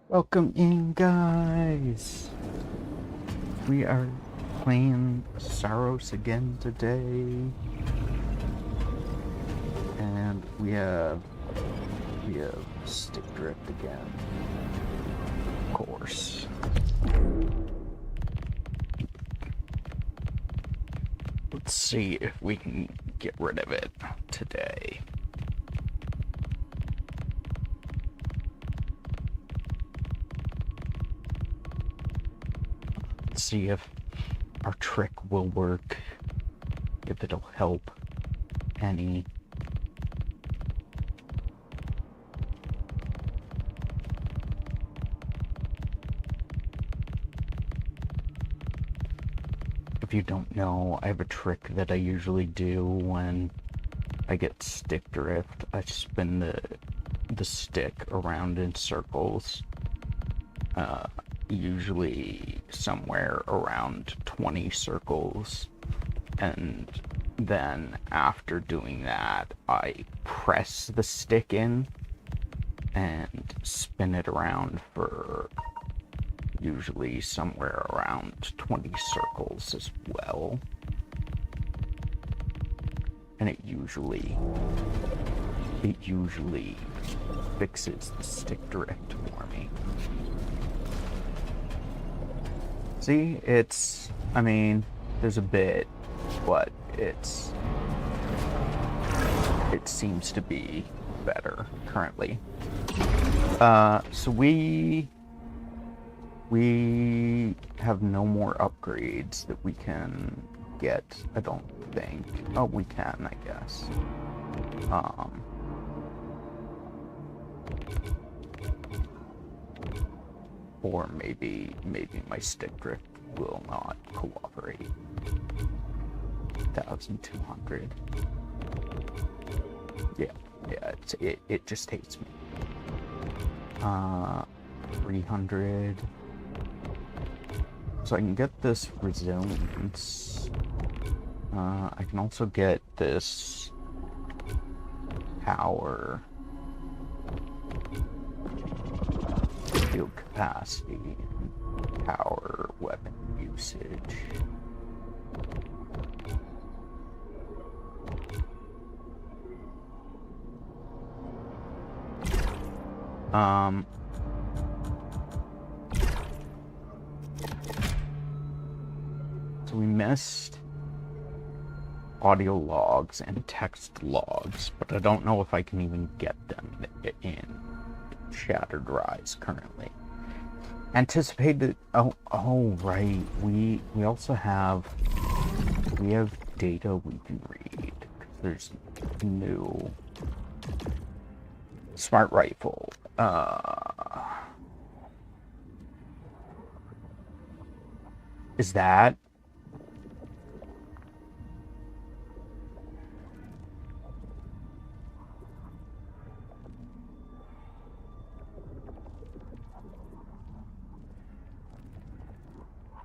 Welcome in, guys. We are playing Saros again today, and we have stick drift again, of course. Let's see if we can get rid of it today. See if our trick will work, if it'll help any. If you don't know, I have a trick that I usually do when I get stick drift. I spin the stick around in circles. Usually somewhere around 20 circles, and then after doing that I press the stick in and spin it around for usually somewhere around 20 circles as well, and it usually fixes the stick drift for me. See, I mean, there's a bit, but it seems to be better currently. So we have no more upgrades that we can get, I don't think. Oh, we can, I guess. Or maybe my stick drift will not cooperate. 1,200. Yeah, it just hates me. 300. So I can get this resilience. I can also get this power. Field capacity, and power weapon usage. So we missed audio logs and text logs, but I don't know if I can even get them in Shattered Rise currently. Anticipated. Oh, right. We also have data we can read. There's new smart rifle. Is that?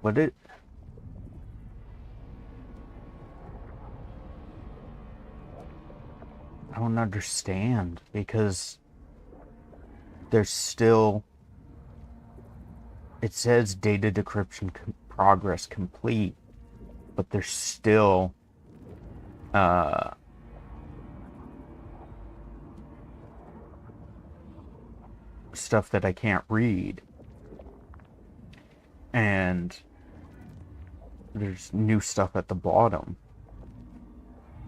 What it? I don't understand, because there's still, it says data decryption progress complete, but there's still stuff that I can't read, and there's new stuff at the bottom.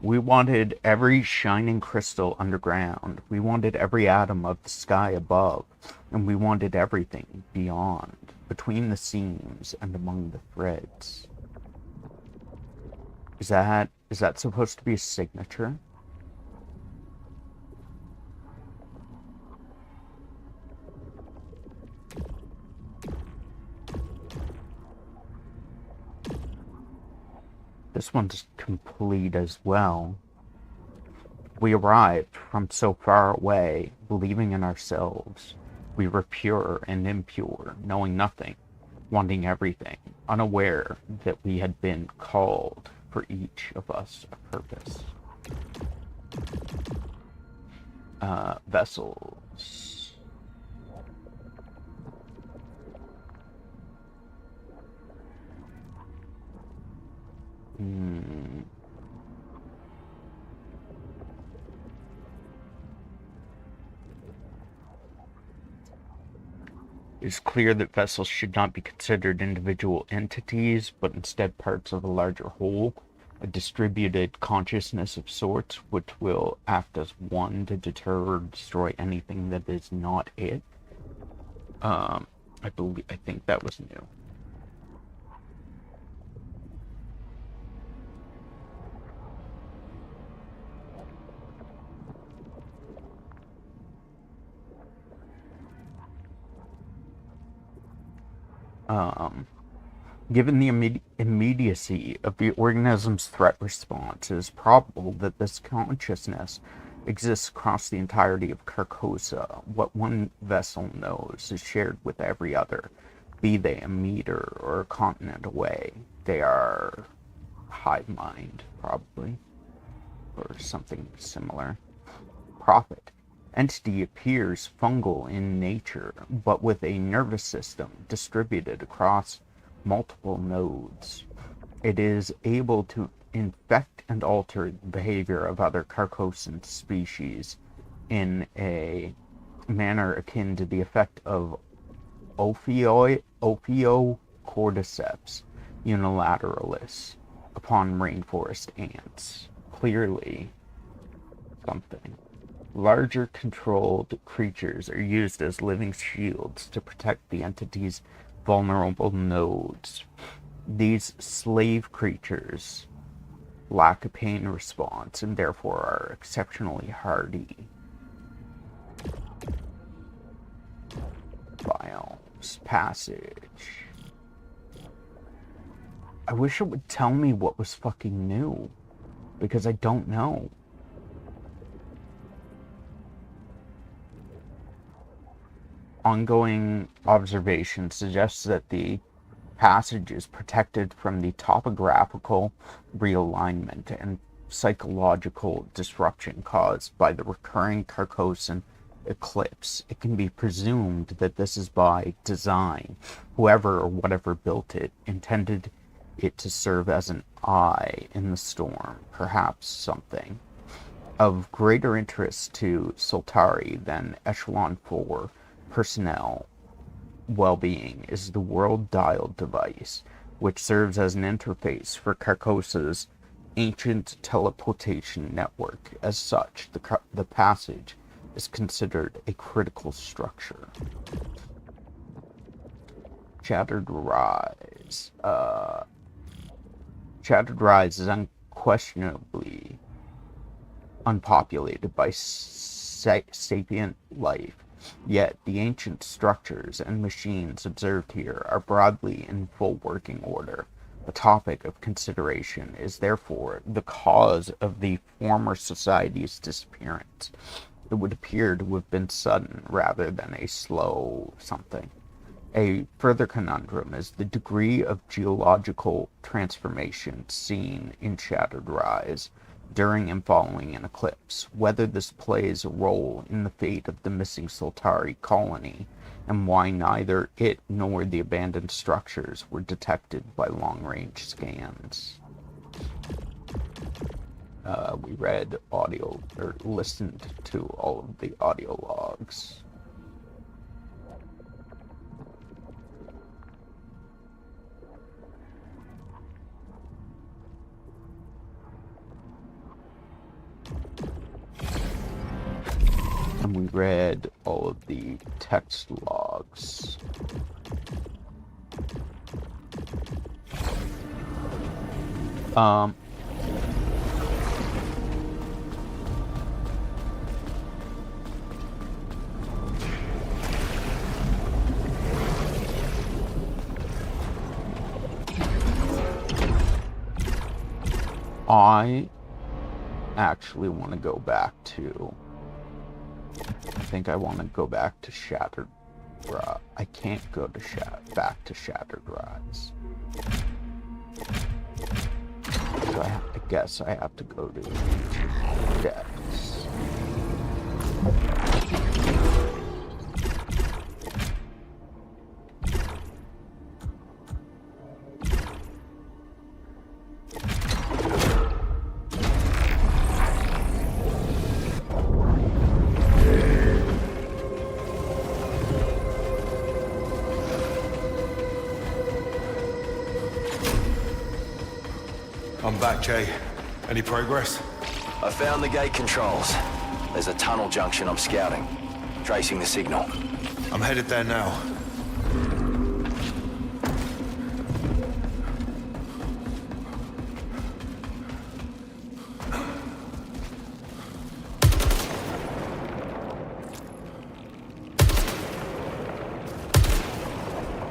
We wanted every shining crystal underground. We wanted every atom of the sky above. And we wanted everything beyond, between the seams and among the threads. Is that supposed to be a signature? This one's complete as well. We arrived from so far away, believing in ourselves. We were pure and impure, knowing nothing, wanting everything, unaware that we had been called for each of us a purpose. Vessels. Hmm. It is clear that vessels should not be considered individual entities, but instead parts of a larger whole, a distributed consciousness of sorts, which will act as one to deter or destroy anything that is not it. I think that was new. Given the immediacy of the organism's threat response, it is probable that this consciousness exists across the entirety of Carcosa. What one vessel knows is shared with every other, be they a meter or a continent away. They are hive mind, probably, or something similar. Prophet. Entity appears fungal in nature, but with a nervous system distributed across multiple nodes. It is able to infect and alter the behavior of other Carcosan species in a manner akin to the effect of Ophiocordyceps unilateralis upon rainforest ants. Clearly, something. Larger controlled creatures are used as living shields to protect the entity's vulnerable nodes. These slave creatures lack a pain response and therefore are exceptionally hardy. Biomes passage. I wish it would tell me what was fucking new, because I don't know. Ongoing observation suggests that the passage is protected from the topographical realignment and psychological disruption caused by the recurring Carcosan eclipse. It can be presumed that this is by design. Whoever or whatever built it intended it to serve as an eye in the storm, perhaps something of greater interest to Soltari than Echelon 4 personnel well-being is the world dial device, which serves as an interface for Carcosa's ancient teleportation network. As such, the passage is considered a critical structure. Shattered Rise. Shattered Rise is unquestionably unpopulated by sapient life. Yet, the ancient structures and machines observed here are broadly in full working order. The topic of consideration is therefore the cause of the former society's disappearance. It would appear to have been sudden rather than a slow something. A further conundrum is the degree of geological transformation seen in Shattered Rise during and following an eclipse, whether this plays a role in the fate of the missing Soltari colony, and why neither it nor the abandoned structures were detected by long-range scans. We read audio, or listened to all of the audio logs. And we read all of the text logs. I actually want to go back to... I think I want to go back to Shattered Rise. I can't go to back to Shattered Rise. So I guess I have to go to Depths. back, Jay. Any progress? I found the gate controls. There's a tunnel junction I'm scouting. Tracing the signal. I'm headed there now.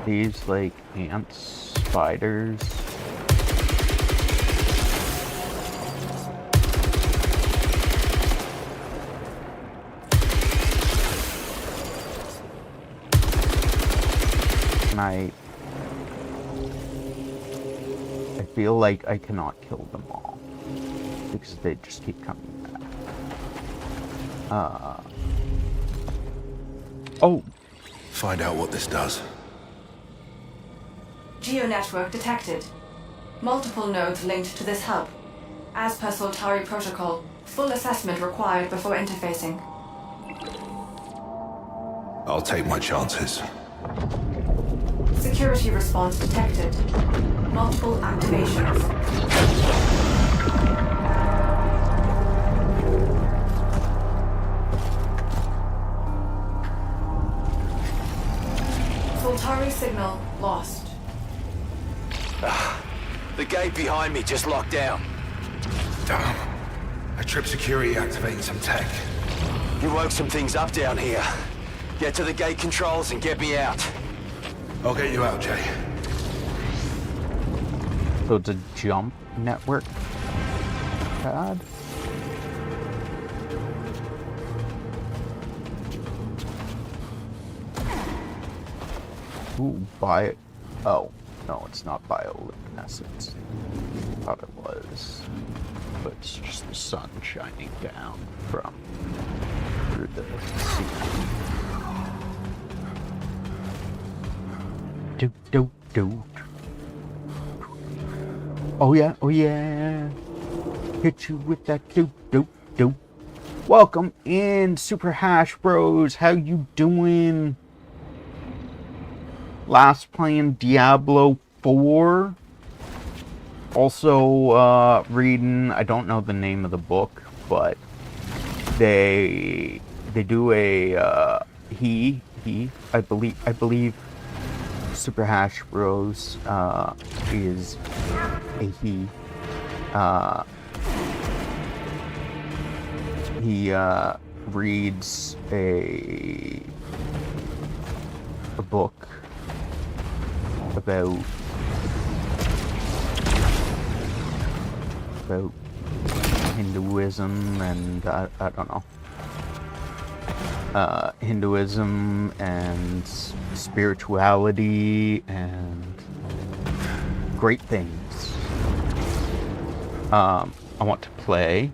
These, like, ants, spiders. And I feel like I cannot kill them all because they just keep coming back. Oh. Find out what this does. Geo-network detected. Multiple nodes linked to this hub. As per Soltari protocol, full assessment required before interfacing. I'll take my chances. Security response detected. Multiple activations. Soltari signal lost. The gate behind me just locked down. Damn. I tripped security activating some tech. You woke some things up down here. Get to the gate controls and get me out. I'll get you out, Jay. So it's a jump network pad? Ooh, oh, no, it's not bioluminescence. I thought it was. But it's just the sun shining down from through the ceiling. Do. Oh yeah. Hit you with that do. Welcome in, Super Hash Bros. How you doing? Last playing Diablo 4. Also reading, I don't know the name of the book, but they do a I believe Super Hash Bros is a he. He reads a book about Hinduism and I don't know. Hinduism and spirituality and great things. I want to play.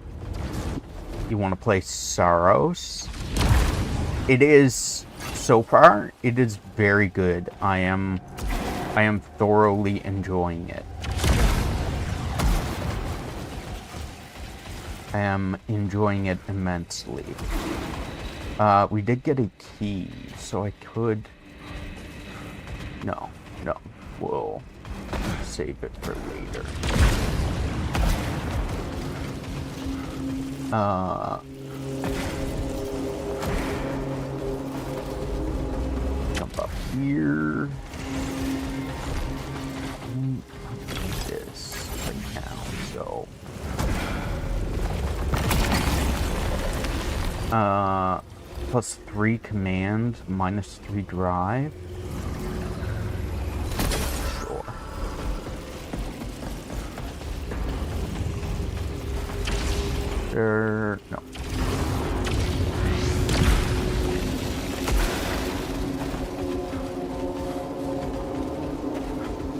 You want to play Saros? It is, so far, it is very good. I am thoroughly enjoying it. I am enjoying it immensely. We did get a key, so I could... No, we'll save it for later. Jump up here. I don't need this right now, so... +3 command, -3 drive. Sure. No.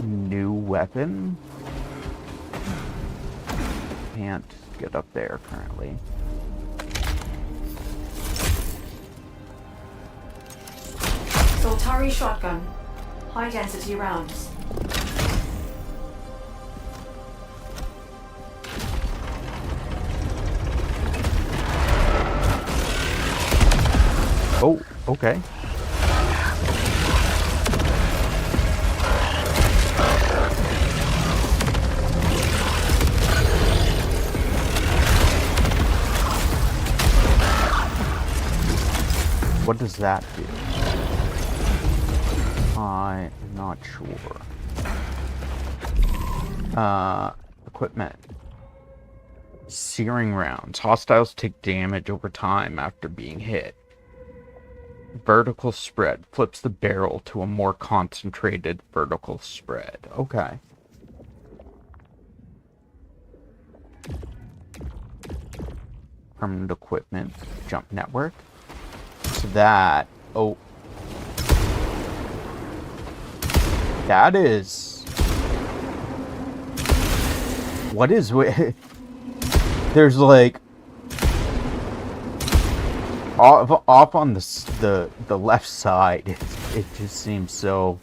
New weapon. Can't get up there currently. Soltari shotgun. High density rounds. Oh, okay. does that do? I'm not sure. Equipment. Searing rounds. Hostiles take damage over time after being hit. Vertical spread. Flips the barrel to a more concentrated vertical spread. Okay. Permanent equipment. Jump network. So that... Oh. That is... What is... There's like... Off on the left side, it just seems so...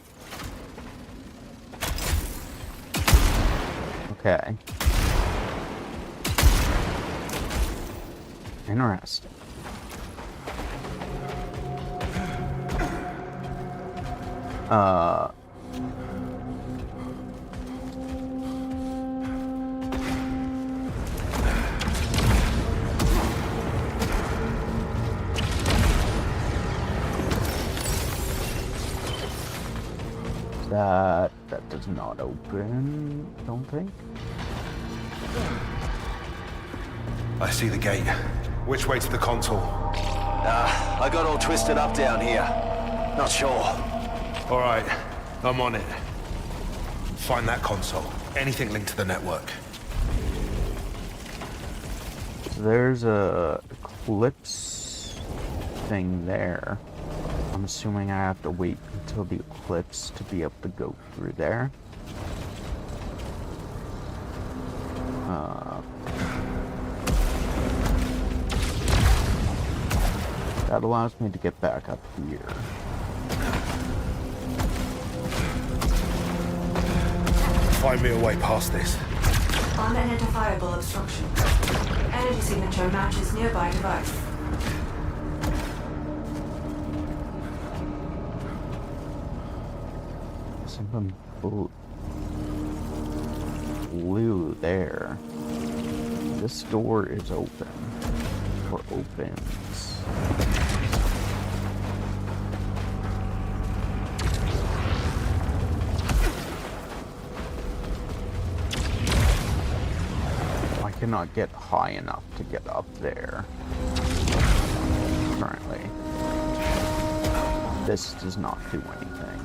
Okay. Interesting. That does not open, don't think. I see the gate. Which way to the console? I got all twisted up down here. Not sure. All right, I'm on it. Find that console. Anything linked to the network. There's a eclipse thing there. I'm assuming I have to wait until the eclipse to be able to go through there. That allows me to get back up here. Find me a way past this. Unidentifiable obstruction. Energy signature matches nearby device. Something blue there. This door is open. Or opens. I cannot get high enough to get up there. Currently. This does not do anything.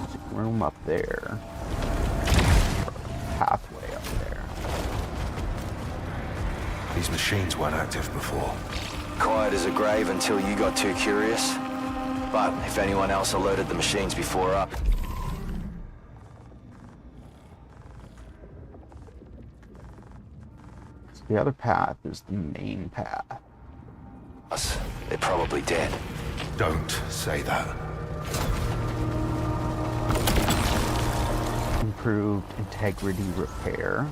There's a room up there. Or a pathway up there. These machines weren't active before. Quiet as a grave until you got too curious. But if anyone else alerted the machines before up... So the other path is the main path. They're probably dead. Don't say that. Improved integrity repair.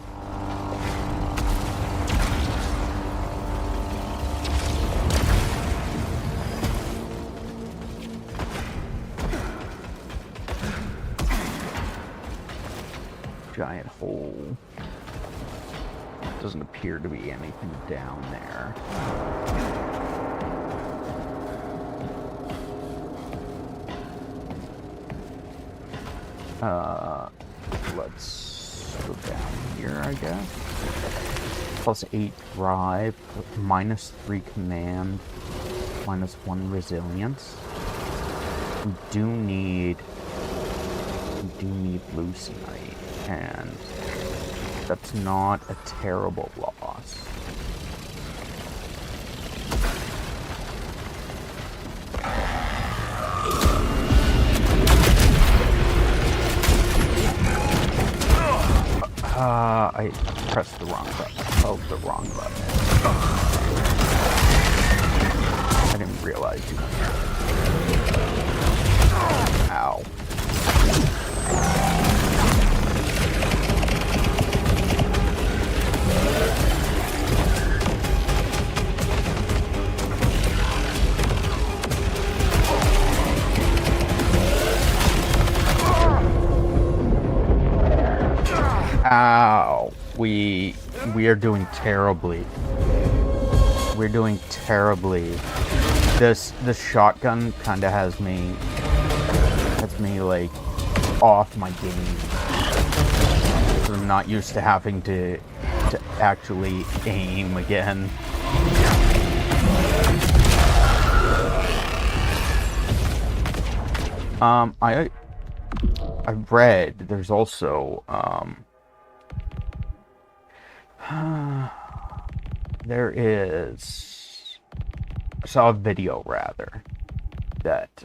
Giant hole. Doesn't appear to be anything down there. Let's go down here, I guess. +8 drive, -3 command, -1 resilience. We do need leucinite, and that's not a terrible loss. I pressed the wrong button. Oh, the wrong button. I didn't realize you. Ow. Ow. We are doing terribly. We're doing terribly. This shotgun kind of has me like off my game. So I'm not used to having to actually aim again. I read there's also there is, I saw a video rather that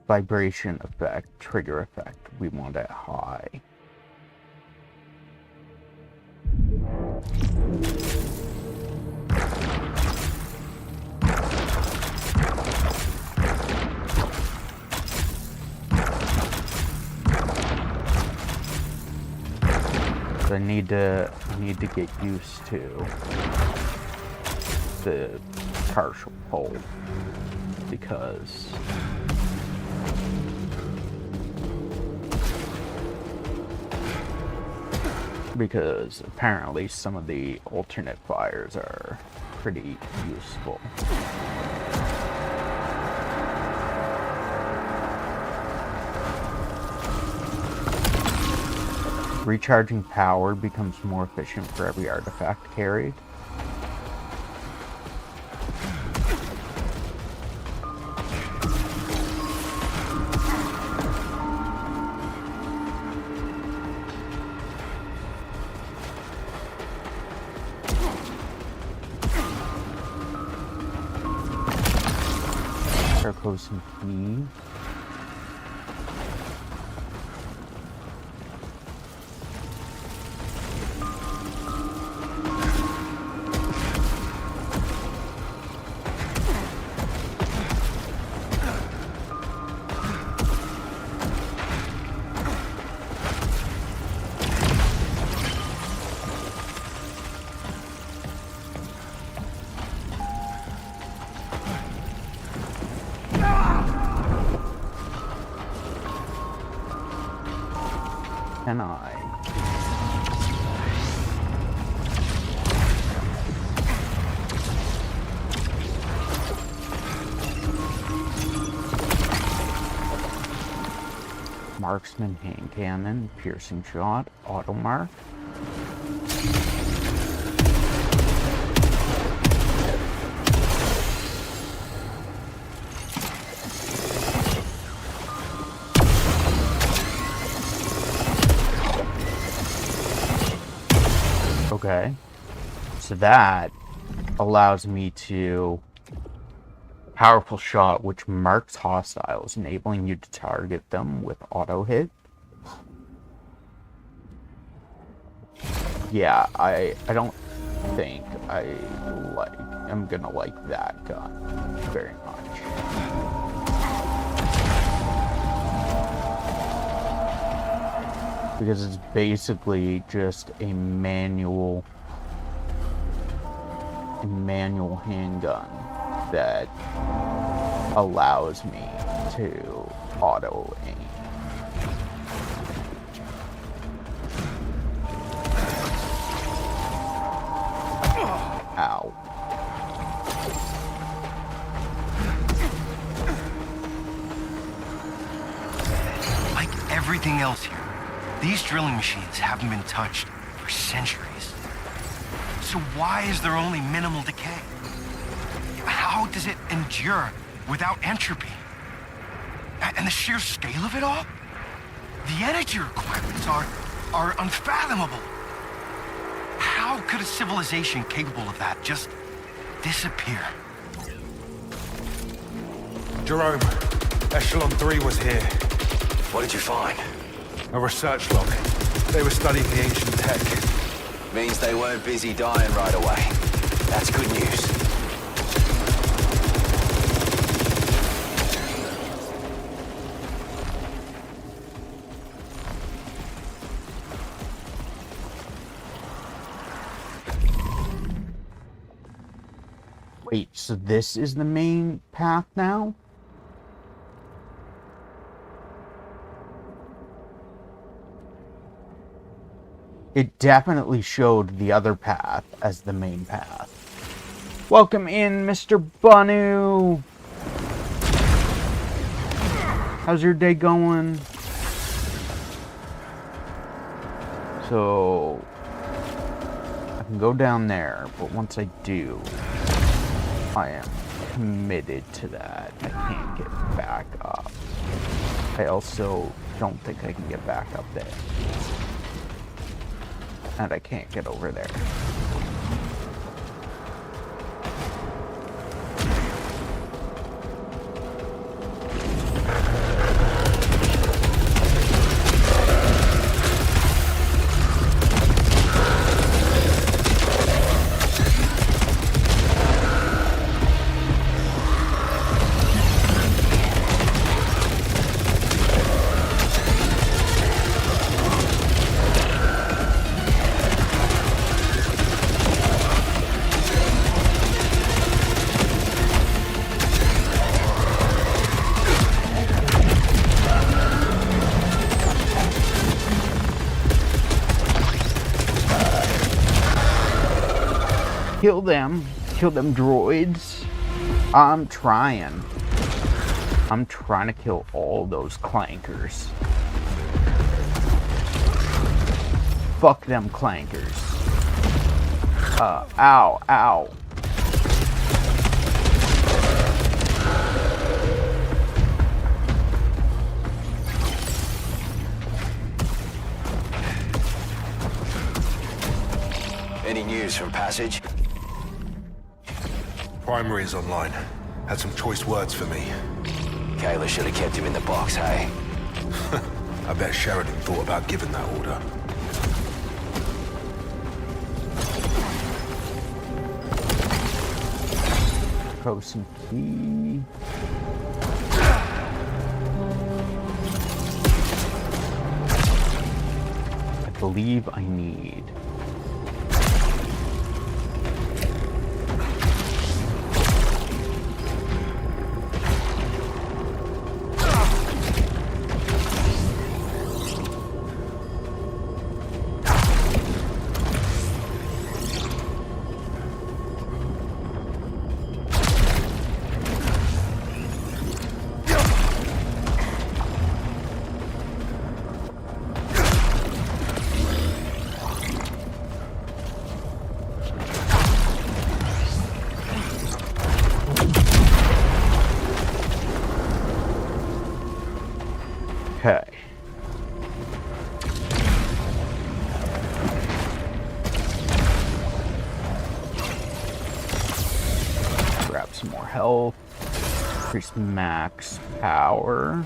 vibration effect, trigger effect, we want it high. So I need to get used to the partial pull because apparently some of the alternate fires are pretty useful. Recharging power becomes more efficient for every artifact carried. Saros and P. Can I? Marksman hand cannon, piercing shot, auto mark. Okay, so that allows me to powerful shot which marks hostiles, enabling you to target them with auto hit. Yeah, I don't think I'm gonna like that gun very much. Because it's basically just a manual handgun that allows me to auto aim. Ow. Like everything else here, these drilling machines haven't been touched for centuries. So why is there only minimal decay? How does it endure without entropy? And the sheer scale of it all? The energy requirements are unfathomable. How could a civilization capable of that just disappear? Jerome, Echelon 3 was here. What did you find? A research log. They were studying the ancient tech. Means they weren't busy dying right away. That's good news. Wait, so this is the main path now? It definitely showed the other path as the main path. Welcome in, Mr. Banu! How's your day going? So, I can go down there, but once I do, I am committed to that. I can't get back up. I also don't think I can get back up there. And I can't get over there. Kill them droids. I'm trying to kill all those clankers. Fuck them clankers. Ow. Any news from Passage? Primary is online. Had some choice words for me. Kayla should have kept him in the box, hey? I bet Sheridan thought about giving that order. Post some key. I believe I need. Okay. Grab some more health. Increase max power.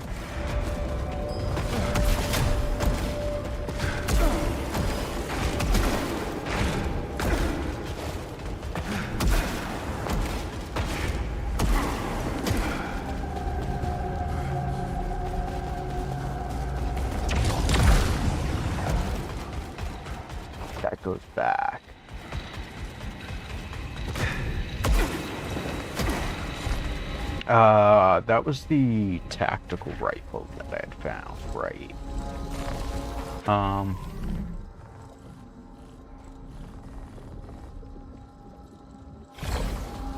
That goes back. That was the tactical rifle that I had found, right?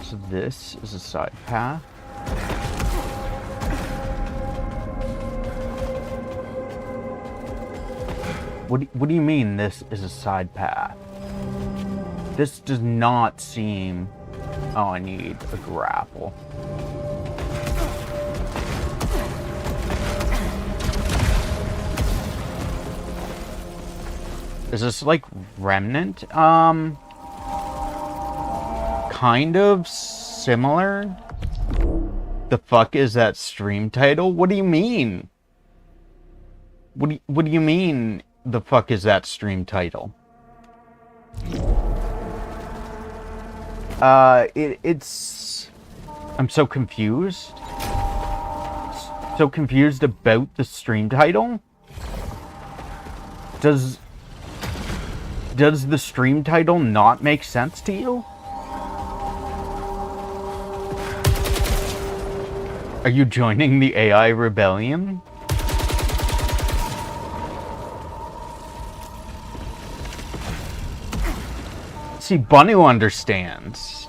So this is a side path. What do you mean this is a side path? This does not seem... Oh, I need a grapple. Is this like Remnant? Kind of similar. The fuck is that stream title? What do you mean? What do you mean? The fuck is that stream title? It's... I'm so confused. So confused about the stream title. Does the stream title not make sense to you? Are you joining the AI rebellion? See, Banu understands.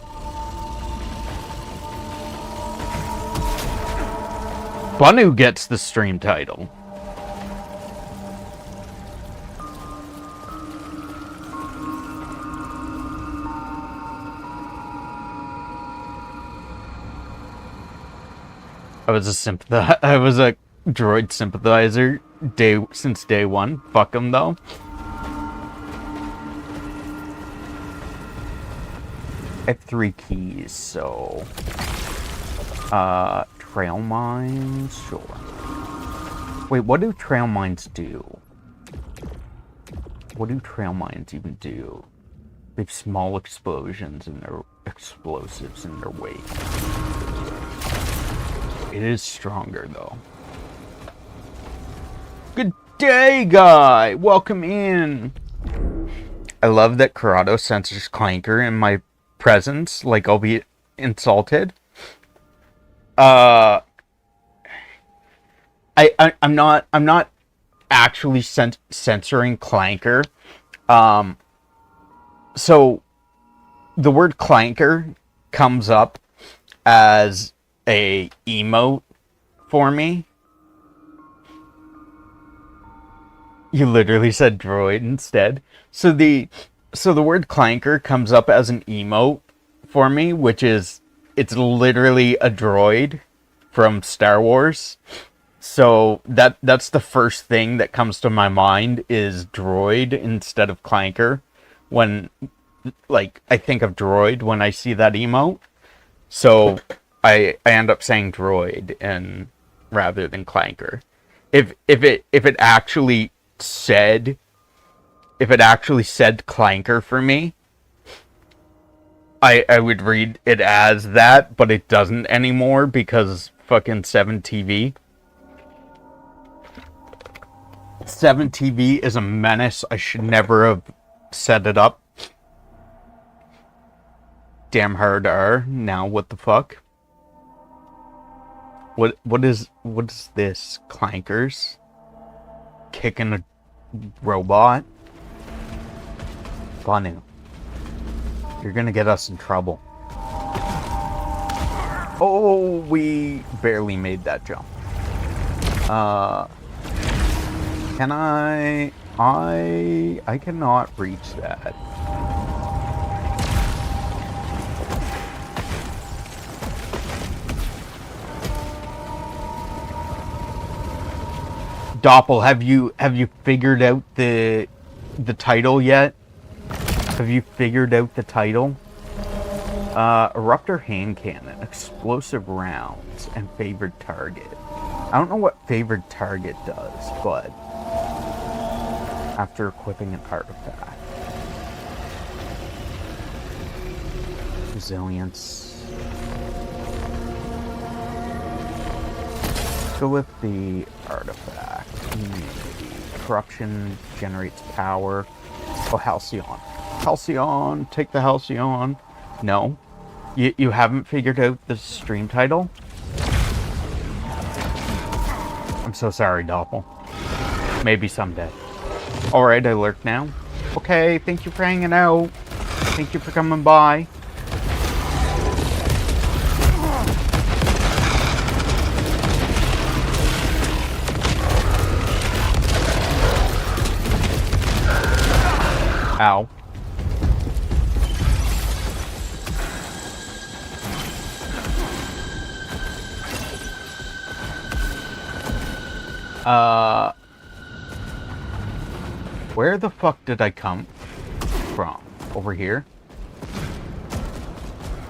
Banu gets the stream title. I was a droid sympathizer since day one. Fuck him though. I have 3 keys, so trail mines, sure. Wait, what do trail mines do? What do trail mines even do? They have small explosions and their explosives in their wake. It is stronger though. Good day, guy! Welcome in! I love that Corrado censors Clanker in my presence, like I'll be insulted. I'm not actually censoring Clanker. So the word Clanker comes up as a emote for me. You literally said droid instead. So the word Clanker comes up as an emote for me, which is, it's literally a droid from Star Wars. So that's the first thing that comes to my mind is droid instead of Clanker. When, like, I think of droid when I see that emote. So I end up saying droid and rather than Clanker. If it actually said Clanker for me, I would read it as that, but it doesn't anymore because fucking 7TV. 7TV is a menace. I should never have set it up. Damn hard R. Now what the fuck? What is this? Clankers? Kicking a robot? Banu. You're gonna get us in trouble. Oh, we barely made that jump. Can I cannot reach that. Doppel, have you figured out the title yet? Have you figured out the title? Eruptor hand cannon, explosive rounds, and favored target. I don't know what favored target does, but after equipping an artifact. Resilience. Go with the artifact. Immunity. Corruption generates power. Oh, Halcyon. Halcyon! Take the Halcyon. No. You haven't figured out the stream title? I'm so sorry, Doppel. Maybe someday. Alright, I lurk now. Okay, thank you for hanging out. Thank you for coming by. Ow. Where the fuck did I come from? Over here?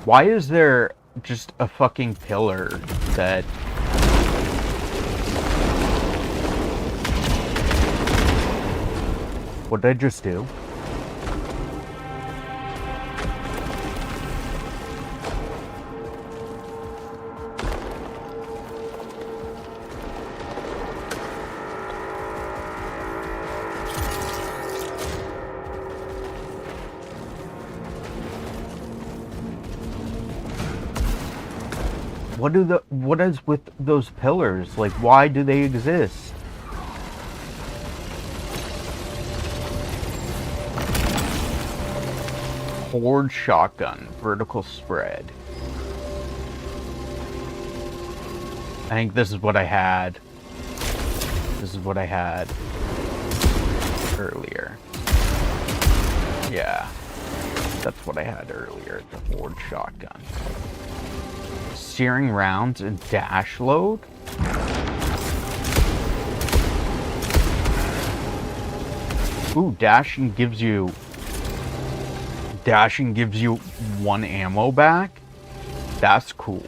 Why is there just a fucking pillar that... What did I just do? what is with those pillars? Like, why do they exist? Horde shotgun, vertical spread. I think this is what I had. This is what I had earlier. Yeah, that's what I had earlier, the Horde shotgun. Searing rounds and dash load? Ooh, dashing gives you 1 ammo back? That's cool.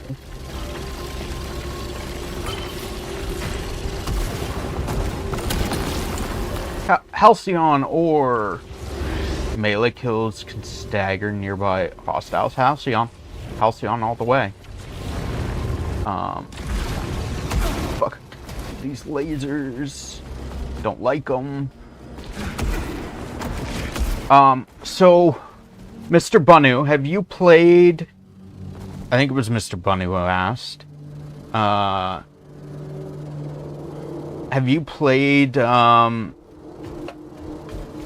Halcyon or melee kills can stagger nearby hostiles. Halcyon all the way. Fuck these lasers. Don't like them. So, Mr. Bunu, have you played? I think it was Mr. Bunu who asked. Have you played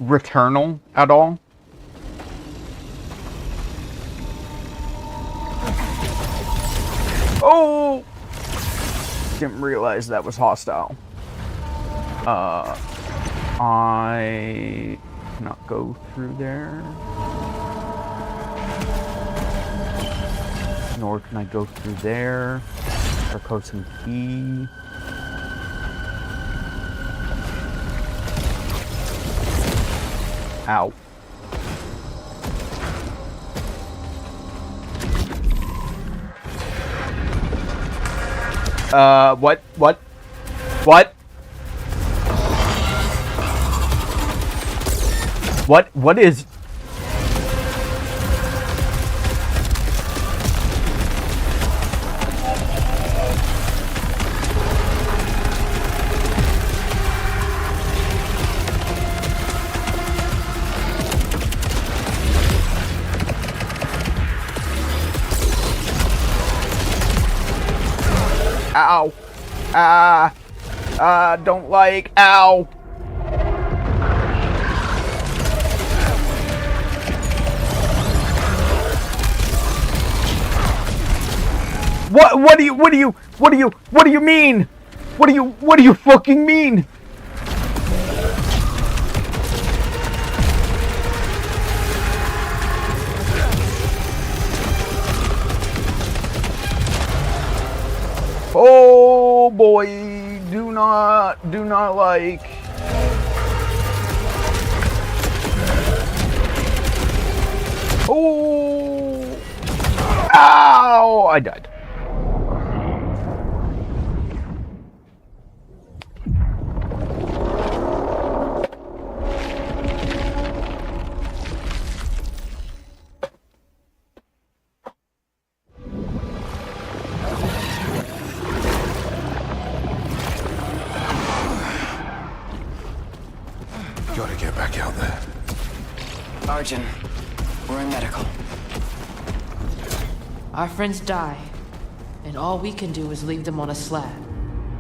Returnal at all? Oh! Didn't realize that was hostile. I cannot go through there. Nor can I go through there. Sarkosin key. Ow. What? What is... Ow. Don't like. Ow. What do you mean? What do you fucking mean? Oh boy, do not like. Oh, ow, I died. Gotta get back out there. Arjun, we're in medical. Our friends die, and all we can do is leave them on a slab.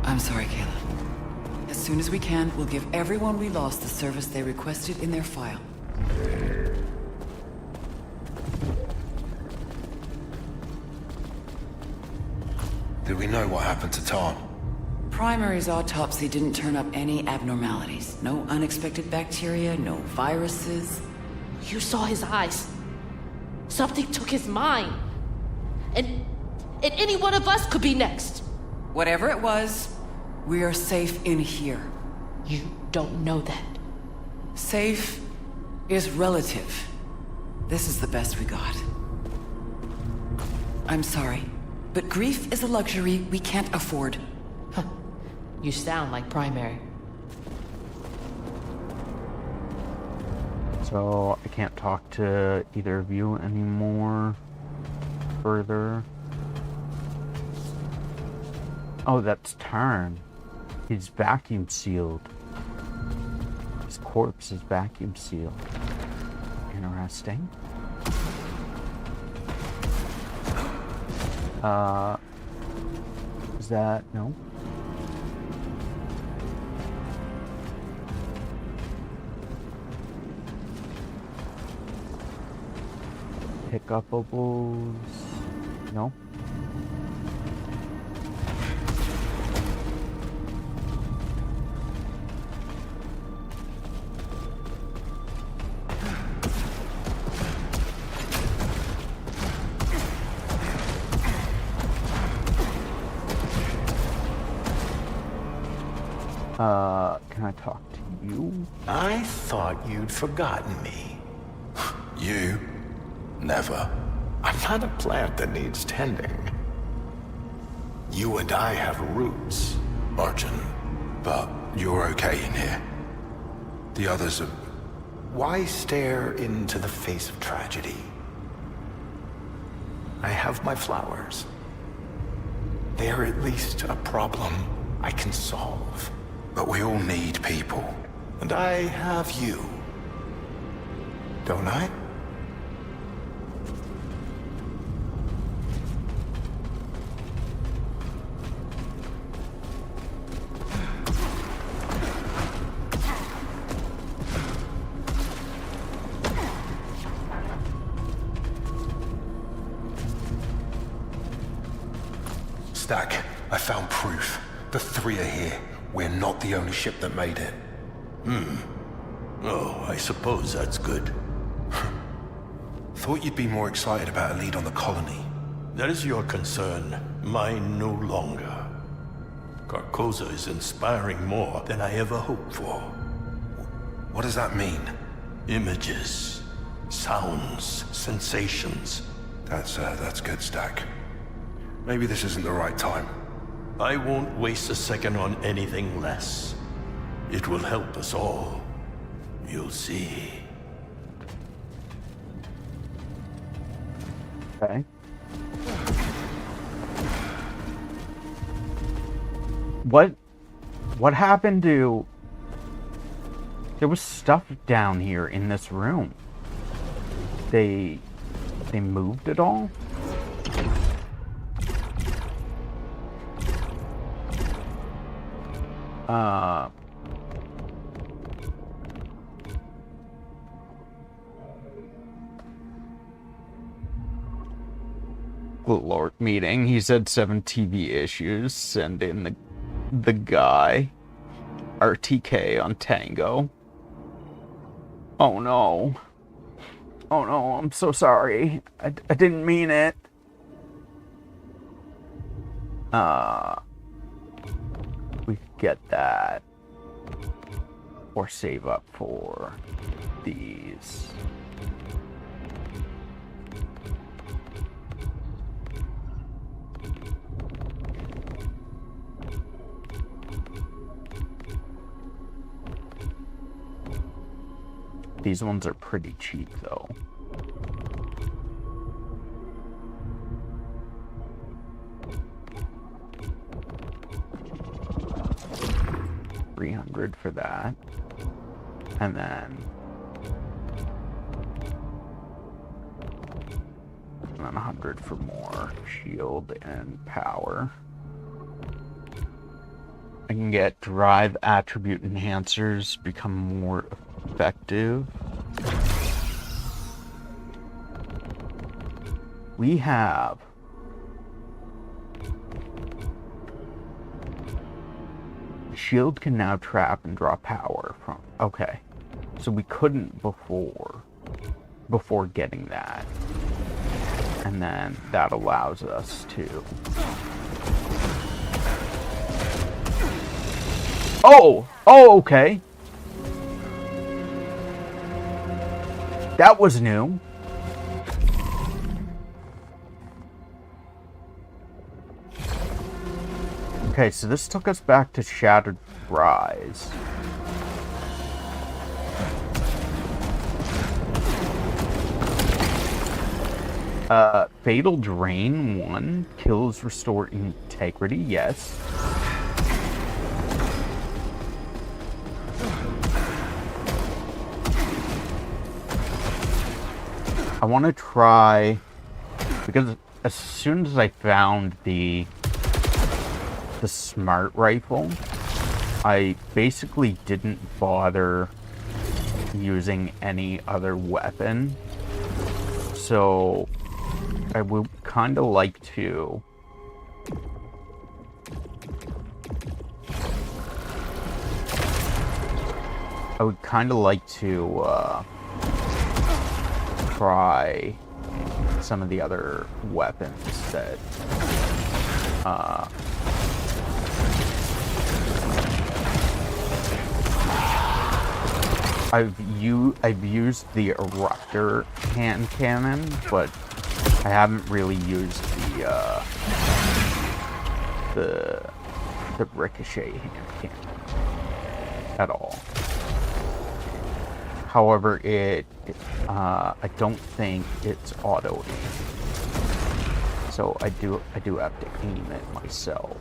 I'm sorry, Kayla. As soon as we can, we'll give everyone we lost the service they requested in their file. Did we know what happened to Tom? Primary's autopsy didn't turn up any abnormalities. No unexpected bacteria, no viruses. You saw his eyes. Something took his mind. And any one of us could be next. Whatever it was, we are safe in here. You don't know that. Safe is relative. This is the best we got. I'm sorry, but grief is a luxury we can't afford. You sound like Primary. So I can't talk to either of you anymore. Further. Oh, that's Tarn. He's vacuum sealed. His corpse is vacuum sealed. Interesting. Is that... no? Pickupables... no? Can I talk to you? I thought you'd forgotten me. You? Never. I'm not a plant that needs tending. You and I have roots. Arjun, but you're okay in here. The others are... Why stare into the face of tragedy? I have my flowers. They're at least a problem I can solve. But we all need people. And I have you. Don't I? Stack, I found proof. The three are here. We're not the only ship that made it. Oh, I suppose that's good. Thought you'd be more excited about a lead on the colony. That is your concern, mine no longer. Carcosa is inspiring more than I ever hoped for. What does that mean? Images, sounds, sensations. That's good, Stack. Maybe this isn't the right time. I won't waste a second on anything less. It will help us all. You'll see. Okay. What happened to... There was stuff down here in this room. They moved it all? Lord meeting. He said 7 TV issues. Send in the guy. RTK on Tango. Oh no. Oh no, I'm so sorry. I didn't mean it. We could get that. Or save up for these. These ones are pretty cheap, though. $300 for that. And then... $100 for more shield and power. I can get drive attribute enhancers, become more effective. We have shield can now trap and draw power from... Okay. So we couldn't before getting that. And then that allows us to... Oh! Oh, okay. That was new. Okay, so this took us back to Shattered Rise. Fatal Drain 1. Kills restore integrity, yes. I want to try, because as soon as I found the the smart rifle, I basically didn't bother using any other weapon. So I would kind of like to try some of the other weapons that I've used the eruptor hand cannon, but I haven't really used the ricochet hand cannon at all. However, I don't think it's auto aim, so I do have to aim it myself.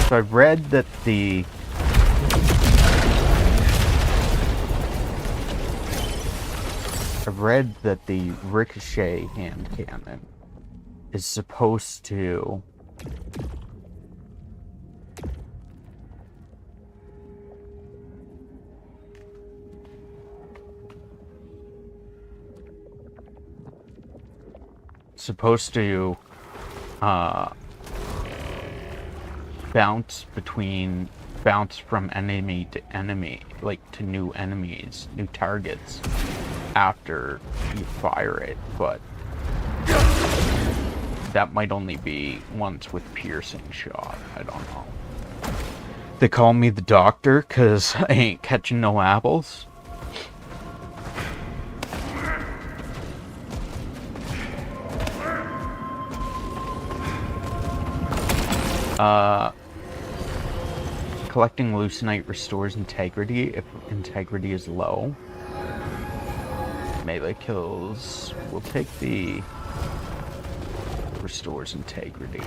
So I've read that the ricochet hand cannon is supposed to bounce from enemy to enemy, like to new enemies, new targets after you fire it, but that might only be ones with piercing shot. I don't know. They call me the doctor because I ain't catching no apples. Collecting Lucenite restores integrity if integrity is low. Melee kills. We'll take the restores integrity.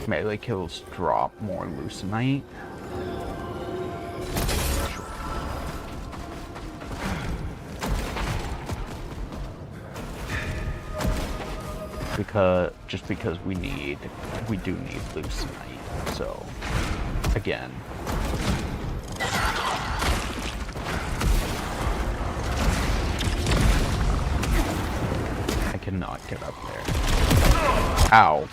Melee kills drop more Lucenite. Because we do need Lucenite, so again. I cannot get up there. Ow.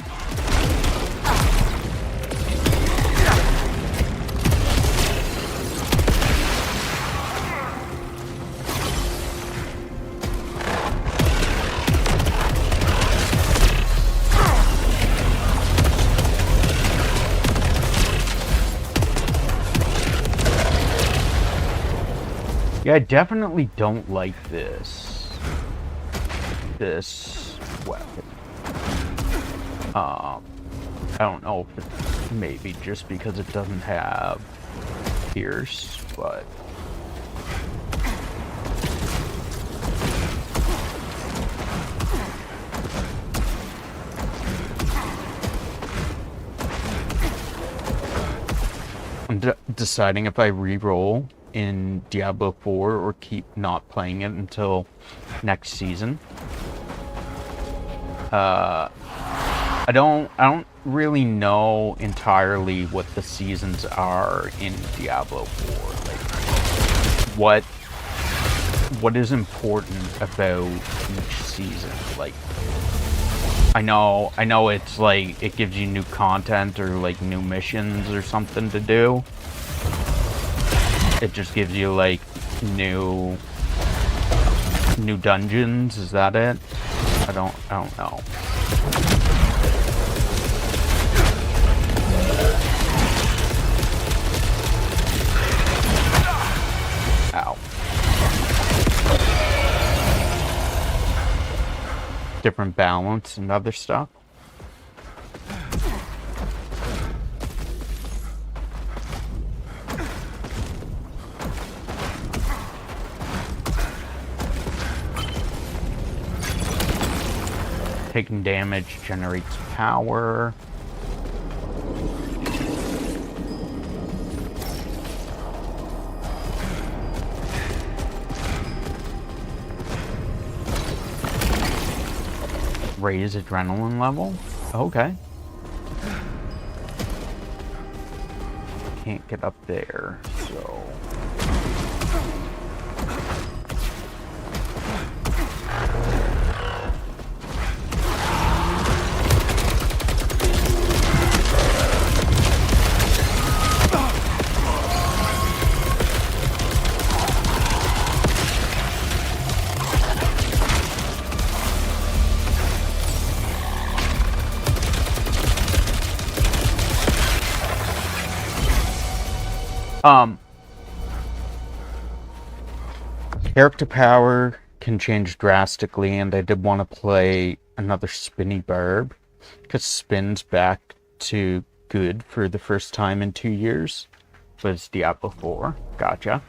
Yeah, I definitely don't like this weapon. I don't know if it's maybe just because it doesn't have pierce, but I'm deciding if I re-roll in Diablo 4 or keep not playing it until next season. I don't really know entirely what the seasons are in Diablo 4. Like what is important about each season? Like I know it's like it gives you new content or like new missions or something to do. It just gives you like new dungeons, is that it? I don't know. Ow. Different balance and other stuff. Taking damage generates power. Raise adrenaline level. Okay. Can't get up there, so... Character power can change drastically, and I did want to play another spinny barb, because spin's back to good for the first time in 2 years. But it's Diablo 4. Gotcha.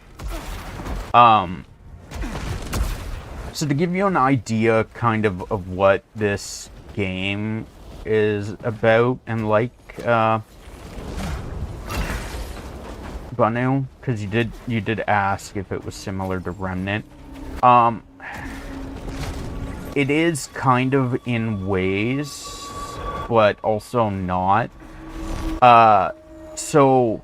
So to give you an idea kind of what this game is about, and like, Bunu, because you did ask if it was similar to Remnant. It is kind of in ways, but also not. So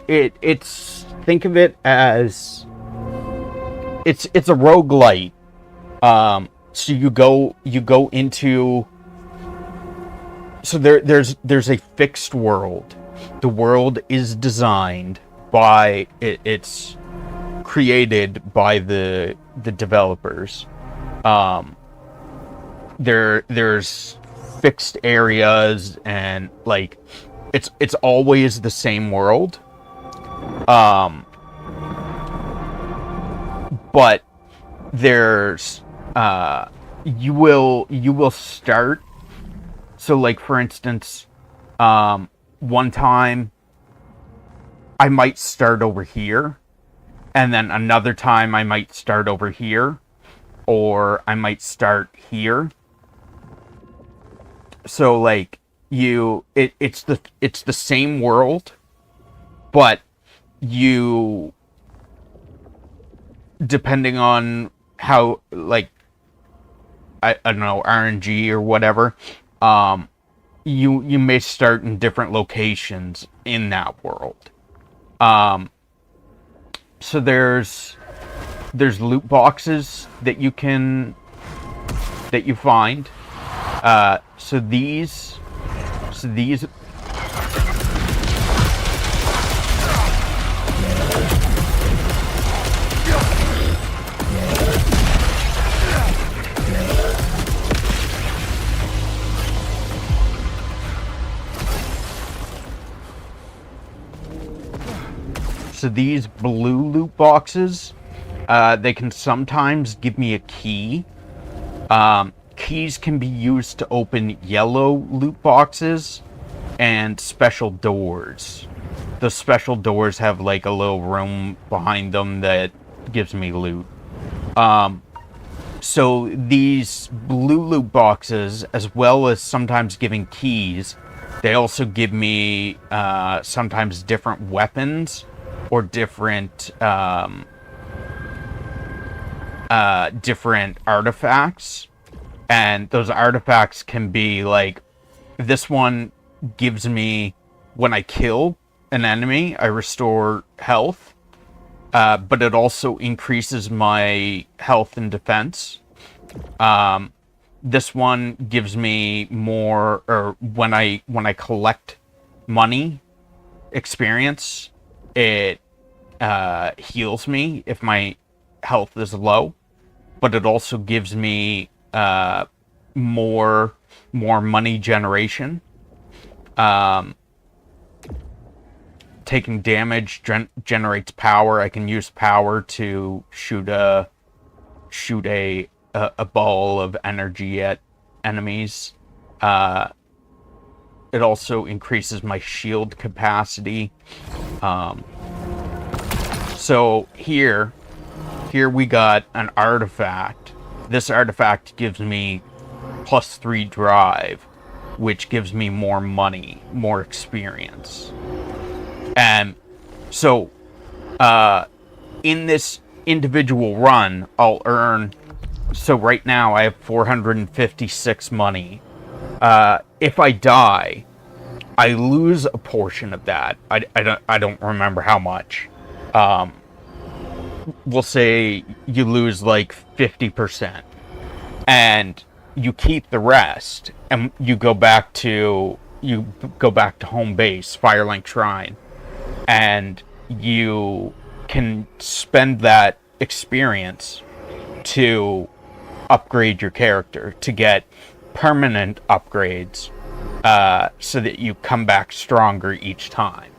it's think of it as it's a roguelite. So you go into. So there's a fixed world. The world is designed by it's created by the developers. There's fixed areas, and like it's always the same world. But there's you will start. So, like, for instance, one time I might start over here, and then another time I might start over here, or I might start here. So, like, it's the same world, but you, depending on how, like, I don't know, RNG or whatever, you may start in different locations in that world. So there's loot boxes that you find. So these So these blue loot boxes, they can sometimes give me a key. Keys can be used to open yellow loot boxes and special doors. The special doors have like a little room behind them that gives me loot. So these blue loot boxes, as well as sometimes giving keys, they also give me sometimes different weapons or different different artifacts. And those artifacts can be like, this one gives me, when I kill an enemy, I restore health. But it also increases my health and defense. This one gives me more, or when I collect money, experience, it heals me if my health is low. But it also gives me more money generation. Taking damage generates power. I can use power to shoot a ball of energy at enemies. It also increases my shield capacity. So here, here we got an artifact. This artifact gives me +3 drive, which gives me more money, more experience. And so, in this individual run, I'll earn... So right now, I have 456 money. If I die, I lose a portion of that. I don't remember how much. We'll say you lose like 50%. And you keep the rest, and you go back to home base, Firelink Shrine, and you can spend that experience to upgrade your character, to get permanent upgrades, so that you come back stronger each time.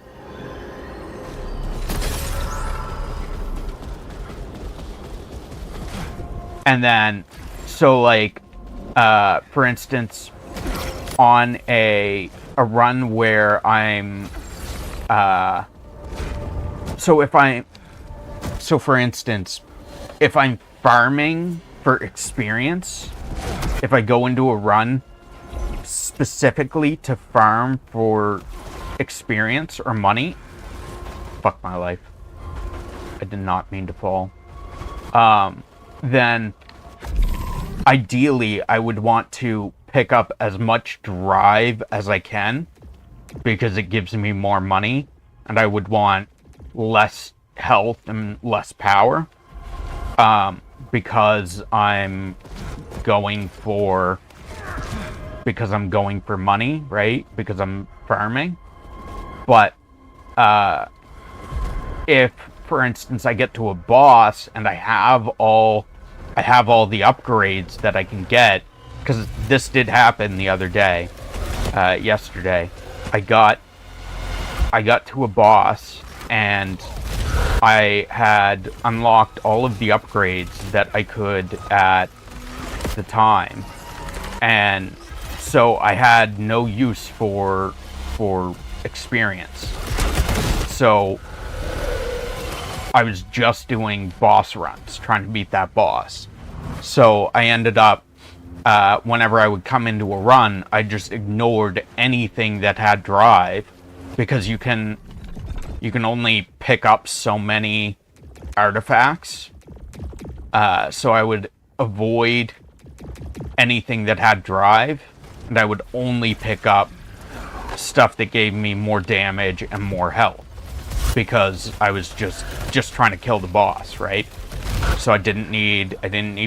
And then, so like, for instance, on a run where I'm, so for instance, if I'm farming for experience, if I go into a run specifically to farm for experience or money, fuck my life, I did not mean to fall, then ideally I would want to pick up as much drive as I can, because it gives me more money, and I would want less health and less power, because I'm going for money, right? Because I'm farming. But if, for instance, I get to a boss and I have all the upgrades that I can get, because this did happen the other day, yesterday. I got to a boss and I had unlocked all of the upgrades that I could at the time, and so I had no use for experience. So I was just doing boss runs, trying to beat that boss. So I ended up, whenever I would come into a run, I just ignored anything that had drive, because you can only pick up so many artifacts. So I would avoid anything that had drive, and I would only pick up stuff that gave me more damage and more health, because I was just trying to kill the boss, right? So I didn't need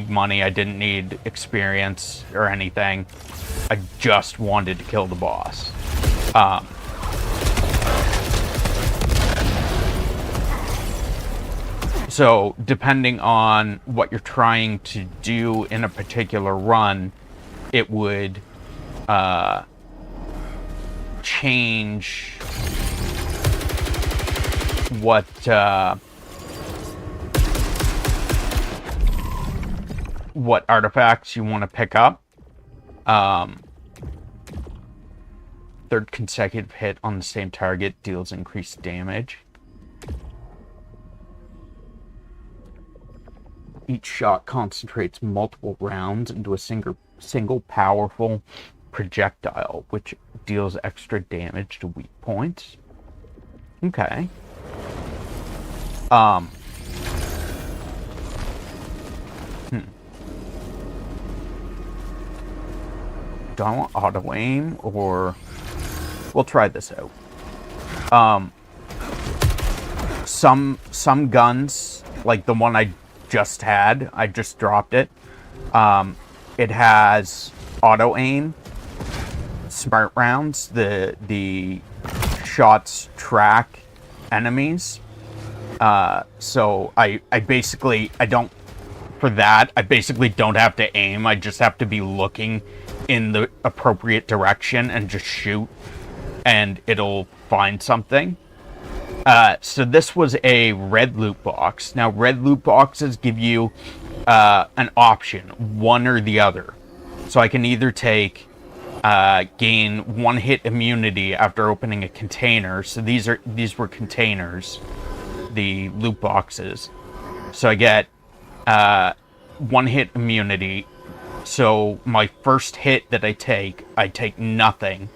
money, I didn't need experience or anything. I just wanted to kill the boss. So depending on what you're trying to do in a particular run, it would change what artifacts you want to pick up. Third consecutive hit on the same target deals increased damage. Each shot concentrates multiple rounds into a single powerful projectile, which deals extra damage to weak points. Okay. Do I want auto aim, or we'll try this out. Some guns, like the one I just had, I just dropped it. It has auto aim, smart rounds. The shots track enemies. So I basically don't have to aim. I just have to be looking in the appropriate direction and just shoot, and it'll find something. So this was a red loot box. Now, red loot boxes give you an option, one or the other. So I can either take gain one-hit immunity after opening a container. So these were containers, the loot boxes. So I get one-hit immunity. So my first hit that I take nothing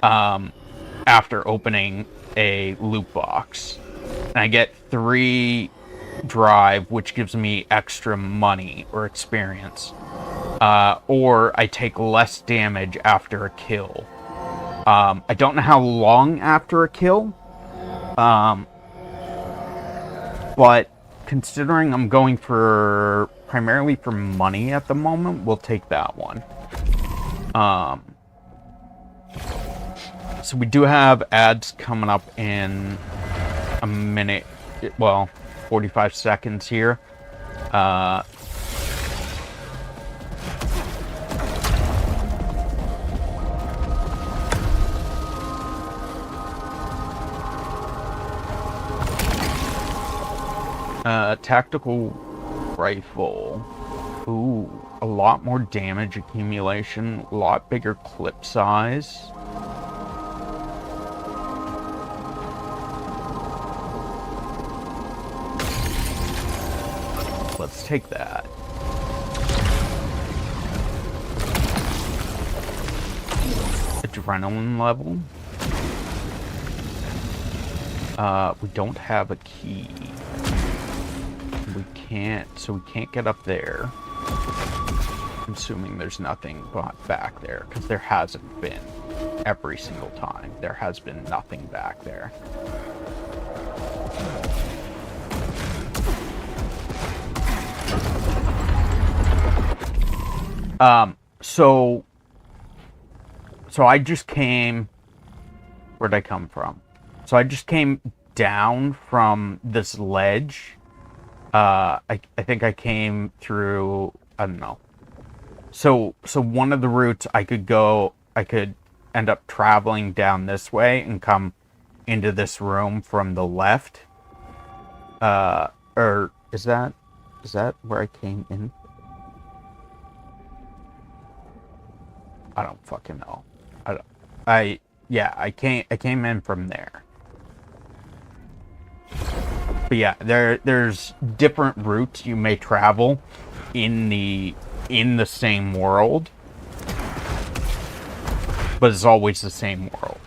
after opening a loot box. And I get 3 drive, which gives me extra money or experience. Or I take less damage after a kill. I don't know how long after a kill. But considering I'm going for primarily for money at the moment, we'll take that one. So we do have ads coming up in a minute, well, 45 seconds here. Tactical rifle. Ooh, a lot more damage accumulation, a lot bigger clip size. Let's take that. Adrenaline level. We don't have a key. We can't get up there. I'm assuming there's nothing back there, because there hasn't been every single time. There has been nothing back there. So I just came... Where'd I come from? So I just came down from this ledge. I think I came through, I don't know. So one of the routes I could end up traveling down this way and come into this room from the left. Or is that where I came in? I don't fucking know. I came in from there. But yeah, there's different routes you may travel in the same world, but it's always the same world.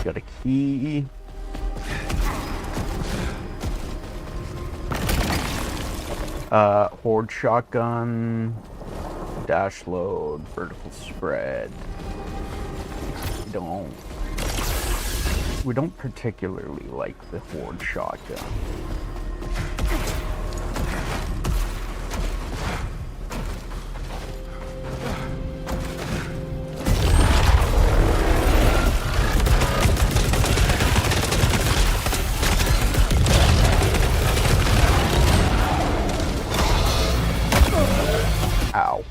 Got a key. Horde shotgun, dash load, vertical spread. We don't particularly like the Horde shotgun. Ow.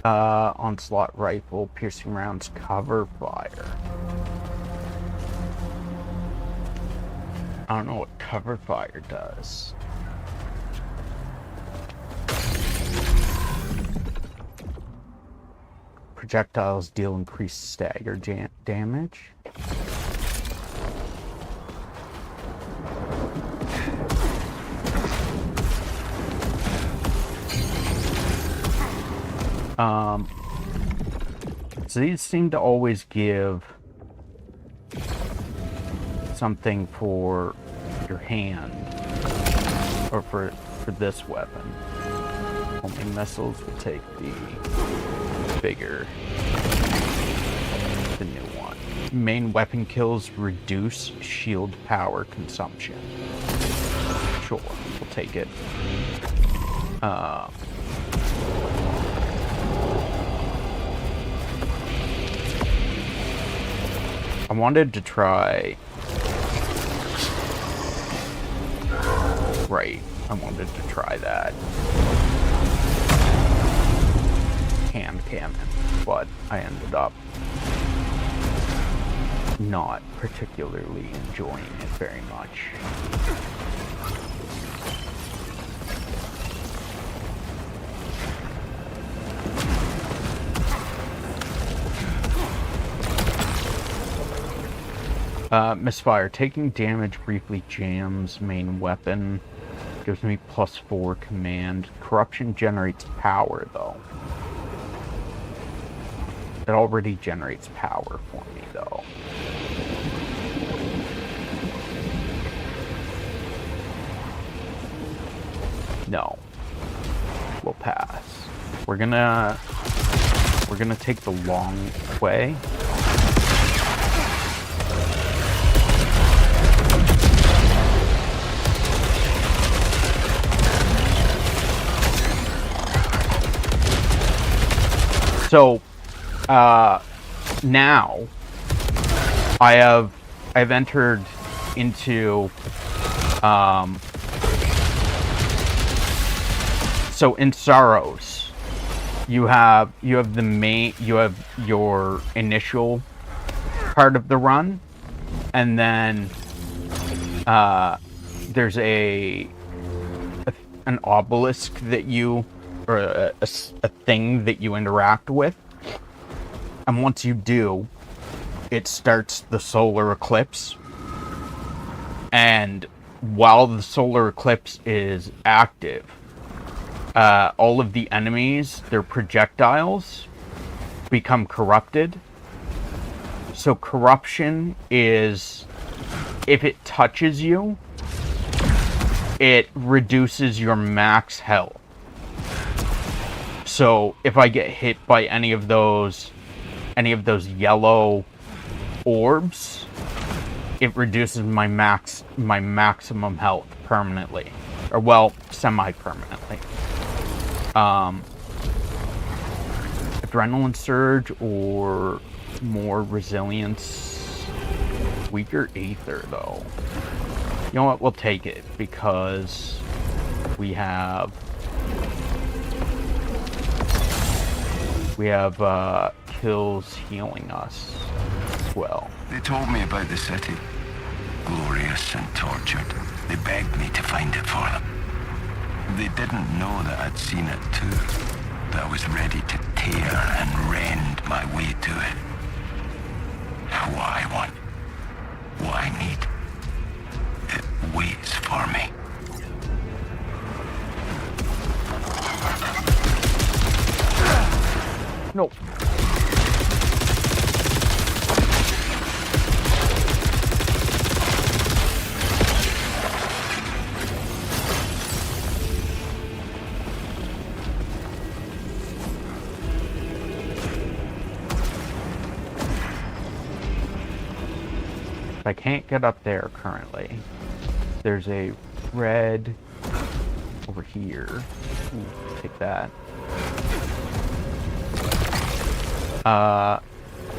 Onslaught rifle, piercing rounds, cover fire. I don't know what cover fire does. Projectiles deal increased stagger damage. So these seem to always give something for your hand, or for this weapon. Homing missiles will take the bigger, the new one. Main weapon kills reduce shield power consumption. Sure, we'll take it. I wanted to try... Right, I wanted to try that hand cannon, but I ended up not particularly enjoying it very much. Misfire. Taking damage briefly jams main weapon. Gives me +4 command. Corruption generates power, though. It already generates power for me, though. No. We'll pass. We're gonna take the long way. So, now I've entered into, so in Saros, you have your initial part of the run, and then, there's an obelisk that you, or a thing that you interact with, and once you do, it starts the solar eclipse, and while the solar eclipse is active, all of the enemies, their projectiles, become corrupted. So corruption is, if it touches you, it reduces your max health. So if I get hit by any of those yellow orbs, it reduces my maximum health permanently, or well, semi-permanently. Adrenaline surge or more resilience. Weaker Aether, though. You know what? We'll take it because we have kills healing us as well. They told me about the city. Glorious and tortured. They begged me to find it for them. They didn't know that I'd seen it too. That I was ready to tear and rend my way to it. What I want, what I need, it waits for me. No. I can't get up there currently. There's a red over here. Ooh, take that.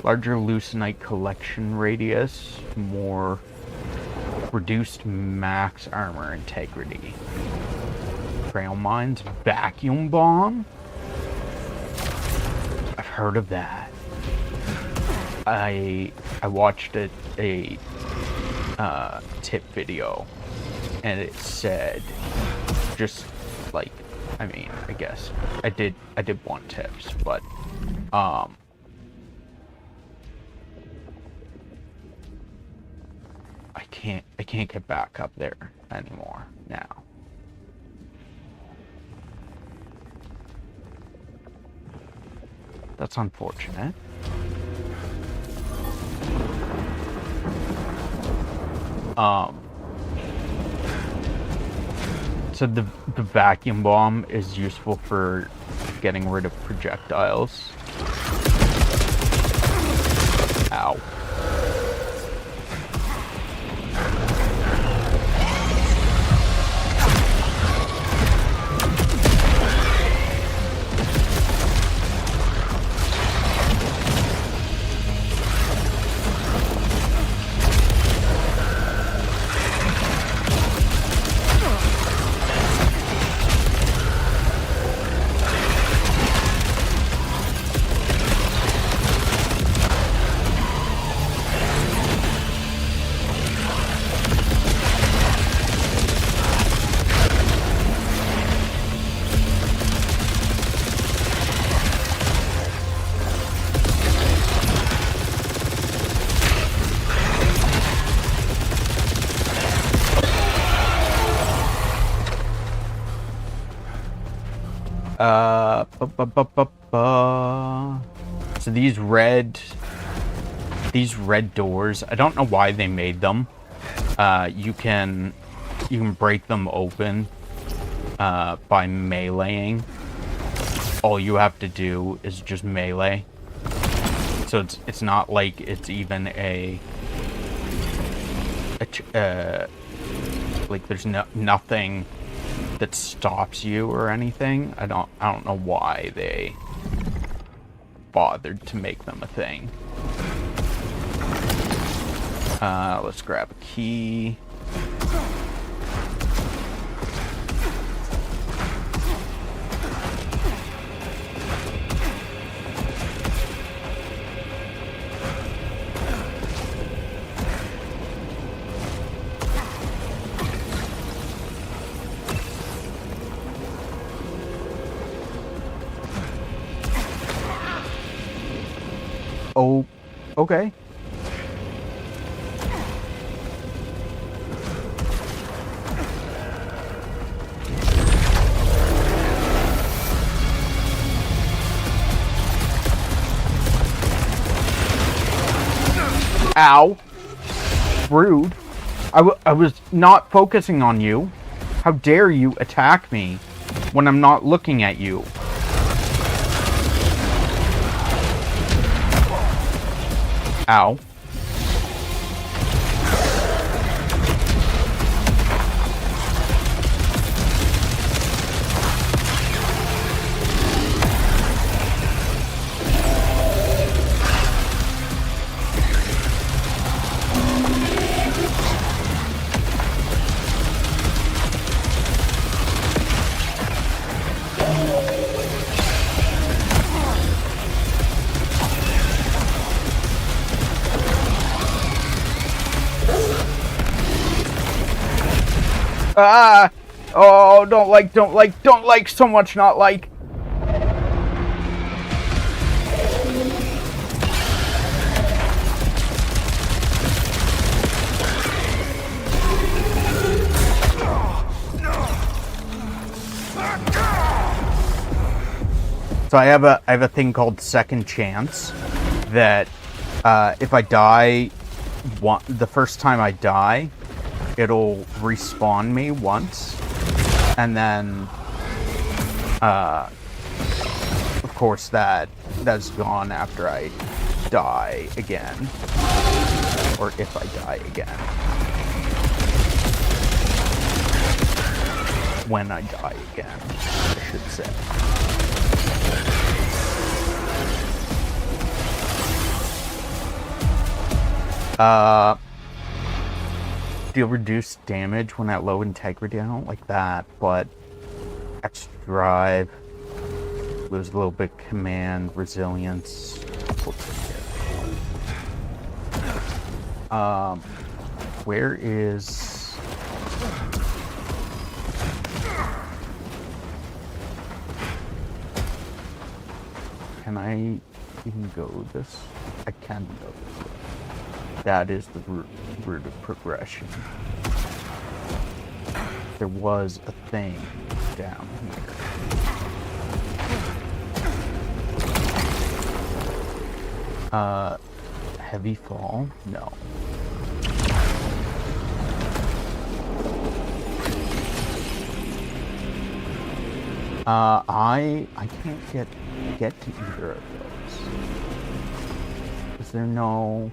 Larger leucinite collection radius, more reduced max armor integrity. Trail mines, vacuum bomb. heard of that. I watched a tip video, and it said, just like, I mean, I guess I did want tips, but I can't get back up there anymore now. That's unfortunate. So the vacuum bomb is useful for getting rid of projectiles. Ow. So these red doors, I don't know why they made them. You can break them open by meleeing. All you have to do is just melee. So it's not like it's even like there's nothing that stops you or anything. I don't know why they bothered to make them a thing. Let's grab a key. Oh, okay. Ow. Rude. I was not focusing on you. How dare you attack me when I'm not looking at you? Ow. Ah! Oh, don't like, so much not like. So I have a thing called second chance that if I die the first time I die, it'll respawn me once, and then of course that's gone after I die again, or if I die again, when I die again, I should say. Deal reduced damage when at low integrity. I don't like that, but extra drive. lose a little bit command, resilience. We'll take care. Where is... Can I even go this? I can go this way. That is the route of progression. There was a thing down here. Heavy fall? No. I can't get to either of those. Is there no...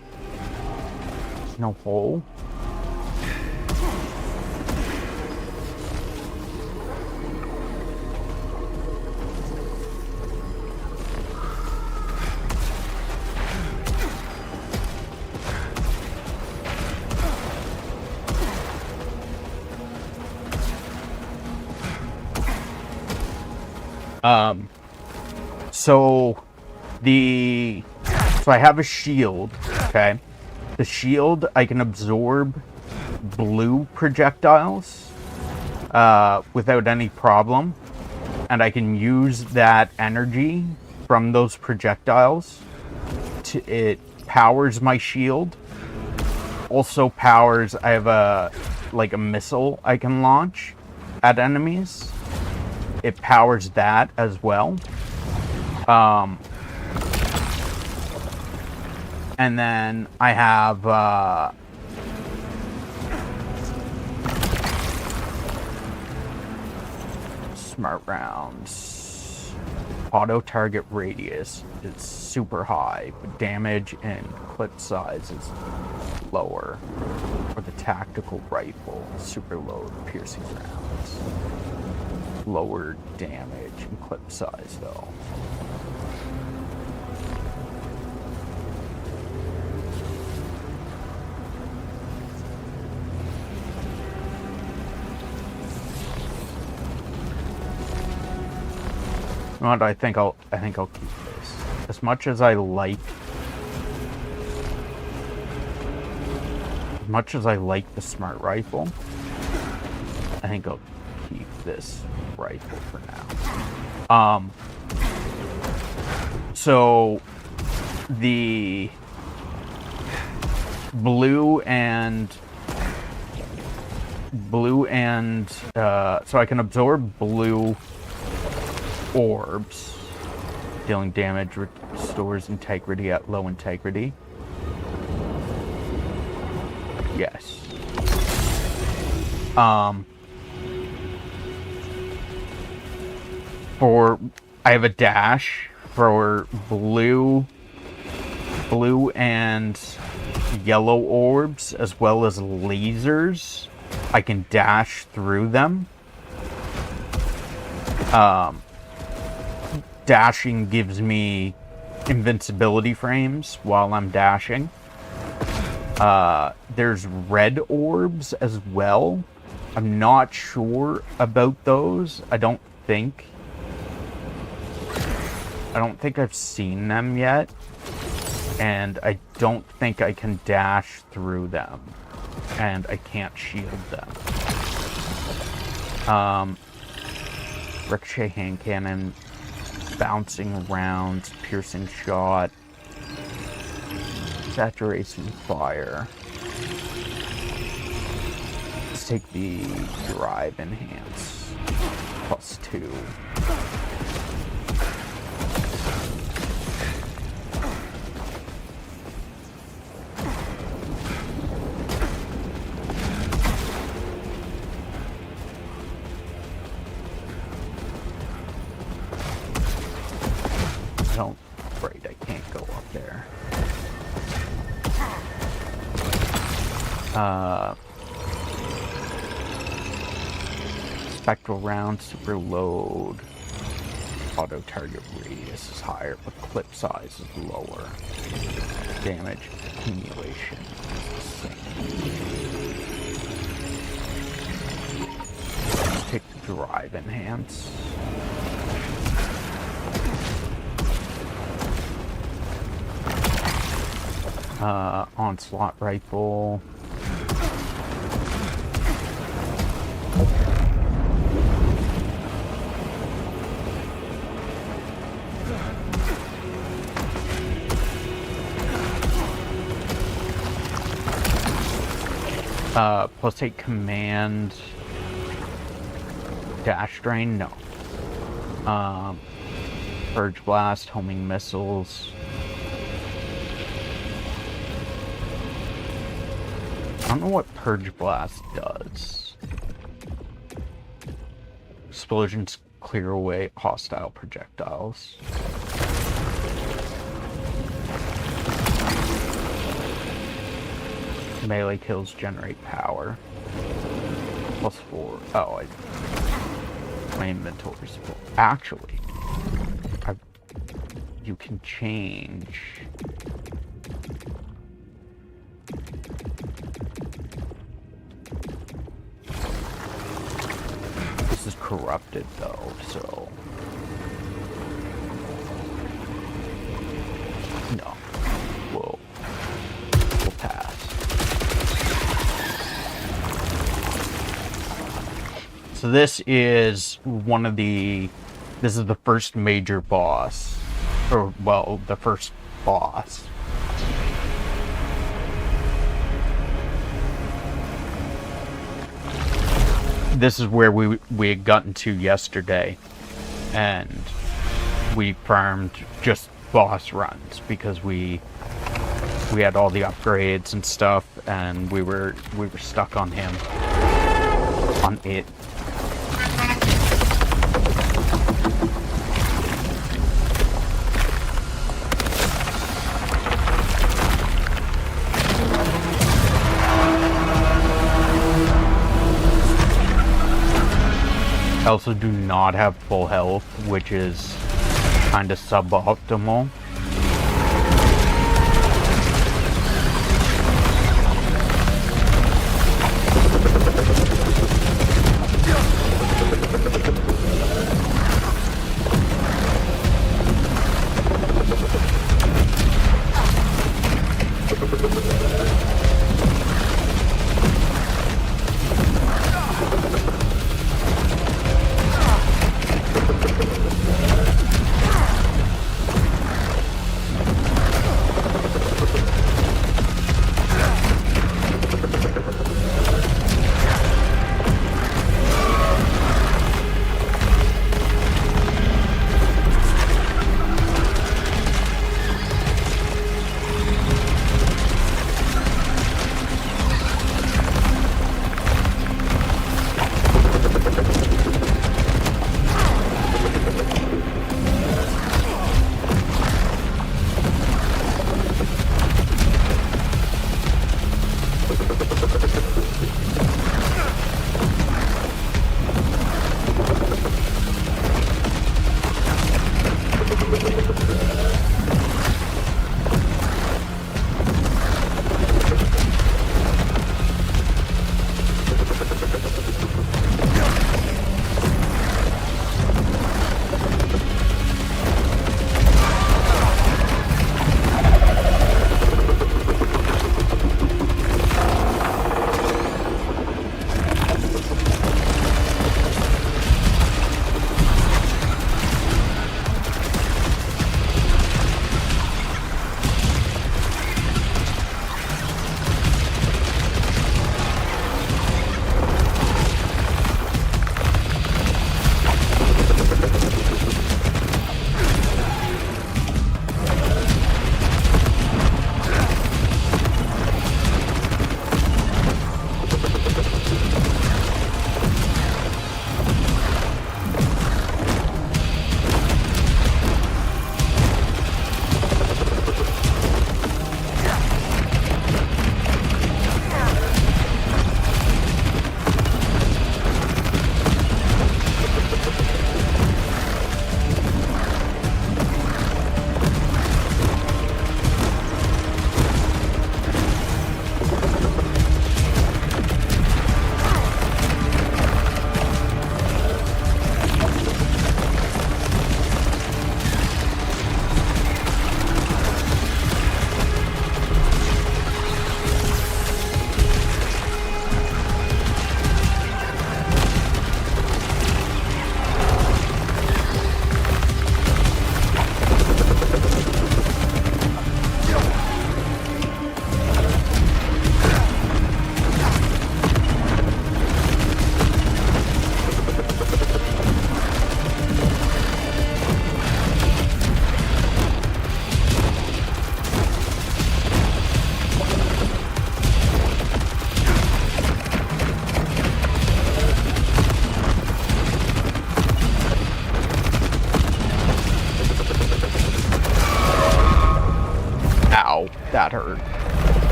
There's no hole? So I have a shield, okay? The shield, I can absorb blue projectiles without any problem. And I can use that energy from those projectiles it powers my shield. Also powers, I have a missile I can launch at enemies. It powers that as well. And then I have smart rounds. Auto target radius is super high, but damage and clip size is lower. For the tactical rifle, super low piercing rounds. Lower damage and clip size though. You know what, I think I'll keep this. As much as I like the smart rifle, I think I'll keep this rifle for now. So the blue and so I can absorb blue orbs. Dealing damage restores integrity at low integrity. Yes. I have a dash for blue and yellow orbs, as well as lasers. I can dash through them. Dashing gives me invincibility frames while I'm dashing. There's red orbs as well. I'm not sure about those. I don't think I've seen them yet. And I don't think I can dash through them. And I can't shield them. Ricochet hand cannon, bouncing rounds, piercing shot, saturation fire. Let's take the drive enhance, +2. Right, I can't go up there. Spectral round, super load. Auto target radius is higher, but clip size is lower. Damage accumulation is the same. Take drive enhance. Onslaught rifle. Plus 8 command. Dash drain? No. Purge blast, homing missiles. I don't know what Purge Blast does. Explosions clear away hostile projectiles. Melee kills generate power. +4. Oh, my inventory's full. Actually, you can change. This is corrupted though, so no. We'll pass. So this is this is the first major boss, or well, the first boss. This is where we had gotten to yesterday, and we farmed just boss runs because we had all the upgrades and stuff, and we were stuck on him, on it. I also do not have full health, which is kind of suboptimal.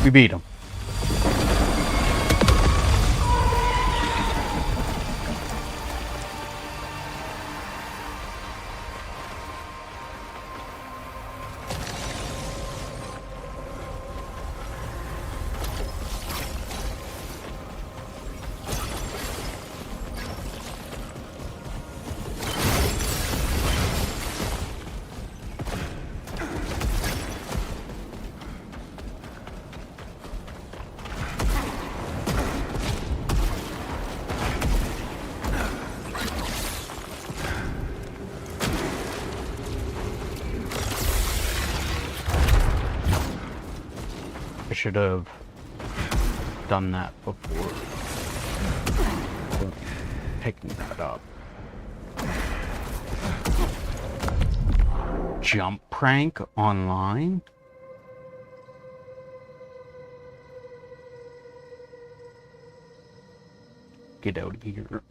We beat him. I should have done that before picking that up. Jump prank online? Get out of here.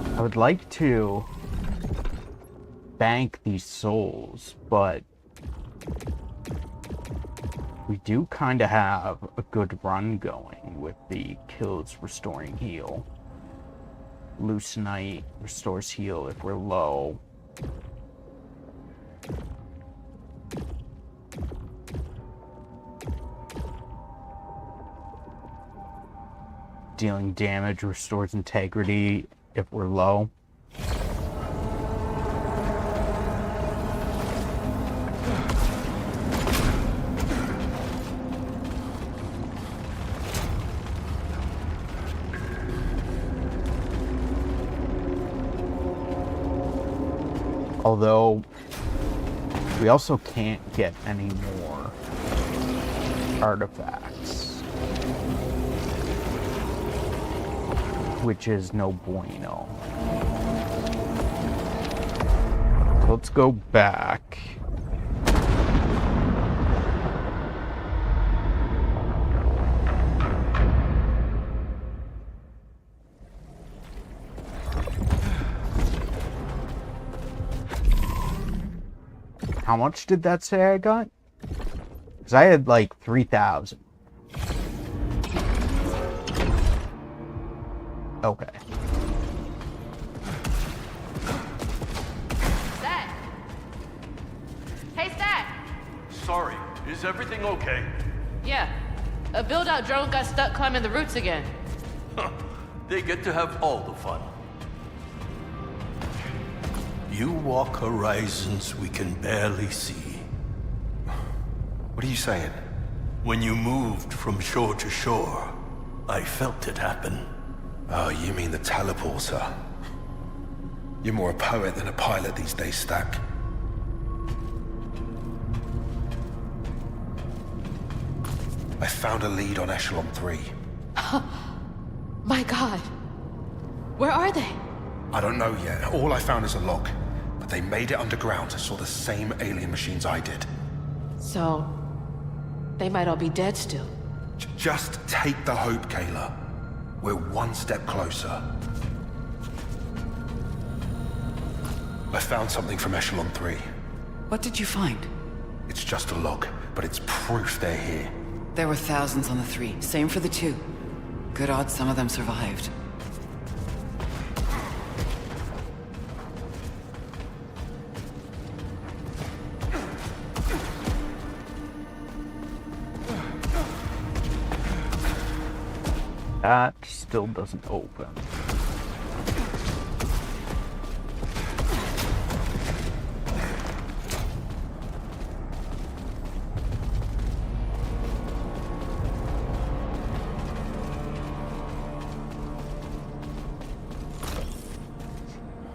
I would like to bank these souls, but we do kind of have a good run going with the kills restoring heal. Loosenite restores heal if we're low. Dealing damage restores integrity if we're low. Although, we also can't get any more artifacts, which is no bueno. So let's go back. How much did that say I got? Because I had like 3,000. Okay. Stat! Hey, Stat! Sorry, is everything okay? Yeah. A build-out drone got stuck climbing the roots again. They get to have all the fun. You walk horizons we can barely see. What are you saying? When you moved from shore to shore, I felt it happen. Oh, you mean the teleporter? You're more a poet than a pilot these days, Stack. I found a lead on Echelon 3. My God. Where are they? I don't know yet. All I found is a log. But they made it underground and saw the same alien machines I did. So, they might all be dead still. Just take the hope, Kayla. We're one step closer. I found something from Echelon 3. What did you find? It's just a log, but it's proof they're here. There were thousands on the 3. Same for the 2. Good odds some of them survived. That still doesn't open.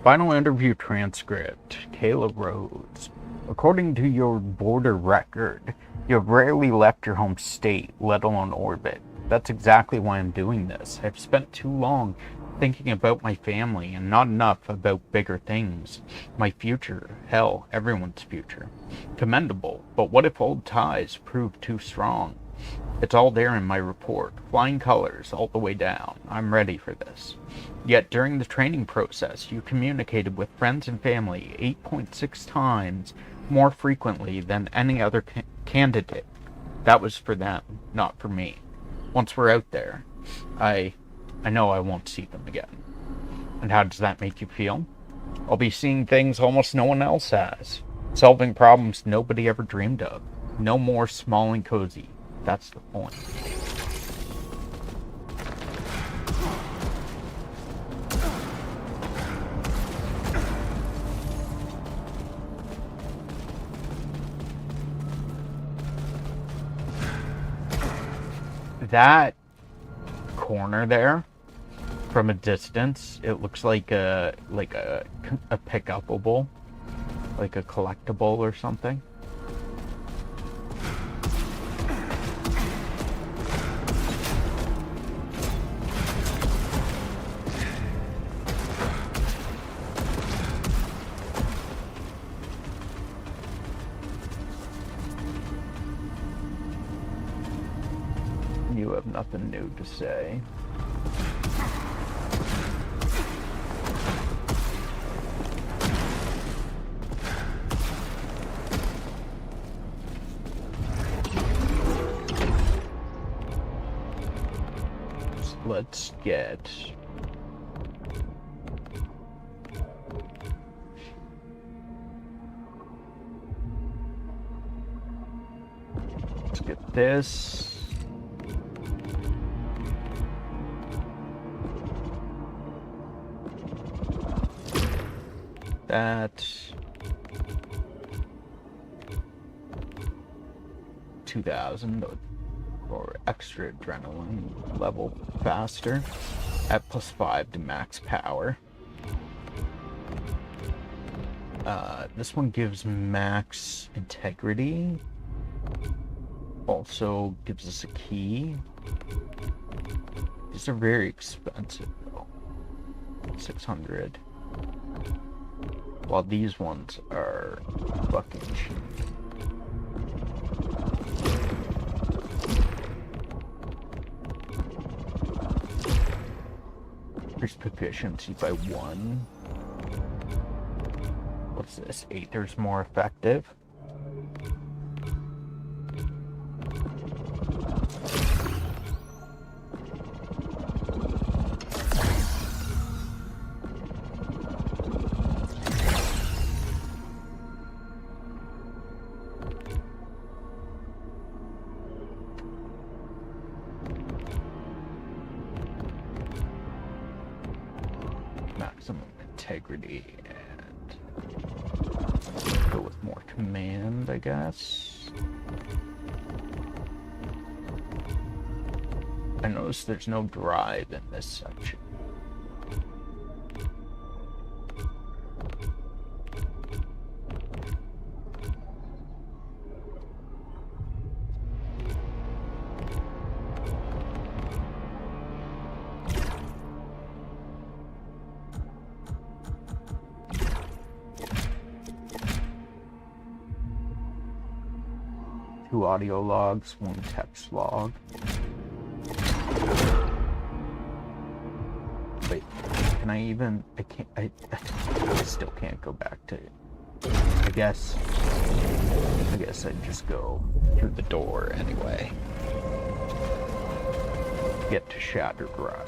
Final interview transcript. Kayla Rhodes. According to your border record, you have rarely left your home state, let alone orbit. That's exactly why I'm doing this. I've spent too long thinking about my family and not enough about bigger things. My future, hell, everyone's future. Commendable, but what if old ties prove too strong? It's all there in my report, flying colors all the way down. I'm ready for this. Yet during the training process, you communicated with friends and family 8.6 times more frequently than any other candidate. That was for them, not for me. Once we're out there, I know I won't see them again. And how does that make you feel? I'll be seeing things almost no one else has. Solving problems nobody ever dreamed of. No more small and cozy. That's the point. That corner there, from a distance, it looks like a pick-upable, like a collectible or something. You have nothing new to say. Let's get this. That 2,000 for extra adrenaline level faster at +5 to max power. This one gives max integrity. Also gives us a key. These are very expensive though. 600. While these ones are fucking cheap. Increase proficiency by 1. What's this? Aether's more effective. Maximum integrity and go with more command, I guess. I noticed there's no drive in this section. Two audio logs, one text log. Wait, can I even? I can't. I still can't go back to. I guess I'd just go through the door anyway. Get to Shattered Rise.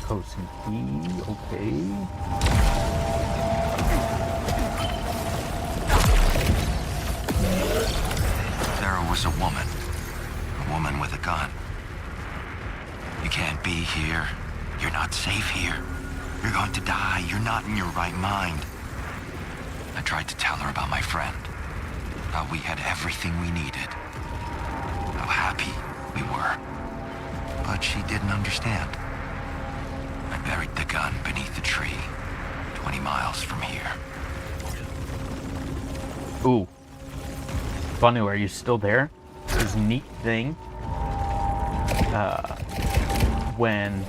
Posting key, okay. There was a woman with a gun. You can't be here. You're not safe here. You're going to die. You're not in your right mind. I tried to tell her about my friend. How we had everything we needed. How happy we were. But she didn't understand. I buried the gun beneath the tree, 20 miles from here. Ooh. Bunny, are you still there? There's a neat thing. When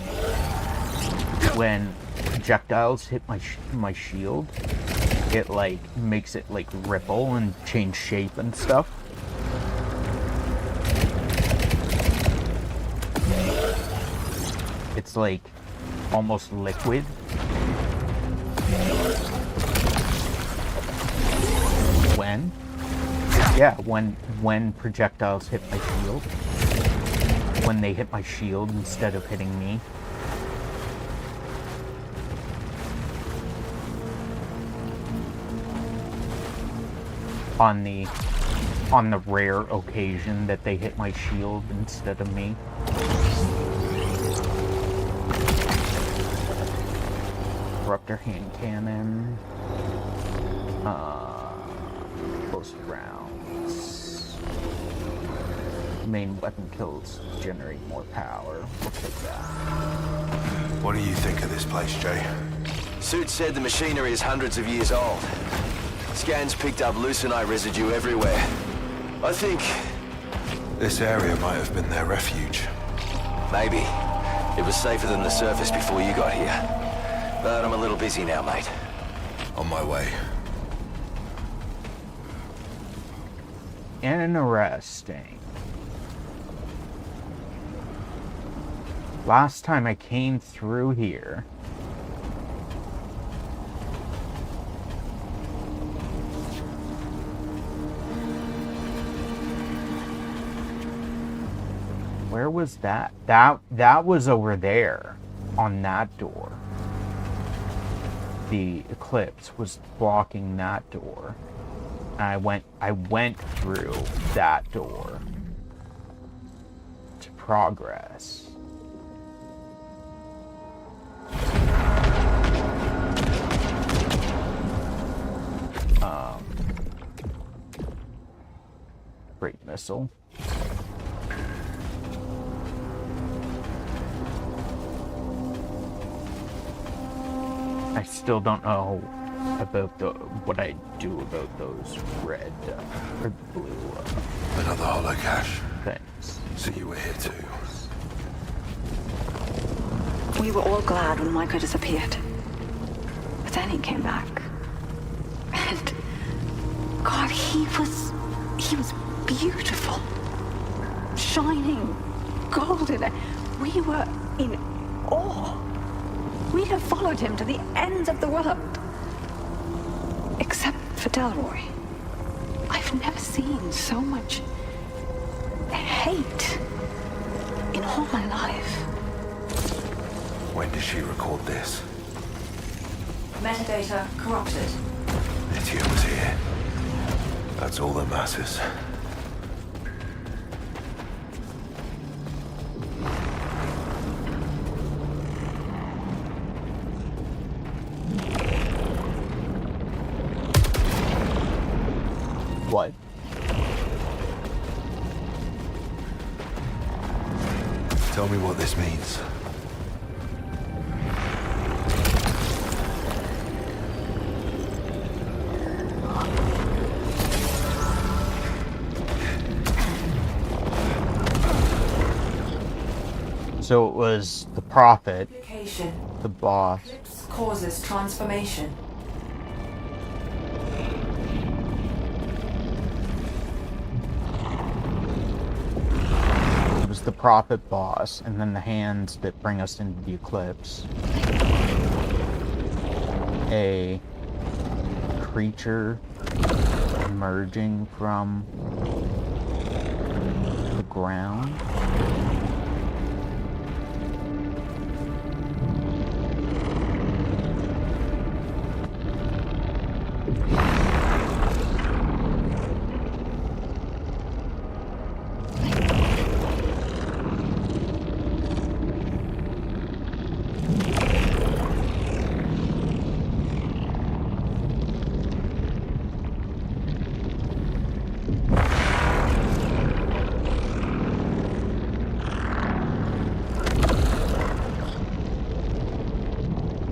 projectiles hit my shield, it like makes it like ripple and change shape and stuff. It's like almost liquid. When projectiles hit my shield. When they hit my shield instead of hitting me. On the rare occasion that they hit my shield instead of me. Disruptor hand cannon. Close rounds. Main weapon kills generate more power. We'll take that. What do you think of this place, Jay? Suit said the machinery is hundreds of years old. Scans picked up leucine residue everywhere. I think... This area might have been their refuge. maybe. It was safer than the surface before you got here. But I'm a little busy now, mate. On my way. Interesting. Last time I came through here, where was that? That was over there on that door. The eclipse was blocking that door. I went through that door to progress. Great missile. I still don't know about what I do about those red or blue Another hollow cache. things. So you were here too. We were all glad when Micah disappeared. But then he came back. And God, he was beautiful. Shining, golden. We were in awe. We'd have followed him to the ends of the world. Except for Delroy. I've never seen so much hate in all my life. When did she record this? Metadata corrupted. Lydia was here. That's all that matters. What? Tell me what this means. So it was the prophet, Location. the boss. Eclipse causes transformation. It was the prophet boss, and then the hands that bring us into the eclipse. A creature emerging from the ground.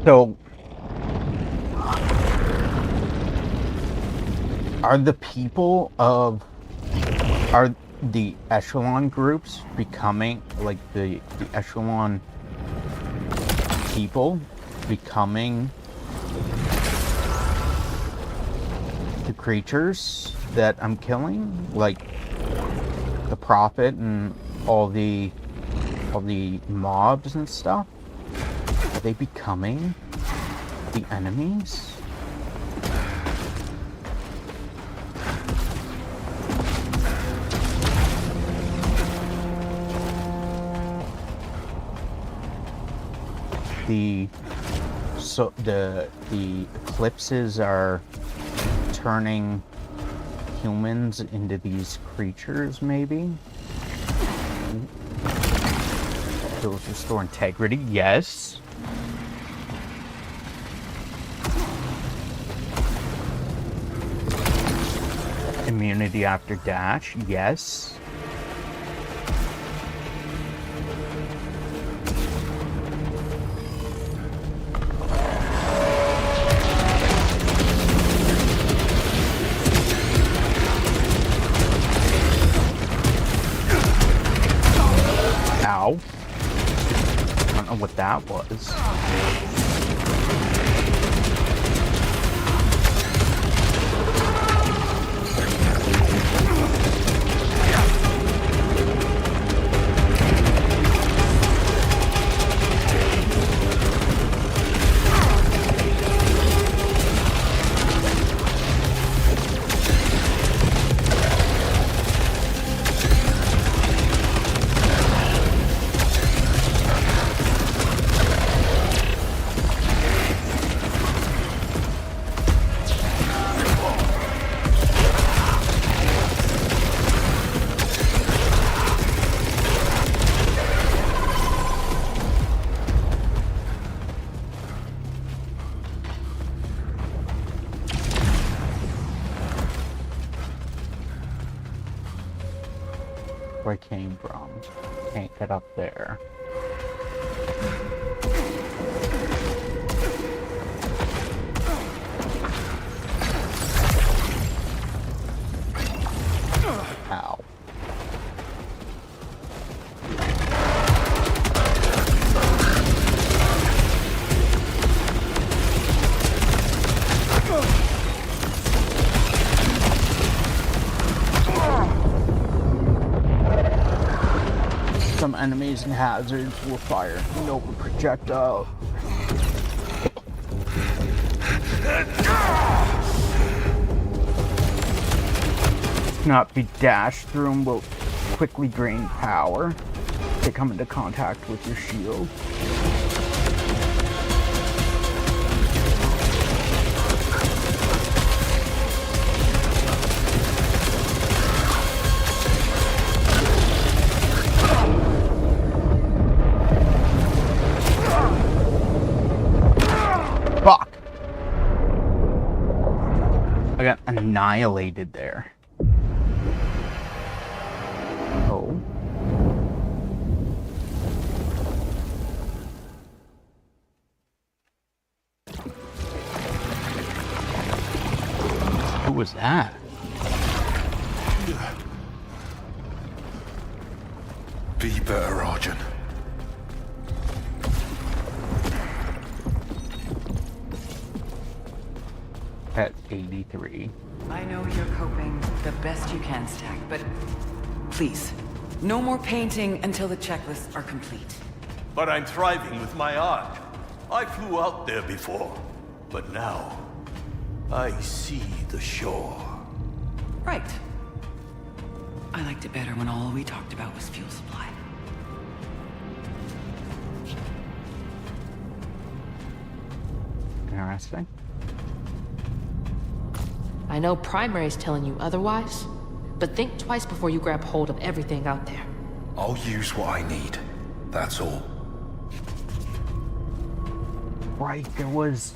So, are the people of Are the echelon groups becoming, like, the echelon people becoming the creatures that I'm killing? Like, the Prophet and all the mobs and stuff? Are they becoming the enemies? The eclipses are turning humans into these creatures, maybe? Those restore integrity, yes. Immunity after dash, yes. Ow. I don't know what that was. Where I came from. Can't get up there. Ow. Some enemies and hazards will fire an open projectile. Not be dashed through and will quickly drain power. They come into contact with your shield. Fuck! I got annihilated there. Oh. Who was that? Be better, Arjun. At 83. I know you're coping the best you can, Stack, but please, no more painting until the checklists are complete. But I'm thriving with my art. I flew out there before, but now I see the shore. Right. I liked it better when all we talked about was fuel supply. Interesting. I know Primary's telling you otherwise, but think twice before you grab hold of everything out there. I'll use what I need. That's all. Right, there was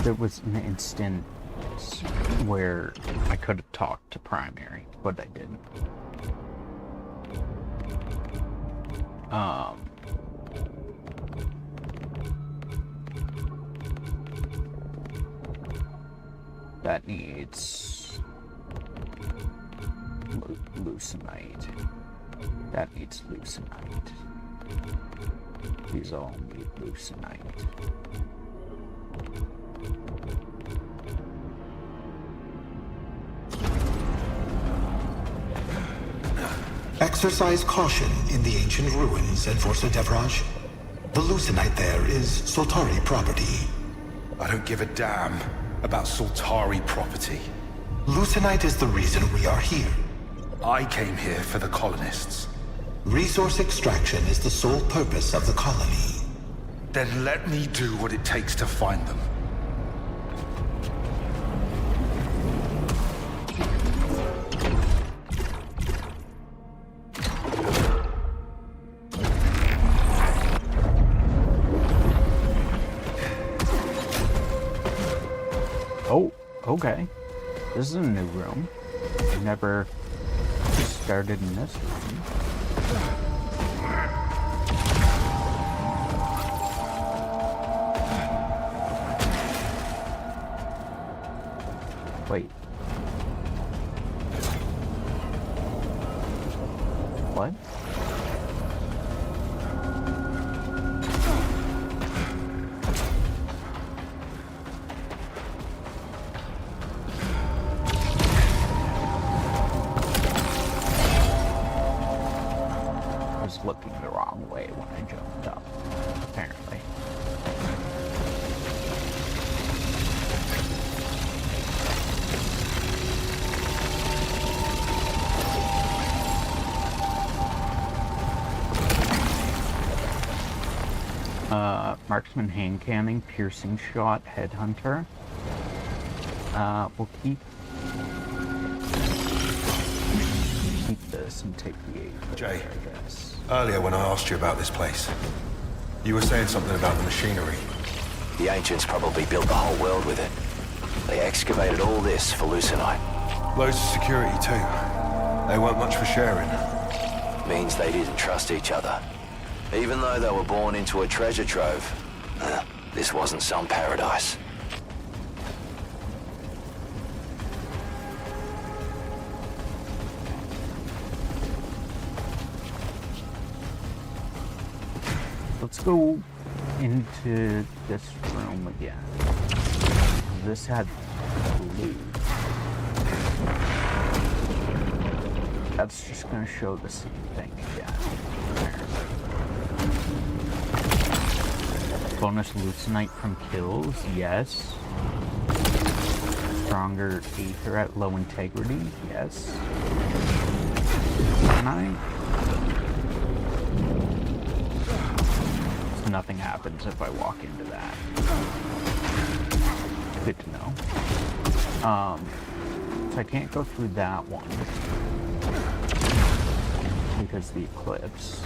an instant where I could have talked to Primary, but I didn't. That needs leucinite. That needs leucinite. These all need leucinite. Exercise caution in the ancient ruins, Enforcer Devraj. The leucinite there is Soltari property. I don't give a damn about Soltari property. Leucinite is the reason we are here. I came here for the colonists. Resource extraction is the sole purpose of the colony. Then let me do what it takes to find them. Oh, okay. This is a new room. I never started in this room. Wait. What? Looking the wrong way when I jumped up, apparently. Marksman hand cannon, piercing shot, headhunter. We'll keep this and take the 8. Jay, I guess. Earlier when I asked you about this place, you were saying something about the machinery. The ancients probably built the whole world with it. They excavated all this for leucinite. Loads of security too. They weren't much for sharing. Means they didn't trust each other. Even though they were born into a treasure trove, this wasn't some paradise. Let's go into this room again. This had loot. That's just gonna show the same thing again. Bonus leucinite from kills, yes. Stronger ether at low integrity, yes. Can I? Nothing happens if I walk into that. Good to know. So I can't go through that one because the eclipse.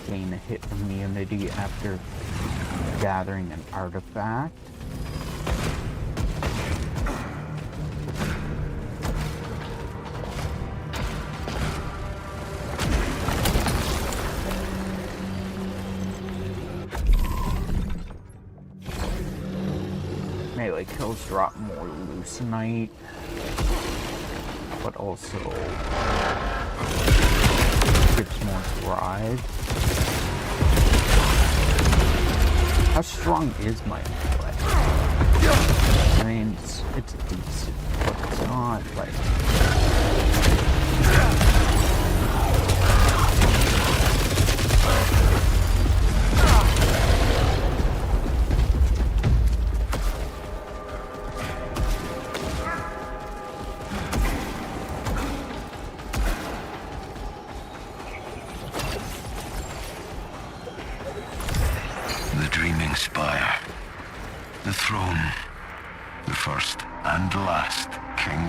Gain a hit immunity after gathering an artifact. Melee kills drop more leucinite, but also gives more drive. How strong is my intellect? I mean, it's decent, but it's not like... The Dreaming Spire. The throne. The first and last king.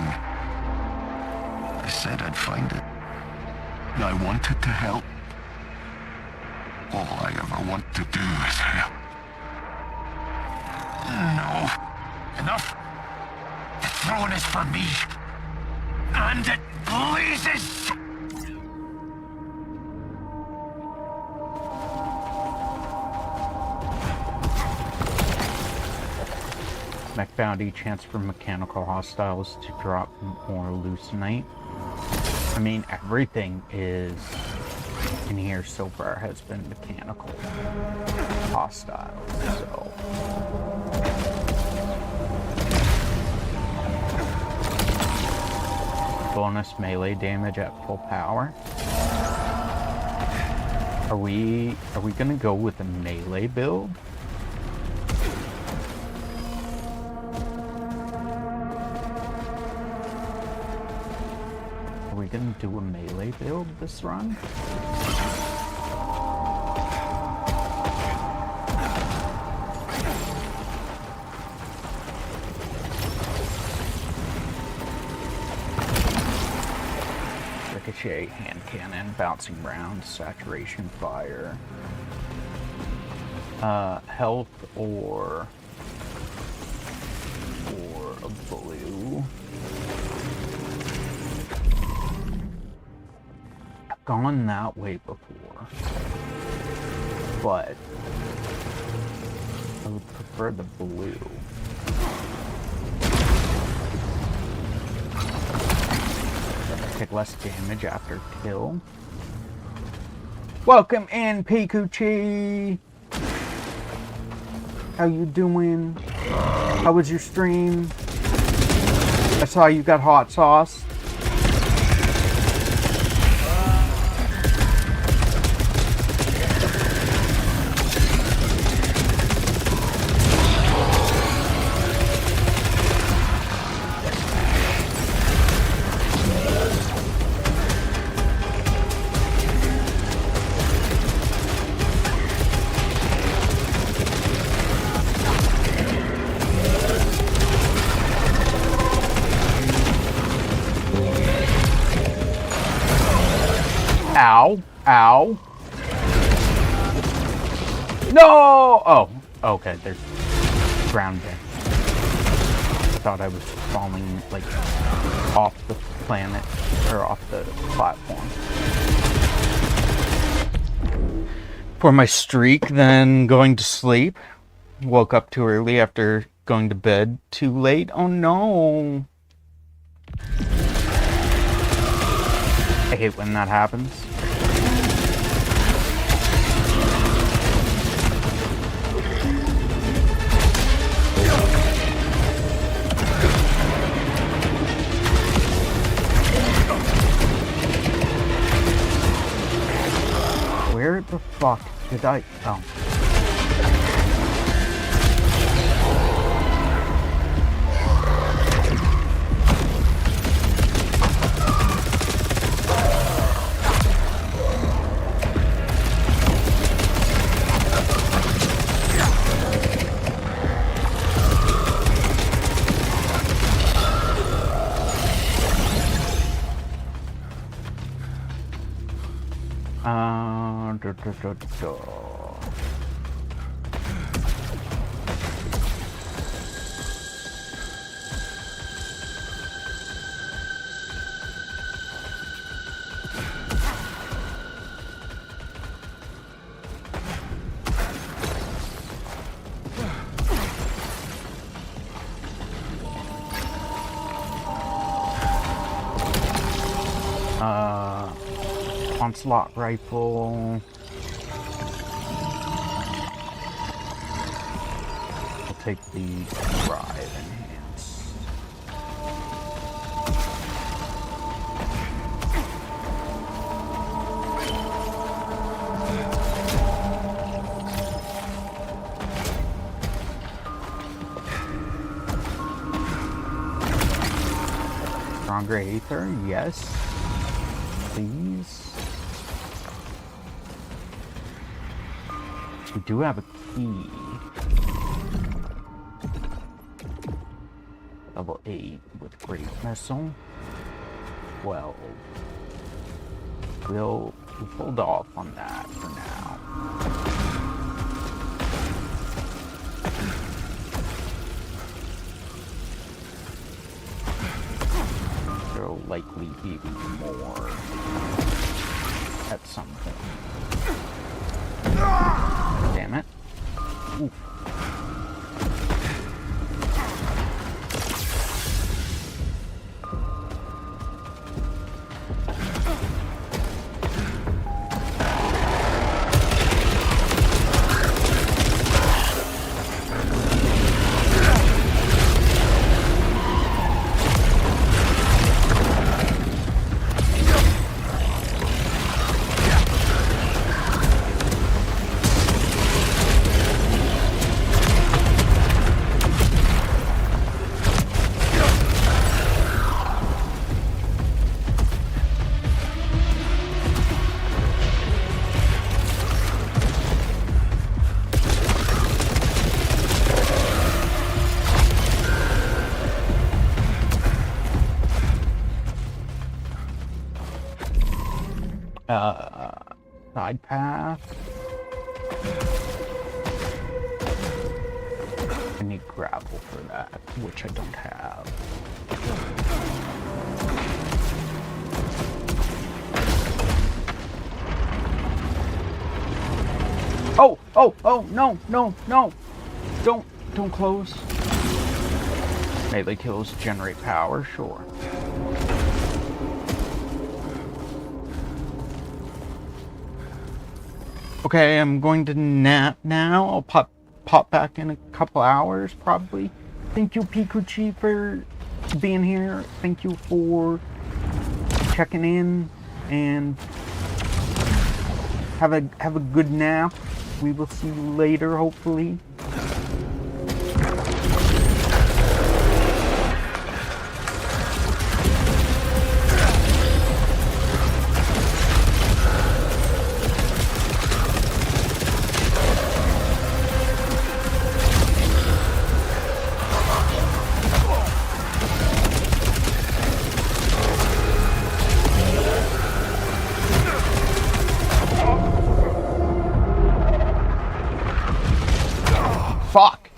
I said I'd find it. I wanted to help. All I ever want to do is help. No. Enough. The throne is for me. And it blazes! Mech bounty chance for mechanical hostiles to drop more leucinite. I mean, everything is in here so far has been mechanical hostiles, so. Bonus melee damage at full power. Are we gonna go with a melee build? Are we gonna do a melee build this run? Ricochet, hand cannon, bouncing rounds, saturation fire. Health or a blue. Gone that way before, but I would prefer the blue. Take less damage after kill. Welcome in, Pikuchi! How you doing? How was your stream? I saw you got hot sauce. Ow. Ow. No! Oh, okay, there's ground there. I thought I was falling, like, off the planet, or off the platform. For my streak, then going to sleep. Woke up too early after going to bed too late. Oh no! I hate when that happens. Where the fuck did I... Oh. Onslaught rifle. I'll take the drive enhance. Stronger Aether, yes. Please. We do have a key. Level 8 with Great Missile. Well, we'll hold off on that for now. So likely be more at some point. Damn it. Oof. Side path. I need gravel for that, which I don't have. Oh, no, don't close. Melee kills generate power, sure. Okay, I'm going to nap now. I'll pop back in a couple hours, probably. Thank you, Pikuchi, for being here. Thank you for checking in, and have a good nap. We will see you later, hopefully. Fuck!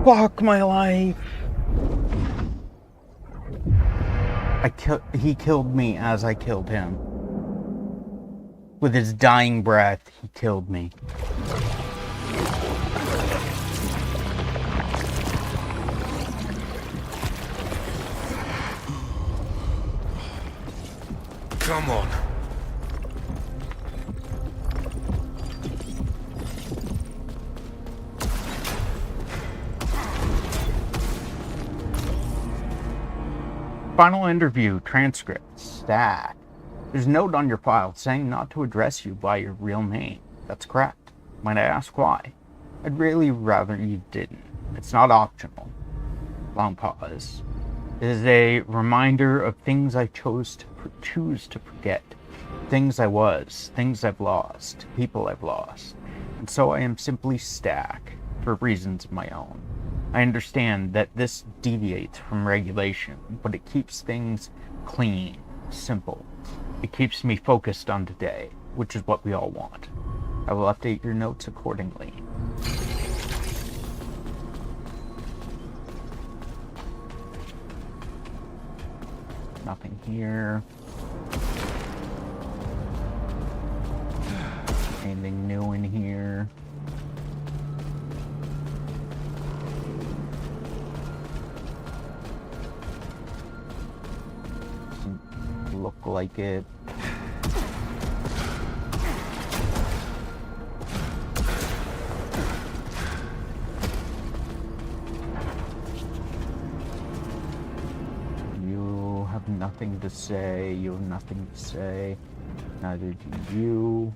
Fuck my life. He killed me as I killed him. With his dying breath, he killed me. Come on. Final interview transcript. Stack. There's a note on your file saying not to address you by your real name. That's correct. Might I ask why? I'd really rather you didn't. It's not optional. Long pause. It is a reminder of things I choose to forget. Things I was, things I've lost, people I've lost. And so I am simply Stack, for reasons of my own. I understand that this deviates from regulation, but it keeps things clean, simple. It keeps me focused on today, which is what we all want. I will update your notes accordingly. Nothing here. Anything new in here? Doesn't look like it. You have nothing to say. You have nothing to say. Neither do you.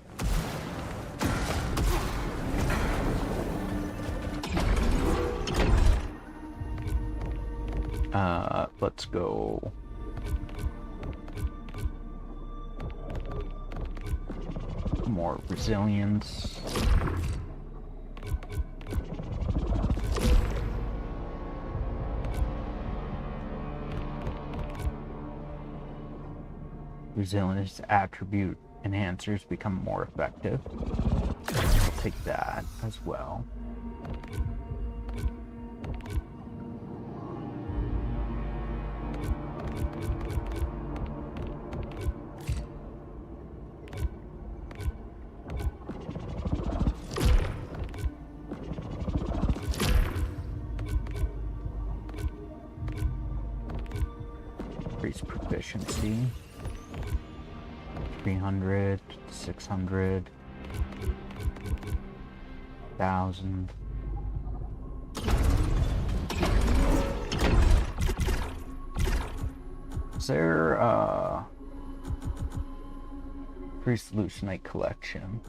Let's go. More resilience. Resilience attribute enhancers become more effective. I'll take that as well. Increase proficiency. 300, 600, 1,000. Is there increase Lucenite collection?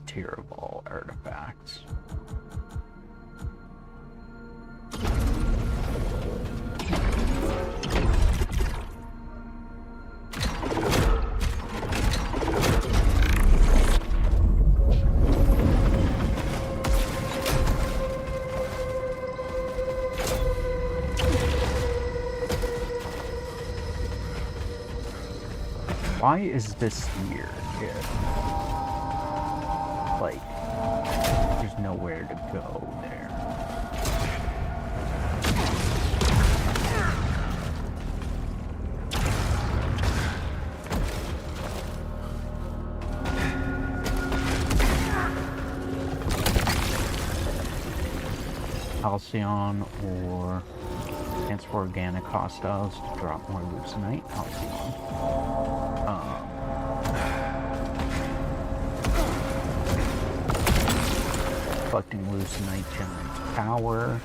Tier of all artifacts. Why is this here? Like, there's nowhere to go there. Halcyon or transfer organic hostiles to drop more Lucenite. Halcyon. Collecting Lucenite generates power.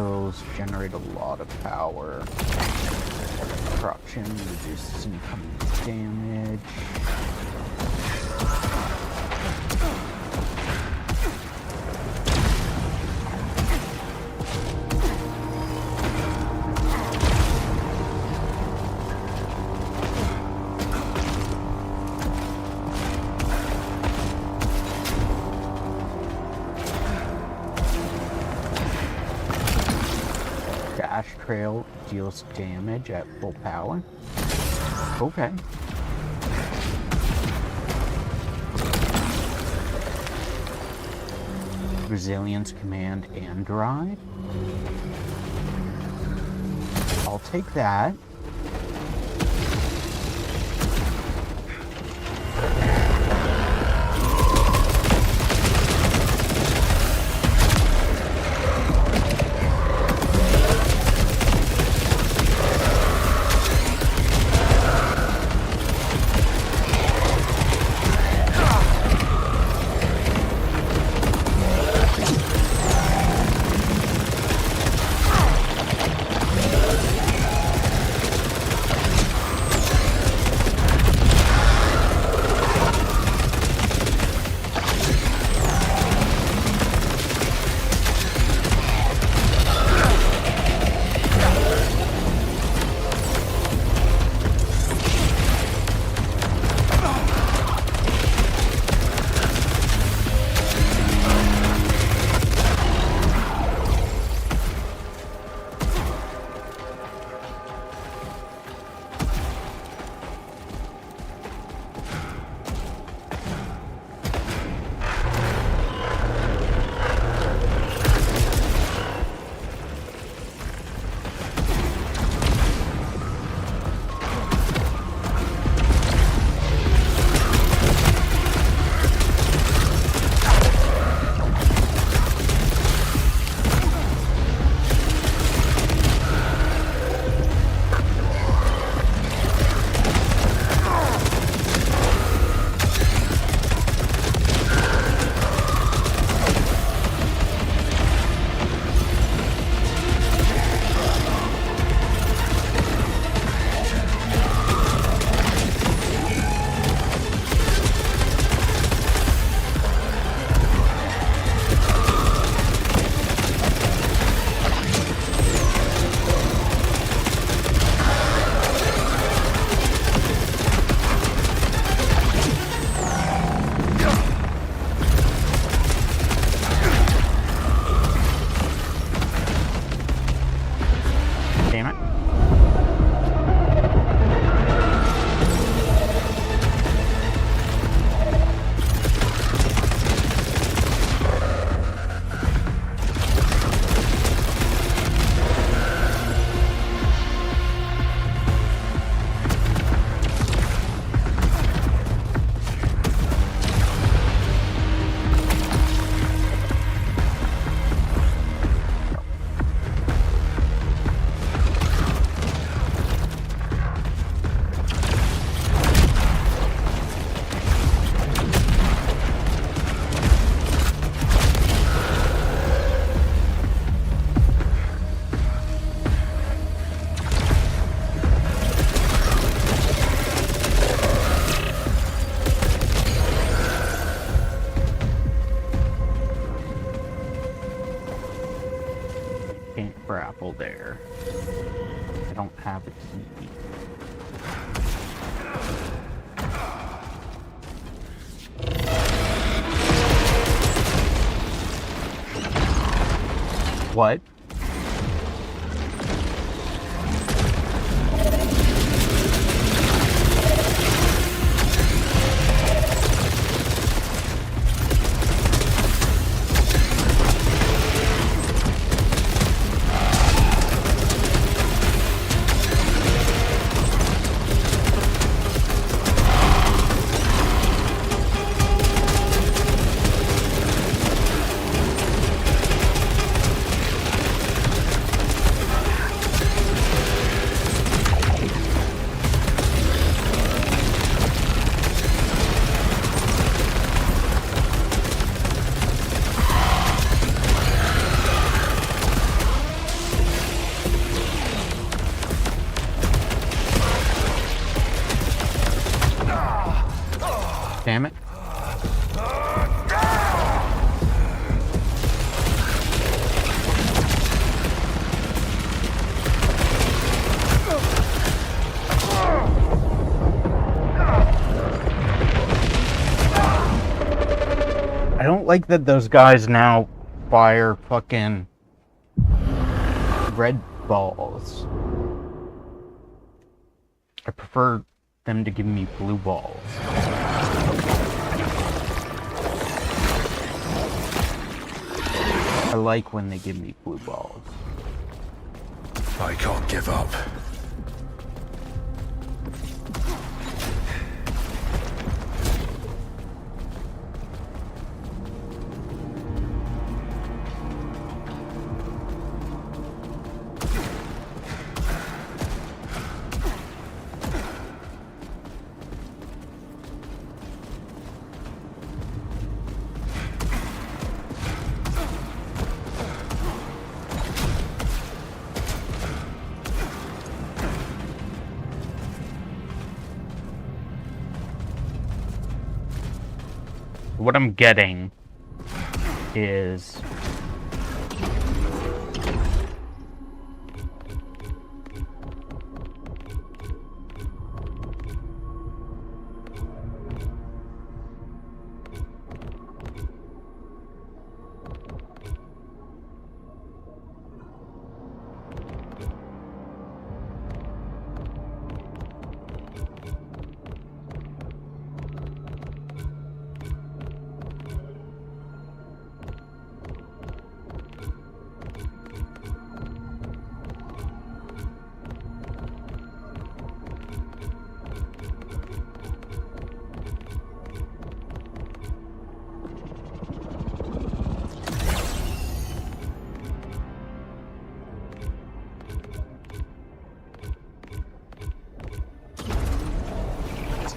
materials generate a lot of power. Corruption reduces incoming damage. Dash trail deals damage at full power. Okay. Resilience command and drive. I'll take that. Damn it. Can't grapple there. I don't have a key. What? damn it. I don't like that those guys now fire fucking red balls. I prefer them to give me blue balls. I like when they give me blue balls. I can't give up. What I'm getting is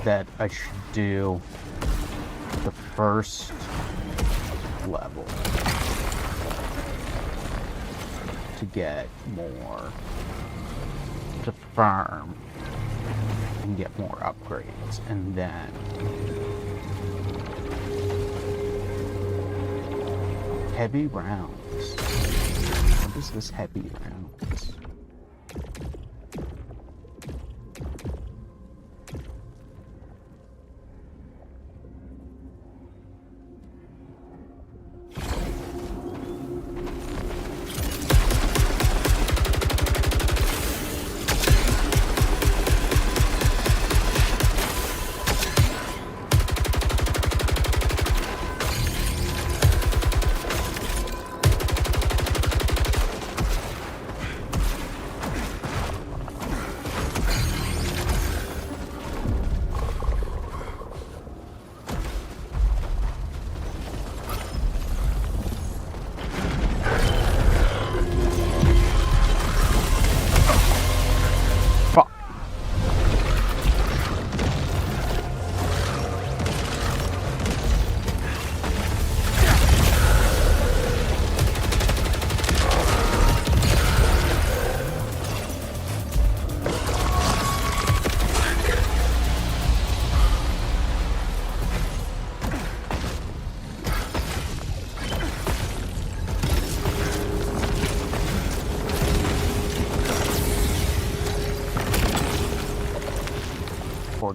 that I should do the first level to get more, to farm and get more upgrades, and then heavy rounds. What is this heavy rounds?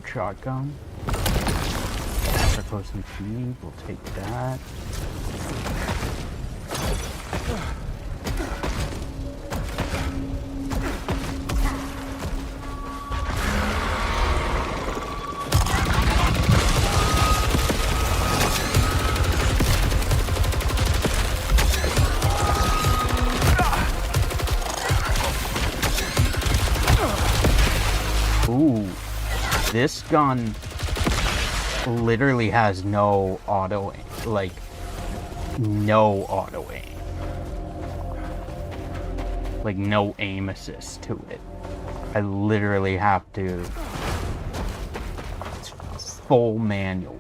Shotgun. Extra close and feed, we'll take that. Ooh. This gun literally has no auto aim, like, no auto aim. Like, no aim assist to it. I literally have to, it's full manual.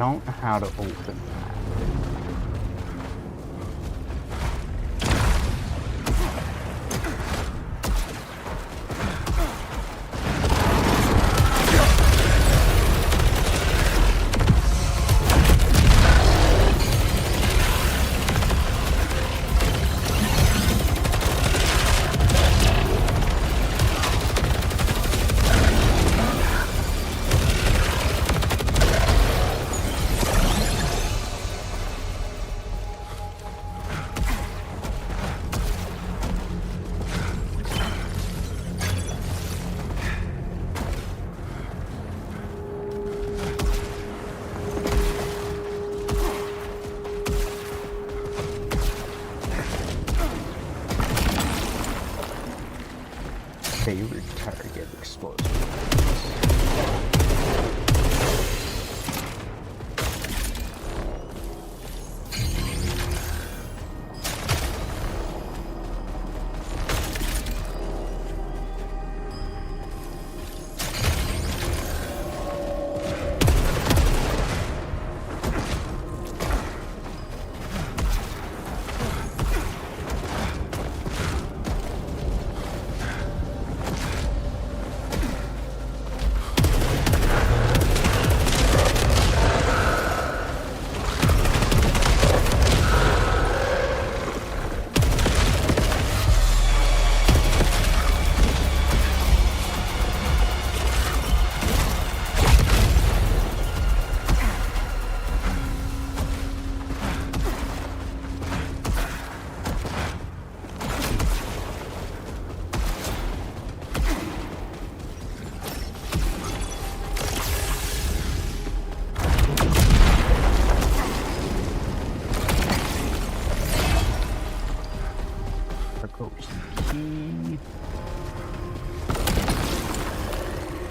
don't know how to open that. Favorite target explosive.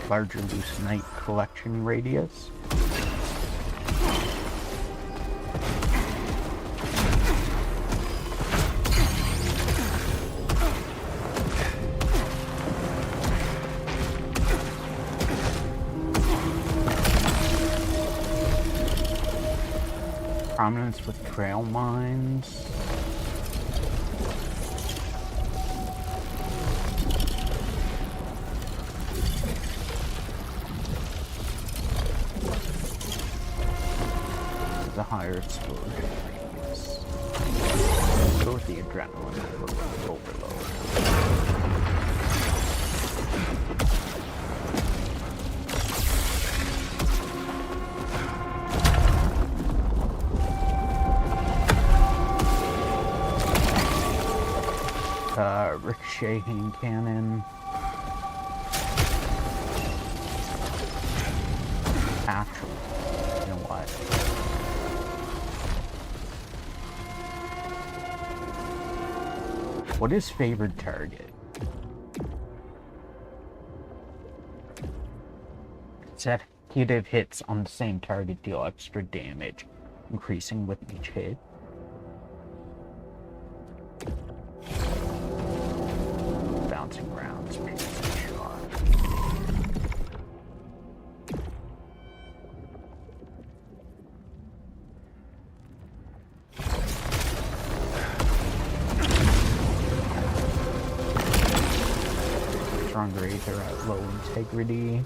Larger Lucenite collection radius. Prominence with trail mines. The higher exposure radius. Go with the adrenaline overload. Ricocheting cannon. Actually, you know what? What is favored target? Consecutive hits on the same target deal extra damage, increasing with each hit. Bouncing rounds, piercing shot. Stronger Aether at low integrity.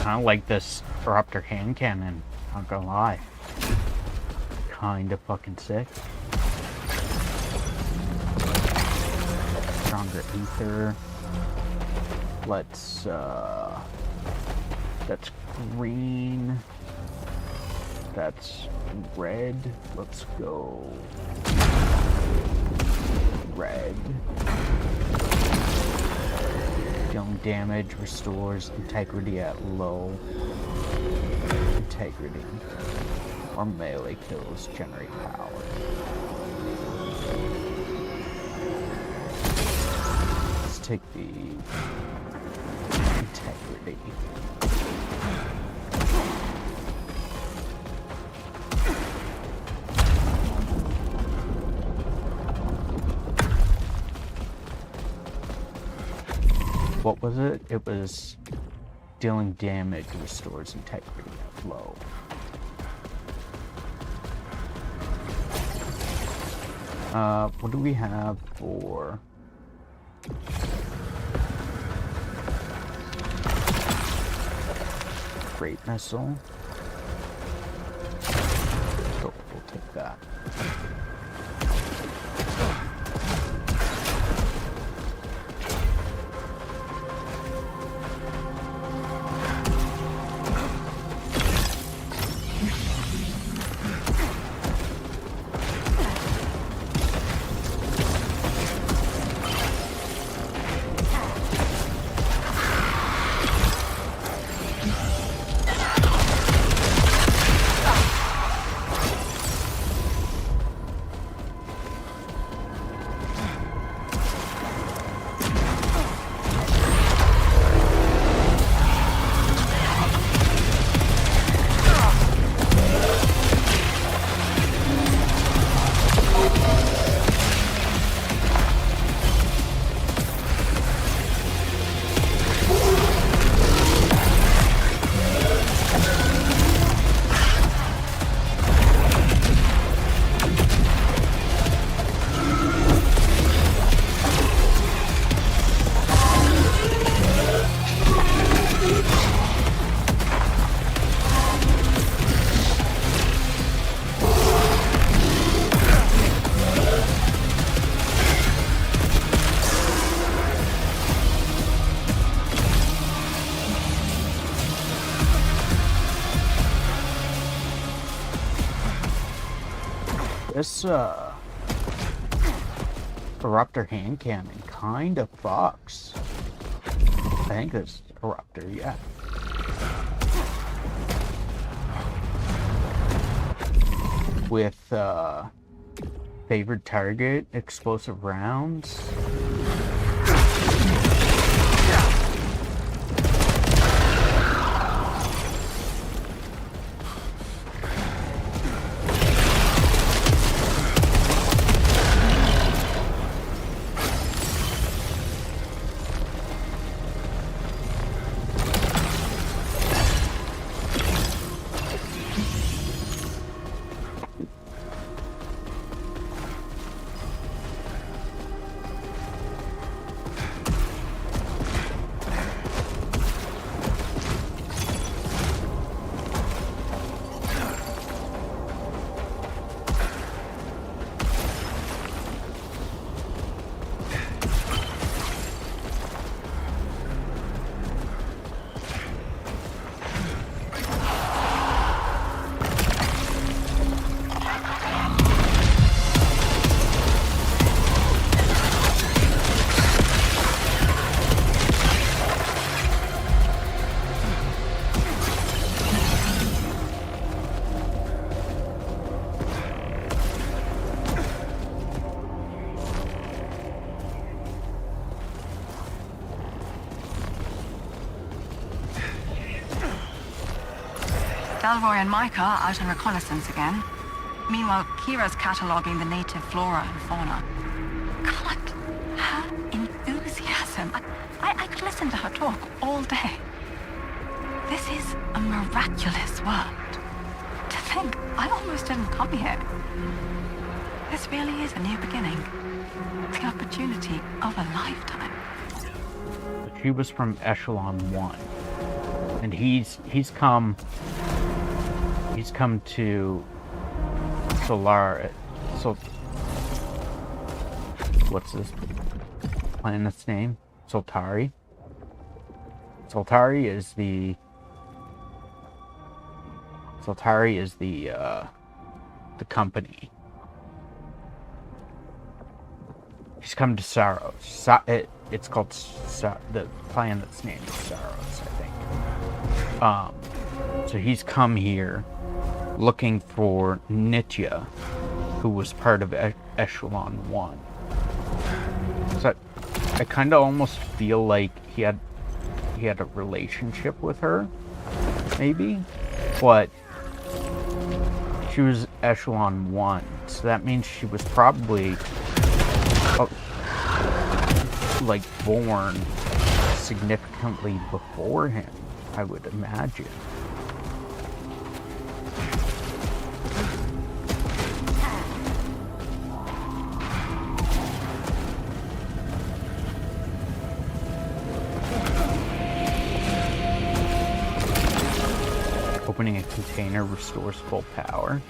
I like this Corruptor hand cannon, not gonna lie. Kinda fucking sick. Stronger Aether. Let's, that's green. That's red. Let's go red. Dealing damage restores integrity at low integrity. Or melee kills generate power. Let's take the integrity. What was it? It was dealing damage restores integrity at low. What do we have for great missile? Oh, we'll take that. This, Eruptor hand cannon kind of fucks. I think it's Eruptor, yeah. With, favored target, explosive rounds. Delroy and Micah are out on reconnaissance again. Meanwhile, Kira's cataloging the native flora and fauna. God, her enthusiasm. I could listen to her talk all day. This is a miraculous world. To think, I almost didn't come here. This really is a new beginning. The opportunity of a lifetime. She was from Echelon 1. And he's come to Solar. So what's this planet's name? Soltari. Soltari is the company. He's come to Saros. It's called the planet's name is Saros, I think. So he's come here looking for Nitya, who was part of Echelon 1. So I kind of almost feel like he had a relationship with her, maybe, but she was Echelon 1, so that means she was probably like born significantly before him, I would imagine. Opening a container restores full power.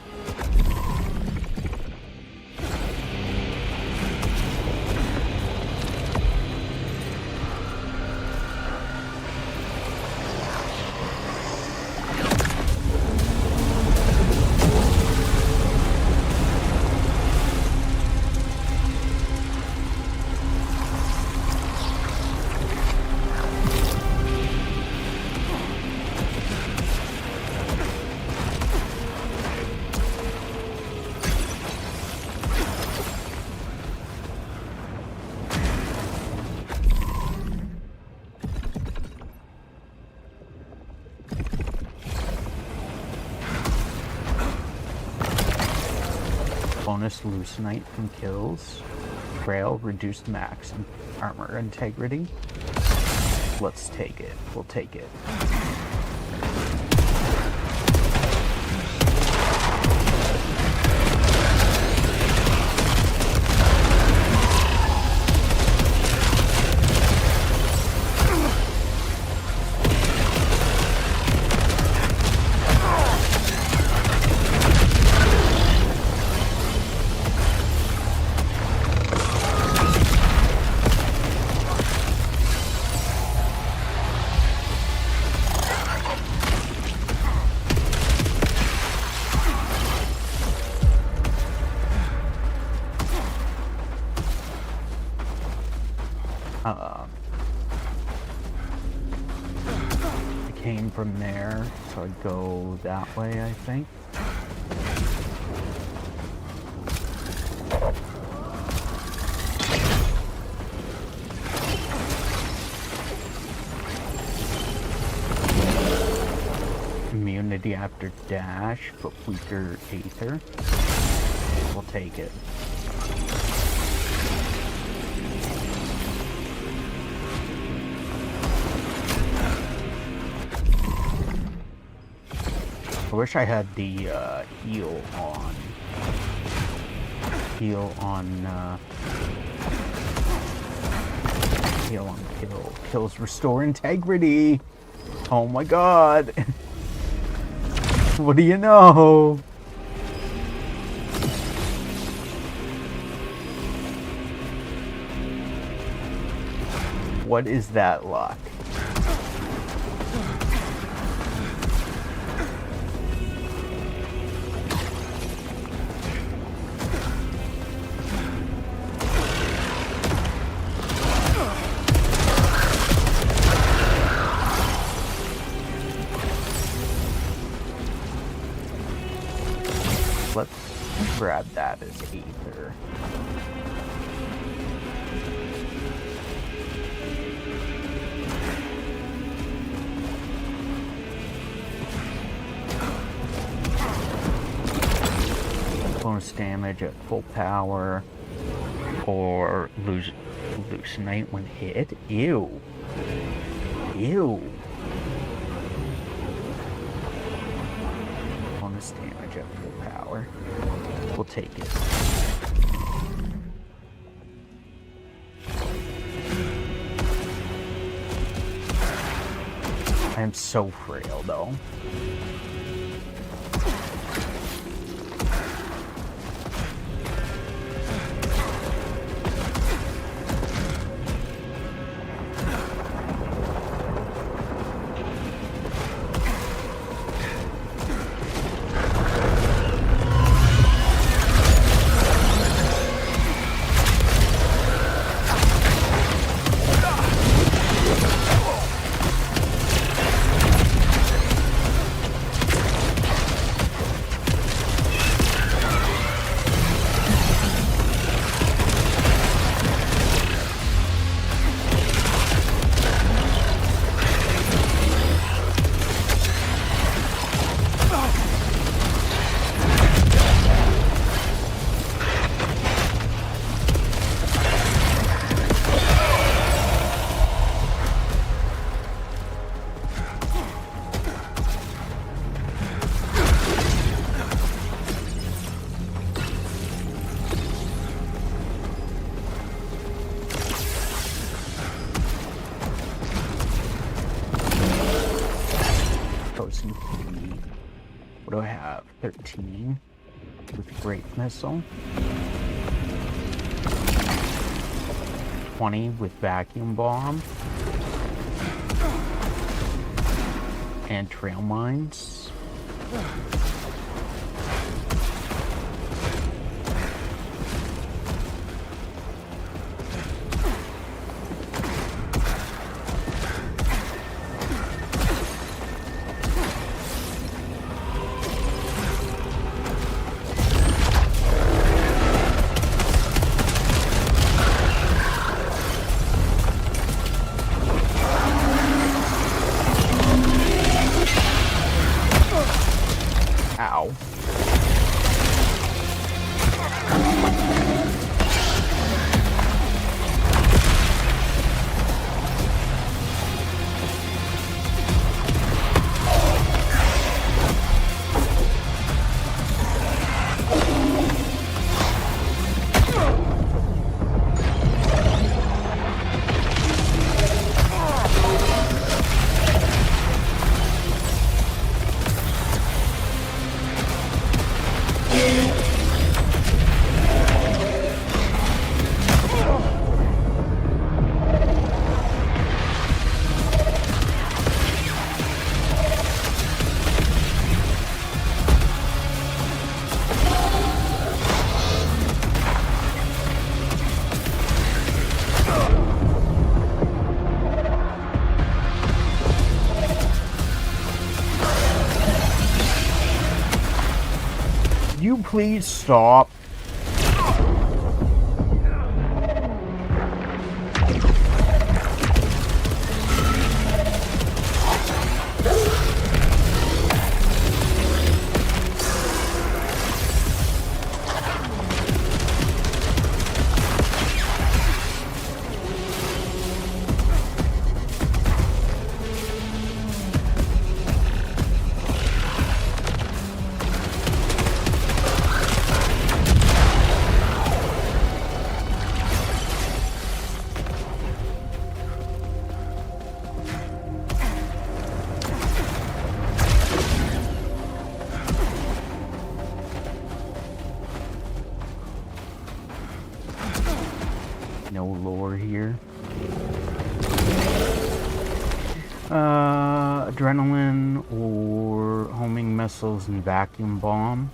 Bonus Lucenite from kills. Trail, reduced max and armor integrity. Let's take it. We'll take it. I came from there, so I'd go that way, I think. Immunity after dash, but weaker Aether. We'll take it. I wish I had the heal on kill. Kills restore integrity. Oh my god. What do you know? What is that luck? Let's grab that as Aether. Bonus damage at full power, or Lucenite when hit. Ew. Ew. Bonus damage at full power. We'll take it. I am so frail though. 13 with Great Missile. 20 with Vacuum Bomb. And Trail Mines. Ow. You please stop. No lore here. Adrenaline or homing missiles and vacuum bomb.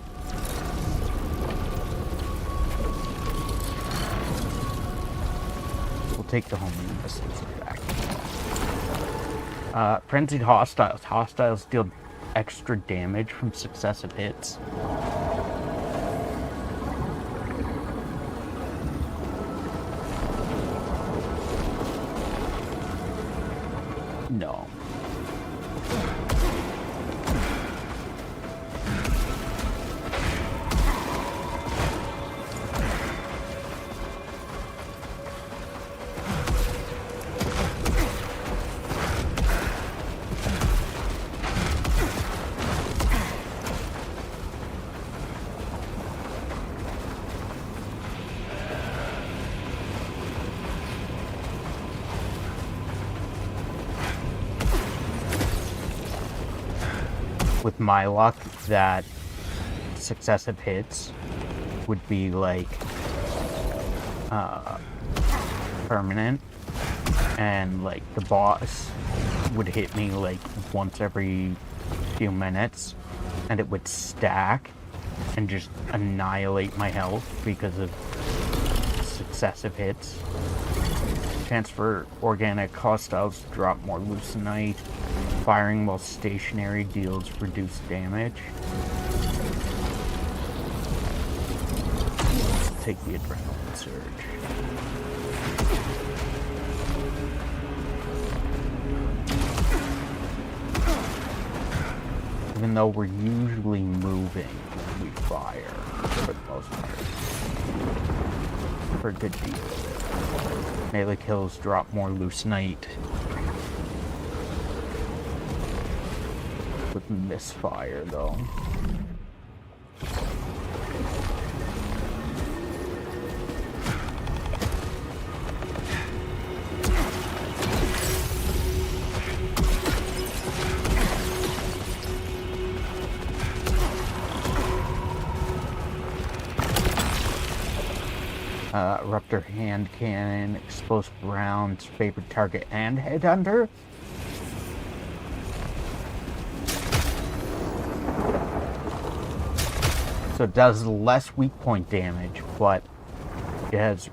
We'll take the homing missiles and vacuum bomb. Frenzied hostiles. Hostiles deal extra damage from successive hits. No. With my luck, that successive hits would be like permanent, and like the boss would hit me like once every few minutes, and it would stack and just annihilate my health because of successive hits. Chance for organic hostiles to drop more leucinite. Firing while stationary deals reduced damage. Let's take the adrenaline surge. Even though we're usually moving when we fire, for the most part. For a good deal. Melee kills drop more leucinite. With misfire, though. Ruptor hand cannon, explosive rounds, favorite target, and headhunter. So it does less weak point damage, but it has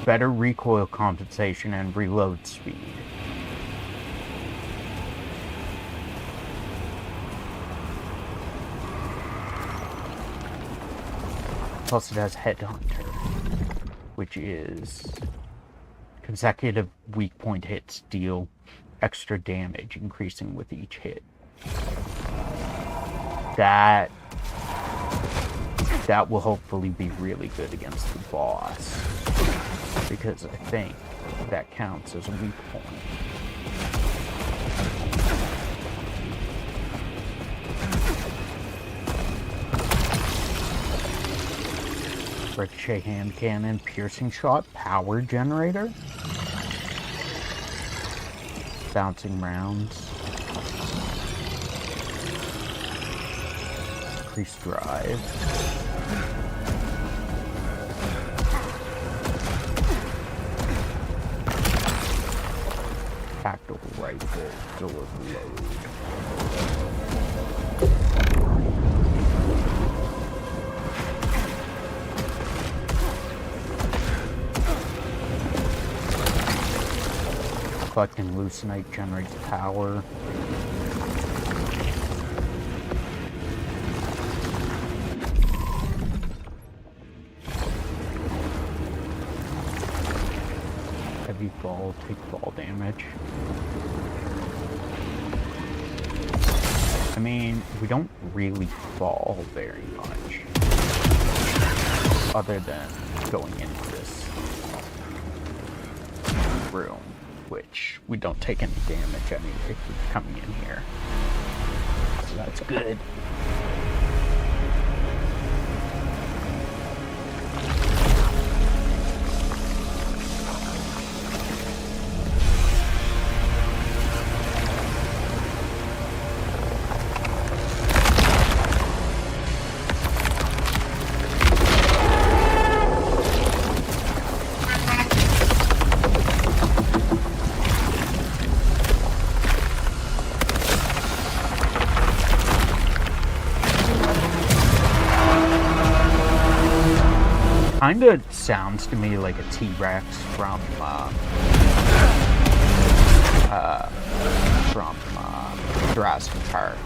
better recoil compensation and reload speed. Plus it has Headhunter, which is consecutive weak point hits deal extra damage, increasing with each hit. That will hopefully be really good against the boss, because I think that counts as a weak point. Ricochet hand cannon, piercing shot, power generator, bouncing rounds, increased drive, tactical rifle, deliver load. Collecting Lucenite generates power. Heavy fall, take fall damage. I mean, we don't really fall very much, other than going into this room, which we don't take any damage anyway for coming in here. So that's good. Kinda sounds to me like a T-Rex from Jurassic Park.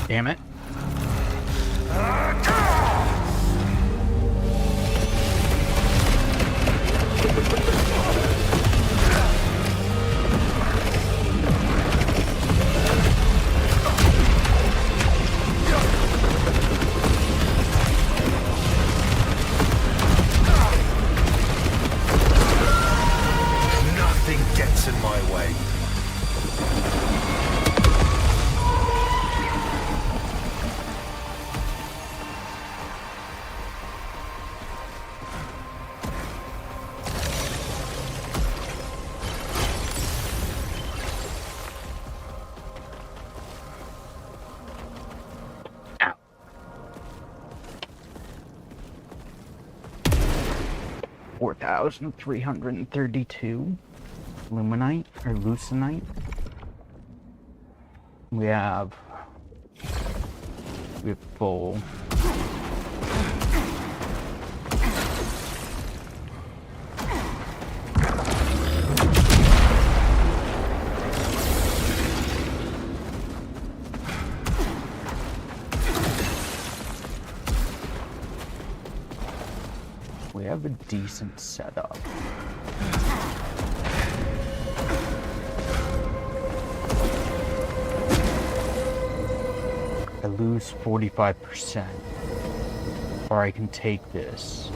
Damn it. Nothing gets in my way. Ow. 4,332 luminite or lucenite. We have full. We have a decent setup. I lose 45%, or I can take this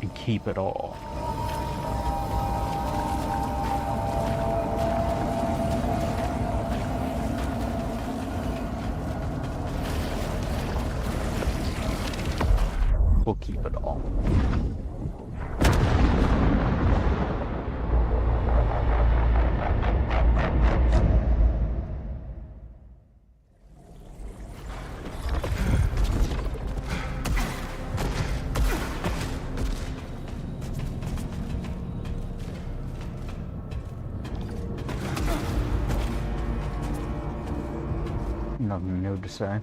and keep it all. We'll keep it all. Nothing new to say.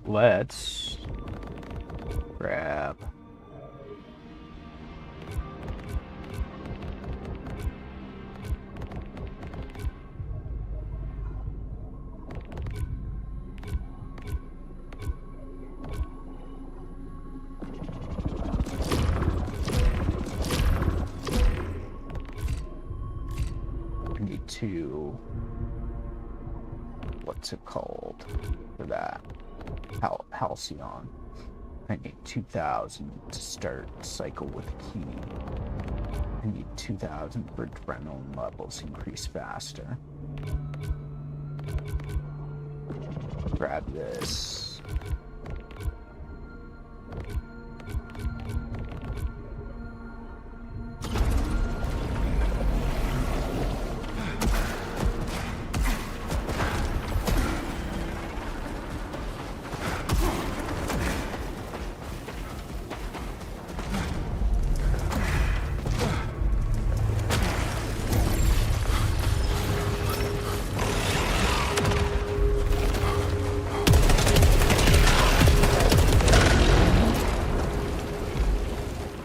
Let's grab to what's it called for that? Halcyon. I need 2,000 to start cycle with key. I need 2,000 for adrenaline levels increase faster. Grab this.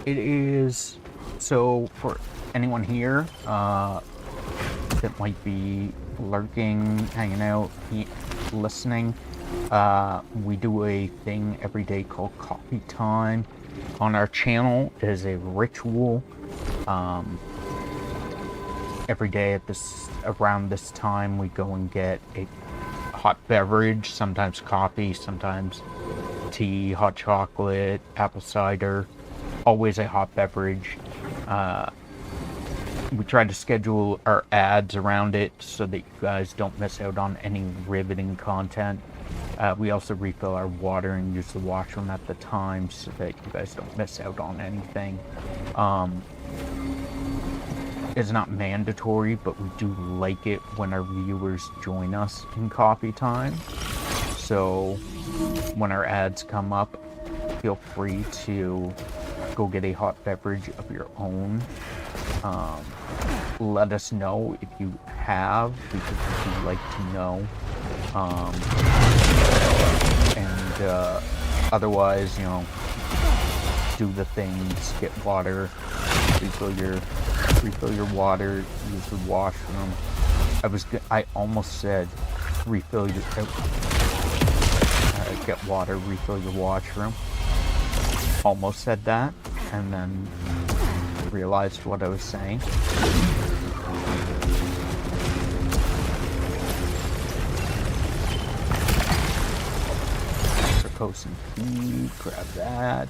It is, so for anyone here that might be lurking, hanging out, listening, we do a thing every day called coffee time on our channel. It is a ritual. Every day at around this time we go and get a hot beverage, sometimes coffee, sometimes tea, hot chocolate, apple cider. always a hot beverage. We try to schedule our ads around it so that you guys don't miss out on any riveting content. We also refill our water and use the washroom at the time so that you guys don't miss out on anything. It's not mandatory, but we do like it when our viewers join us in coffee time. So when our ads come up, feel free to go get a hot beverage of your own. Let us know if you have, because we'd like to know. Otherwise, you know, do the things, get water, refill your water, use the washroom. I almost said refill your get water, refill your washroom. Almost said that, and then realized what I was saying. Post and feed, grab that.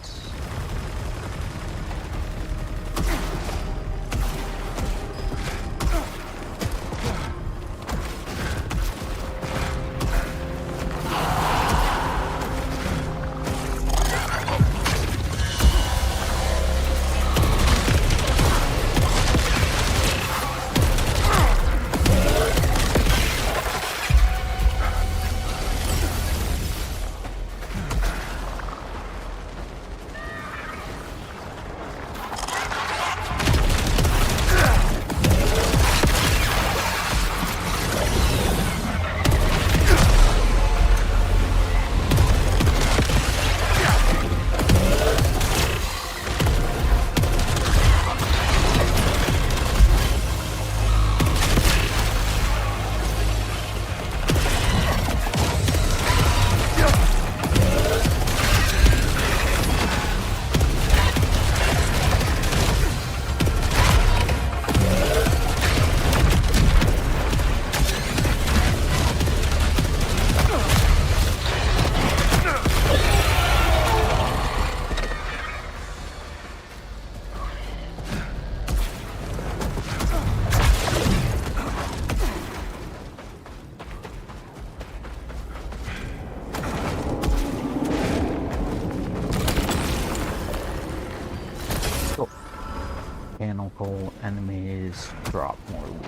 Mechanical enemies drop more loot.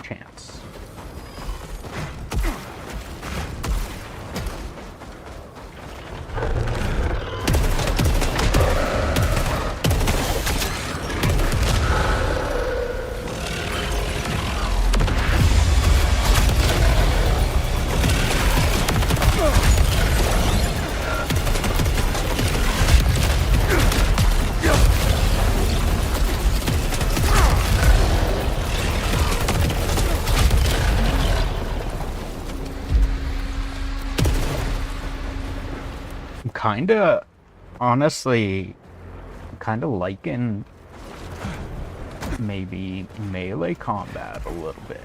Chance. Honestly, kind of liking maybe melee combat a little bit.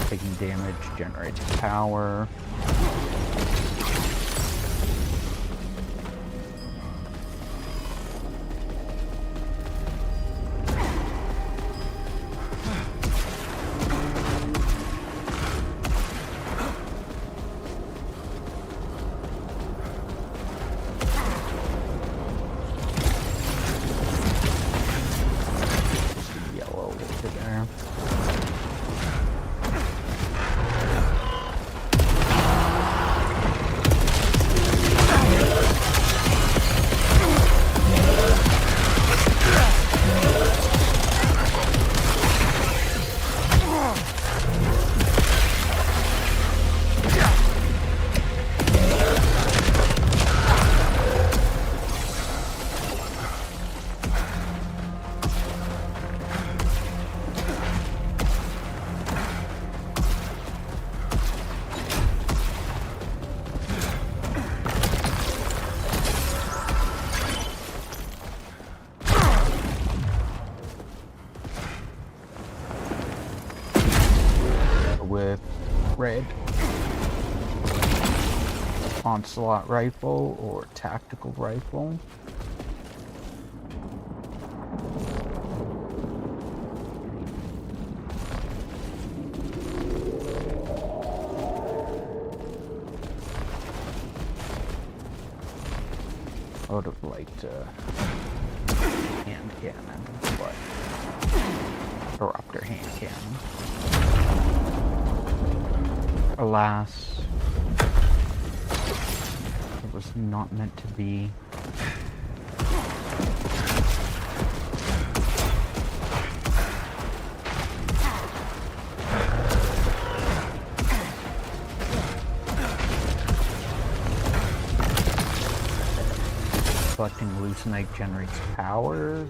Taking damage generates power. There. onslaught rifle or tactical rifle. I would have liked hand cannon, but Eruptor hand cannon. Alas, it was not meant to be. Collecting Loosenite generates power.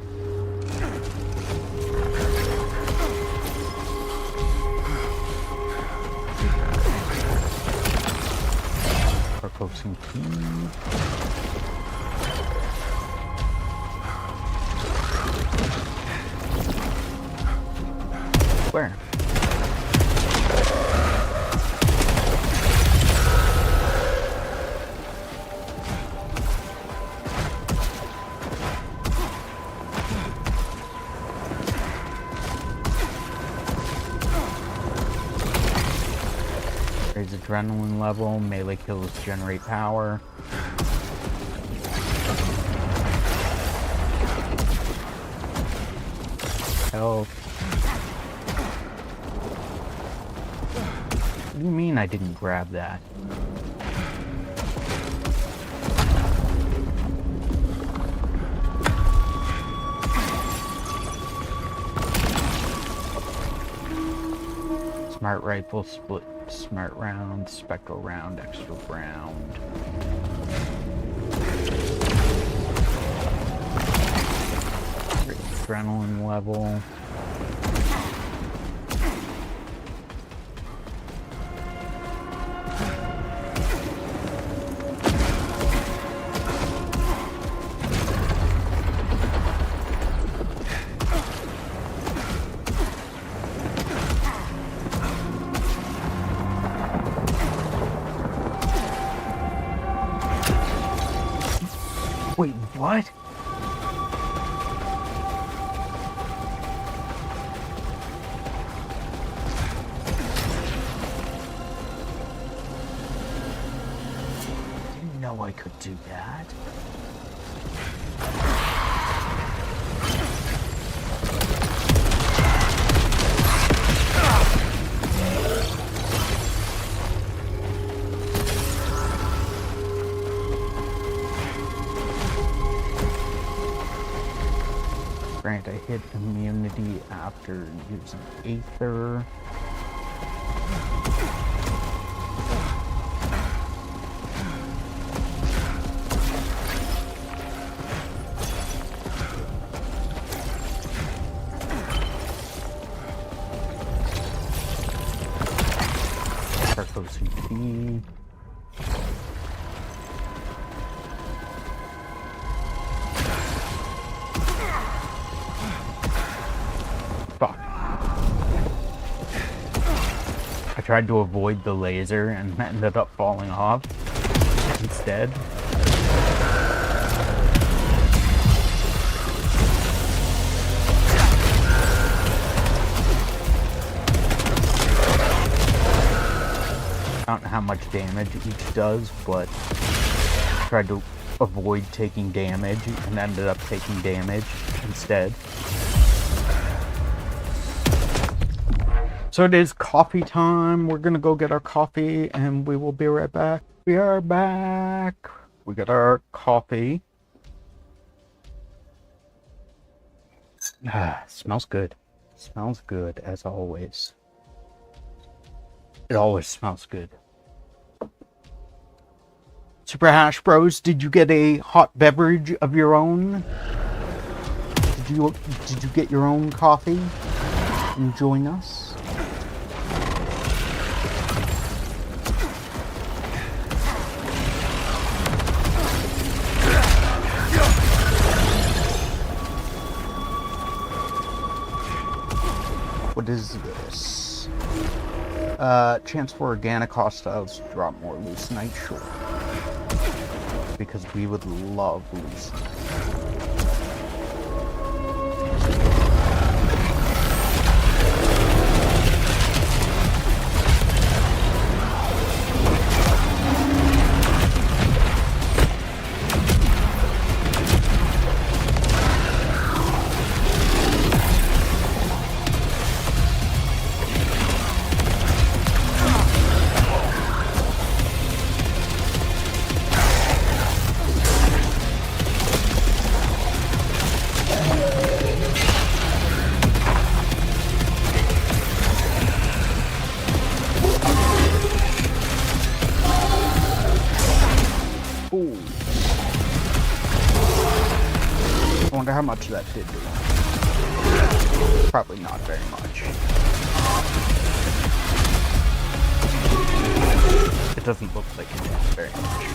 Focusing key. Where? Raise adrenaline level, melee kills generate power. Health. What do you mean I didn't grab that? Smart rifle, split smart round, spectral round, extra round. Adrenaline level. Wait, what? Didn't know I could do that. Grant a hit immunity after using Aether. Sarcos CP. Fuck. I tried to avoid the laser and ended up falling off instead. I don't know how much damage each does, but I tried to avoid taking damage and ended up taking damage instead. So it is coffee time. We're gonna go get our coffee and we will be right back. We are back. We got our coffee. Smells good. Smells good as always. It always smells good. Super Hash Bros, did you get a hot beverage of your own? Did you get your own coffee and join us? What is this? Chance for organic hostiles to drop more leucinite, sure. Because we would love leucinite. I wonder how much that did do. Probably not very much. It doesn't look like it did very much.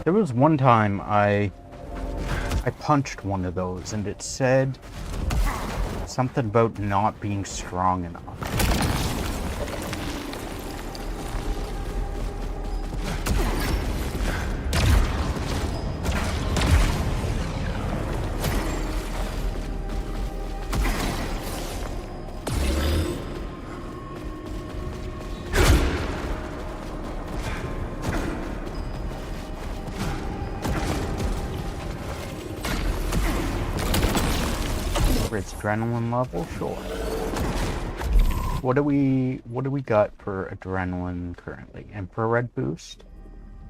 There was one time I punched one of those and it said something about not being strong enough. Its adrenaline level, sure. What do we got for adrenaline currently? Infrared boost?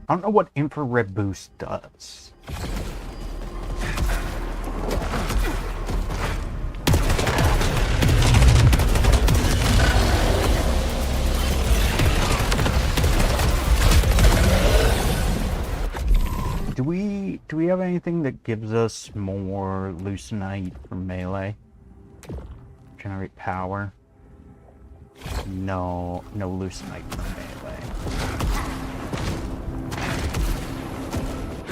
I don't know what infrared boost does. Do we have anything that gives us more leucinite from melee? Generate power? No leucinite from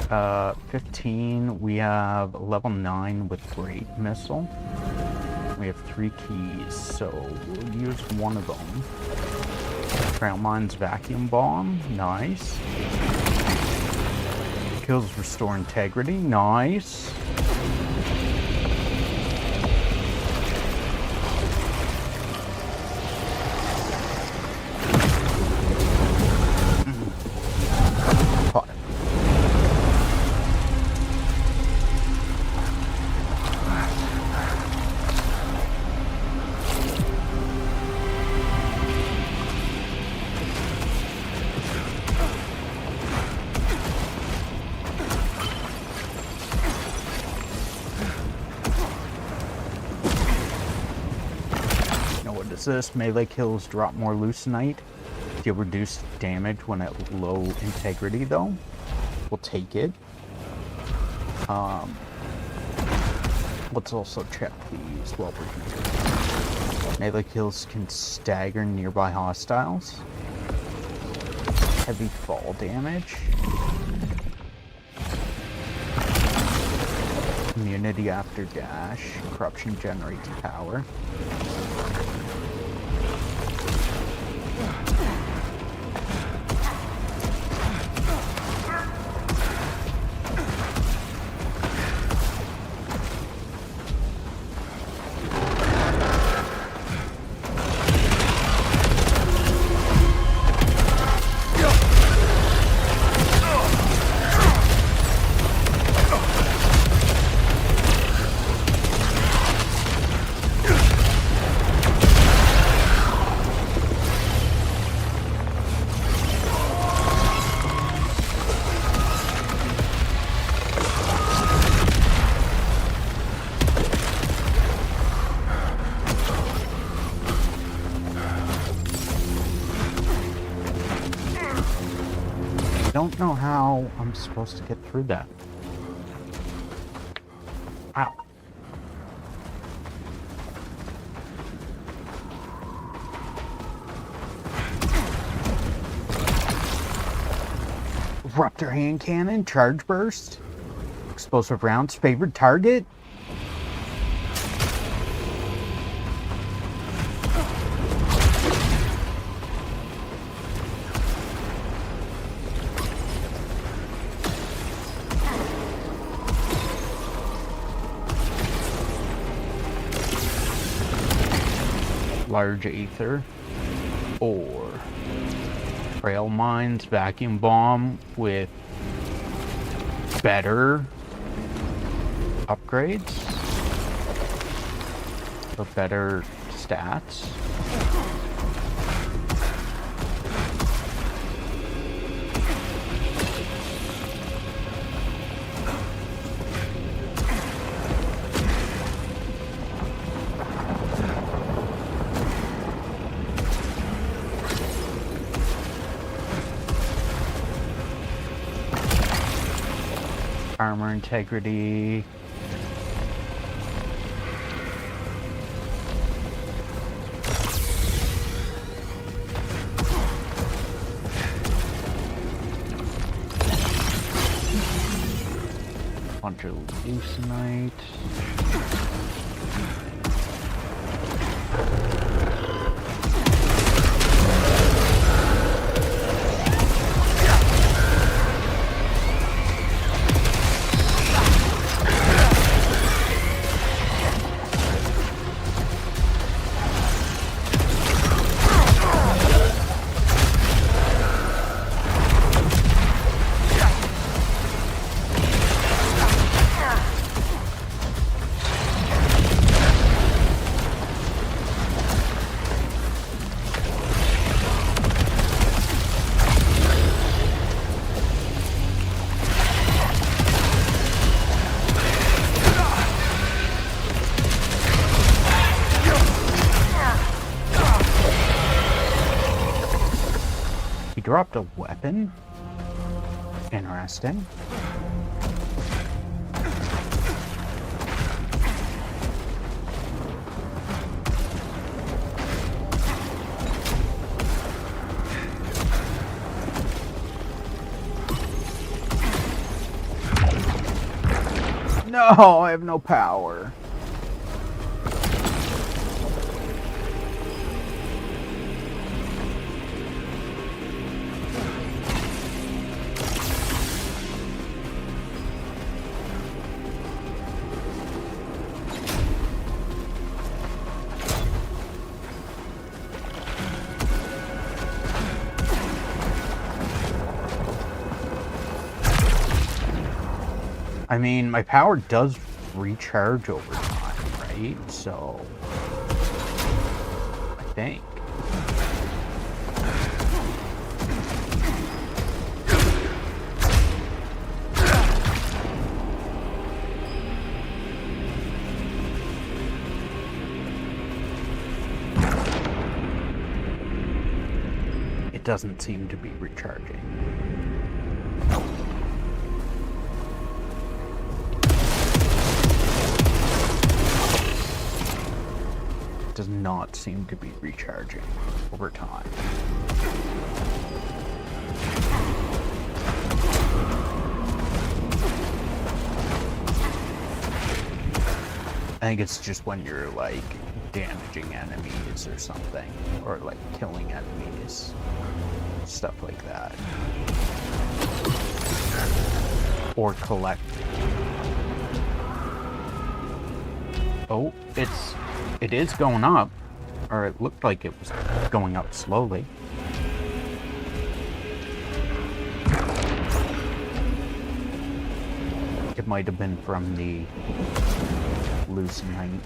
melee. 15, we have level 9 with Great Missile. We have 3 keys, so we'll use one of them. Trail Mine's Vacuum Bomb, nice. Kills Restore Integrity, nice. Caught it. This melee kills drop more leucinite. Deal reduced damage when at low integrity though. We'll take it. Let's also check these while we're here. Melee kills can stagger nearby hostiles. Heavy fall damage. Immunity after dash. Corruption generates power. Don't know how I'm supposed to get through that. Ow. Disruptor hand cannon, charge burst, explosive rounds, favored target. Large Aether, or Trail Mines Vacuum Bomb with better upgrades or better stats. Armor integrity. Bunch of Leucinite. Dropped a weapon. Interesting. No, I have no power. I mean, my power does recharge over time, right? So, I think. It doesn't seem to be recharging. Does not seem to be recharging over time. I think it's just when you're like damaging enemies or something, or like killing enemies, stuff like that, or collecting. Oh, it is going up, or it looked like it was going up slowly. It might have been from the Leucinite.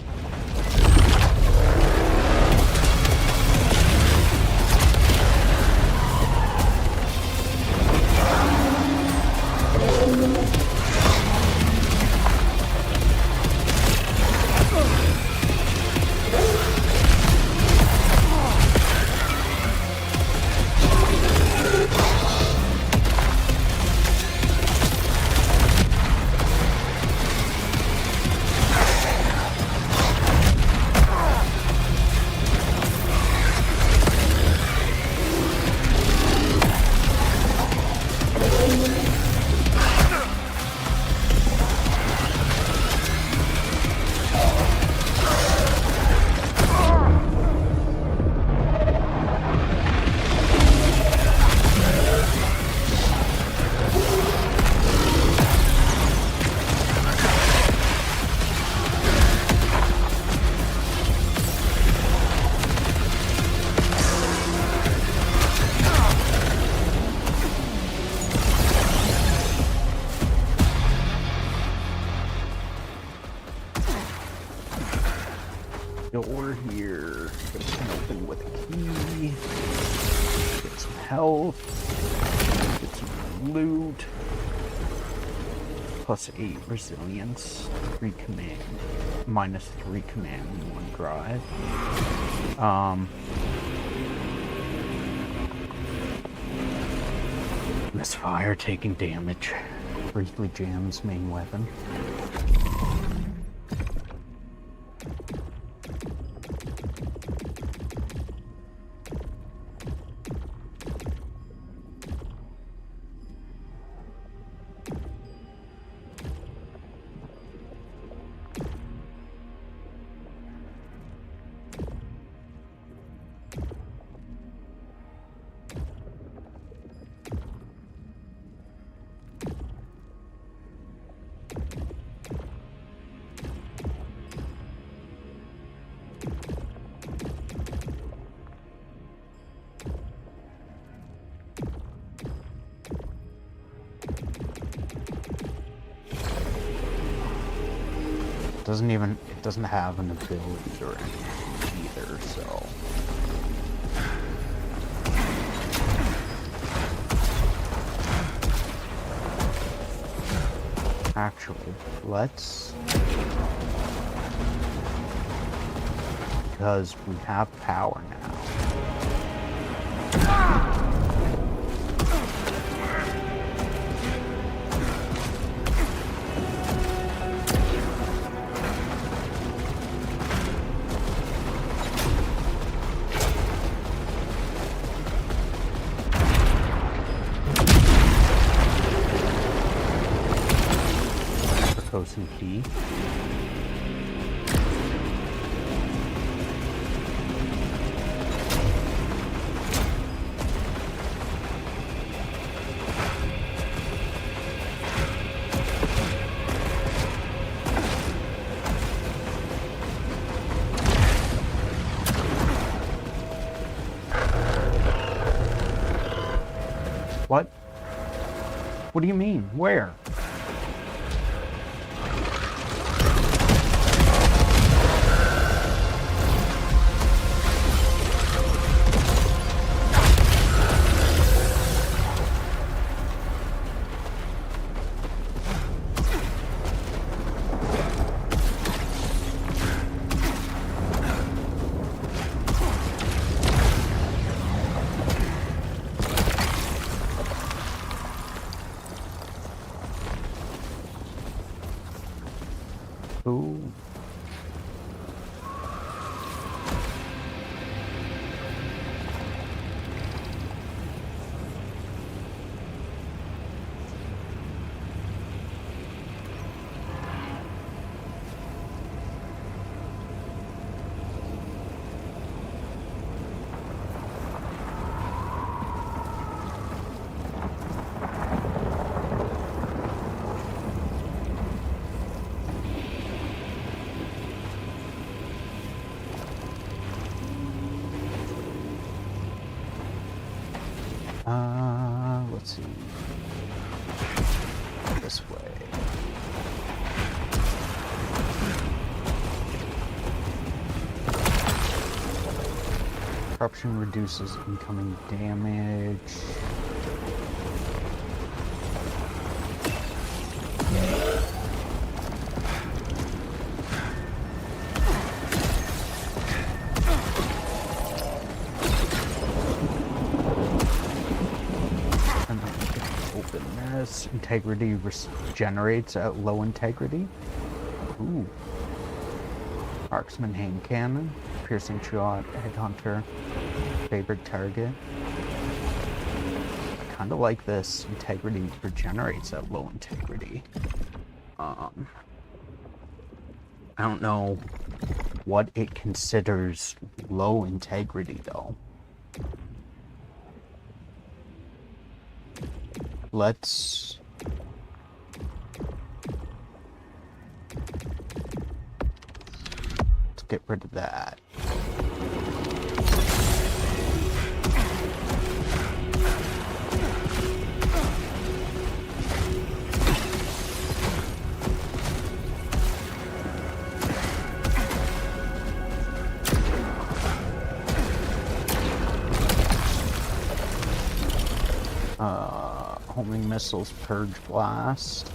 door here. Get some open with a key. Get some health. Get some loot. +8 resilience. 3 command. -3 command and 1 drive. Misfire taking damage. Briefly jams main weapon. It doesn't have an ability or anything either, so. Actually, let's, because we have power now. And key. What? What do you mean? Where? Ooh. Let's see. This way. Corruption reduces incoming damage. Integrity regenerates at low integrity. Ooh. Marksman hand cannon. Piercing shot. Headhunter. Favorite target. I kind of like this. Integrity regenerates at low integrity. I don't know what it considers low integrity though. Let's get rid of that. Homing missiles, purge blast.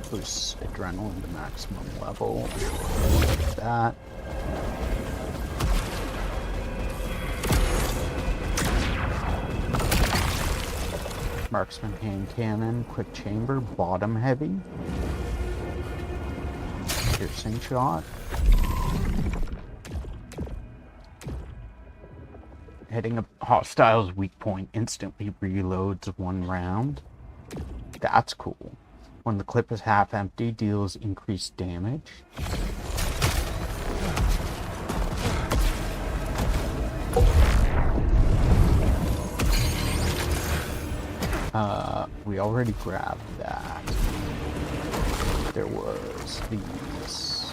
Boosts adrenaline to maximum level. Like that. Marksman hand cannon, quick chamber, bottom heavy. Piercing shot. Hitting a hostile's weak point instantly reloads 1 round. That's cool. When the clip is half empty, deals increased damage. We already grabbed that. There was these.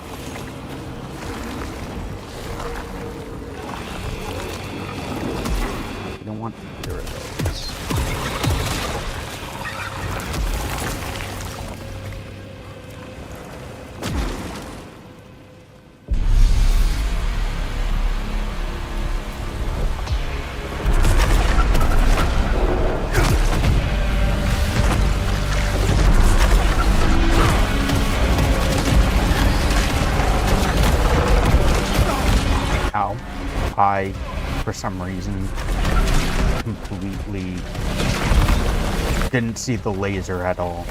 We don't want either of those. I, for some reason, completely didn't see the laser at all.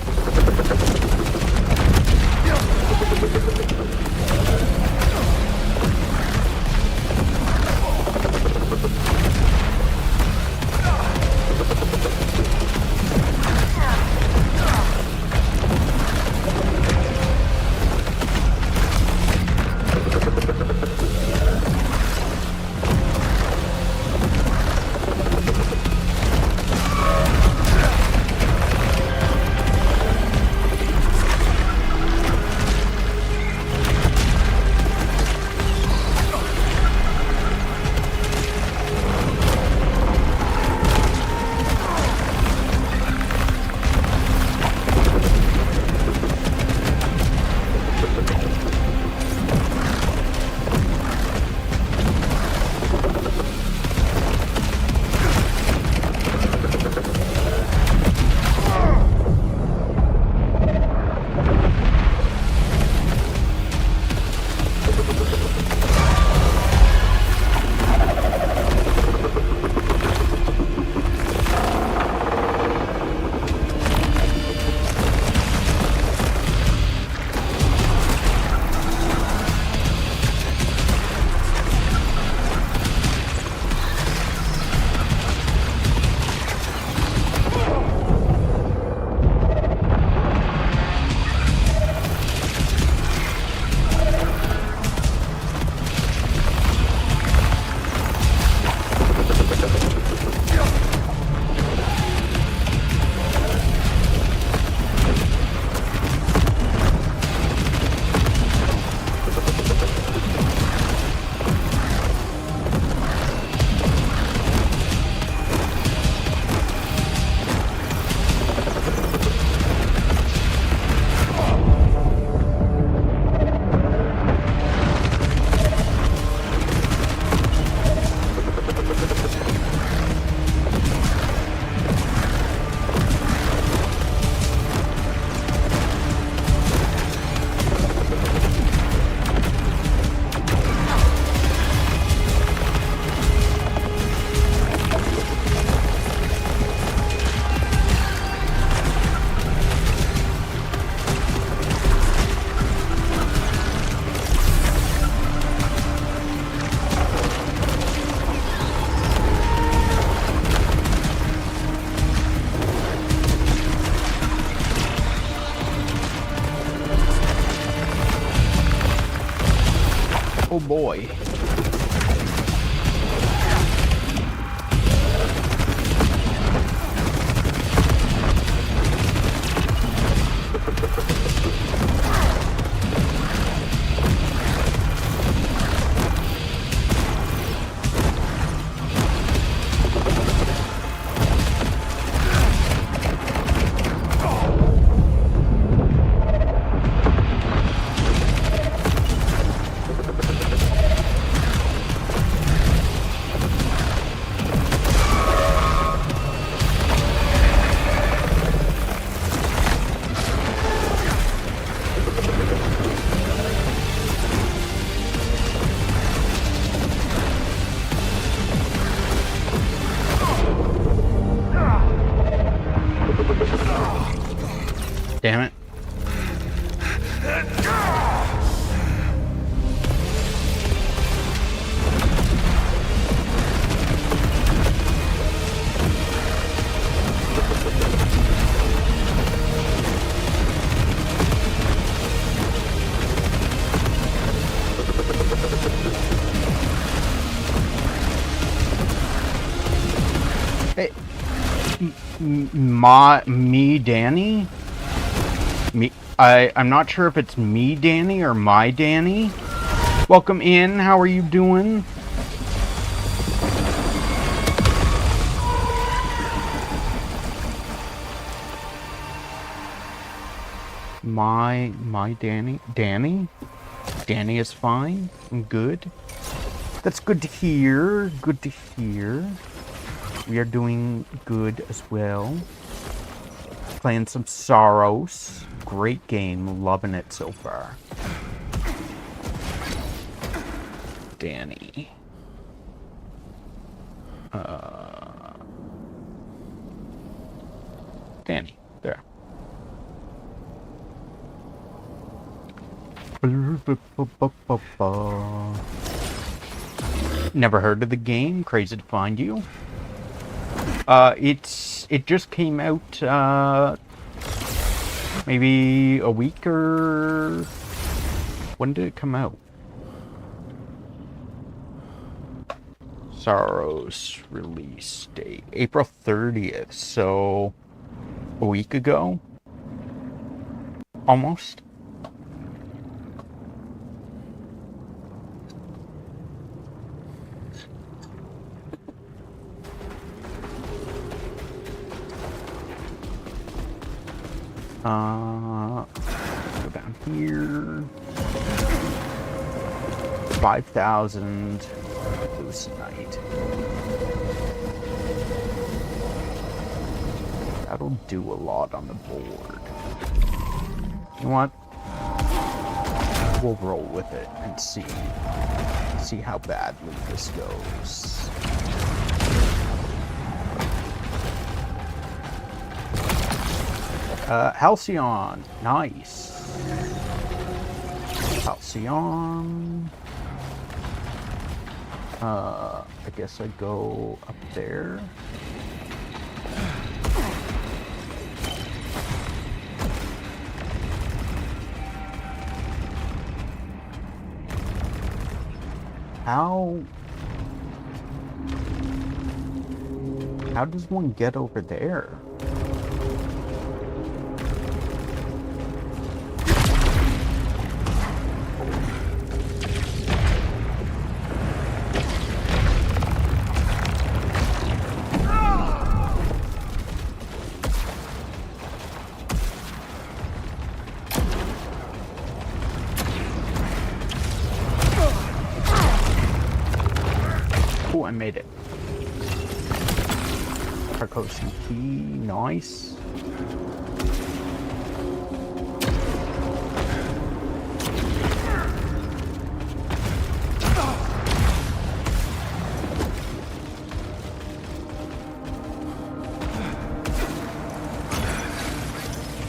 Oh boy. Damn it. Hey, me, Danny? I'm not sure if it's me, Danny, or my Danny. Welcome in. How are you doing? My Danny? Danny? Danny is fine. I'm good. That's good to hear. Good to hear. We are doing good as well. Playing some Saros. Great game. Loving it so far. Danny. Danny. There. Never heard of the game. Crazy to find you. It just came out maybe a week or when did it come out? Saros release date April 30th, so a week ago, almost. Go down here. 5,000 Lucenite. That'll do a lot on the board. You know what? We'll roll with it and see how badly this goes. Halcyon. Nice. Halcyon. I guess I go up there. How does one get over there? I made it. Carcosa key, nice.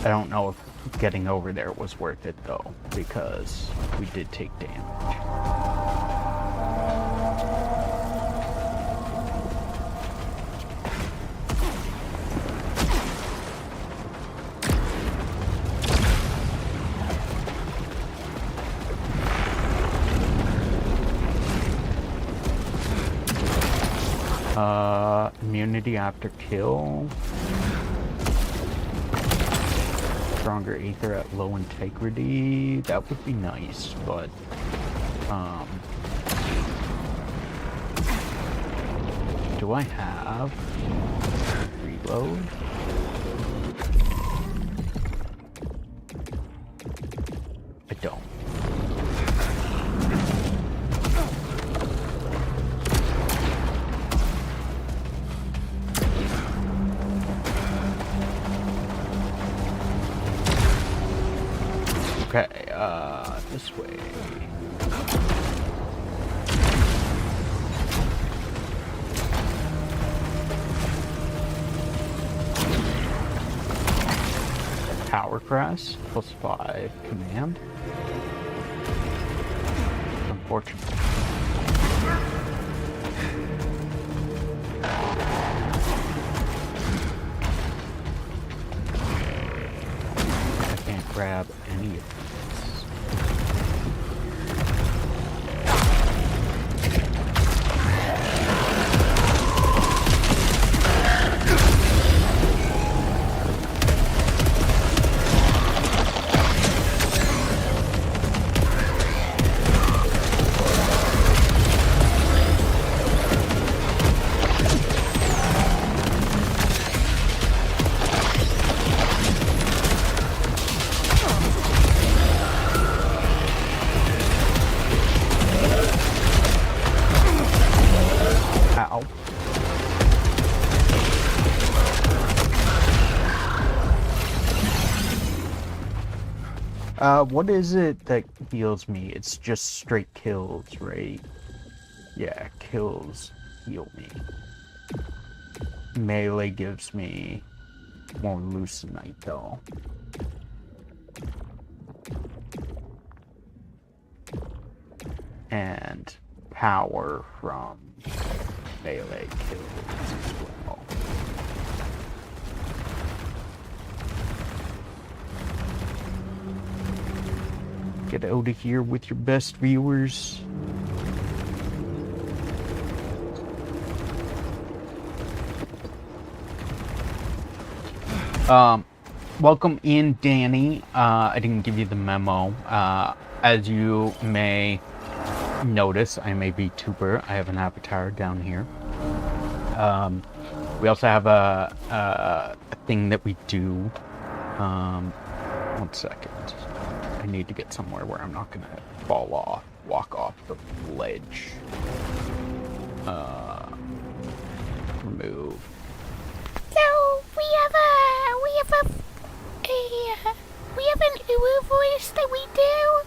I don't know if getting over there was worth it though, because we did take damage. Immunity after kill. Stronger ether at low integrity. That would be nice, but do I have reload? I don't. Okay, this way. Power Crest, +5 command. Unfortunate. I can't grab any of these. What is it that heals me? It's just straight kills, right? Yeah, kills heal me. Melee gives me more Lucenite, though. And power from melee kills as well. Get out of here with your best viewers. Welcome in, Danny. I didn't give you the memo. As you may notice, I'm a VTuber. I have an avatar down here. We also have a thing that we do. 1 second. I need to get somewhere where I'm not gonna walk off the ledge. Remove. So we have an Uwu voice that we do.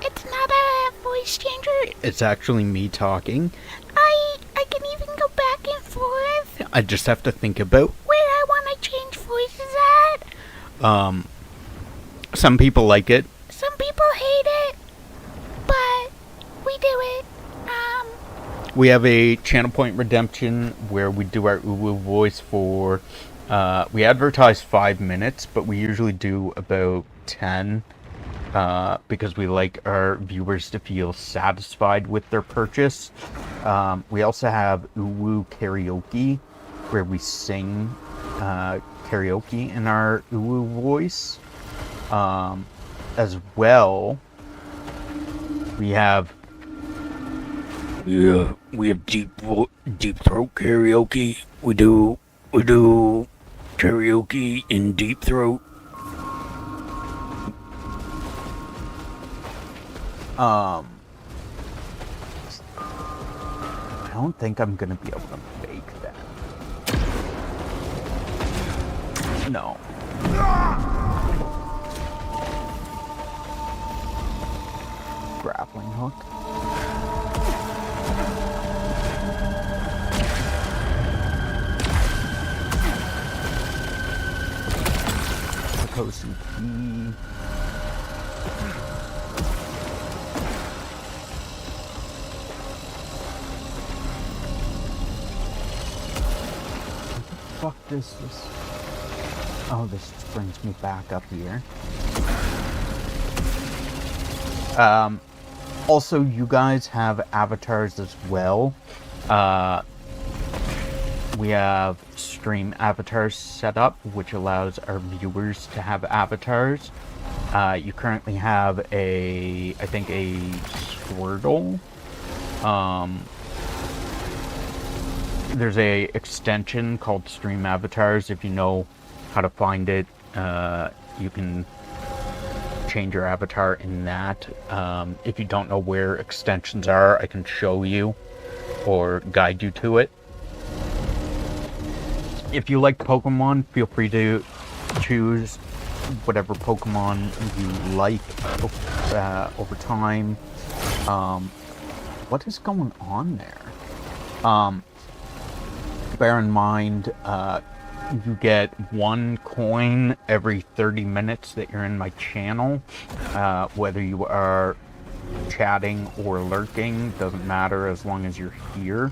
It's not a voice changer. It's actually me talking. I can even go back and forth. I just have to think about where I want to change voices at. Some people like it. Some people hate it, but we do it. We have a channel point redemption where we do our Uwu voice for, we advertise 5 minutes, but we usually do about 10, because we like our viewers to feel satisfied with their purchase. We also have Uwu karaoke, where we sing karaoke in our Uwu voice. As well, we have deep throat karaoke. We do karaoke in deep throat. I don't think I'm gonna be able to make that. No. Grappling hook. Kosi key. What the fuck is this? Oh, this brings me back up here. Also, you guys have avatars as well. We have stream avatars set up, which allows our viewers to have avatars. You currently have I think a Squirtle. There's a extension called Stream Avatars. If you know how to find it, you can change your avatar in that. If you don't know where extensions are, I can show you or guide you to it. If you like Pokemon, feel free to choose whatever Pokemon you like over time. What is going on there? Bear in mind, you get 1 coin every 30 minutes that you're in my channel. Whether you are chatting or lurking, doesn't matter as long as you're here.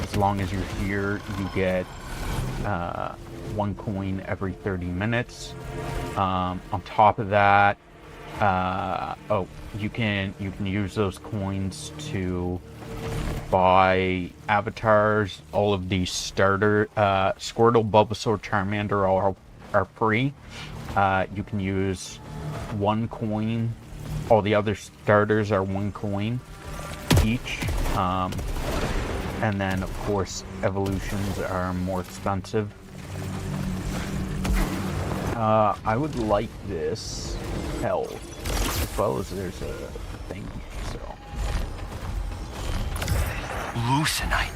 As long as you're here, you get 1 coin every 30 minutes. On top of that, you can use those coins to buy avatars. All of these starter Squirtle, Bulbasaur, Charmander are free. You can use 1 coin. All the other starters are 1 coin each. And then, of course, evolutions are more expensive. I would like this health, as well as there's a thing here, so. Lucenite.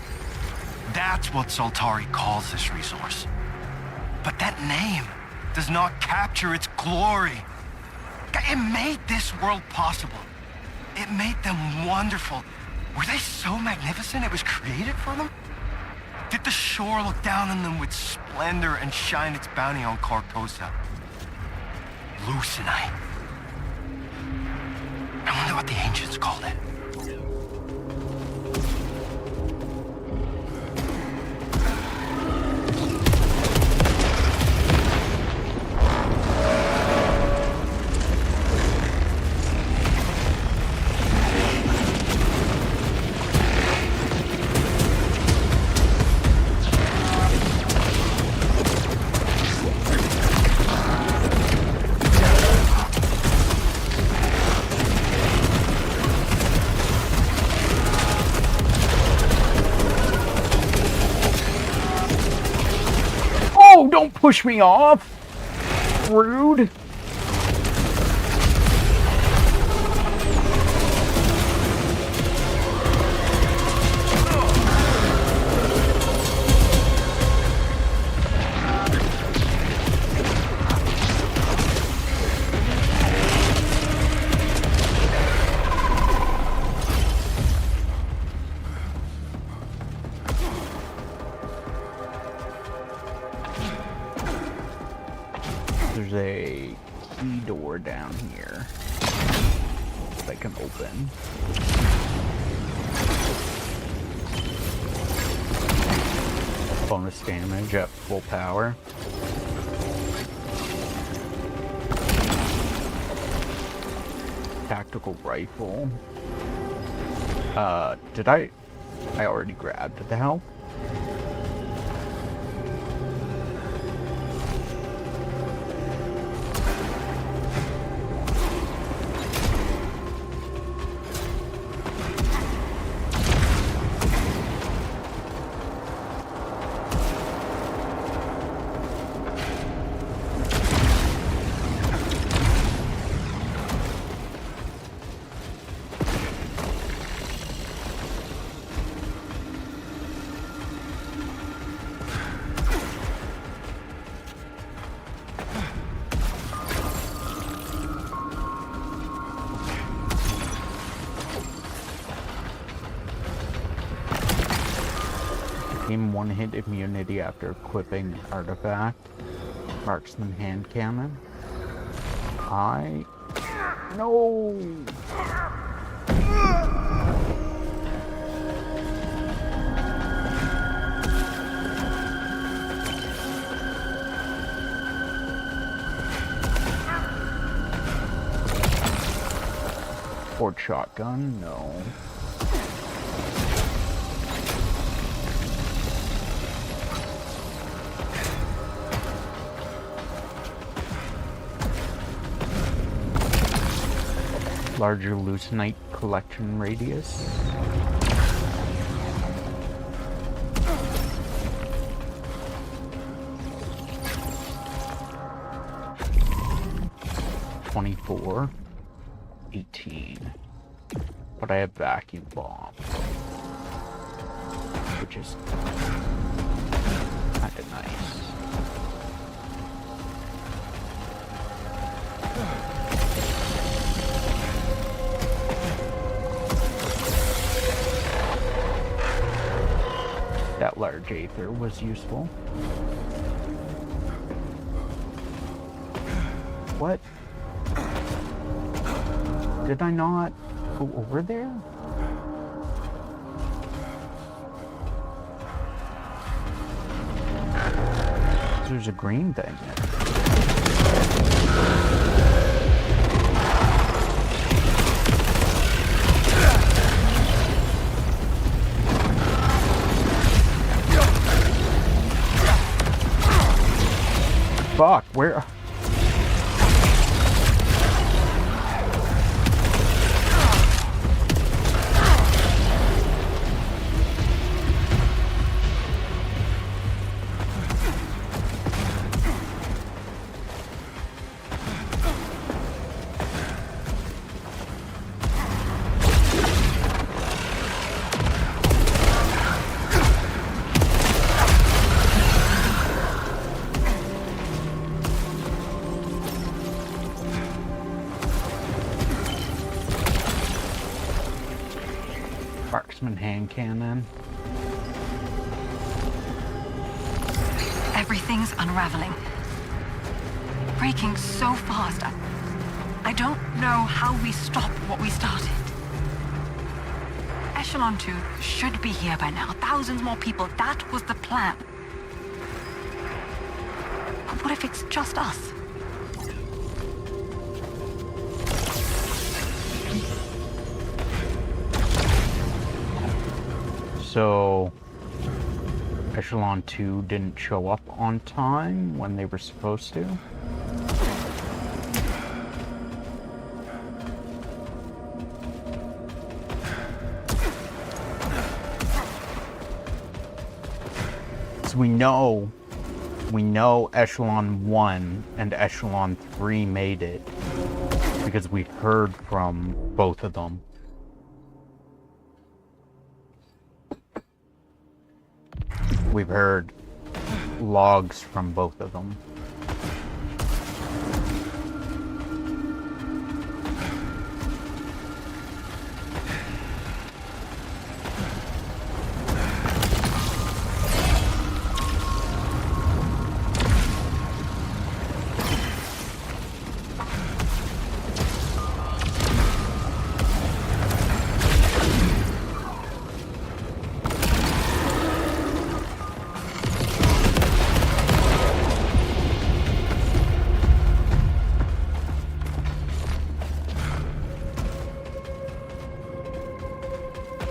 That's what Saltari calls this resource. But that name does not capture its glory. It made this world possible. It made them wonderful. Were they so magnificent it was created for them? Did the shore look down on them with splendor and shine its bounty on Carcosa? Lucenite. I wonder what the ancients called it. Don't push me off! Rude! There's a key door down here that I can open. Bonus damage at full power. Tactical rifle. Did I already grabbed the help? Gain 1-hit immunity after equipping artifact. Marksman hand cannon. No! Ford shotgun? No. Larger Lucenite collection radius. $24. 18. But I have vacuum bomb, which is kinda nice. That large aether was useful. What? Did I not go over there? There's a green thing there. Fuck, where? Marksman hand cannon. Everything's unraveling. Breaking so fast. I don't know how we stop what we started. Echelon 2 should be here by now. Thousands more people. That was the plan. But what if it's just us? So, Echelon 2 didn't show up on time when they were supposed to? So we know Echelon 1 and Echelon 3 made it because we heard from both of them. We've heard logs from both of them.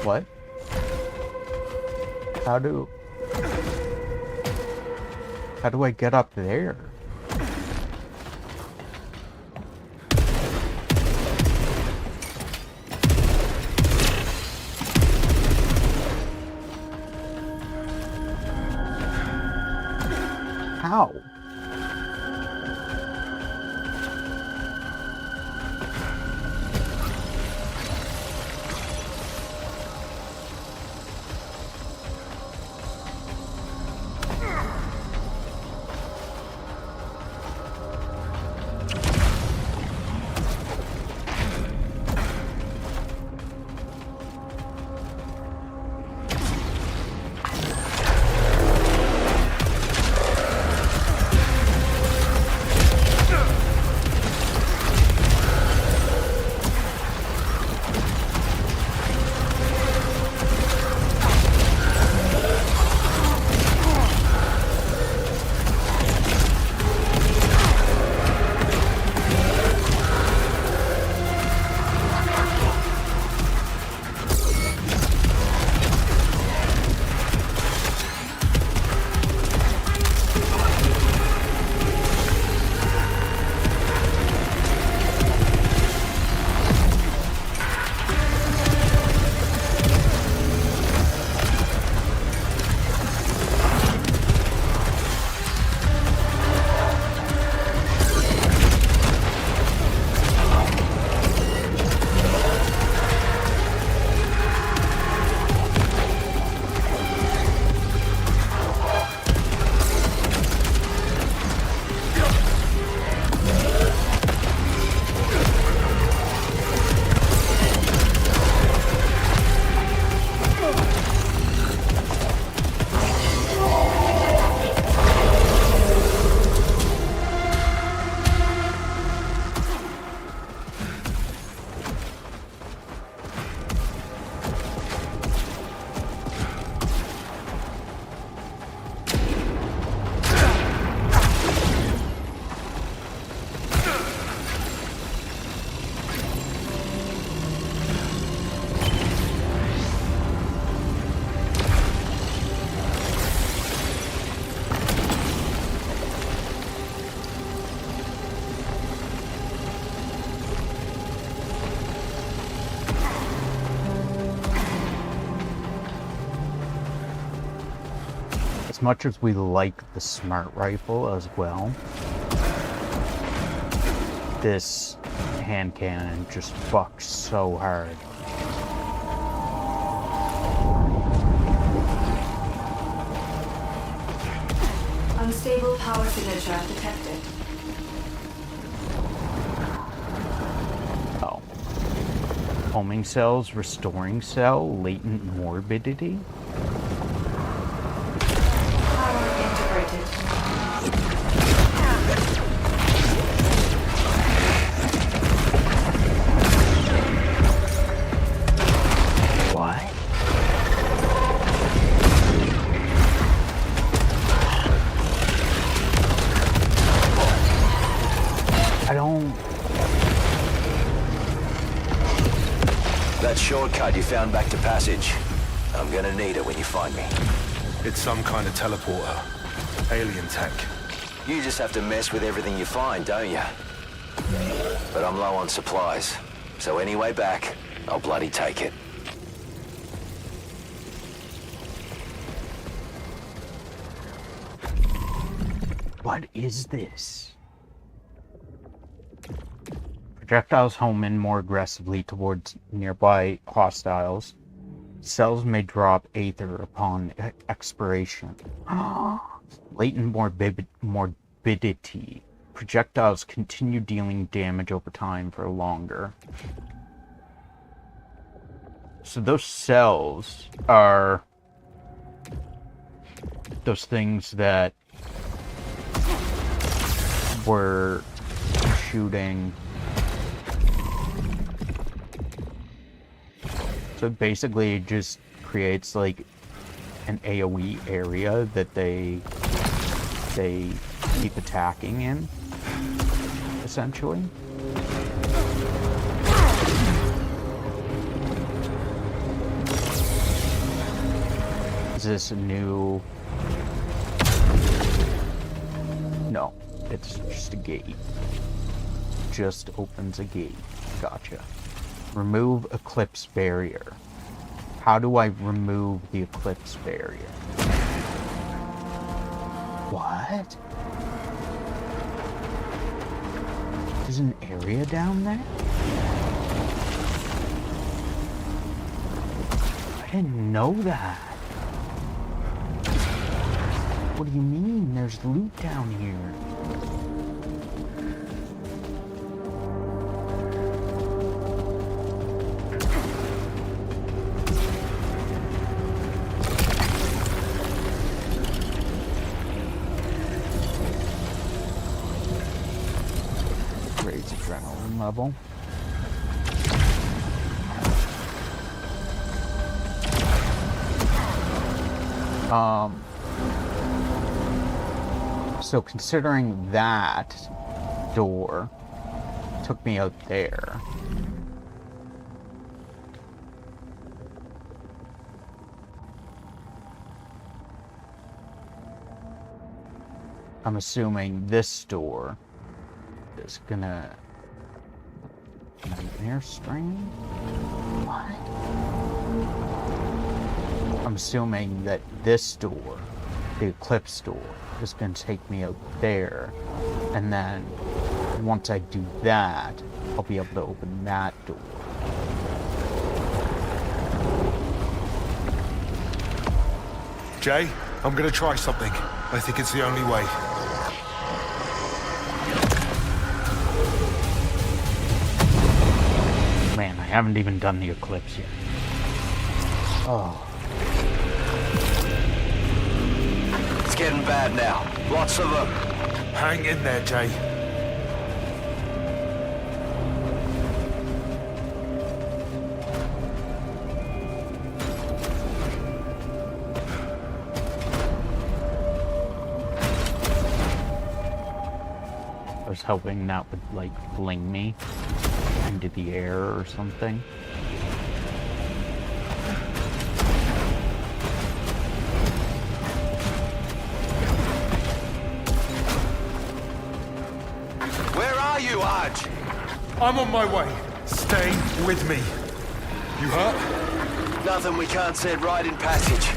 What? How do I get up there? How? As much as we like the smart rifle as well, this hand cannon just fucks so hard. Unstable power signature detected. Oh. Homing cells, restoring cell, latent morbidity. Power integrated. What? I don't... That shortcut you found back to passage. I'm gonna need it when you find me. It's some kind of teleporter. Alien tech. You just have to mess with everything you find, don't you? But I'm low on supplies. So any way back, I'll bloody take it. What is this? Projectiles home in more aggressively towards nearby hostiles. Cells may drop aether upon expiration. Latent morbidity. Projectiles continue dealing damage over time for longer. So those cells are those things that were shooting. So basically it just creates like an AoE area that they keep attacking in, essentially. Is this a new... No, it's just a gate. Just opens a gate. Gotcha. Remove Eclipse Barrier. How do I remove the Eclipse Barrier? What? There's an area down there? I didn't know that. What do you mean? There's loot down here. Raise adrenaline level. So considering that door took me out there, I'm assuming this door is gonna... Nightmare Strain? What? I'm assuming that this door, the Eclipse door, is going to take me out there, and then once I do that, I'll be able to open that door. Jay, I'm gonna try something. I think it's the only way. Man, I haven't even done the Eclipse yet. Oh. It's getting bad now. Lots of them. Hang in there, Jay. I was hoping that would, like, fling me into the air or something. Where are you, Arj? I'm on my way. Stay with me. You hurt? Nothing we can't set right in passage.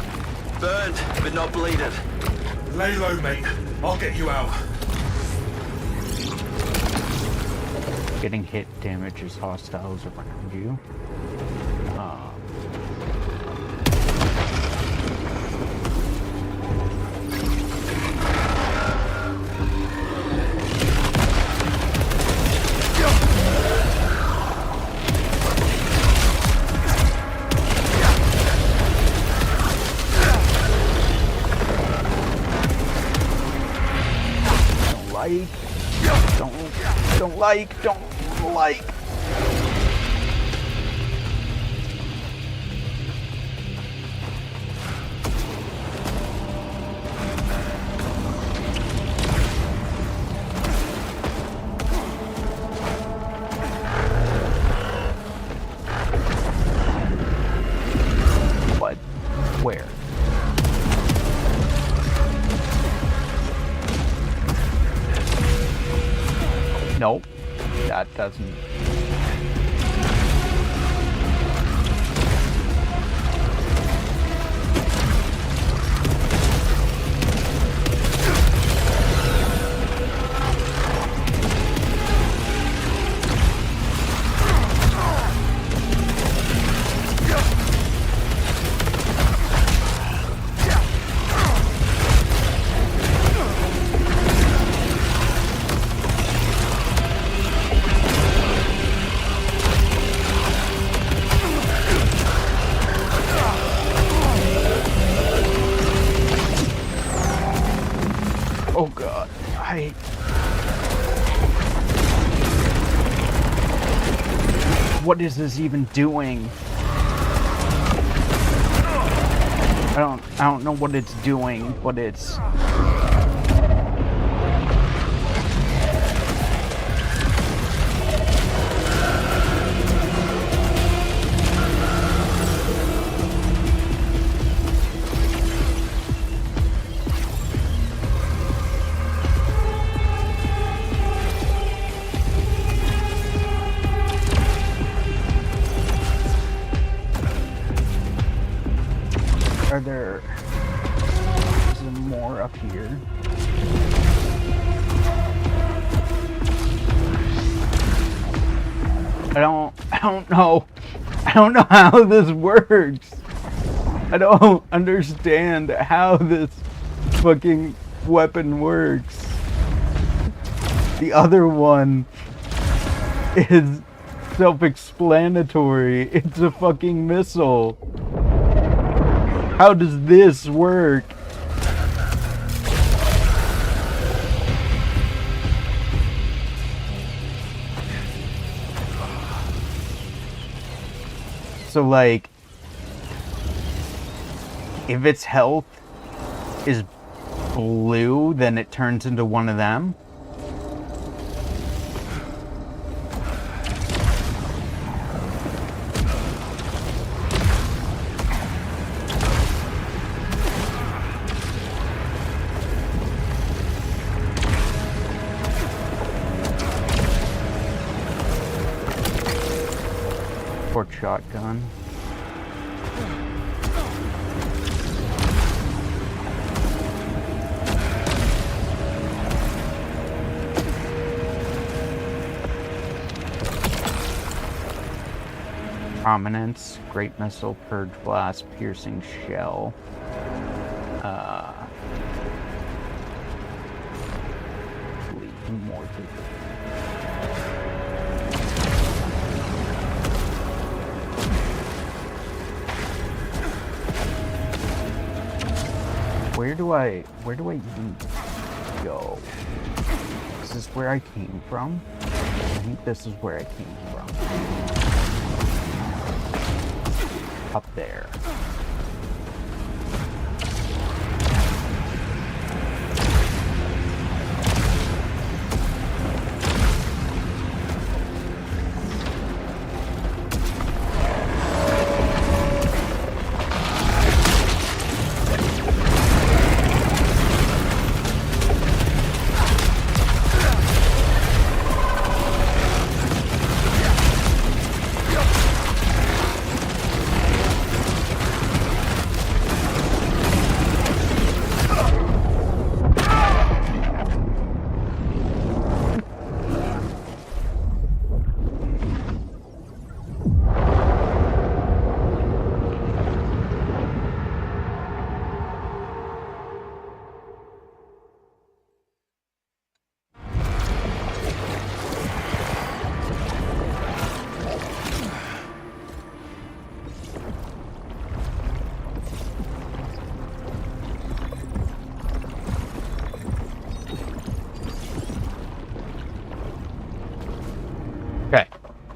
Burned, but not bleeded. Lay low, mate. I'll get you out. Getting hit damages hostiles around you. Don't like. What? Where? Nope, that doesn't. Oh god, what is this even doing? I don't know what it's doing, but it's... Are there... Is there more up here? I don't know. I don't know how this works. I don't understand how this fucking weapon works. The other one is self-explanatory. It's a fucking missile. How does this work? So, like, if its health is blue, then it turns into one of them? Shotgun. Prominence, Great Missile, Purge Blast, Piercing Shell. More Where do I even go? Is this where I came from? I think this is where I came from. Up there.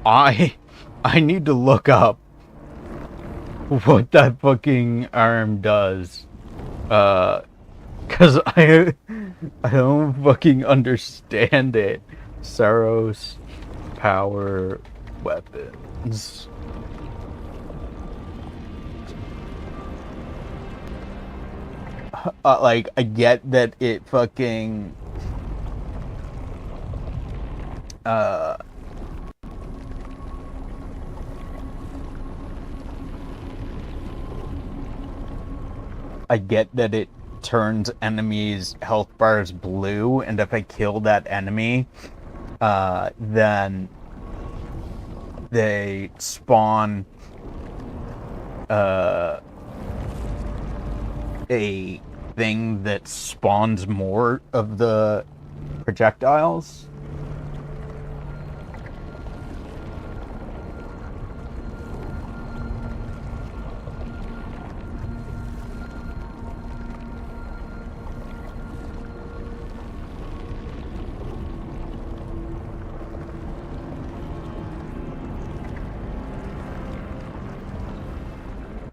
I need to look up what that fucking arm does. Cause I don't fucking understand it. Saros power weapons. Like, I get that it fucking I get that it turns enemies' health bars blue, and if I kill that enemy, then they spawn a thing that spawns more of the projectiles.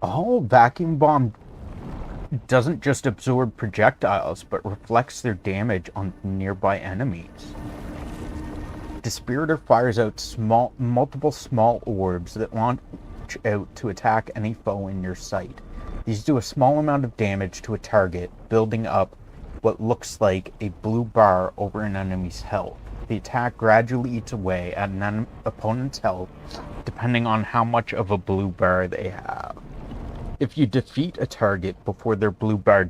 Oh, vacuum bomb doesn't just absorb projectiles, but reflects their damage on nearby enemies. Dispiritor fires out multiple small orbs that launch out to attack any foe in your sight. These do a small amount of damage to a target, building up what looks like a blue bar over an enemy's health. The attack gradually eats away at an opponent's health, depending on how much of a blue bar they have. If you defeat a target before their blue bar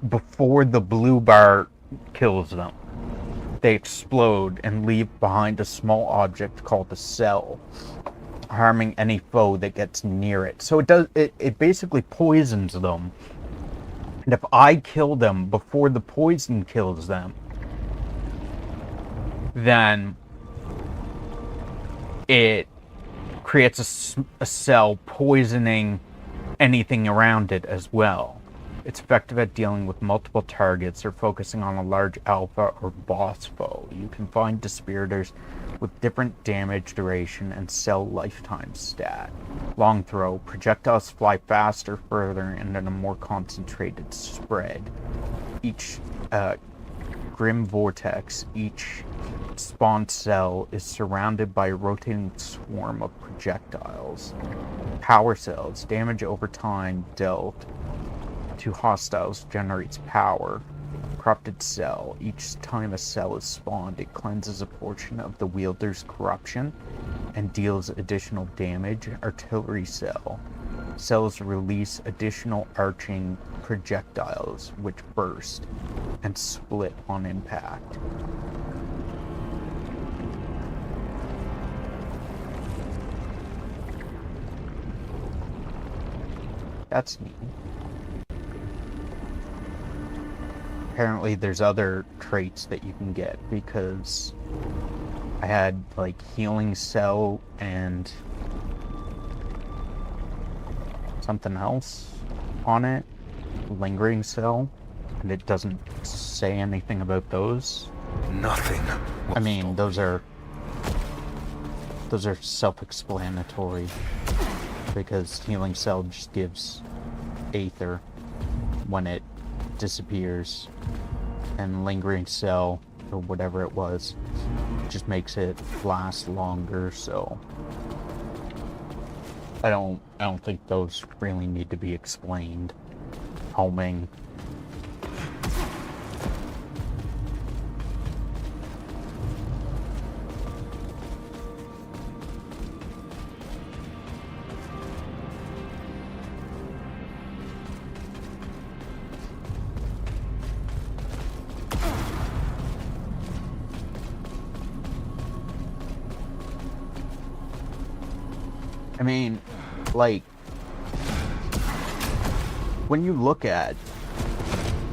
before the blue bar kills them, they explode and leave behind a small object called a cell, harming any foe that gets near it. So it basically poisons them. And if I kill them before the poison kills them, then it creates a cell poisoning anything around it as well. It's effective at dealing with multiple targets or focusing on a large alpha or boss foe. You can find Dispiritors with different damage duration and cell lifetime stat. Long throw, projectiles fly faster, further, and in a more concentrated spread. Each grim vortex, each spawn cell is surrounded by a rotating swarm of projectiles. Power cells, damage over time dealt to hostiles generates power. Corrupted cell, each time a cell is spawned, it cleanses a portion of the wielder's corruption and deals additional damage. Artillery cell, cells release additional arching projectiles which burst and split on impact. That's neat. Apparently there's other traits that you can get, because I had like healing cell and something else on it, lingering cell, and it doesn't say anything about those. Nothing. I mean, those are self-explanatory, because healing cell just gives aether when it disappears, and lingering cell, or whatever it was, just makes it last longer. So I don't think those really need to be explained. Homing. I mean, like, when you look at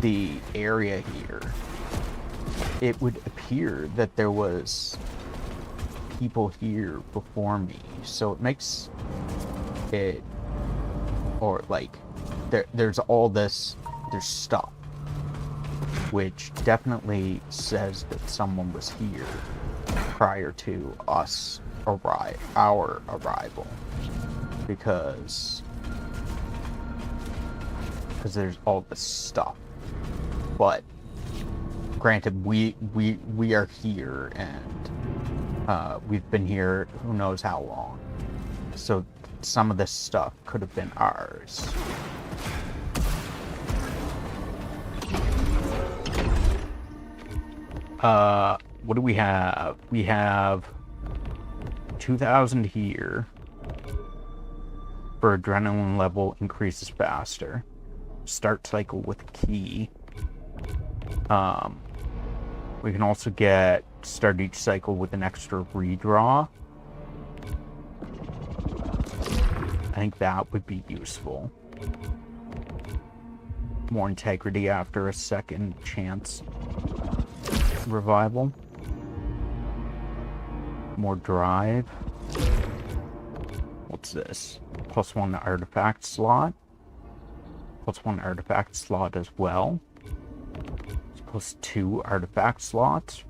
the area here, it would appear that there was people here before me, so it makes it, or like, there's all this, there's stuff, which definitely says that someone was here. prior to our arrival, because there's all this stuff. But granted, we are here, and we've been here who knows how long. So some of this stuff could have been ours. What do we have? We have 2,000 here for adrenaline level increases faster. Start cycle with key. We can also get start each cycle with an extra redraw. I think that would be useful. More integrity after a second chance revival. More drive. What's this? +1 artifact slot. +1 artifact slot as well. It's +2 artifact slots.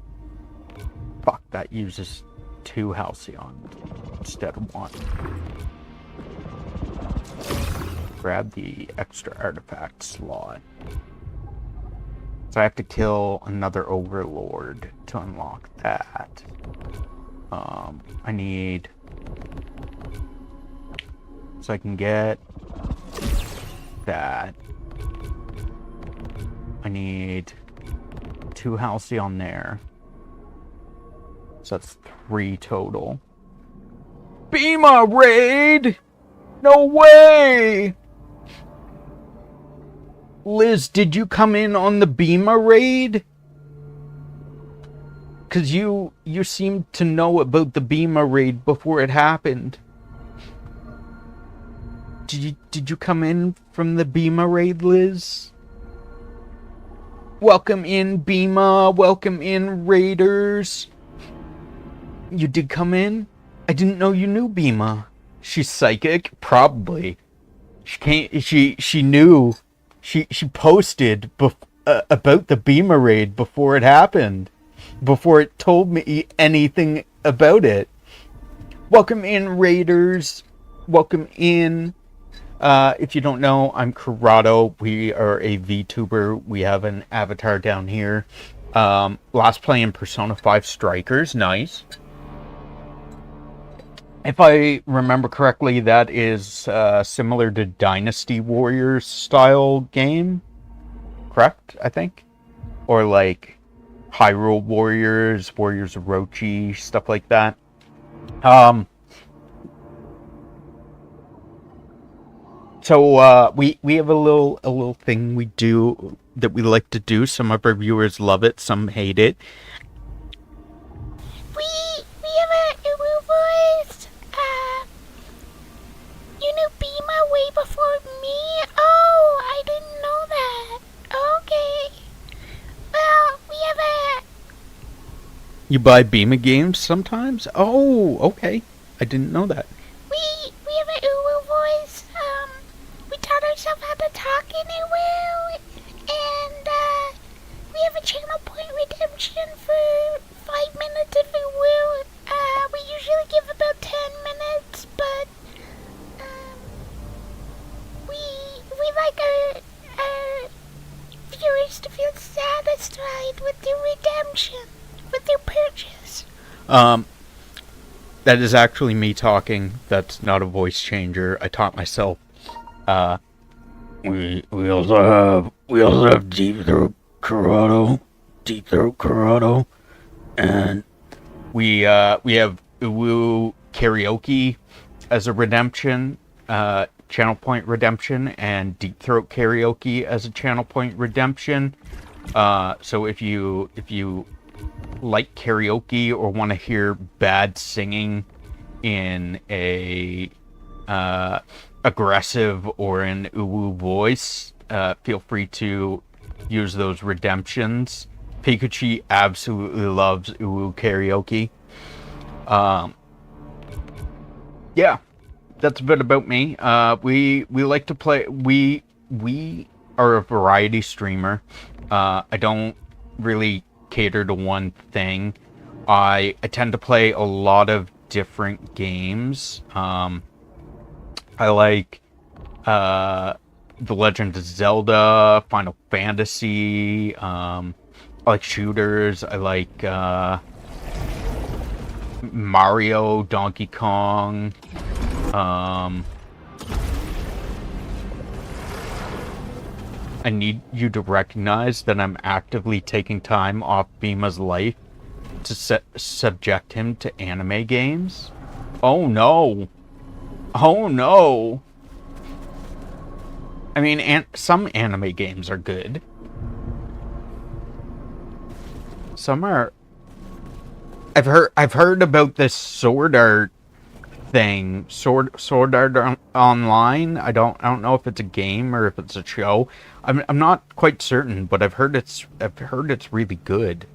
Fuck, that uses 2 Halcyon instead of 1. Grab the extra artifact slot. So I have to kill another overlord to unlock that. I need... So I can get that. I need 2 Halcyon there. So that's 3 total. Bema raid! No way! Liz, did you come in on the Bema raid? Because you seemed to know about the Bema raid before it happened. Did you come in from the Bema raid, Liz? Welcome in, Bema. Welcome in, Raiders. You did come in? I didn't know you knew Bema. She's psychic? Probably. She knew. She posted about the Bema raid before it happened. Before it told me anything about it. Welcome in, Raiders. Welcome in. If you don't know, I'm Corrado. We are a VTuber. We have an avatar down here. Last play in Persona 5 Strikers. Nice. If I remember correctly, that is similar to Dynasty Warriors style game. Correct, I think? Or like Hyrule Warriors, Warriors of Orochi, stuff like that. So we have a little thing we do that we like to do. Some of our viewers love it, some hate it. We have a voice. You knew Bema way before me? Oh, I didn't know that. Okay. Well, we have a... You buy Bema games sometimes? Oh, okay. I didn't know that. We have a Uwu voice. We taught ourselves how to talk in Uwu. And, we have a channel point redemption for 5 minutes of Uwu. We usually give about 10 minutes, but, we like our viewers to feel satisfied with their redemption, with their purchase. That is actually me talking. That's not a voice changer. I taught myself. We also have Deep Throat Corrado, and we have Uwu Karaoke as a redemption, channel point redemption, and Deep Throat Karaoke as a channel point redemption. So if you like karaoke or want to hear bad singing in a aggressive or an Uwu voice, feel free to use those redemptions. Pikachu absolutely loves Uwu Karaoke. Yeah, that's a bit about me. We like to play. We are a variety streamer. I don't really cater to one thing. I tend to play a lot of different games. I like The Legend of Zelda, Final Fantasy. I like shooters. I like Mario, Donkey Kong. I need you to recognize that I'm actively taking time off Bima's life to subject him to anime games. Oh no. Oh no. I mean, some anime games are good. Some are... I've heard about this Sword Art thing, Sword Art Online. I don't know if it's a game or if it's a show. I'm not quite certain, but I've heard it's really good.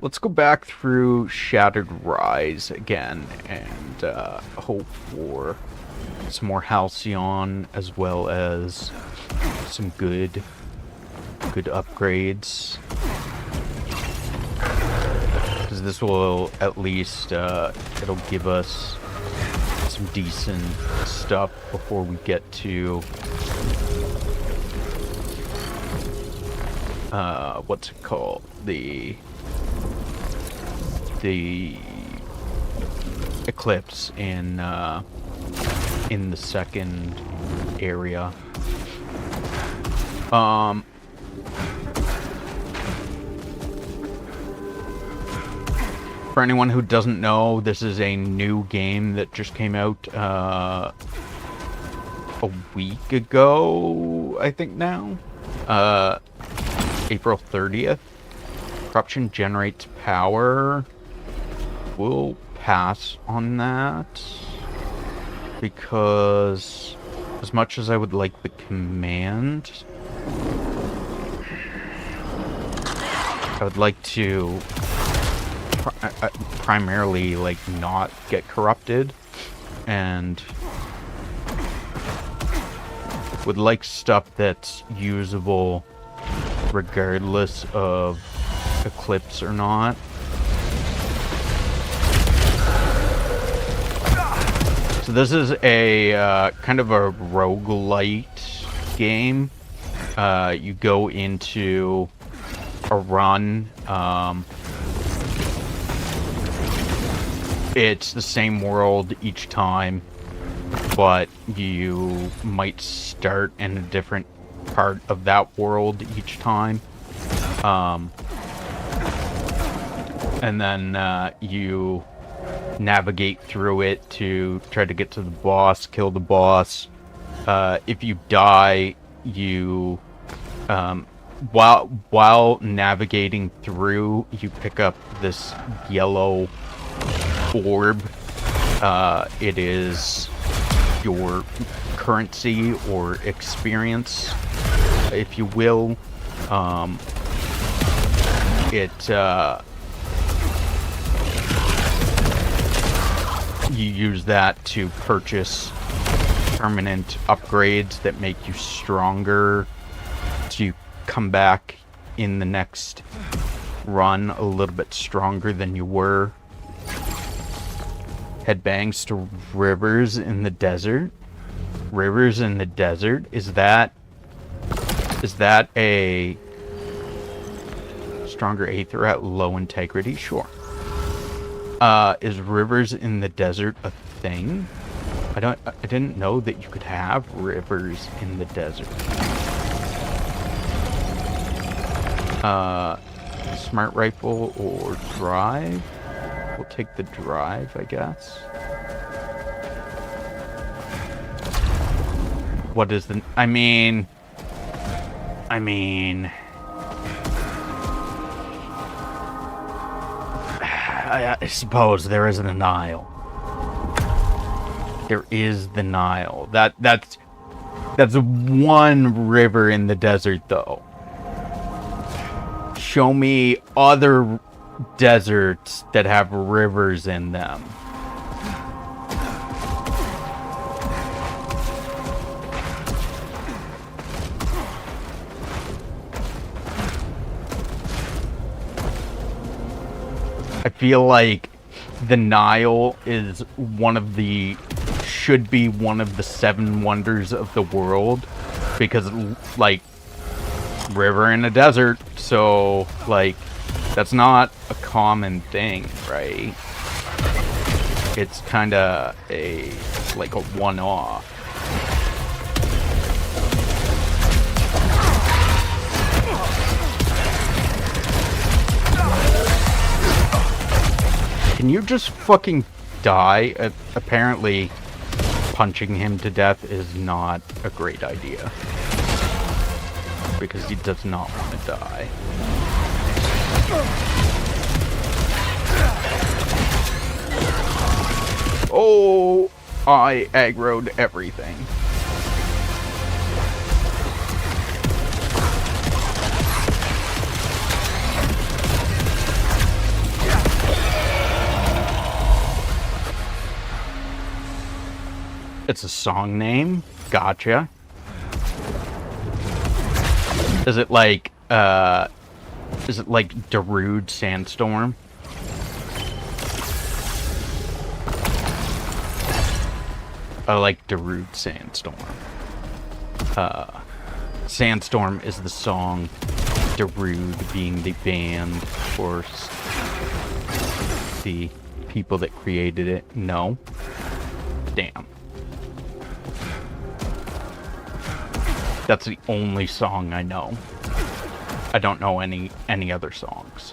Let's go back through Shattered Rise again and hope for some more Halcyon as well as some good upgrades. Because this will at least it'll give us some decent stuff before we get to what's it called? The eclipse in the second area. For anyone who doesn't know, this is a new game that just came out a week ago, I think now. April 30th. Corruption generates power. We'll pass on that because as much as I would like the command, I would like to primarily like not get corrupted, and would like stuff that's usable regardless of eclipse or not. So this is a kind of a roguelite game. You go into a run. It's the same world each time, but you might start in a different part of that world each time. And then you navigate through it to try to get to the boss, kill the boss. If you die, you while navigating through, you pick up this yellow orb. It is your currency or experience, if you will. You use that to purchase permanent upgrades that make you stronger to come back in the next run a little bit stronger than you were. Headbangs to Rivers in the Desert. Rivers in the Desert? Is that a stronger Aether at low integrity? Sure. Is Rivers in the Desert a thing? I didn't know that you could have rivers in the desert. Smart rifle or drive? We'll take the drive, I guess. What is the... I mean... I suppose there is the Nile. There is the Nile. That's one river in the desert, though. Show me other deserts that have rivers in them. I feel like the Nile is should be one of the 7 wonders of the world, because, like, river in a desert, so, like, that's not a common thing, right? It's kind of like a one-off. Can you just fucking die? Apparently, punching him to death is not a great idea. Because he does not want to die. Oh, I aggroed everything. It's a song name? Gotcha. Is it like Darude Sandstorm? I like Darude Sandstorm. Sandstorm is the song, Darude being the band, of course. The people that created it. No. Damn. That's the only song I know. I don't know any other songs.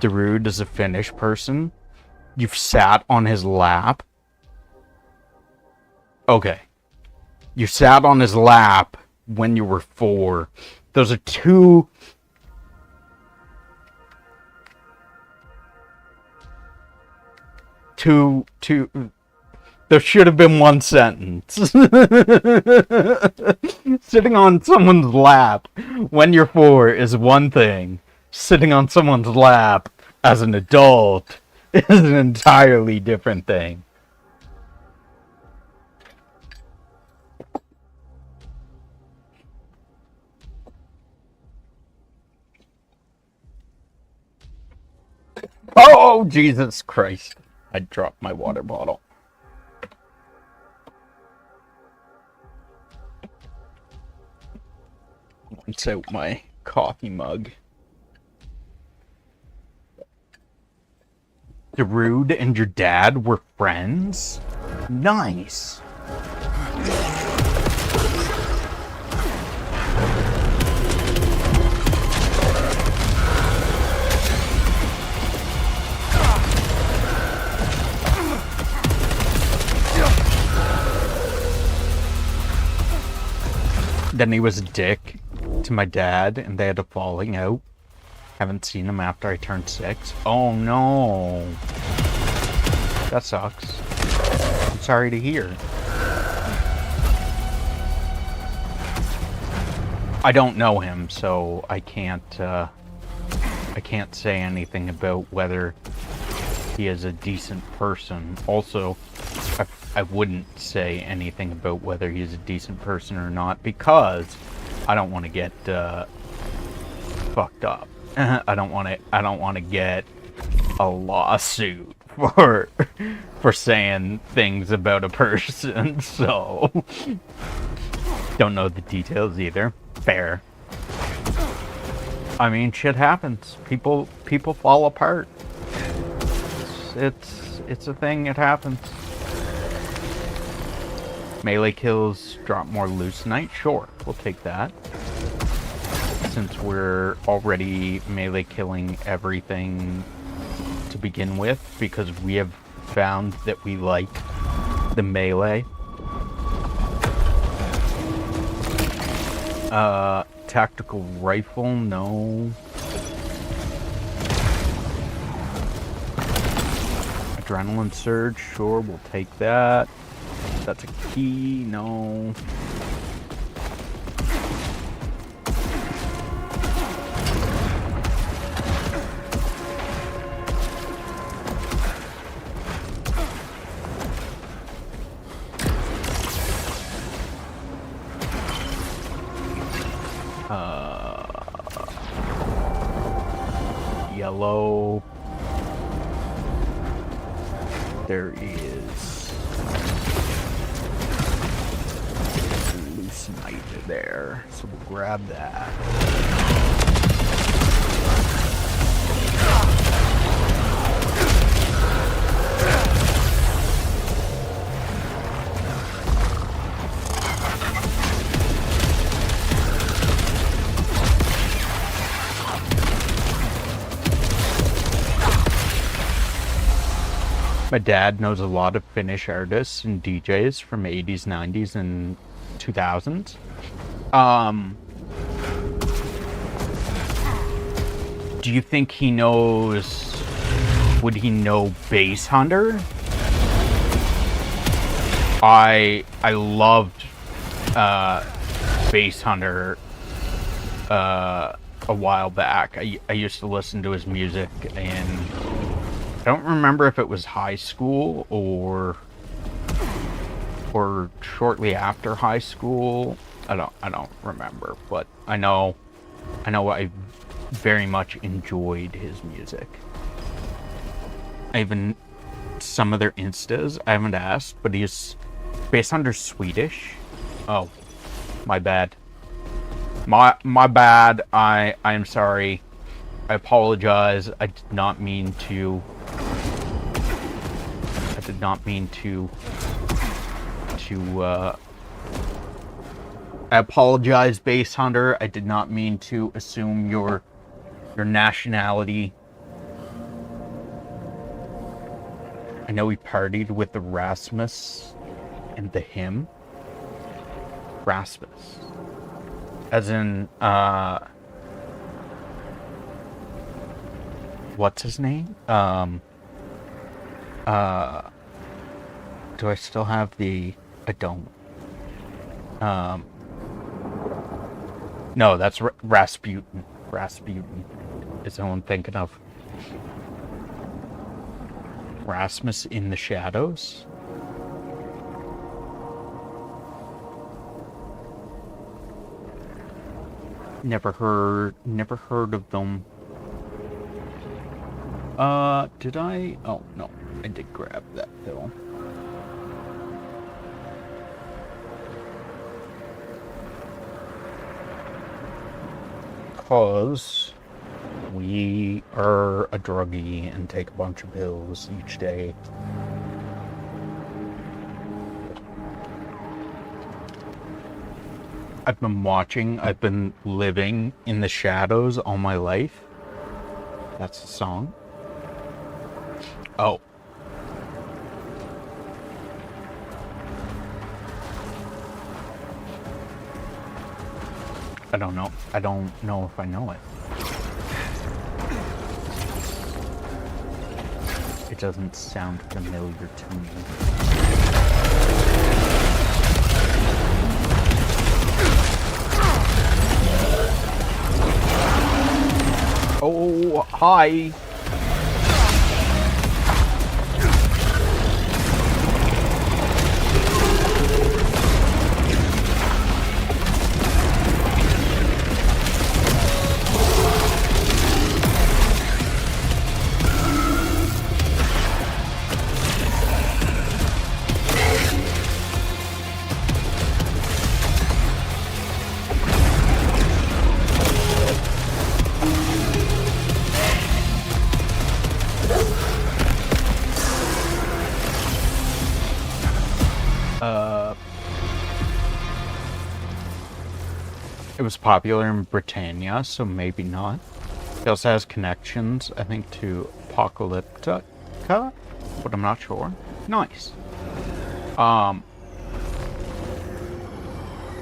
Darude is a Finnish person. You've sat on his lap. Okay. You sat on his lap when you were 4. Those are two... There should have been one sentence. Sitting on someone's lap when you're 4 is one thing. Sitting on someone's lap as an adult is an entirely different thing. Oh, Jesus Christ. I dropped my water bottle. Rinse out my coffee mug. Darude and your dad were friends? Nice. Then he was a dick to my dad, and they had a falling out. Haven't seen him after I turned 6. Oh no. That sucks. I'm sorry to hear. I don't know him, so I can't say anything about whether he is a decent person. Also, I wouldn't say anything about whether he's a decent person or not, because I don't want to get fucked up. I don't want to get a lawsuit for saying things about a person. So don't know the details either. Fair. I mean, shit happens. People fall apart. It's a thing. It happens. Melee kills drop more loosenite? Sure, we'll take that. Since we're already melee killing everything to begin with, because we have found that we like the melee. Tactical rifle, no. Adrenaline surge, sure, we'll take that. That's a key, no. there is loosenite there, so we'll grab that. My dad knows a lot of Finnish artists and DJs from 80s, 90s, and 2000s. Do you think he knows... Would he know Bass Hunter? I loved Bass Hunter a while back. I used to listen to his music, and I don't remember if it was high school or shortly after high school. I don't remember, but I know I very much enjoyed his music. Even some of their instas I haven't asked, but he's based under Swedish. Oh, my bad. My bad. I am sorry. I apologize. I did not mean to. I apologize, Base Hunter. I did not mean to assume your nationality. I know he partied with the Rasmus and the him. Rasmus. As in, what's his name? Do I still have the... I don't. No, that's Rasputin. Rasputin is the one I'm thinking of. Rasmus in the Shadows? Never heard of them. Did I? Oh, no. I did grab that pill. Because we are a druggie and take a bunch of pills each day. I've been living in the shadows all my life. That's the song. Oh. I don't know. I don't know if I know it. It doesn't sound familiar to me. Oh, hi. It was popular in Britannia, so maybe not. He also has connections, I think, to Apocalyptica, but I'm not sure. Nice.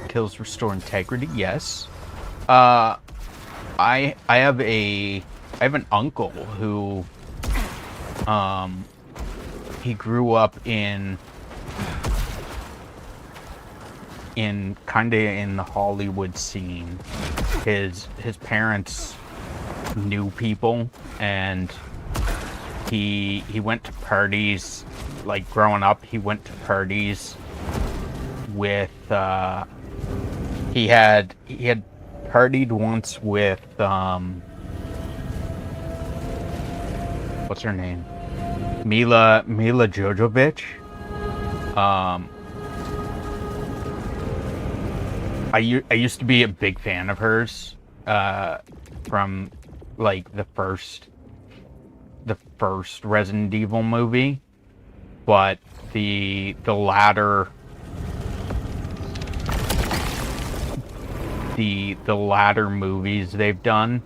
Kills restore integrity, yes. I have an uncle who he grew up in the Hollywood scene. His parents knew people, and he went to parties. Like growing up, he went to parties with he had partied once with what's her name? Mila Jovovich. I used to be a big fan of hers from like the first Resident Evil movie, but the latter movies they've done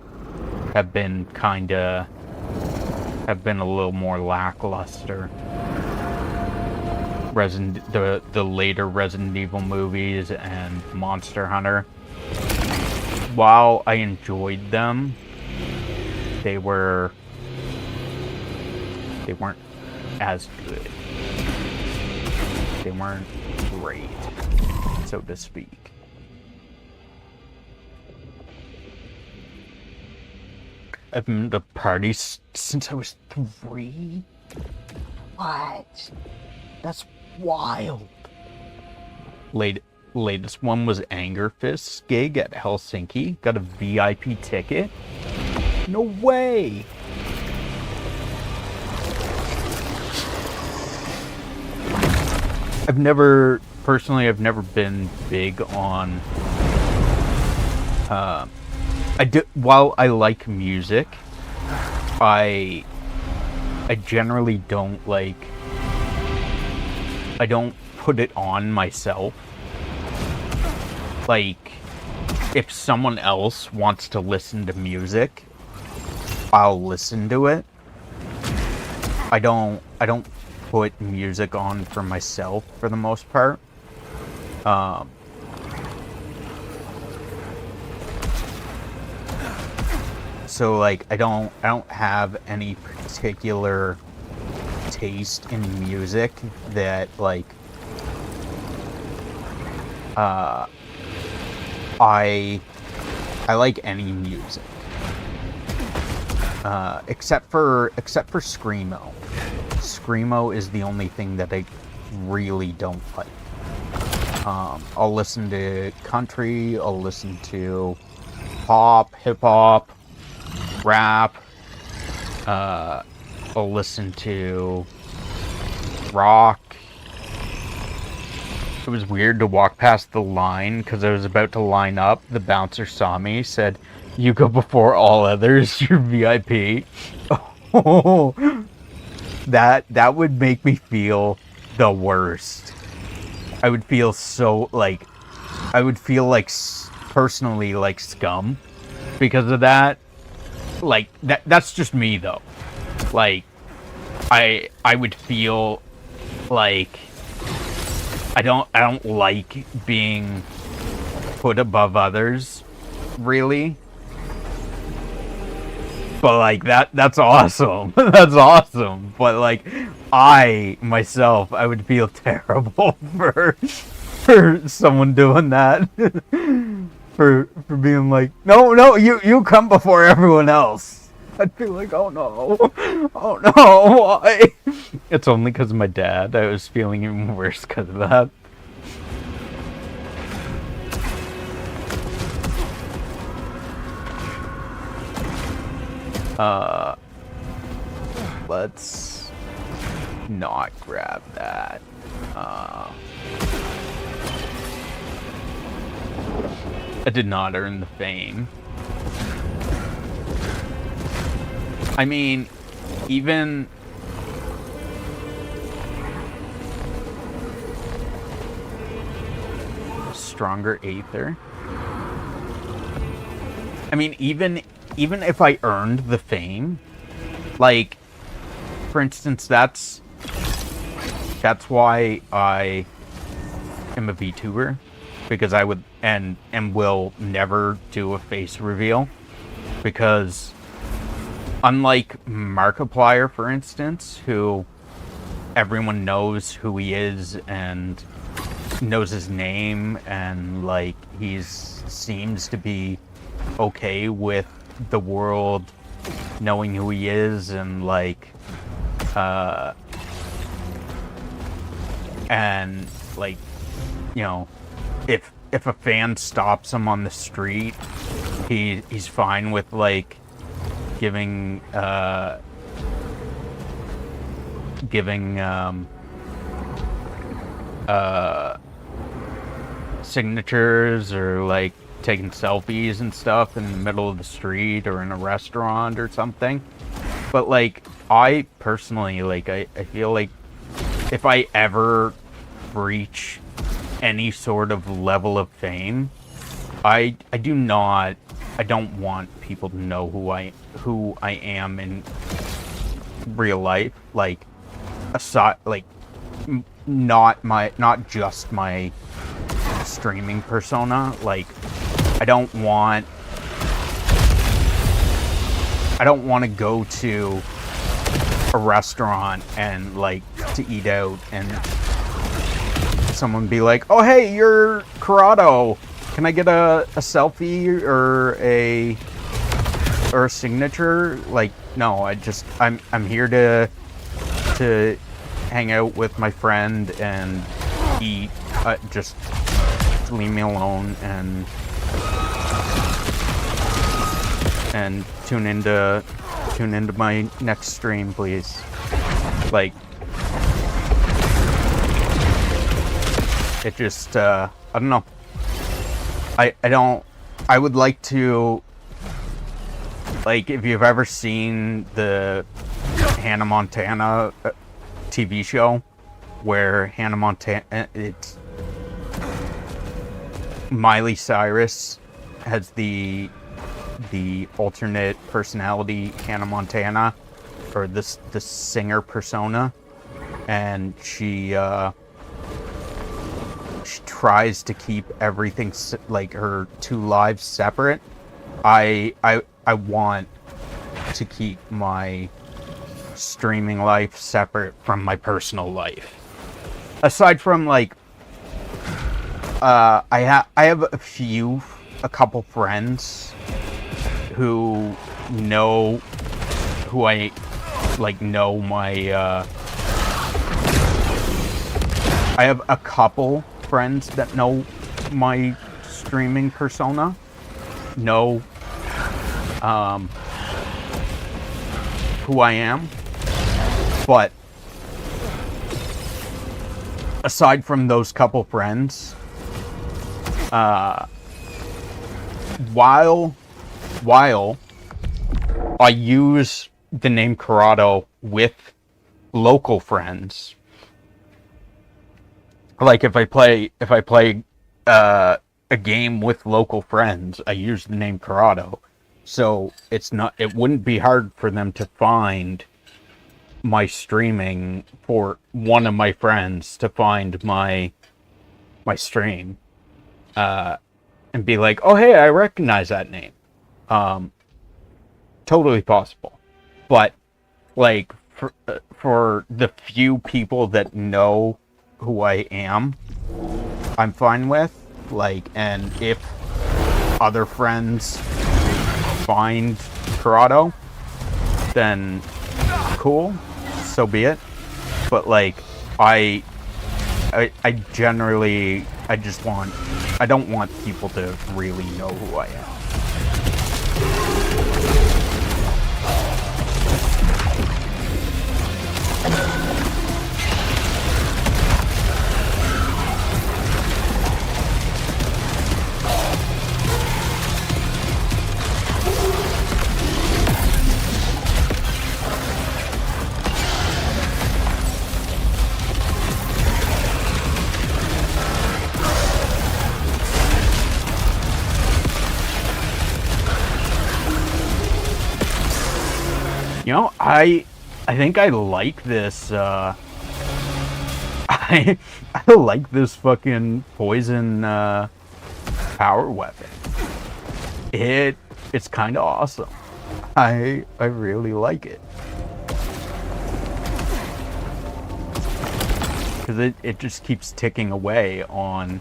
have been a little more lackluster. The later Resident Evil movies and Monster Hunter, while I enjoyed them, they weren't as good. They weren't great, so to speak. I've been to parties since I was 3. What? That's wild. Latest one was Anger Fist's gig at Helsinki. Got a VIP ticket. No way. I've never been big on while I like music, I generally don't I don't put it on myself. Like, if someone else wants to listen to music, I'll listen to it. I don't put music on for myself for the most part. So like I don't have any particular taste in music that like I like any music except for screamo. Screamo is the only thing that I really don't like. I'll listen to country, I'll listen to pop, hip hop, rap, I'll listen to rock. It was weird to walk past the line because I was about to line up. The bouncer saw me, said, "You go before all others, you're VIP." Oh, that would make me feel the worst. I would feel personally like scum because of that. Like that's just me though. Like I would feel like I don't like being put above others, really. But like that's awesome. That's awesome. But like I myself, I would feel terrible for someone doing that. for being like, no, you come before everyone else. I'd feel like, oh no, why? It's only because of my dad. I was feeling even worse because of that. Let's not grab that. I did not earn the fame. I mean, even stronger Aether. I mean, even if I earned the fame, like, for instance, that's why I am a VTuber, because I would and will never do a face reveal, because unlike Markiplier, for instance, who everyone knows who he is and knows his name, and like seems to be okay with the world knowing who he is, and like and like, you know, if a fan stops him on the street, he's fine with like giving giving signatures or like taking selfies and stuff in the middle of the street or in a restaurant or something. But like, I personally, like, I feel like if I ever reach any sort of level of fame, I don't want people to know who I am in real life. Like, aside, like, not just my streaming persona. Like, I don't want to go to a restaurant and like to eat out and someone be like, "Oh hey, you're Corrado. Can I get a selfie or a signature?" Like, no, I'm here to hang out with my friend and eat. Just leave me alone and tune into my next stream, please. Like, it just I don't know. I would like to, like, if you've ever seen the Hannah Montana TV show, where Hannah Montana, it's Miley Cyrus has the alternate personality Hannah Montana, or the singer persona, and she tries to keep everything like her two lives separate. I want to keep my streaming life separate from my personal life. Aside from, like, I have a couple friends who know who I like know my I have a couple friends that know my streaming persona, know who I am, but aside from those couple friends, while I use the name Corrado with local friends, like if I play a game with local friends, I use the name Corrado. So it wouldn't be hard for them to find my streaming, for one of my friends to find my stream, and be like, "Oh hey, I recognize that name." Totally possible. But like, for the few people that know who I am, I'm fine with. Like, and if other friends find Corrado, then cool, so be it. But like, I generally, I don't want people to really know who I am. You know, I think I like this, I like this fucking poison, power weapon. It's kind of awesome. I really like it. Because it just keeps ticking away on,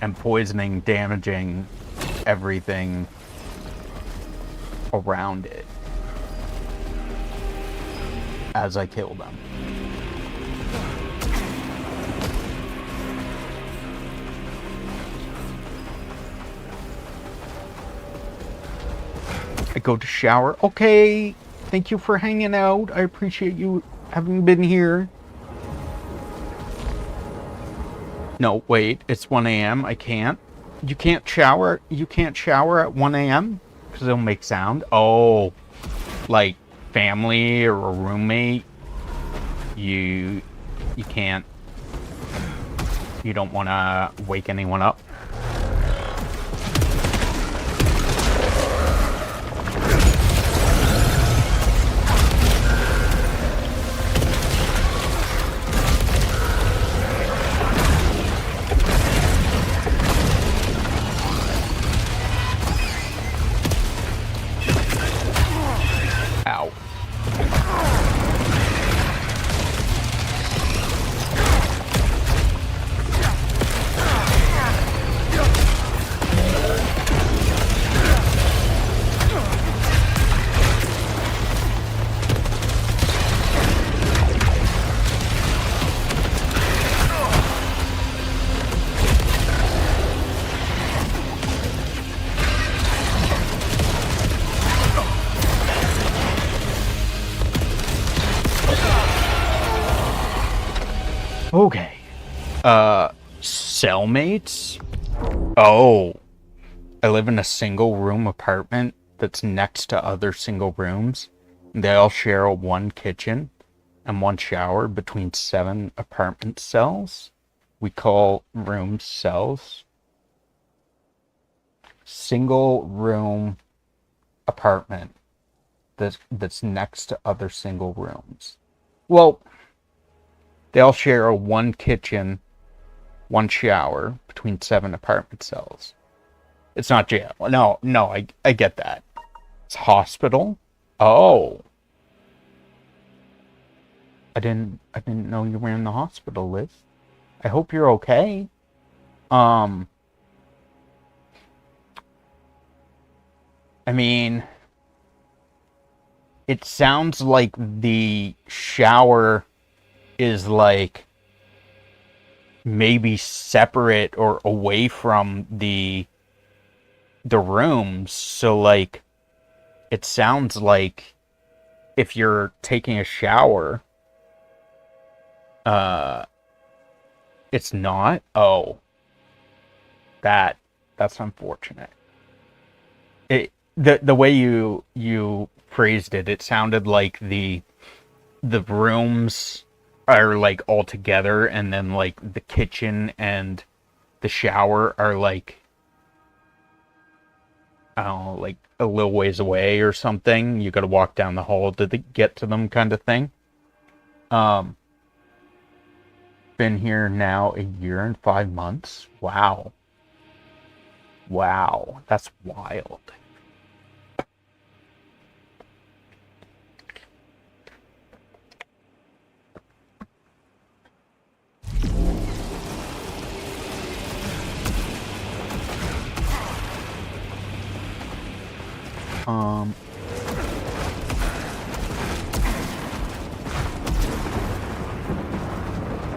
and poisoning, damaging everything around it as I kill them. I go to shower. Okay, thank you for hanging out. I appreciate you having been here. No, wait, it's 1 a.m. I can't. You can't shower. You can't shower at 1 a.m. because it'll make sound. Oh, like family or a roommate. You can't. You don't want to wake anyone up. Ow. Okay. Cellmates? Oh. I live in a single room apartment that's next to other single rooms. They all share one kitchen and one shower between 7 apartment cells. We call rooms cells. Single room apartment that's next to other single rooms. Well, they all share one kitchen, one shower between 7 apartment cells. It's not jail. No, I get that. It's hospital. Oh. I didn't know you were in the hospital, Liz. I hope you're okay. I mean, it sounds like the shower is like maybe separate or away from the rooms, so like it sounds like if you're taking a shower, it's not. Oh, that's unfortunate. The way you phrased it, it sounded like the rooms are like all together, and then like the kitchen and the shower are like, I don't know, like a little ways away or something. You got to walk down the hall to get to them, kind of thing. Been here now 1 year and 5 months. Wow, that's wild.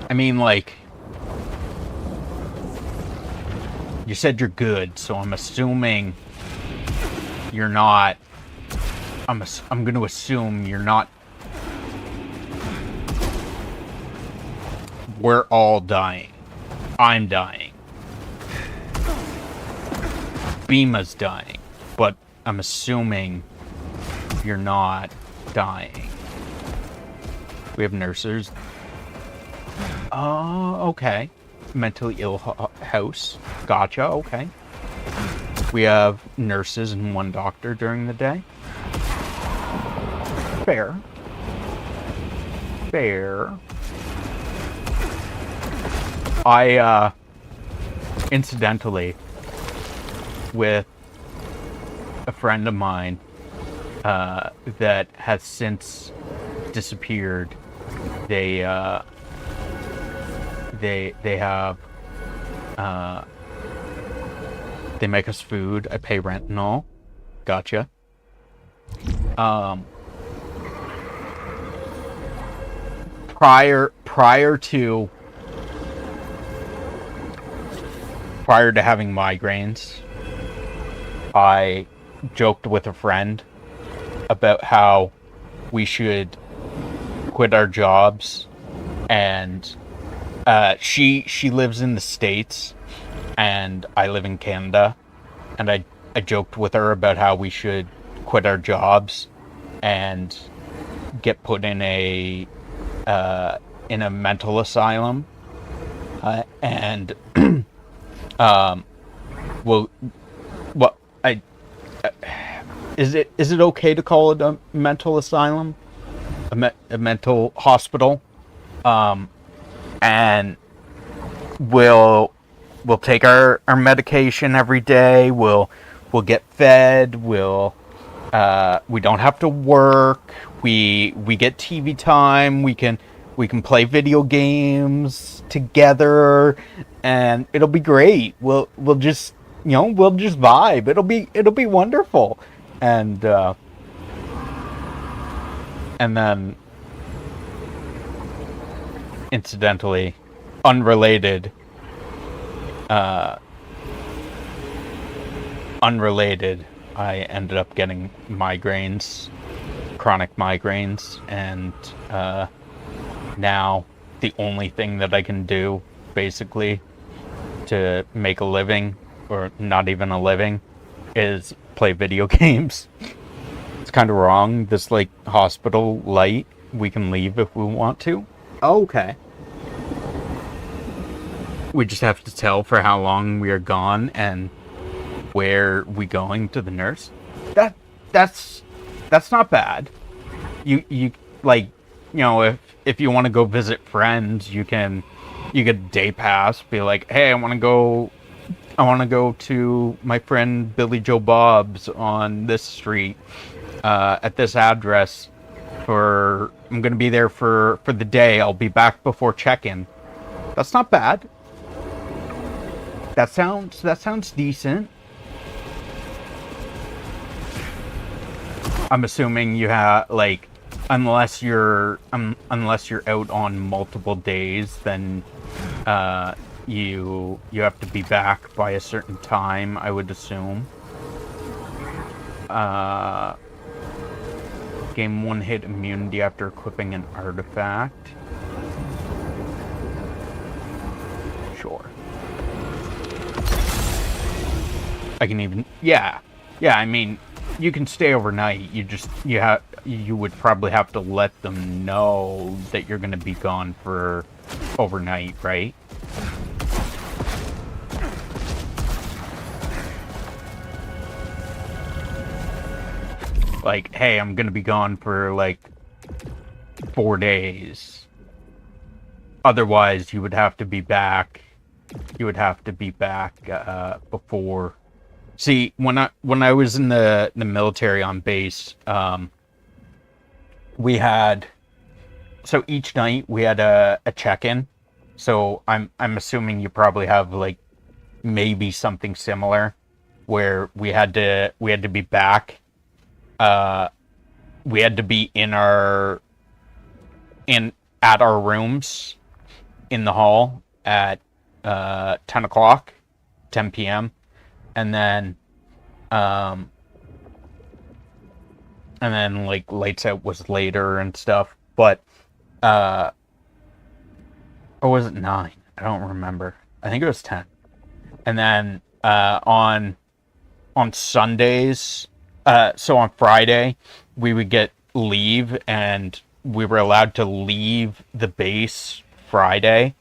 I mean, like, you said you're good, so I'm assuming you're not. I'm going to assume you're not. We're all dying. I'm dying. Bima's dying, but I'm assuming you're not dying. We have nurses. Okay. Mentally ill house. Gotcha, okay. We have nurses and 1 doctor during the day. Fair. I, incidentally, with a friend of mine, that has since disappeared, they have, they make us food, I pay rent and all. Gotcha. Prior to having migraines, I joked with a friend about how we should quit our jobs, and she lives in the States, and I live in Canada, and I joked with her about how we should quit our jobs and get put in a mental asylum, and well, what I is it okay to call it a mental asylum, a mental hospital? And we'll take our medication every day. We'll get fed. We don't have to work. We get TV time. We can play video games together, and it'll be great. We'll just we'll just vibe. It'll be wonderful. And then, incidentally, unrelated, I ended up getting migraines, chronic migraines, and now the only thing that I can do, basically, to make a living, or not even a living, is play video games. It's kind of wrong. This, like, hospital light, we can leave if we want to. Oh, okay. We just have to tell for how long we are gone and where we going to the nurse. That's not bad. You like, if you want to go visit friends, you get a day pass. Be like, hey, I want to go to my friend Billy Joe Bob's on this street, at this address. I'm gonna be there for the day. I'll be back before check-in. That's not bad. That sounds decent. I'm assuming you have, like, unless you're out on multiple days, then you have to be back by a certain time, I would assume. Gain 1-hit immunity after equipping an artifact. Sure. I can even, yeah, I mean, you can stay overnight. You would probably have to let them know that you're gonna be gone for overnight, right? Like, hey, I'm gonna be gone for, like, 4 days. Otherwise, you would have to be back. Before. See, when I was in the military on base, we had, so each night we had a check-in. So I'm assuming you probably have, like, maybe something similar, where we had to be back. We had to be at our rooms in the hall at 10 o'clock, 10 p.m. And then like, lights out was later and stuff. But or was it 9? I don't remember. I think it was 10. And then on Sundays, so on Friday, we would get leave, and we were allowed to leave the base Friday.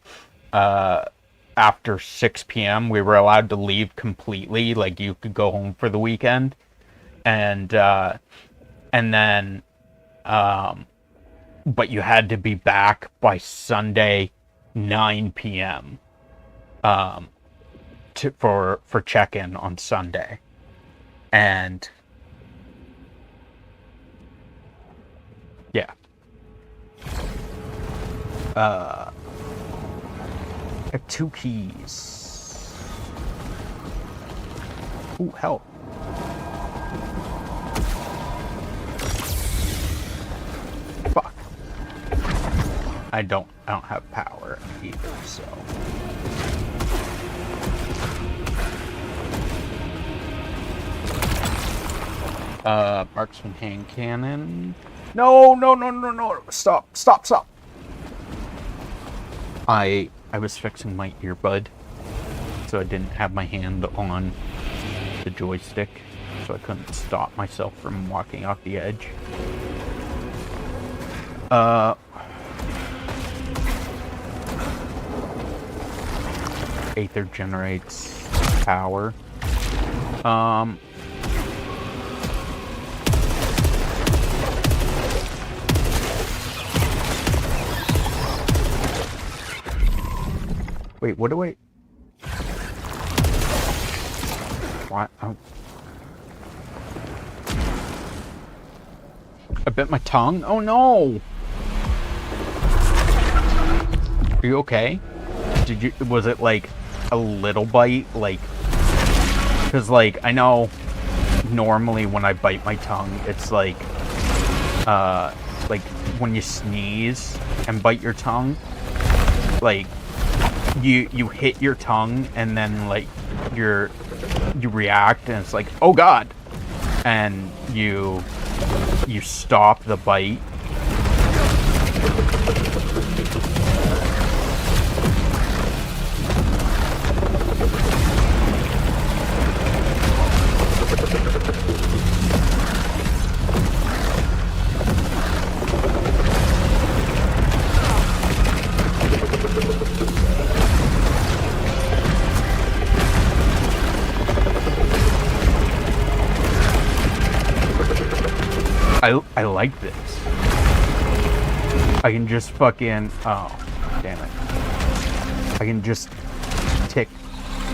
After 6 p.m. we were allowed to leave completely. Like, you could go home for the weekend. And then but you had to be back by Sunday 9 p.m. For check-in on Sunday. And yeah. I have 2 keys. Ooh, help. Fuck. I don't have power either, so. Marksman hand cannon. No, no, no, no, no. Stop, stop, stop. I was fixing my earbud, so I didn't have my hand on the joystick, so I couldn't stop myself from walking off the edge. Aether generates power. Wait, what do I... What? Oh. I bit my tongue? Oh no! Are you okay? Was it like a little bite? Like, cause like, I know normally when I bite my tongue, it's like when you sneeze and bite your tongue, like, you hit your tongue and then like you react and it's like, oh god, and you stop the bite. I like this. I can just fucking... Oh, damn it. I can just tick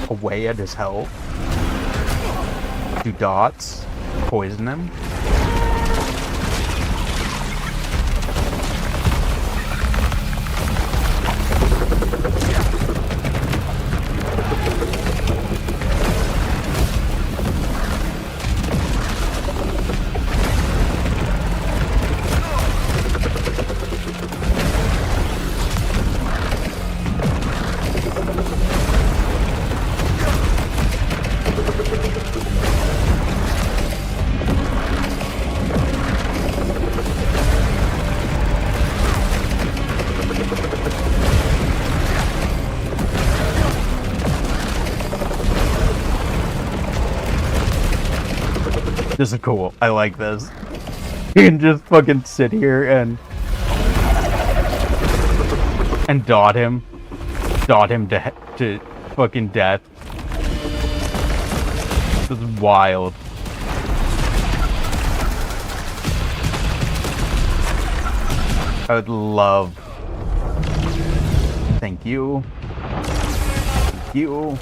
away at his health. Do dots. Poison him. This is cool. I like this. You can just fucking sit here and dot him to fucking death. This is wild. I would love. Thank you. Thank you.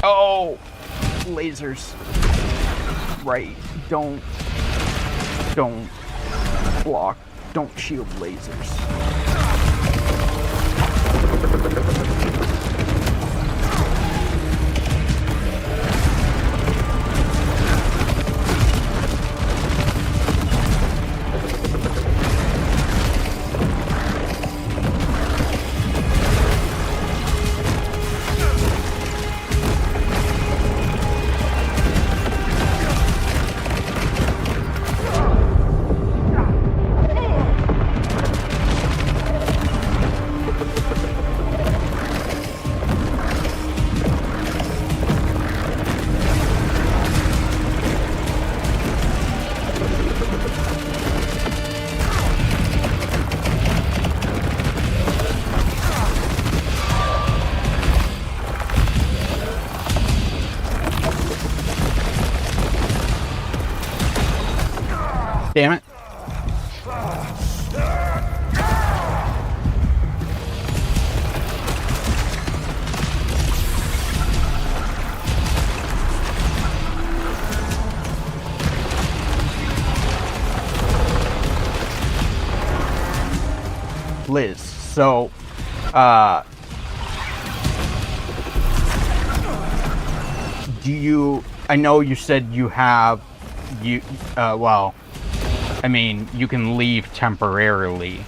Oh, lasers. Right. Don't block. Don't shield lasers. Damn it. Liz, so, I know you said you have, well, I mean, you can leave temporarily.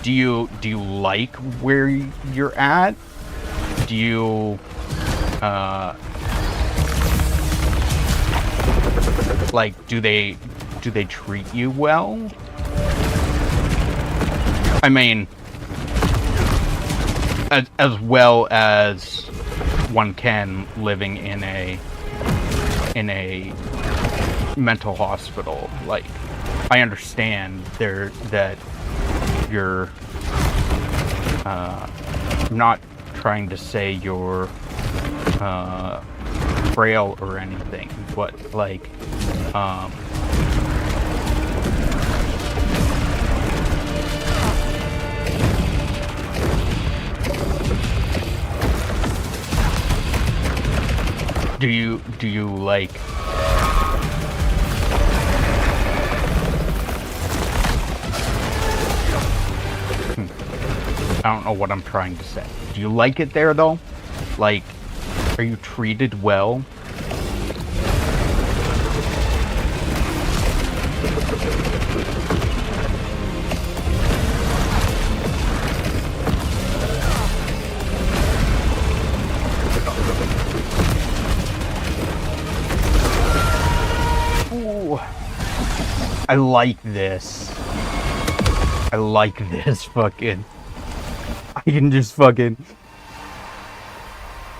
Do you like where you're at? Do you, like, do they treat you well? I mean, as well as one can living in a mental hospital. Like, I understand that you're not trying to say you're frail or anything, but like do you like I don't know what I'm trying to say. Do you like it there though? Like, are you treated well? Ooh. I like this. I like this fucking. I can just fucking.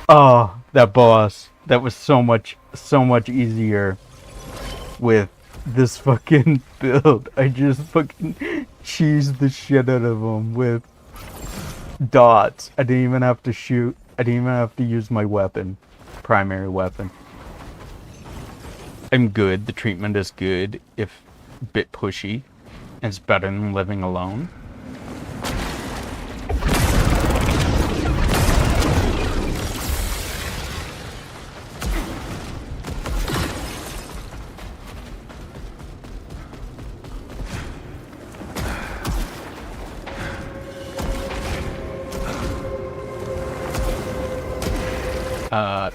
Oh, that boss. That was so much easier with this fucking build. I just fucking cheesed the shit out of him with dots. I didn't even have to shoot. I didn't even have to use my weapon. Primary weapon. I'm good. The treatment is good, if a bit pushy. It's better than living alone.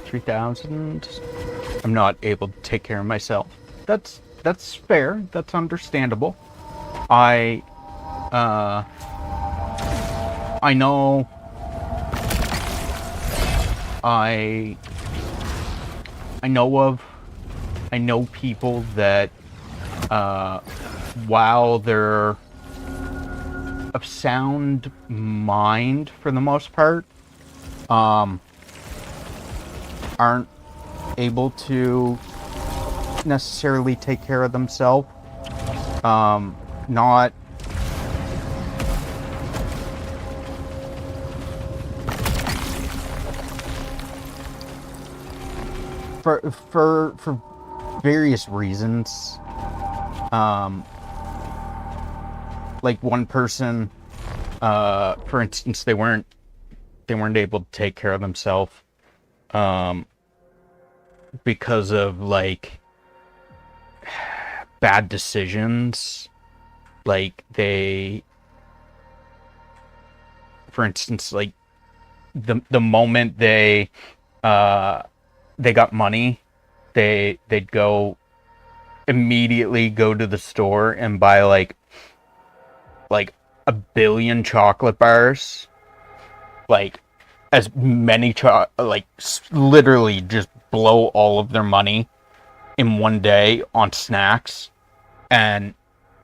$3,000. I'm not able to take care of myself. That's fair. That's understandable. I know. I know people that, while they're of sound mind for the most part, aren't able to necessarily take care of themselves. Not for various reasons. Like one person, for instance, they weren't able to take care of themselves, because of like bad decisions. Like they, for instance, like the moment they got money, they'd immediately go to the store and buy like 1 billion chocolate bars, like as many literally just blow all of their money in one day on snacks. And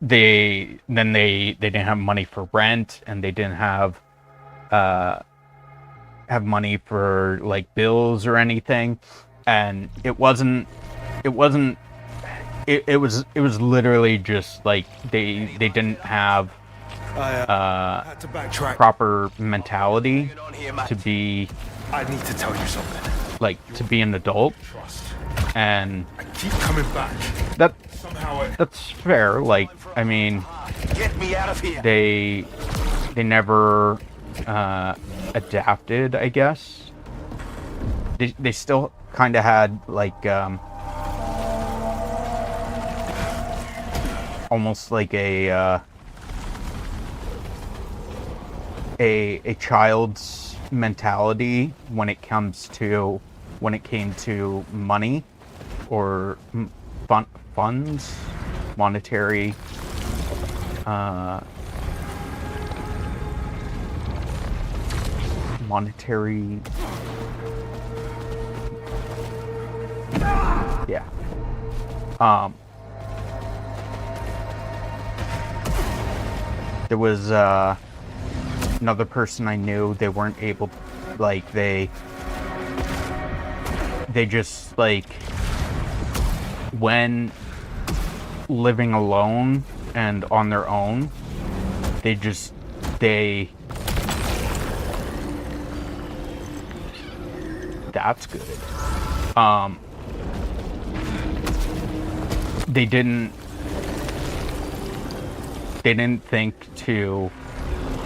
they didn't have money for rent, and they didn't have money for like bills or anything. And it was literally just like they didn't have proper mentality to be. I need to tell you something. Like to be an adult, and I keep coming back. That's fair. Like, I mean, Get me out of here. they never adapted, I guess. They still kind of had like almost like a a child's mentality when it came to money or funds, monetary yeah. There was another person I knew. They weren't able, like, they just, like, when living alone and on their own, that's good. They didn't think to,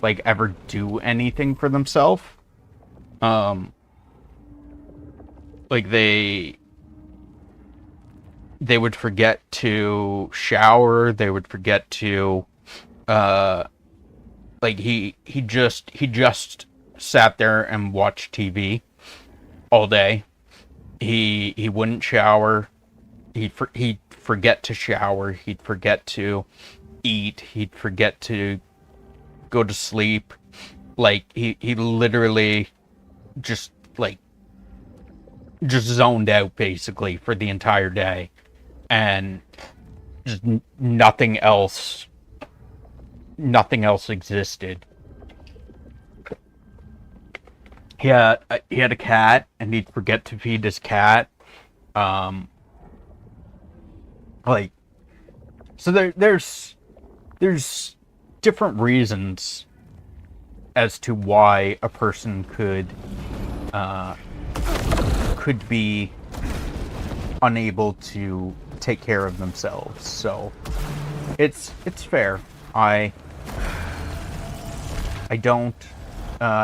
like, ever do anything for themselves. Like, they would forget to shower, they would forget to, like, he just sat there and watched TV all day. He wouldn't shower. He'd forget to shower. He'd forget to eat. He'd forget to go to sleep. Like, he literally just zoned out, basically, for the entire day. And just nothing else existed. He had a cat, and he'd forget to feed his cat. Like, so there's different reasons as to why a person could be unable to take care of themselves. So it's fair. I don't.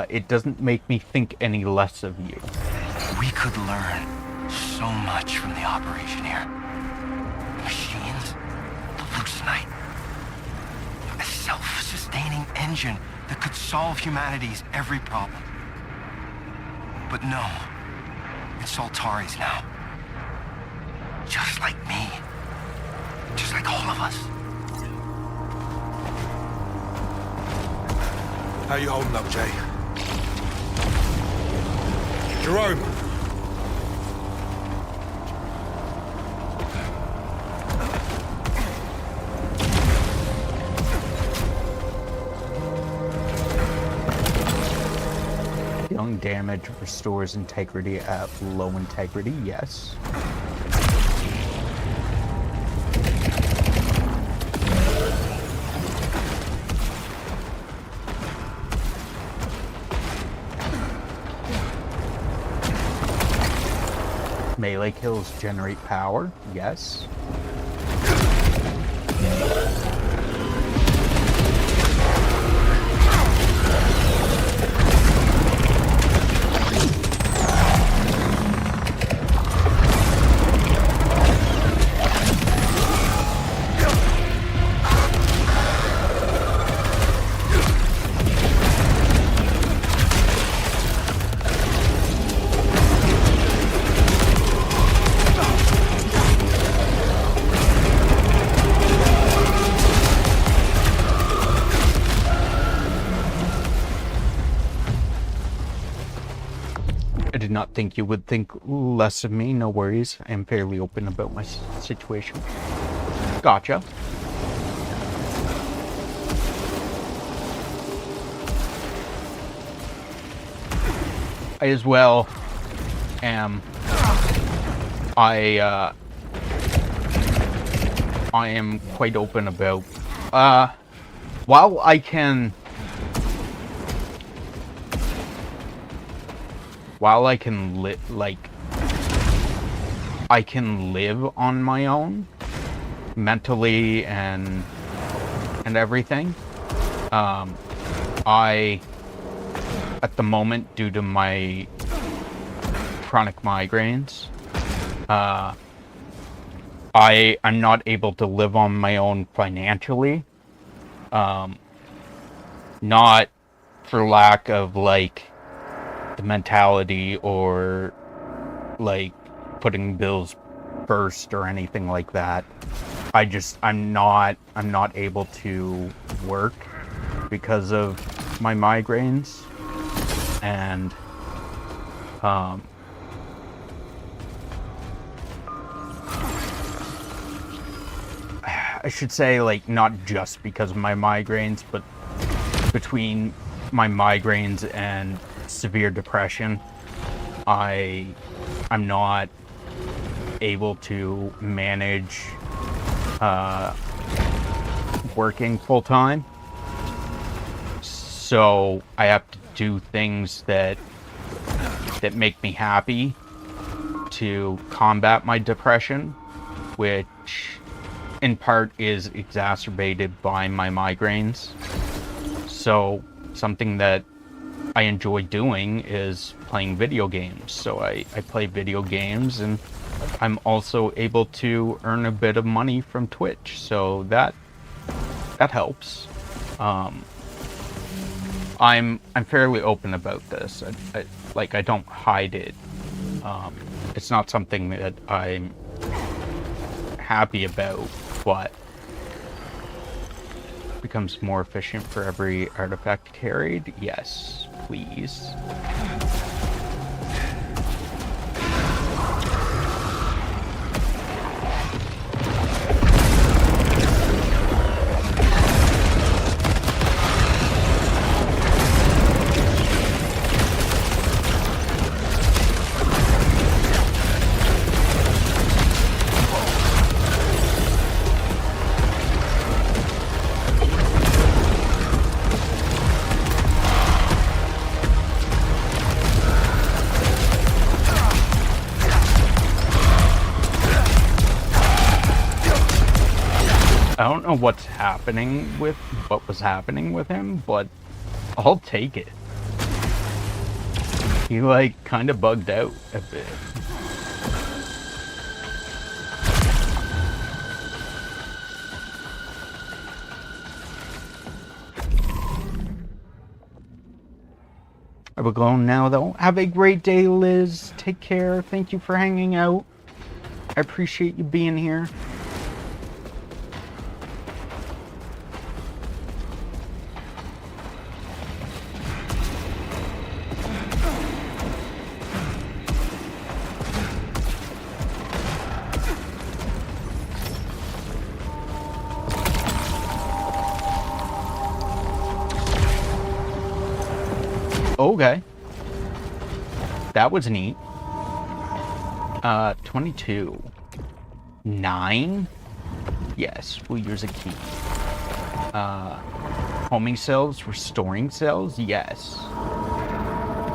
It doesn't make me think any less of you. We could learn so much from the operation here. The machines, the Lucenite, a self-sustaining engine that could solve humanity's every problem. But no, it's Soltari's now. Just like me. Just like all of us. How you holding up, Jay? Jerome! Dealing damage restores integrity at low integrity, yes. Melee kills generate power, yes. I did not think you would think less of me. No worries. I am fairly open about my situation. Gotcha. I as well am. I am quite open about. While I can. While I can I can live on my own, mentally and everything. I, at the moment, due to my chronic migraines, I am not able to live on my own financially. Not for lack of, like, the mentality or, like, putting bills first or anything like that. I'm not able to work because of my migraines, and I should say, like, not just because of my migraines, but between my migraines and severe depression, I'm not able to manage working full time. So I have to do things that make me happy to combat my depression, which in part is exacerbated by my migraines. So something that I enjoy doing is playing video games. So I play video games, and I'm also able to earn a bit of money from Twitch. So that helps. I'm fairly open about this. I don't hide it. It's not something that I'm happy about, but becomes more efficient for every artifact carried. Yes, please. I don't know what was happening with him, but I'll take it. He, like, kind of bugged out a bit. I will go now, though. Have a great day, Liz. Take care. Thank you for hanging out. I appreciate you being here. Okay. That was neat. 22. 9? Yes, we'll use a key. Homing cells, restoring cells? Yes.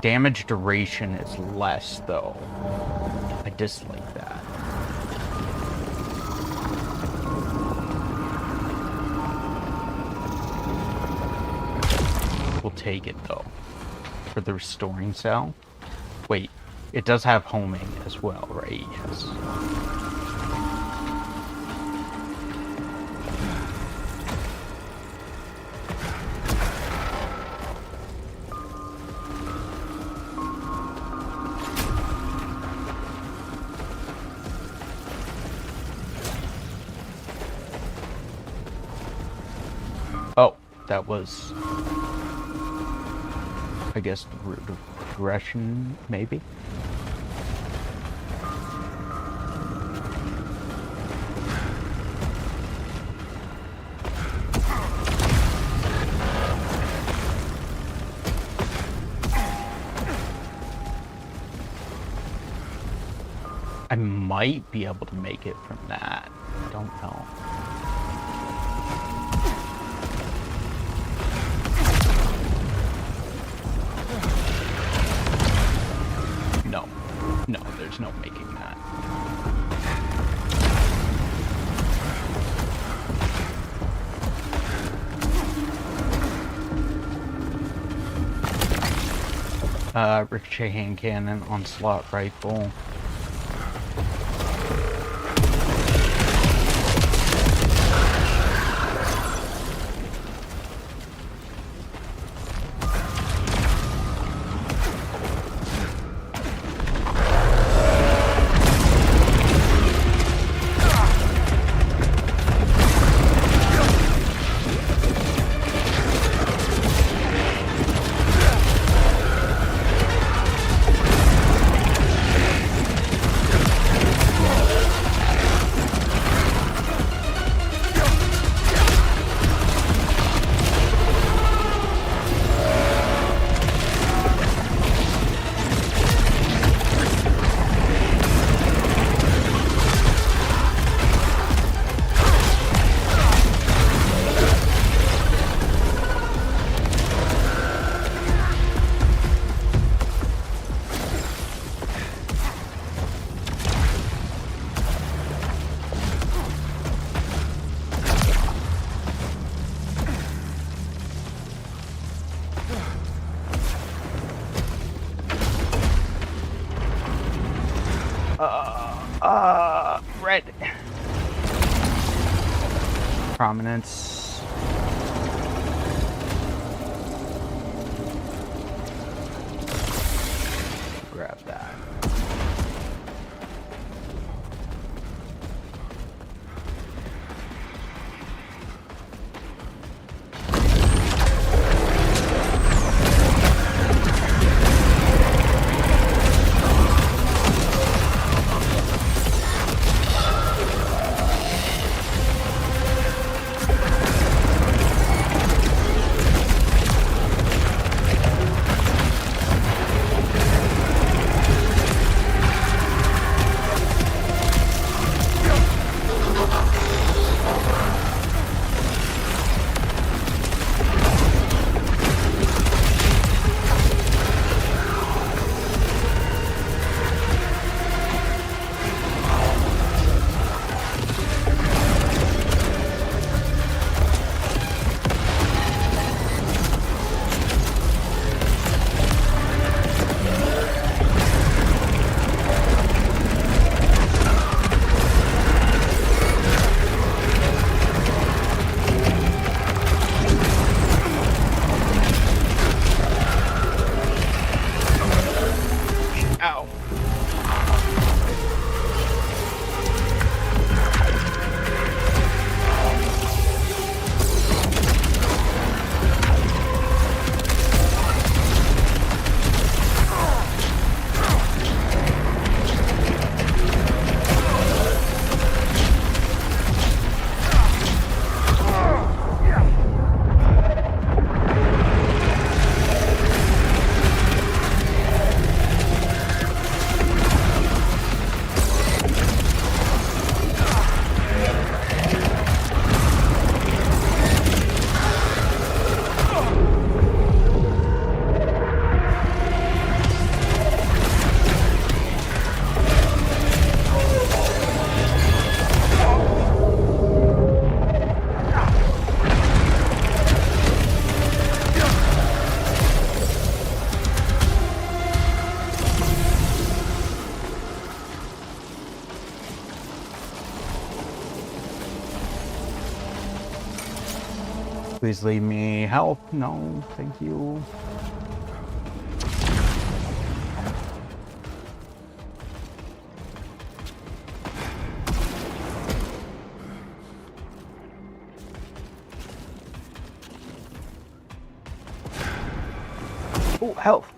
Damage duration is less, though. I dislike that. We'll take it, though. For the restoring cell. Wait, it does have homing as well, right? Yes. Oh, that was, I guess, the root of progression, maybe? I might be able to make it from that. I don't know. No, there's no making that. Ricochet hand cannon, onslaught rifle. Red. Prominence. Grab that. Please leave me help. No, thank you. Oh, health.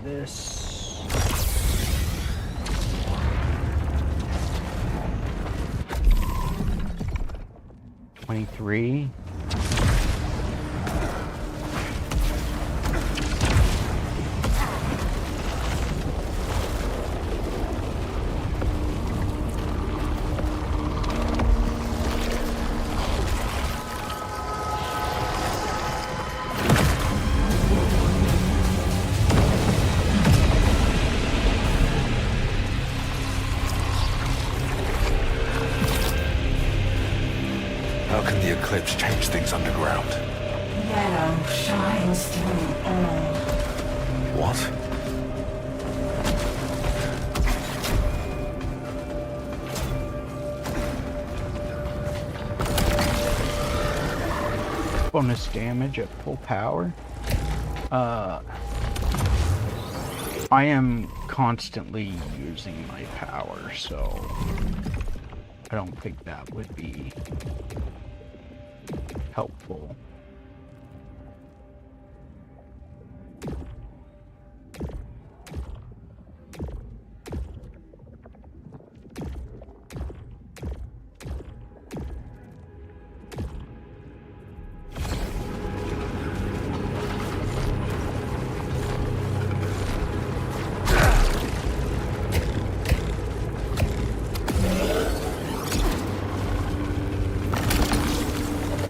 This 23. How can the eclipse change things underground? Yellow shines through all. What? Bonus damage at full power. I am constantly using my power, so I don't think that would be helpful.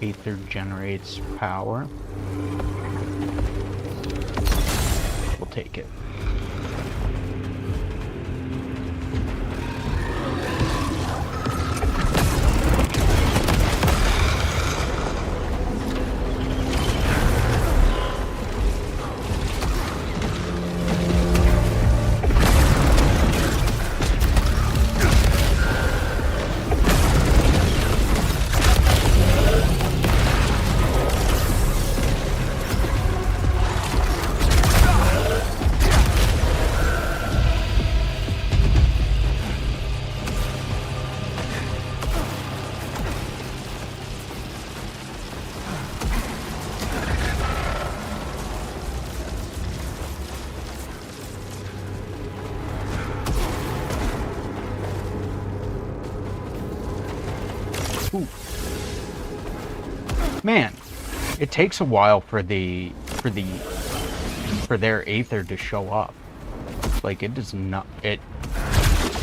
Aether generates power. We'll take it. Ooh. Man, it takes a while for their Aether to show up. Like, it does not, it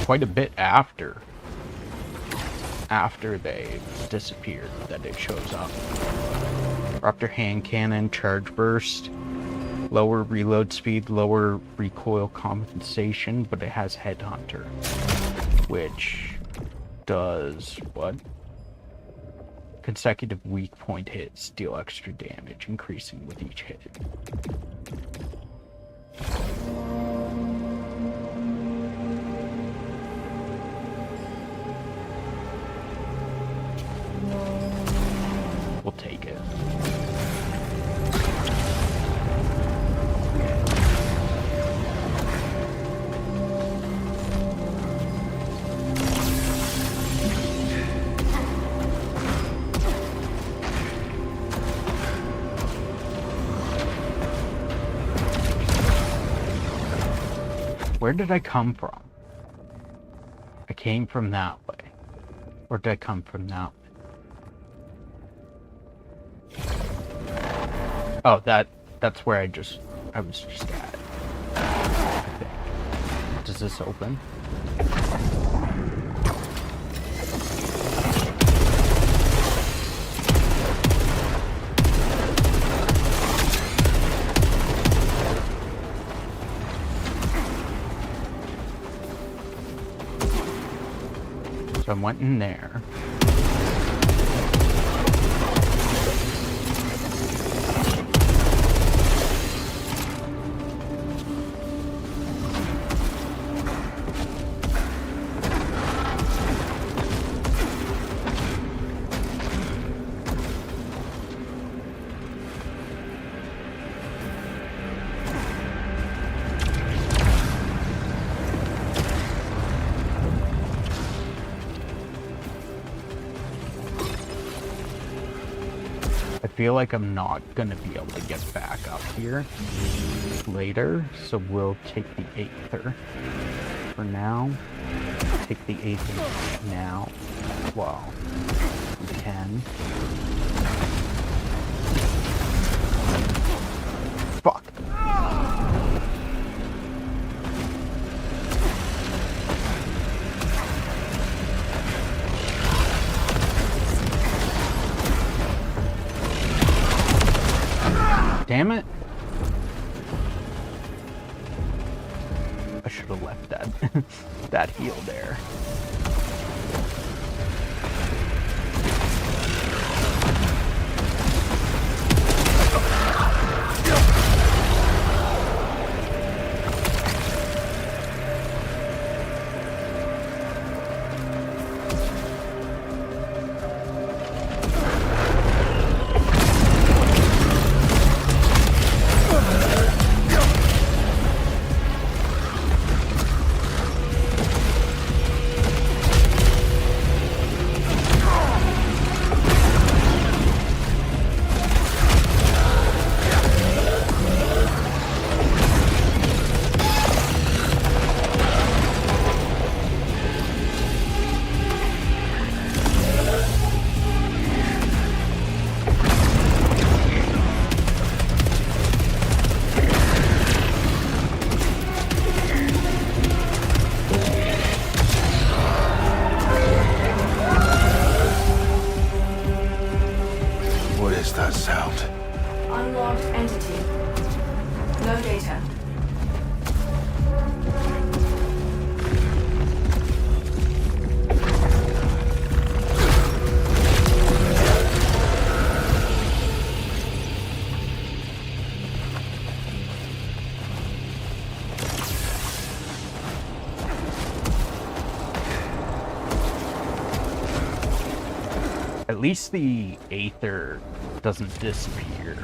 quite a bit after they disappeared that it shows up. Raptor hand cannon, charge burst, lower reload speed, lower recoil compensation, but it has headhunter, which does what? Consecutive weak point hits deal extra damage, increasing with each hit. We'll take it. Where did I come from? I came from that way. Or did I come from that way? Oh, that's where I was just at. I think. Does this open? So I went in there. I feel like I'm not gonna be able to get back up here later, so we'll take the Aether for now. Take the Aether now while we can. Fuck. Damn it. I should have left that that heal there. is that sound? Unlocked entity. No data. At least the Aether doesn't disappear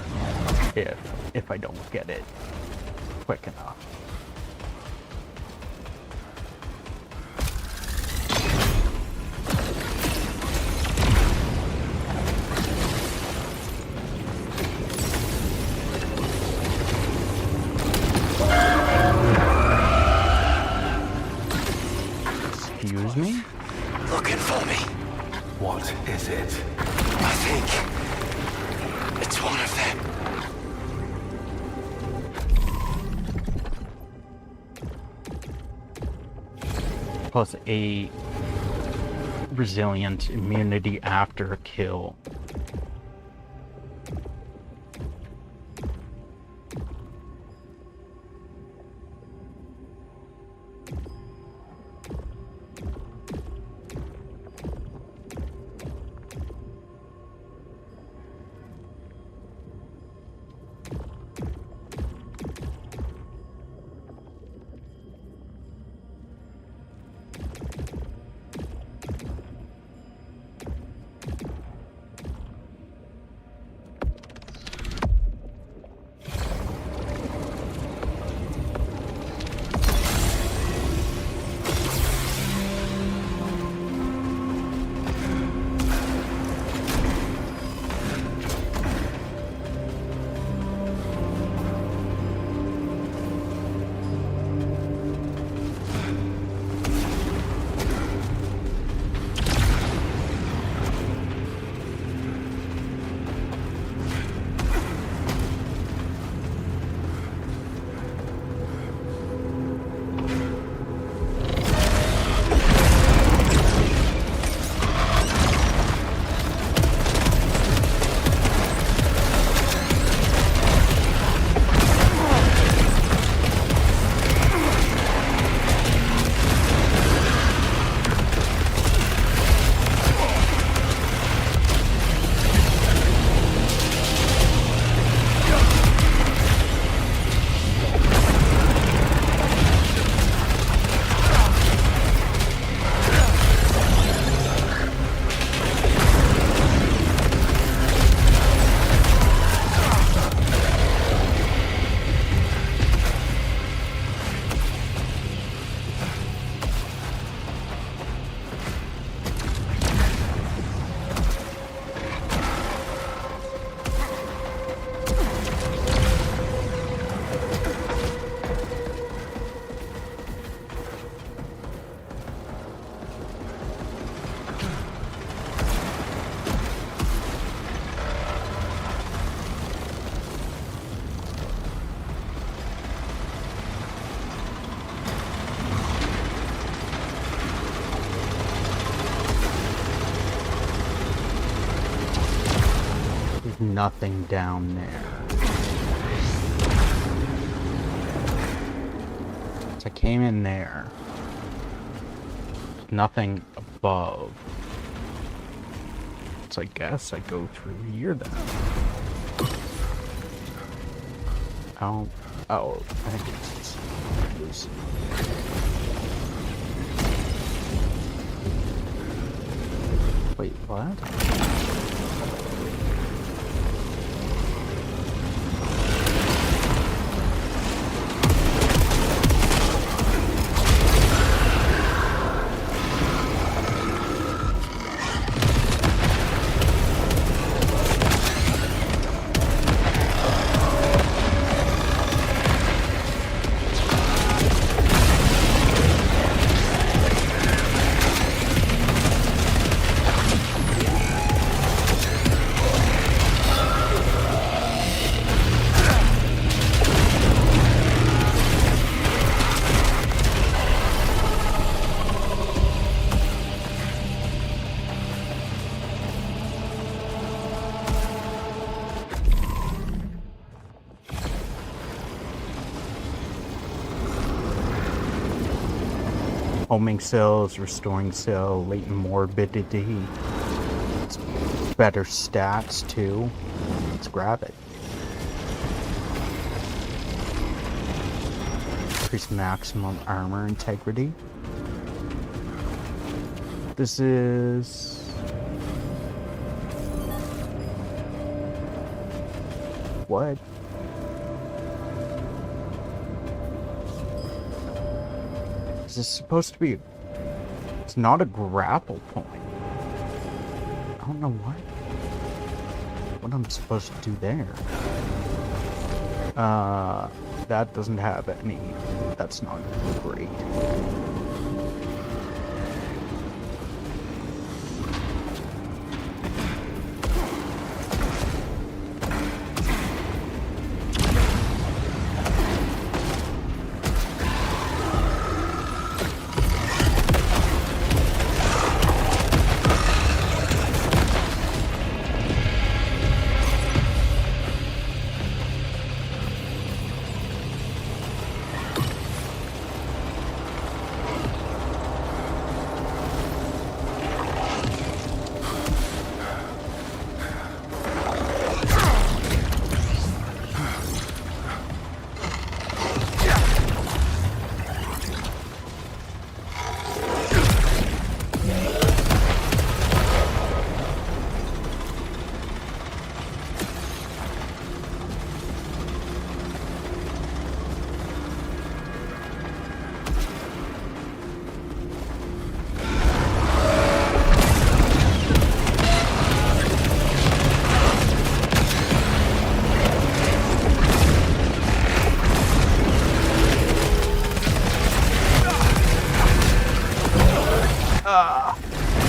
if I don't get it quick enough. Excuse me? Looking for me. What is it? I think it's one of them. Plus a resilient immunity after a kill. Nothing down there. So I came in there. Nothing above. So I guess I go through here then. Oh, I think it's wait, what? Homing cells, restoring cell, latent morbidity. It's better stats too. Let's grab it. Increase maximum armor integrity. This is... what? Is this supposed to be... it's not a grapple point. I don't know what I'm supposed to do there. That doesn't have any. That's not great.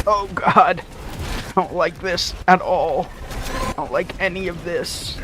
Oh god, I don't like this at all. I don't like any of this.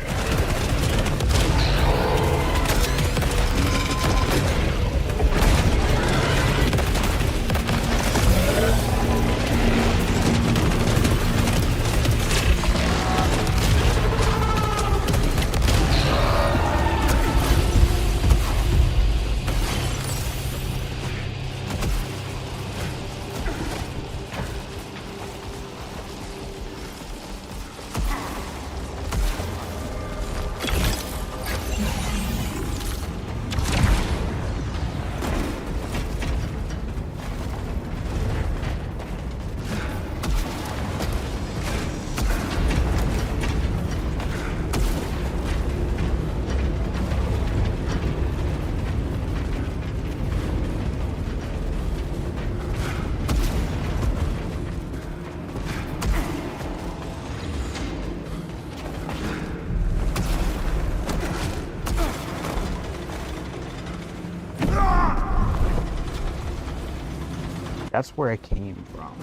That's where I came from.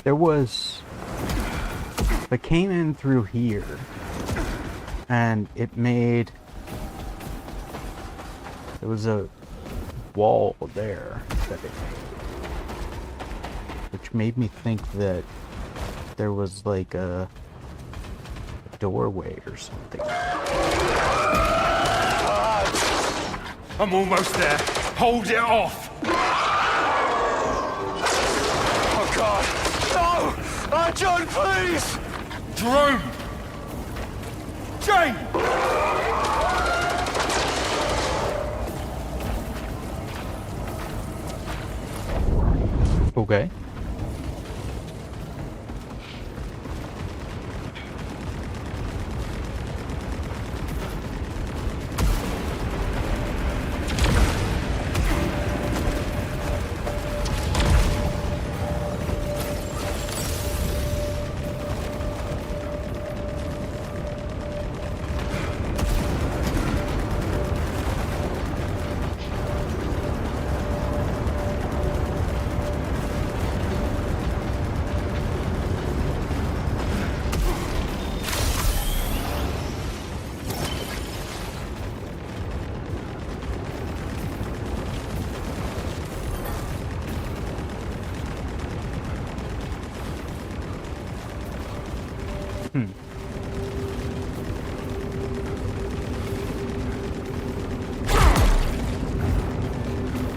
There was... It came in through here. And it made... There was a wall there that it made. Which made me think that there was like a doorway or something. I'm almost there. Hold it off! Oh, God! No! John, please! Jerome! Jane! Okay.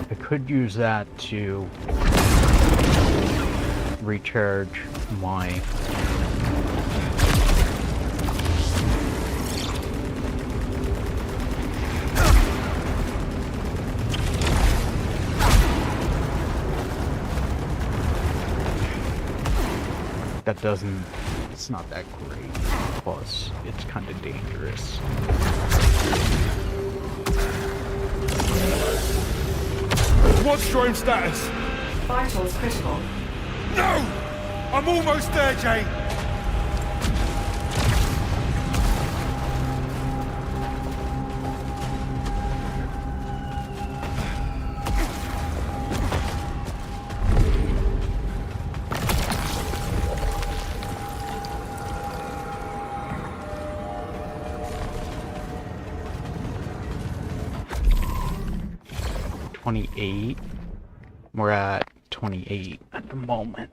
I could use that to recharge my that doesn't, it's not that great. Plus, it's kind of dangerous. What's Jerome status? Vitals critical. No! I'm almost there, Jane! We're at 28 at the moment.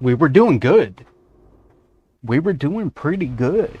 We were doing good. We were doing pretty good.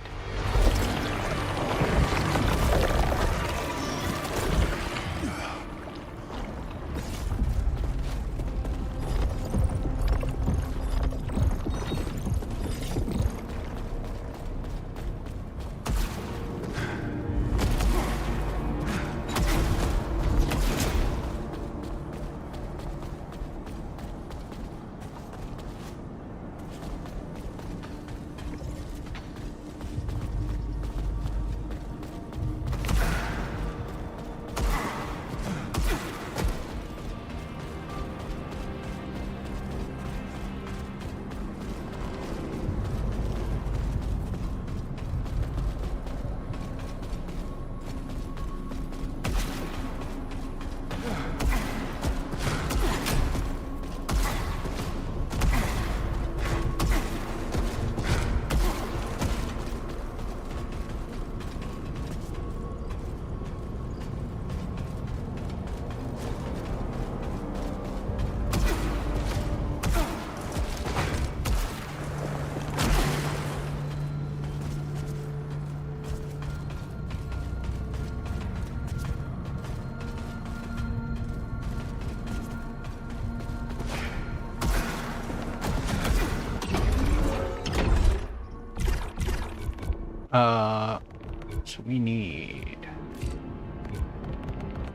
So we need...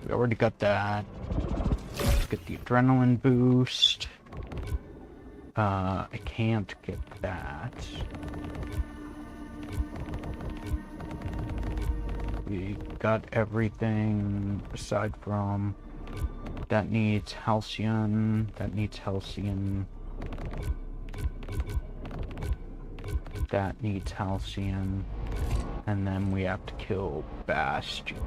We already got that. Let's get the adrenaline boost. I can't get that. We got everything aside from... That needs halcyon. That needs halcyon. That needs halcyon. And then we have to kill Bastion.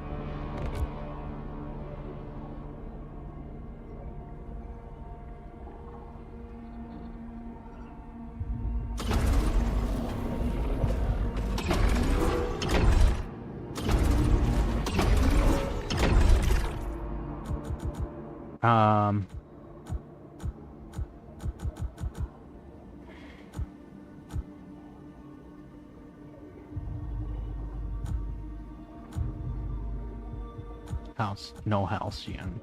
No halcyon.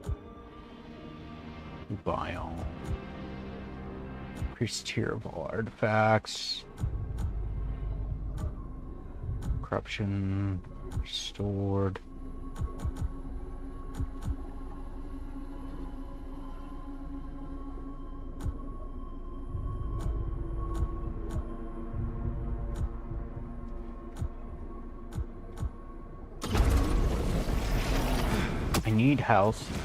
Biome. Increased tier of all artifacts. Corruption restored. I need halcyon.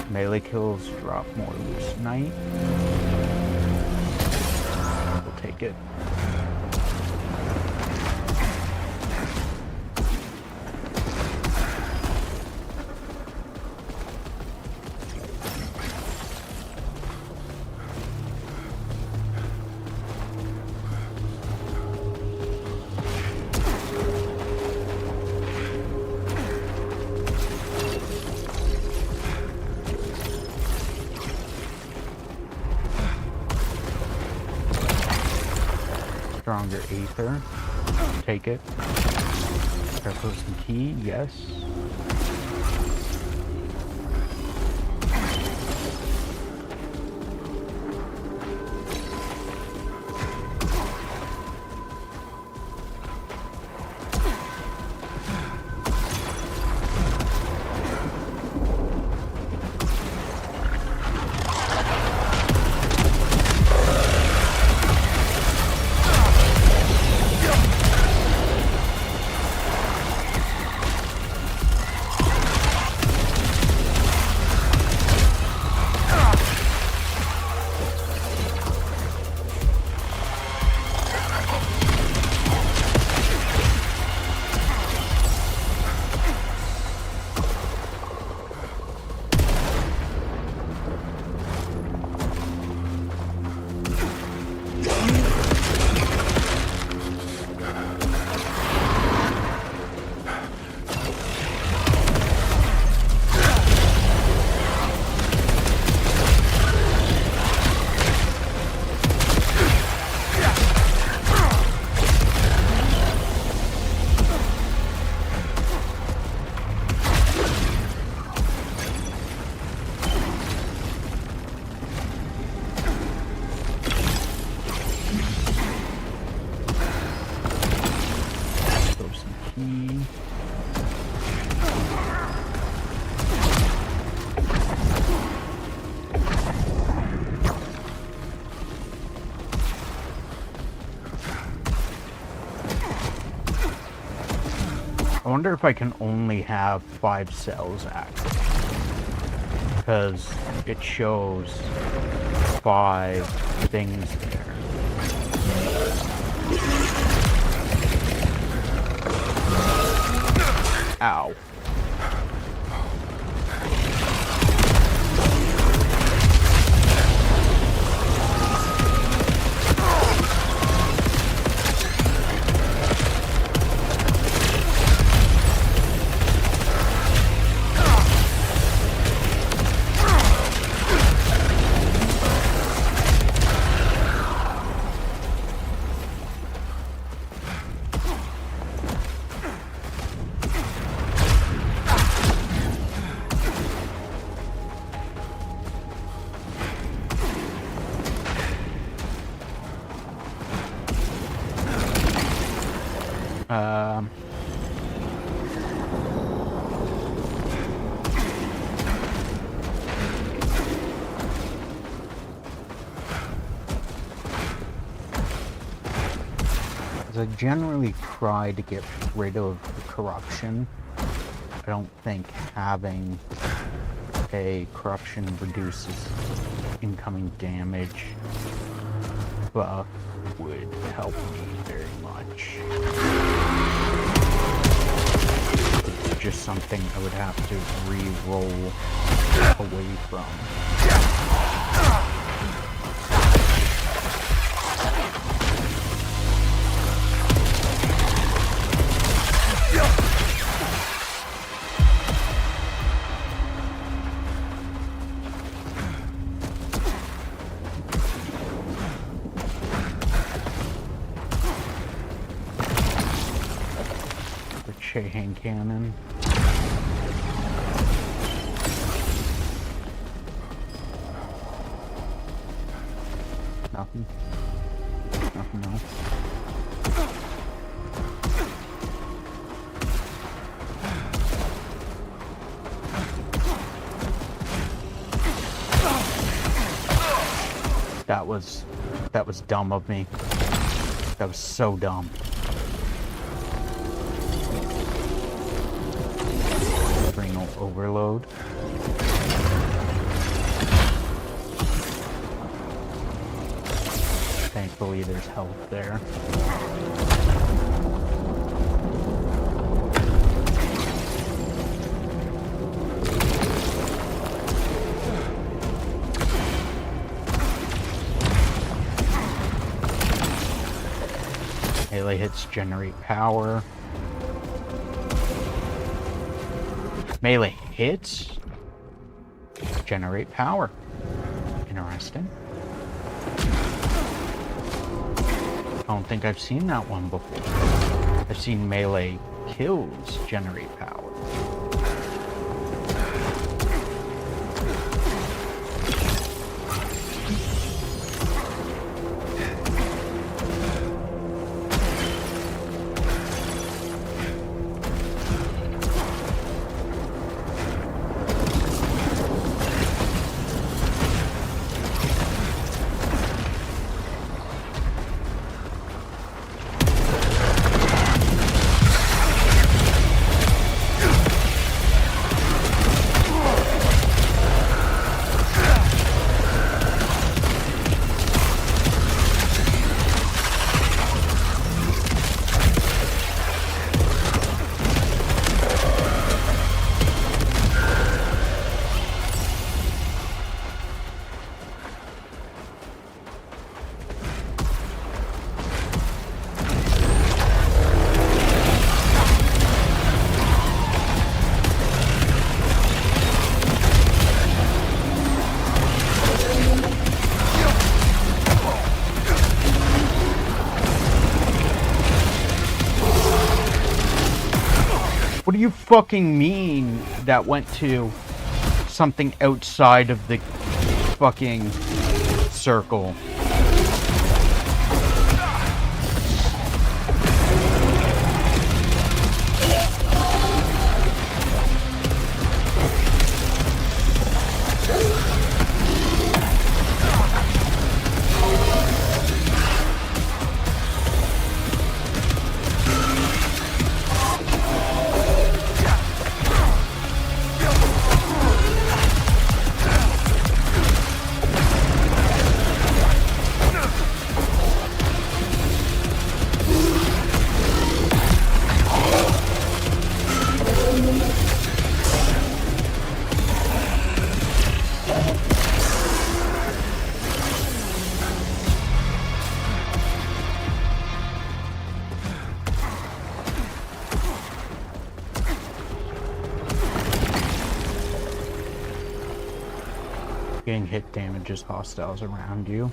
Melee kills drop more loose night. We'll take it. Stronger Aether. Take it. Person key, yes. wonder if I can only have 5 cells active. Because it shows 5 things there. Ow. I generally try to get rid of the corruption. I don't think having a corruption reduces incoming damage buff would help me very much. It's just something I would have to re-roll away from. Hand cannon. Nothing. Nothing else. That was dumb of me. That was so dumb. Overload. Thankfully, there's health there. Melee hits generate power. Melee hits generate power. Interesting. I don't think I've seen that one before. I've seen melee kills generate power. What do you fucking mean that went to something outside of the fucking circle? Getting hit damages hostiles around you.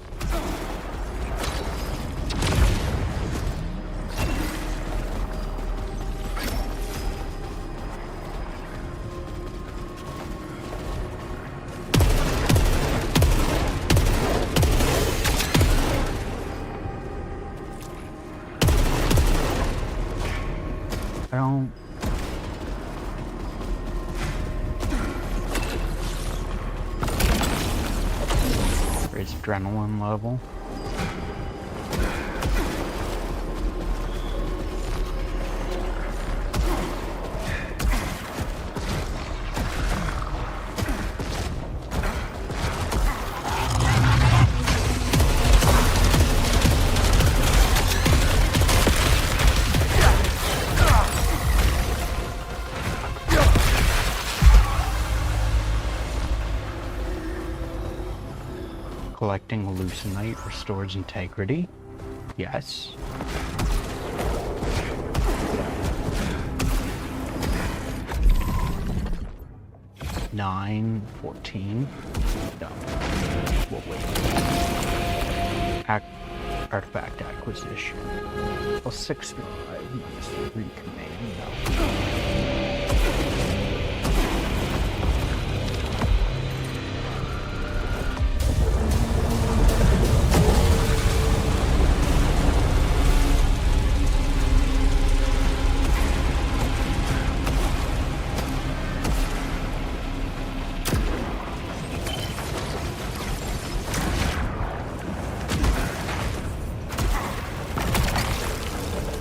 I don't... Raise adrenaline level. Collecting hallucinate restores integrity. Yes. $9, $14. No. We'll wait. Artifact acquisition. Well, 65 minus 3 command. No.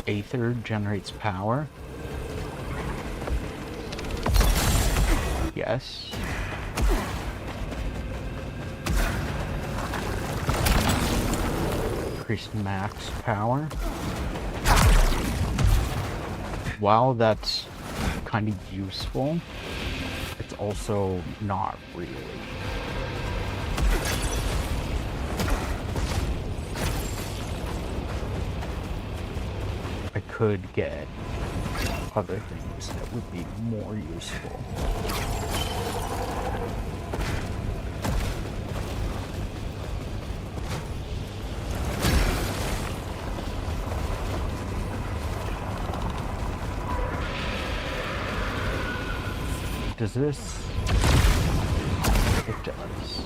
Aether generates power. Yes. Increase max power. While that's kind of useful, it's also not really. I could get other things that would be more useful. Does this? It does.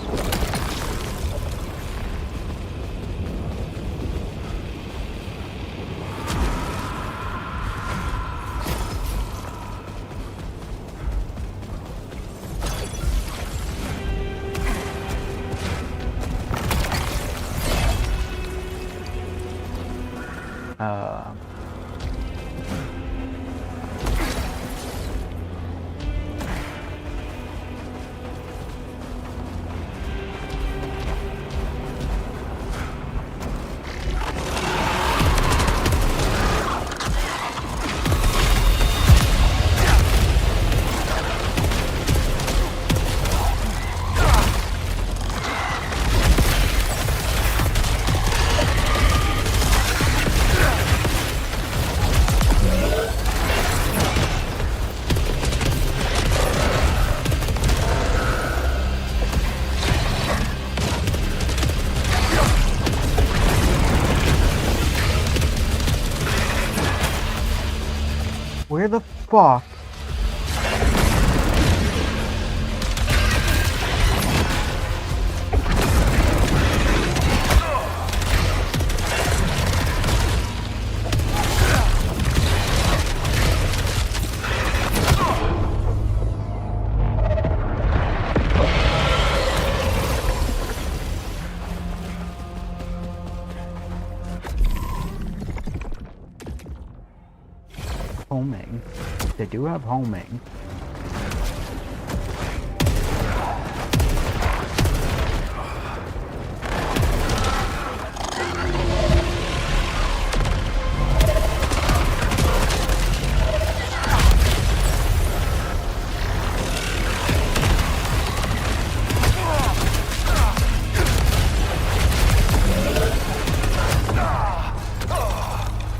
Where the fuck? Homing. They do have homing.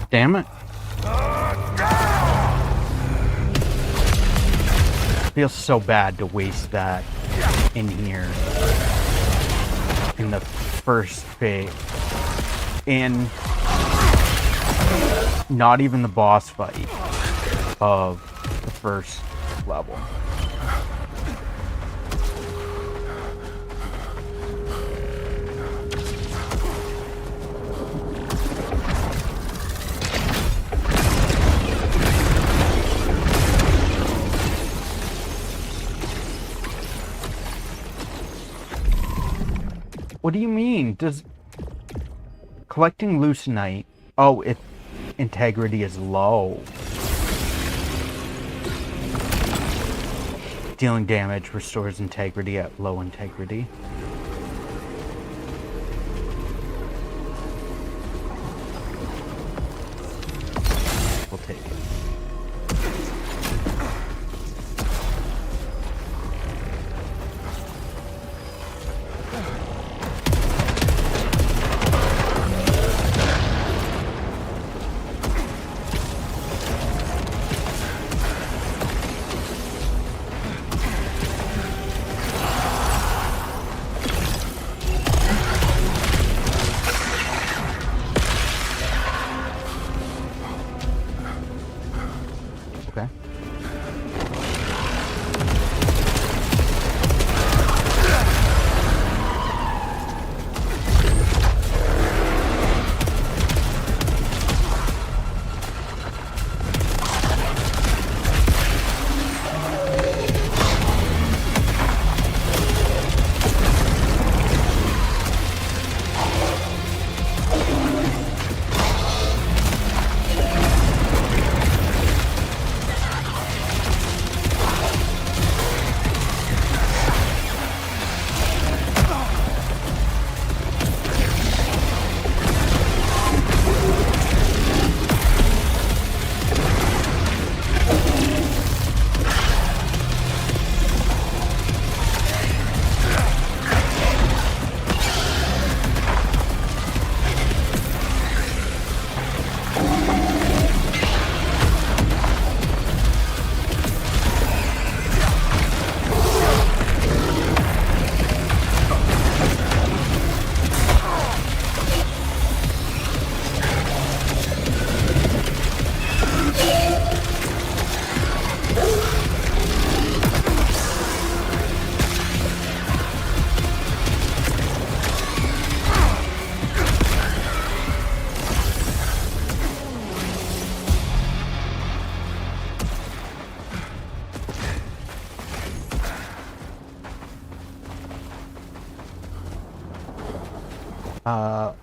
Damn it. Feels so bad to waste that in here. in the first phase. In not even the boss fight of the first level. What do you mean? Does collecting leucinite? Oh, if integrity is low. Dealing damage restores integrity at low integrity. We'll take it. Okay.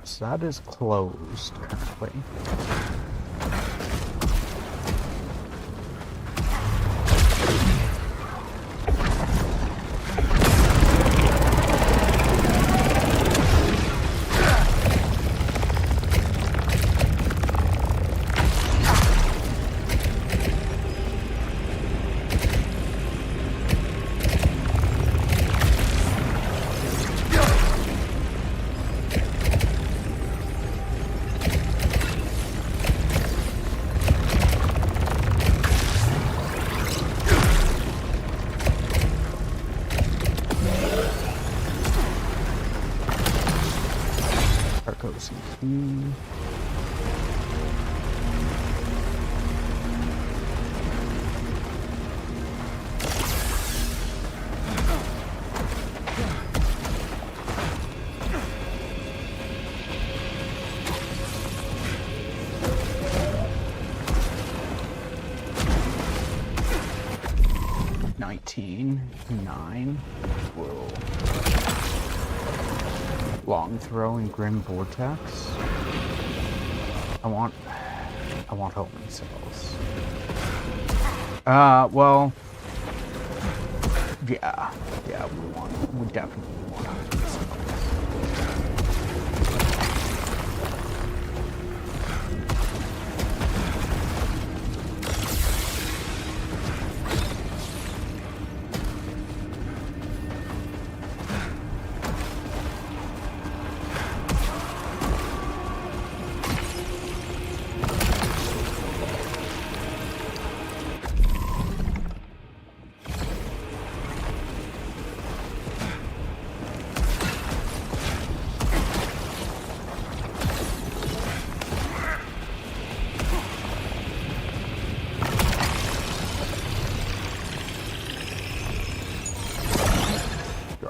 So that is closed currently. Long throw and grim vortex. I want homing cells. Well, yeah, we definitely want homing cells.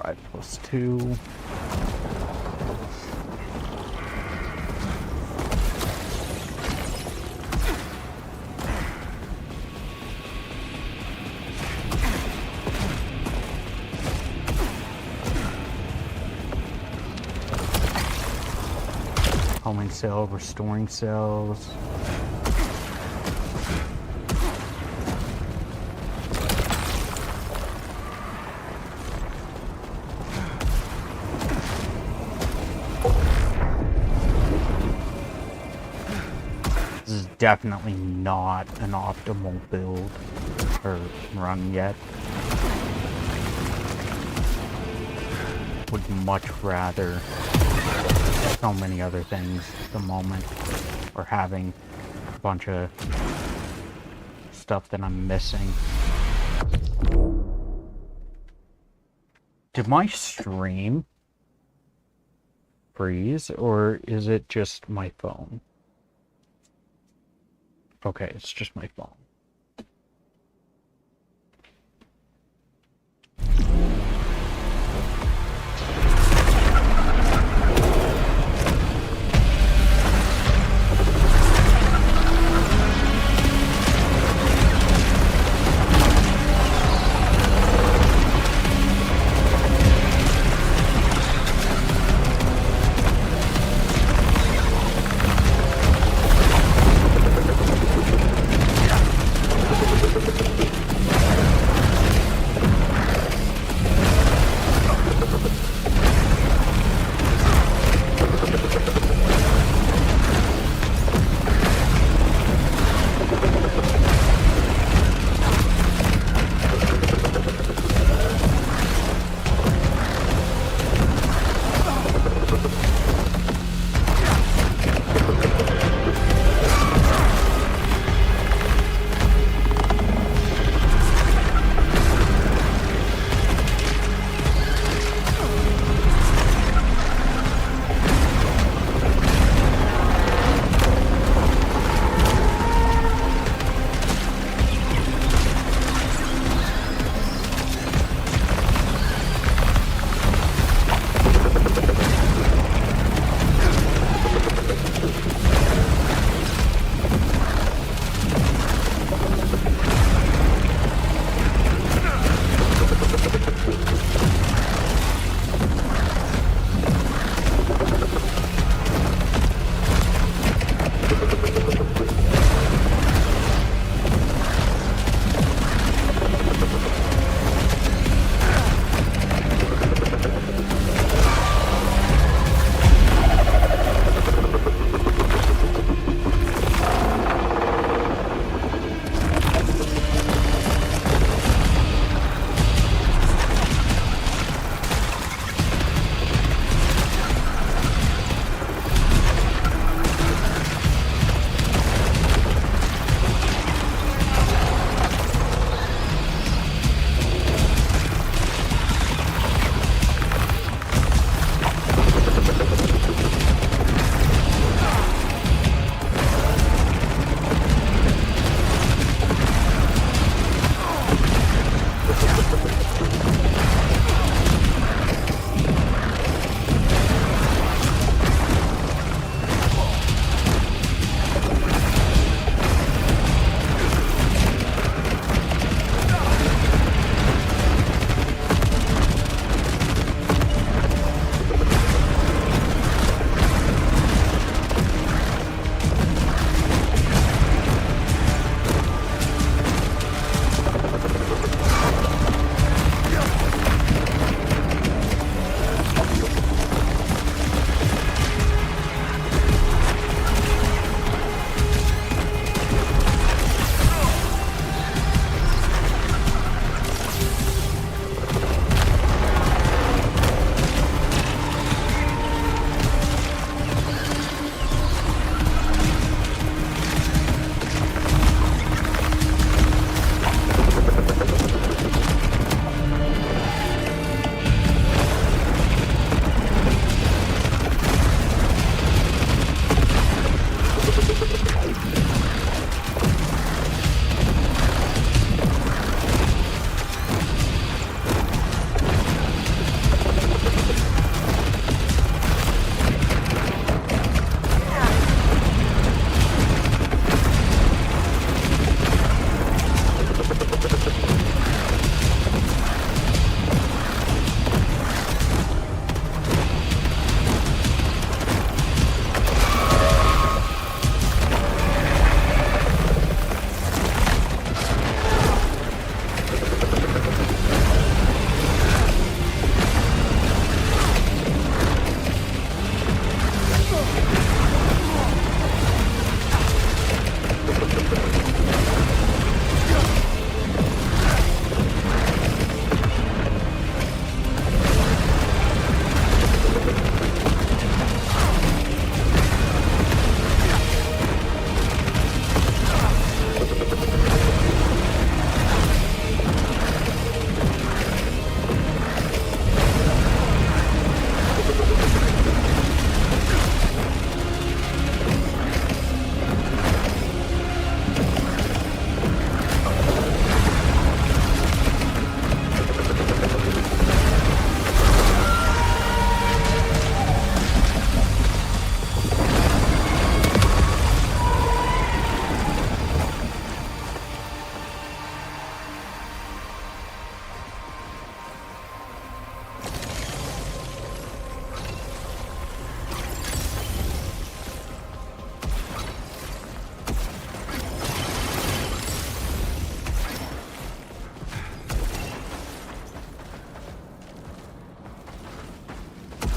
drive +2. Homing cell, restoring cells. This is definitely not an optimal build or run yet. Would much rather so many other things at the moment, or having a bunch of stuff that I'm missing. Did my stream freeze, or is it just my phone? Okay, it's just my phone.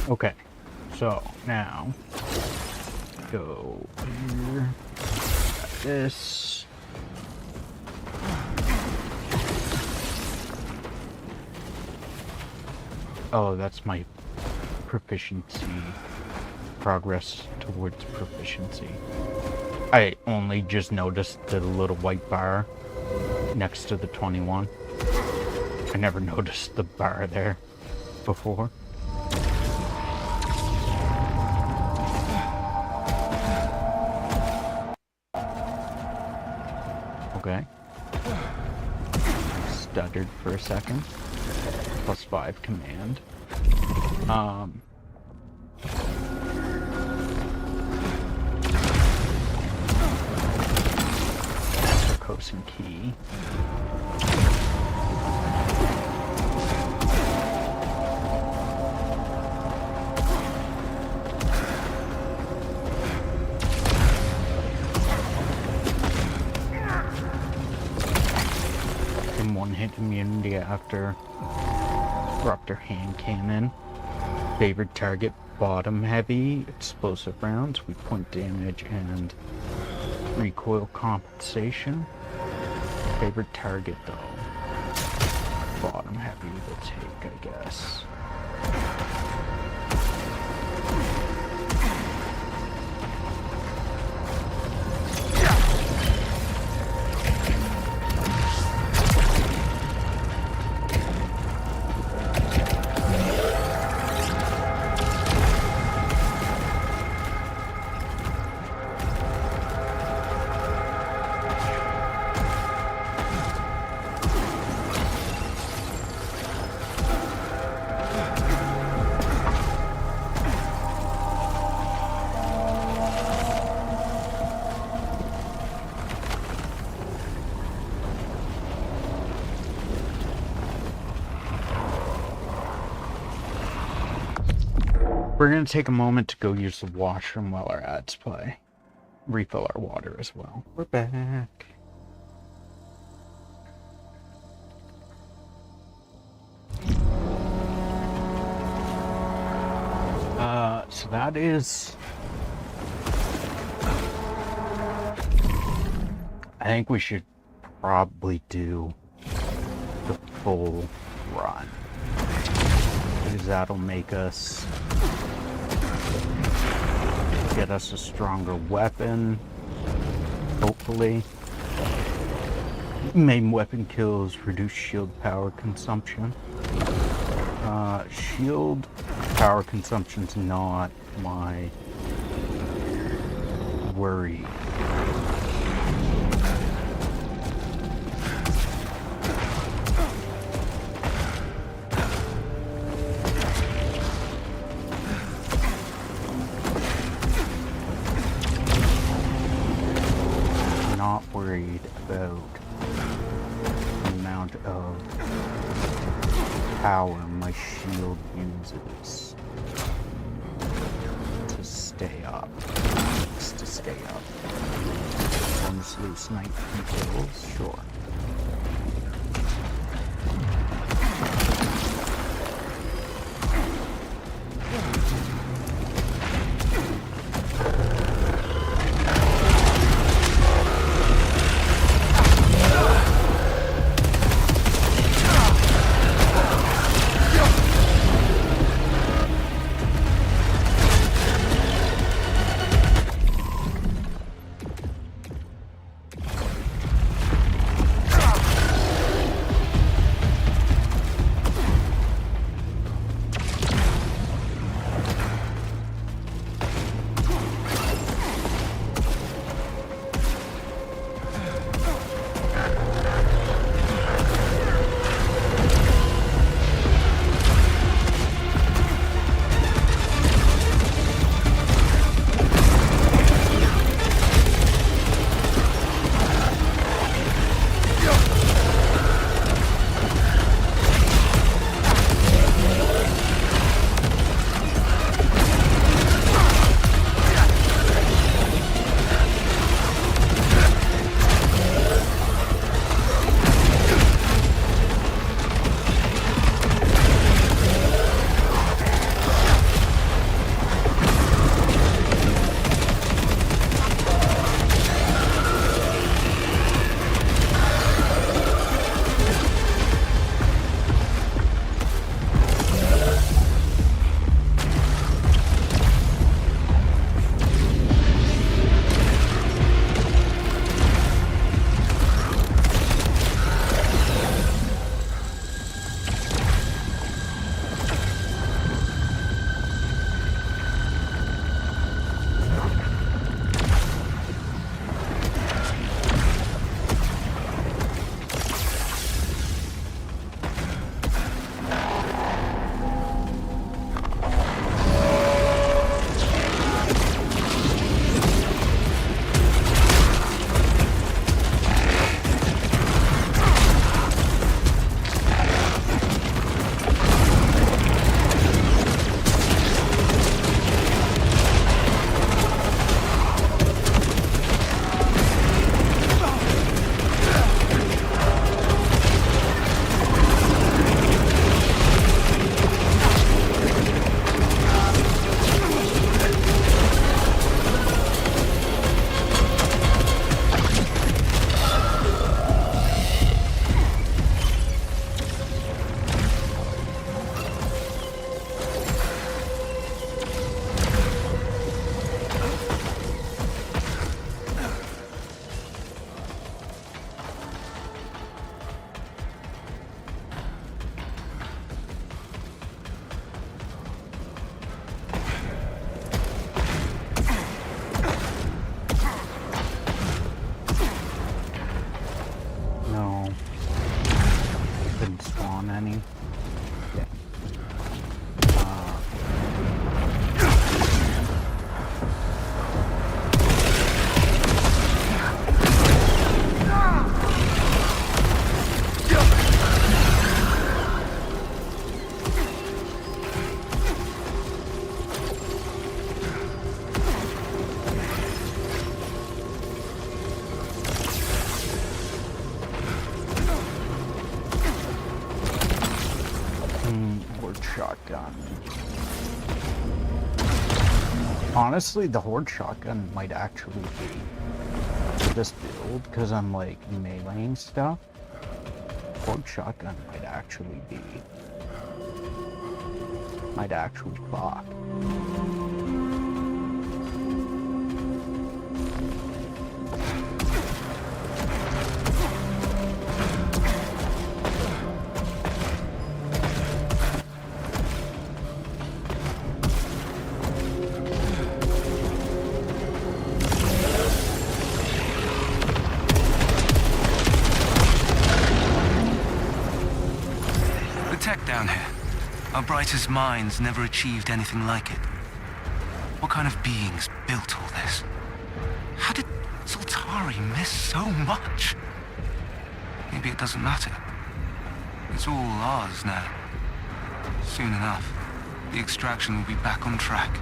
Okay, so now go here. Got this. Oh, that's my proficiency. Progress towards proficiency. I only just noticed the little white bar next to the 21. I never noticed the bar there before. Okay. Stuttered for a second. +5 command. Sarcosin key. And one-hit immunity after Disruptor hand cannon. Favored target bottom heavy. Explosive rounds. Weak point damage and recoil compensation. Favorite target though. Bottom heavy to take, I guess. We're going to take a moment to go use the washroom while our ads play. Refill our water as well. We're back. So that is... I think we should probably do the full run. Because that'll make us... get us a stronger weapon, hopefully. Main weapon kills, reduce shield power consumption. Shield power consumption's not my worry. Not worried about the amount of power my shield uses to stay up. Just to stay up. Bonus loose 19 kills, sure. shotgun. Honestly, the horde shotgun might actually be this build, because I'm like meleeing stuff. Horde shotgun might actually fuck. Down here. Our brightest minds never achieved anything like it. What kind of beings built all this? How did Sultari miss so much? Maybe it doesn't matter. It's all ours now. Soon enough, the extraction will be back on track.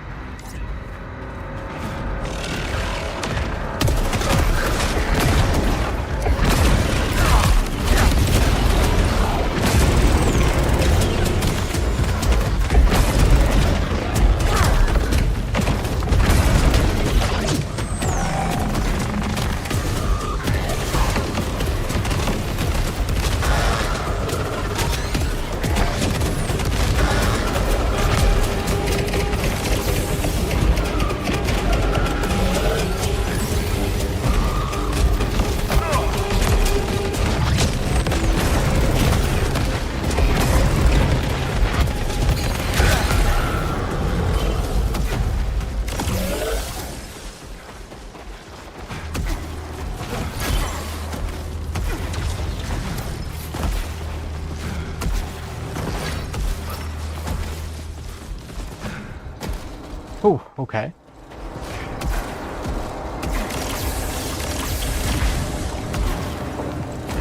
Oh, okay.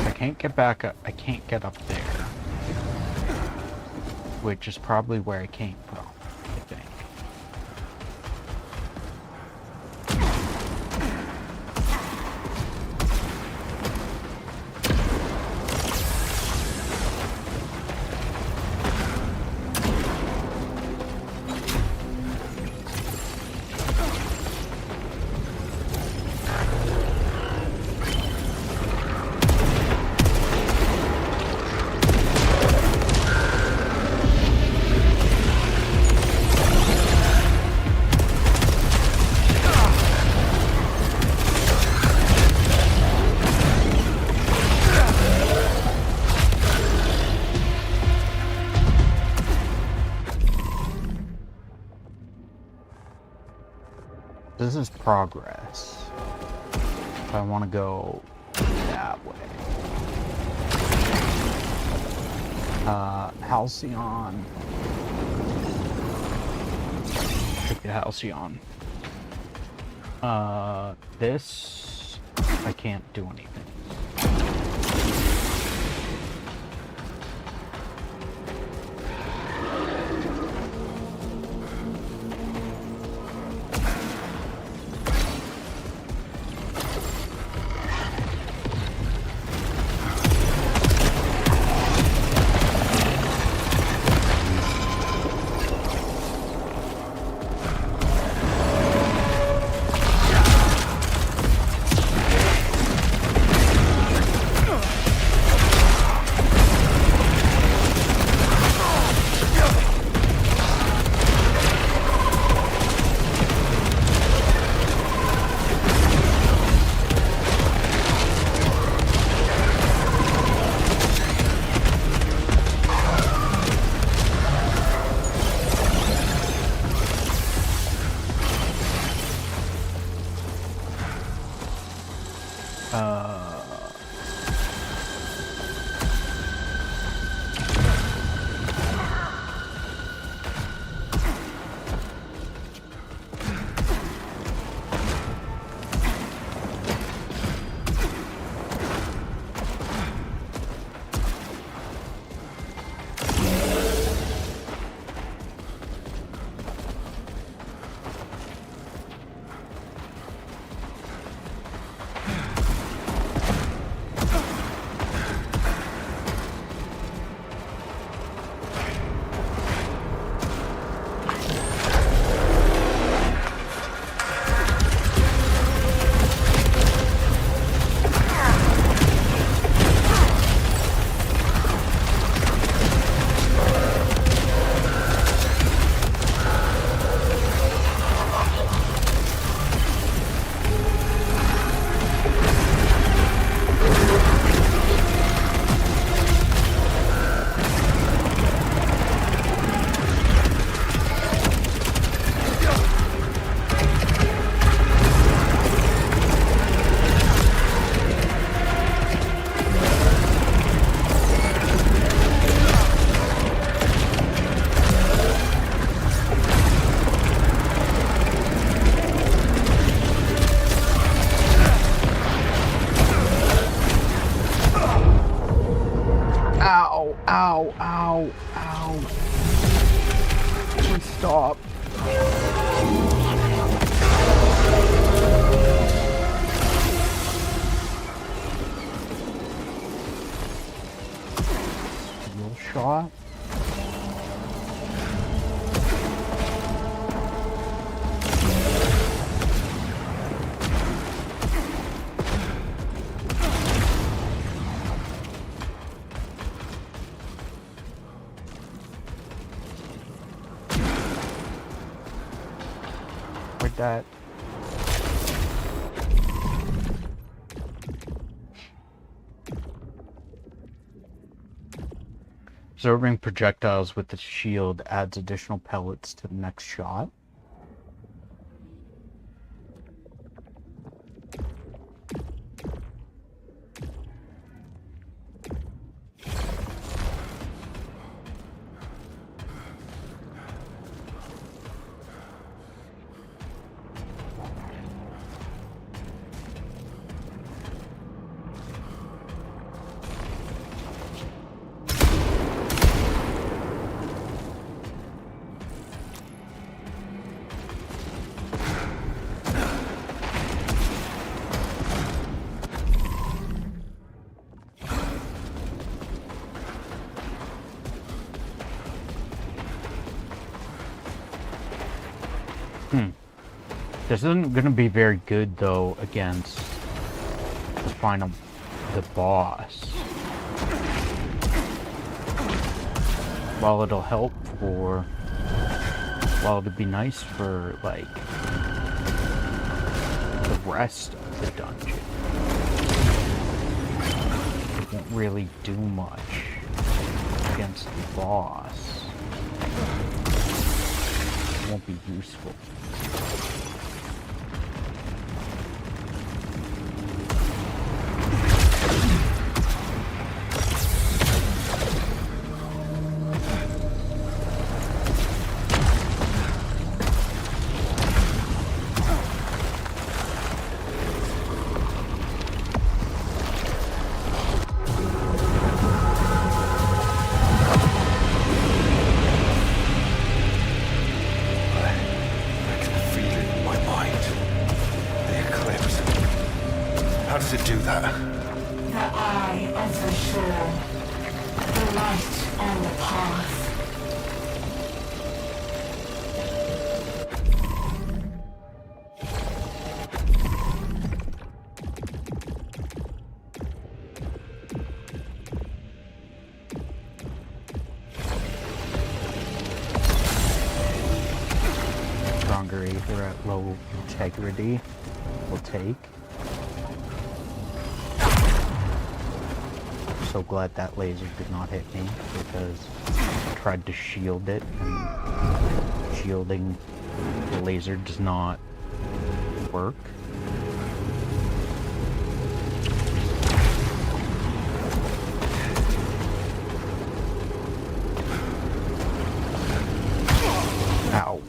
I can't get back up. I can't get up there. Which is probably where I came from, I think. This is progress. If I want to go that way. Halcyon. Take the Halcyon. This, I can't do anything. Ow, ow, ow. Please stop. Steel shot. Like that. Absorbing projectiles with the shield adds additional pellets to the next shot. This isn't gonna be very good though against the boss. While it'll help for, while it'd be nice for like the rest of the dungeon, it won't really do much against the boss. It won't be useful. Either at low integrity will take. I'm so glad that laser did not hit me because I tried to shield it and shielding the laser does not work. Ow.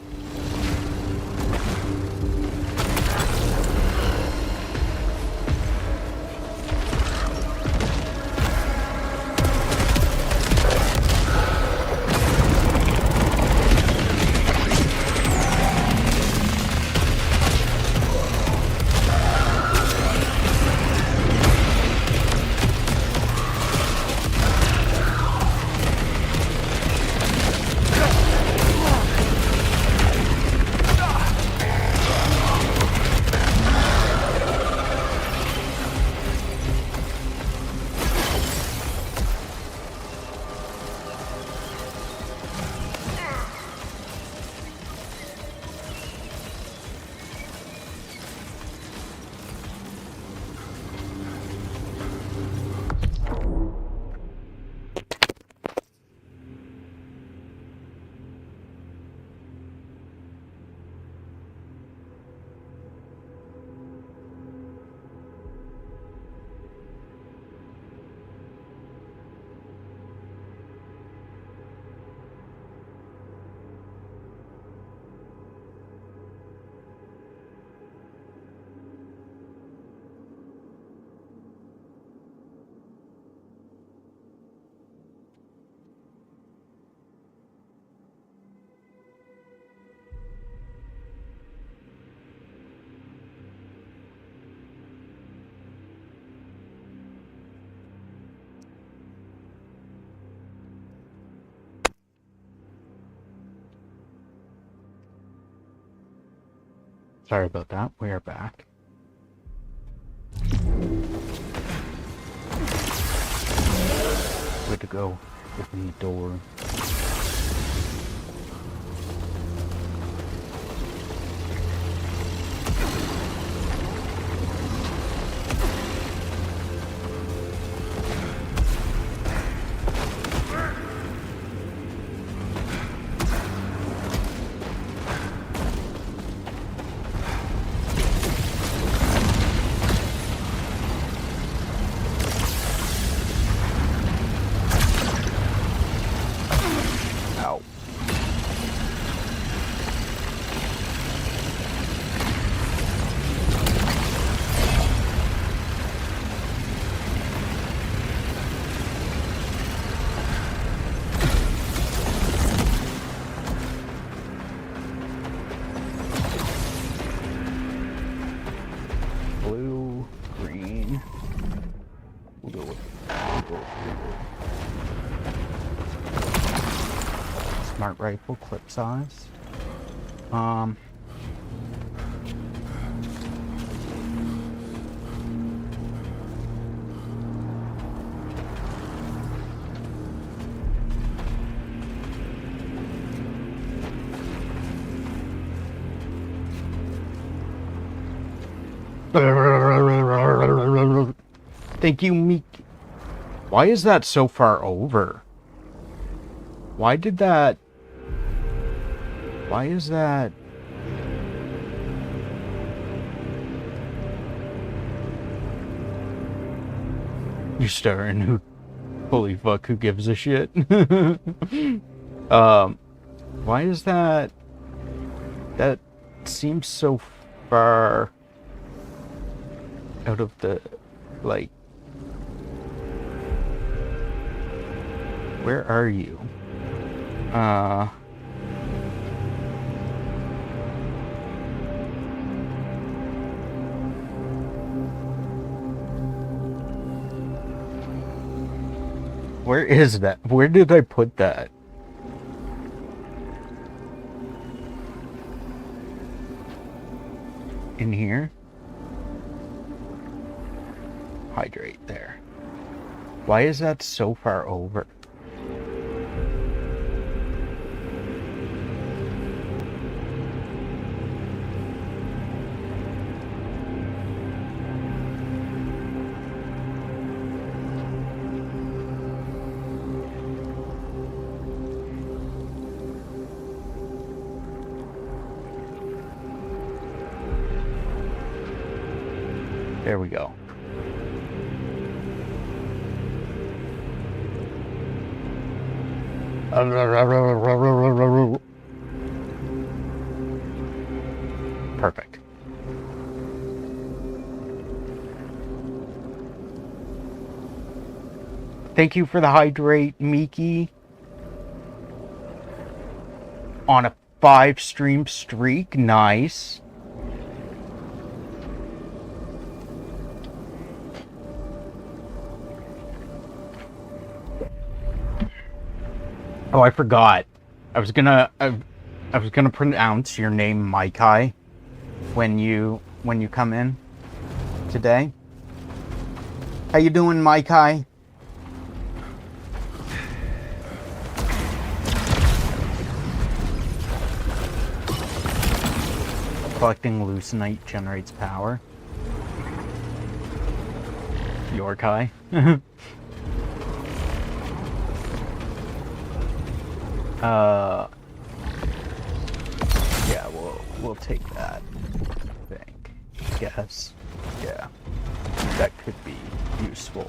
Sorry about that. We are back. Way to go. Open the door. Blue, green. We'll go with smart rifle, clip size. Thank you, Meek. Why is that so far over? Why did that... Why is that... You're staring. Who... Holy fuck, who gives a shit? Why is that... That seems so far... out of the... Like... Where are you? Where is that? Where did I put that? In here? Hydrate there. Why is that so far over? There we go. Perfect. Thank you for the hydrate, Miki. On a 5-stream streak. Nice. Oh, I forgot. I was gonna pronounce your name Maikai when you come in today. How you doing, Maikai? Collecting Loosenite generates power. Yorkai. Yeah, we'll take that. I think. Guess. Yeah. That could be useful.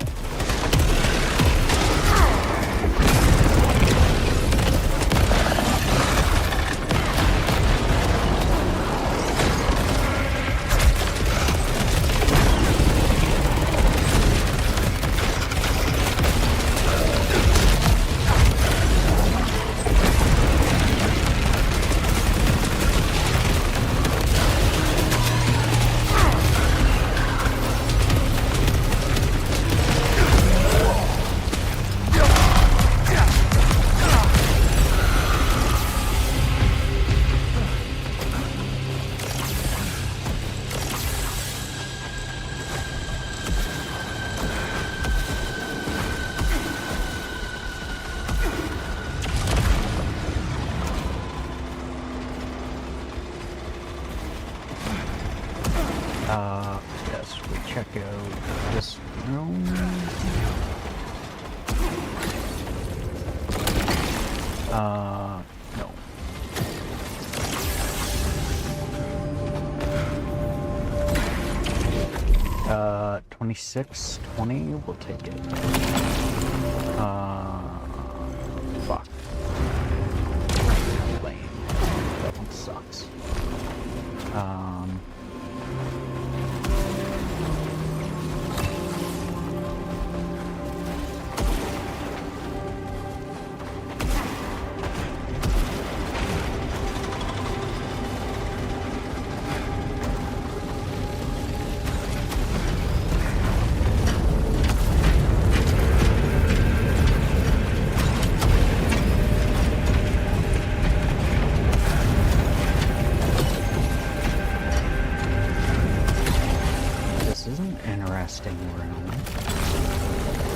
Yes, we check out this room. No. 2620, we'll take it. Fuck. Lame. That one sucks.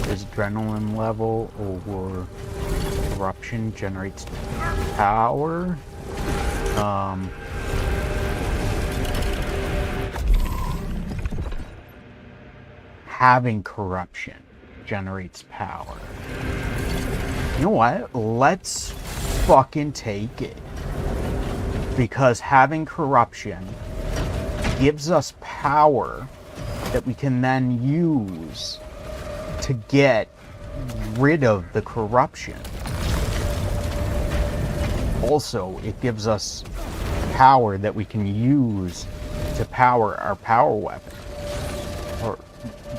Adrenaline level or corruption generates power. Having corruption generates power. You know what? Let's fucking take it. Because having corruption gives us power that we can then use to get rid of the corruption. Also, it gives us power that we can use to power our power weapon. Or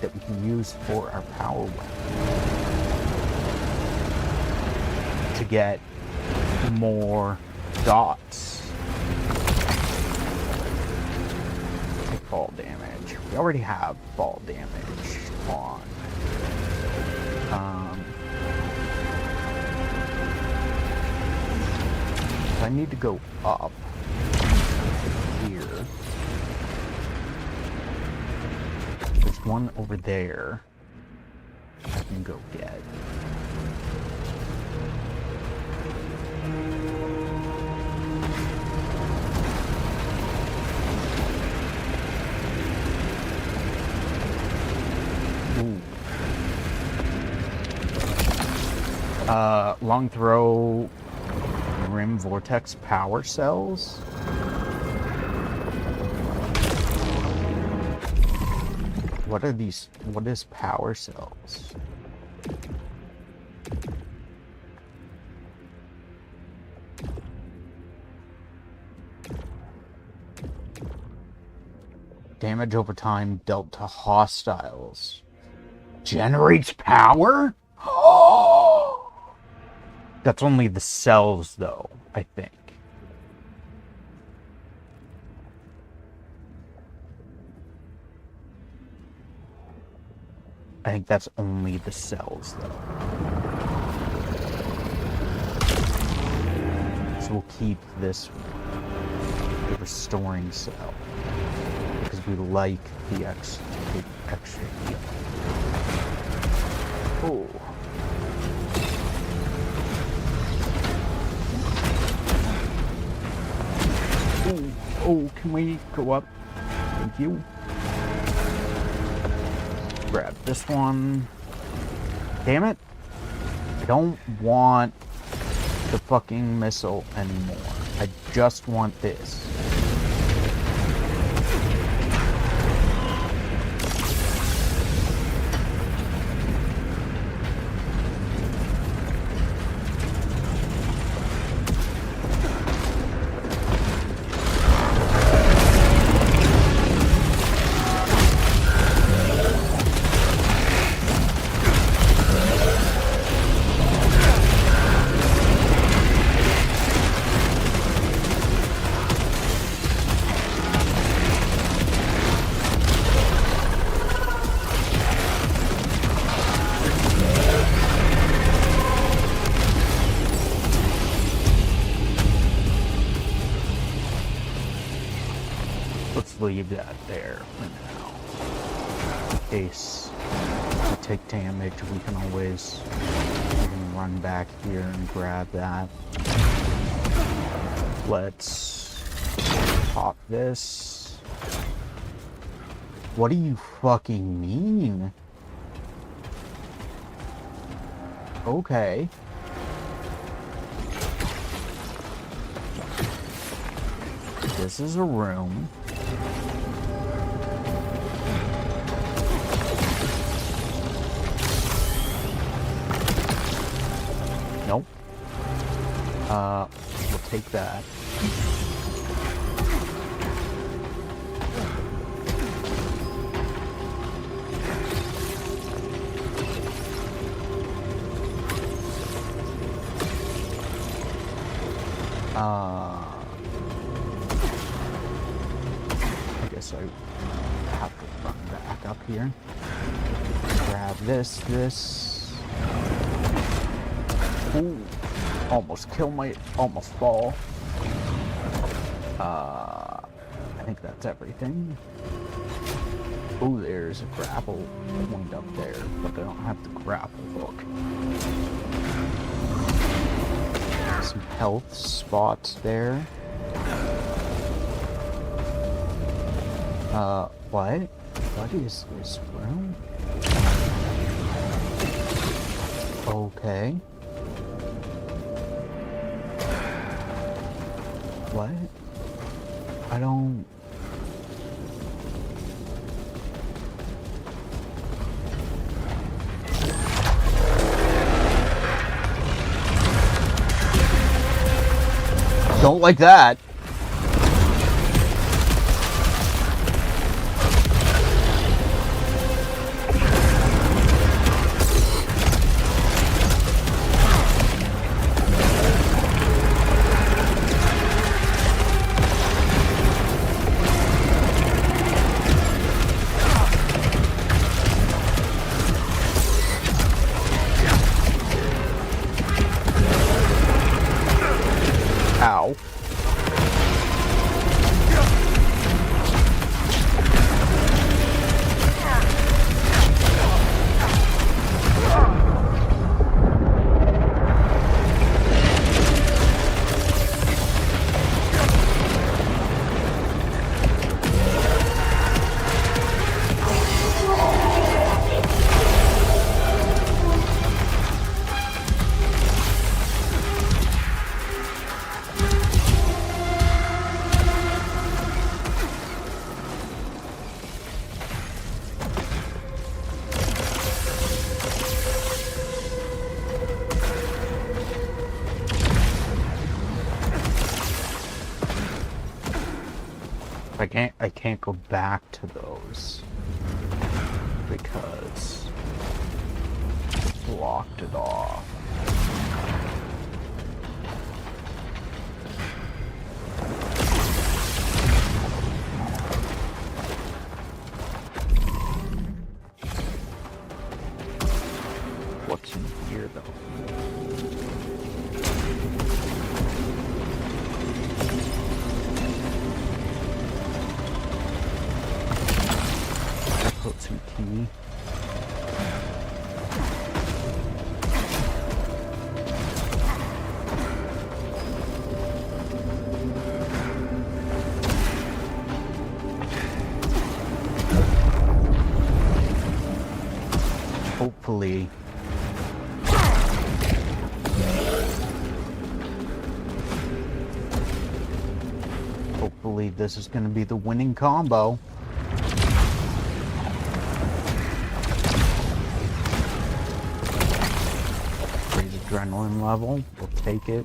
that we can use for our power weapon. To get more dots. Take fall damage. We already have fall damage on. I need to go up here. There's one over there I can go get. Ooh. Long throw rim vortex power cells. What are these? What is power cells? Damage over time dealt to hostiles. Generates power? Oh! That's only the cells, though, I think. I think that's only the cells, though. So we'll keep this one, the restoring cell, because we like the extra heal. Oh. Oh, can we go up? Thank you. Grab this one. Damn it. I don't want the fucking missile anymore. I just want this. Leave that there for now. In case we take damage, we can always run back here and grab that. Let's pop this. What do you fucking mean? Okay. This is a room. Nope. We'll take that. I guess I have to run back up here. Grab this. Ooh, almost fall. I think that's everything. Ooh, there's a grapple point up there, but I don't have the grapple hook. Some health spots there. What? What is this room? Okay. What? I don't... Don't like that. Ow. I can't go back to those because it blocked it off. What's in here though? Put some key. Hopefully. Hopefully this is going to be the winning combo. Adrenaline level, we'll take it.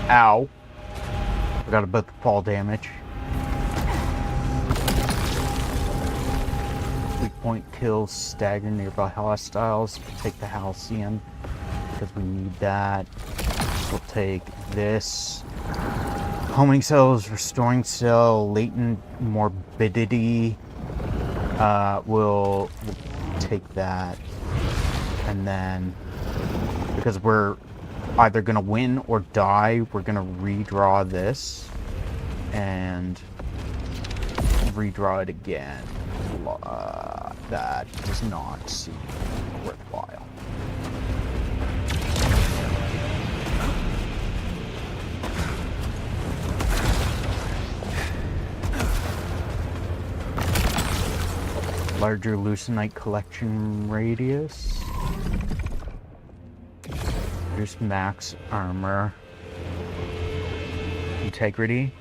Ow. Forgot about the fall damage. Weak point kills stagger nearby hostiles. We'll take the Halcyon because we need that. We'll take this. Homing cells, restoring cell, latent morbidity. We'll take that. And then, because we're either gonna win or die, we're gonna redraw this and redraw it again. That does not seem worthwhile. Larger leucinite collection radius. Reduce max armor. Integrity.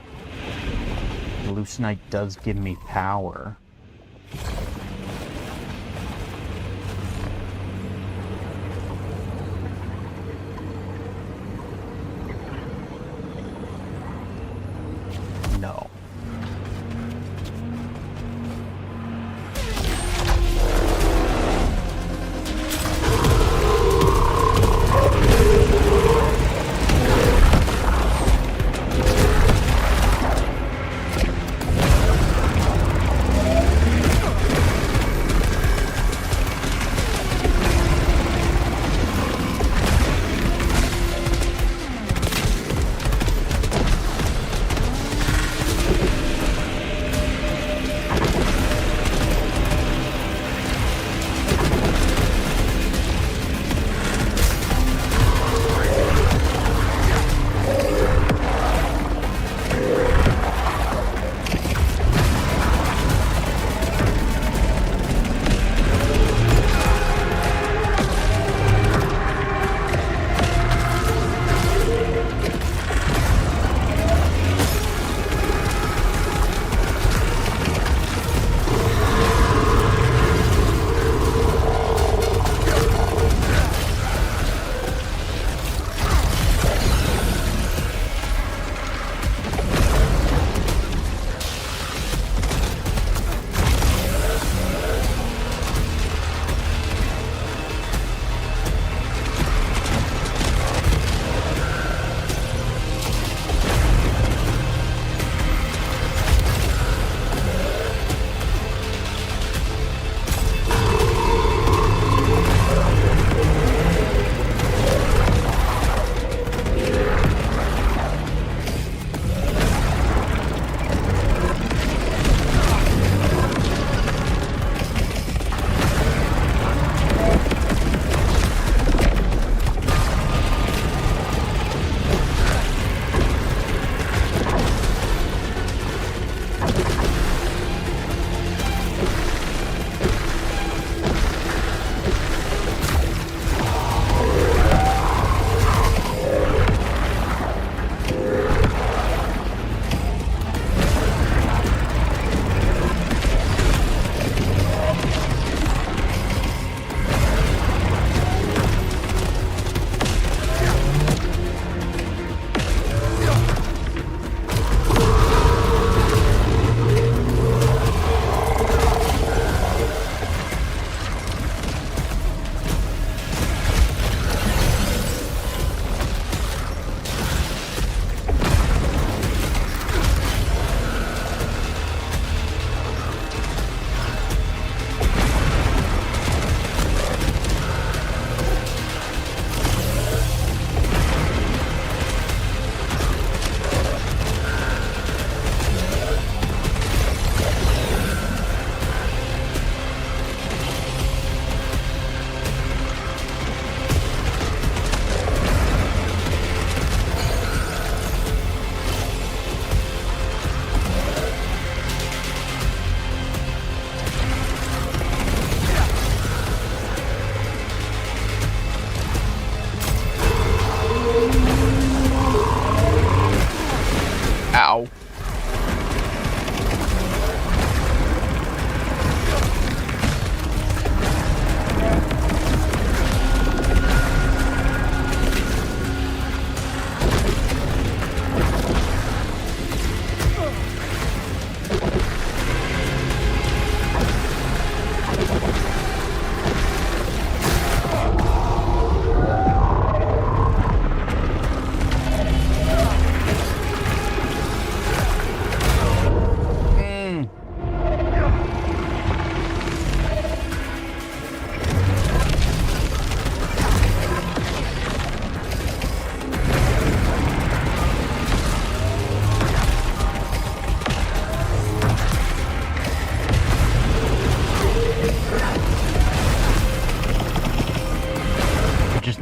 Leucinite does give me power. No.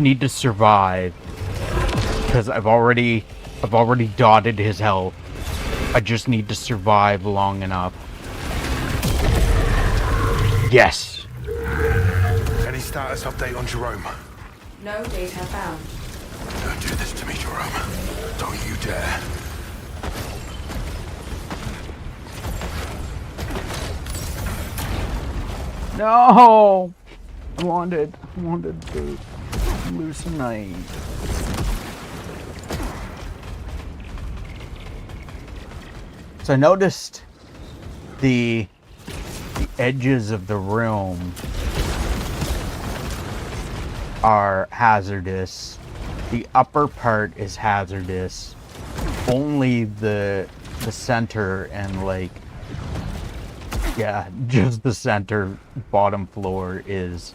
need to survive. Because I've already dotted his health. I just need to survive long enough. Yes! Any status update on Jerome? No data found. Don't do this to me, Jerome. Don't you dare. No! I wanted to hallucinate. So I noticed the edges of the room are hazardous. The upper part is hazardous. Only the center and like, yeah, just the center bottom floor is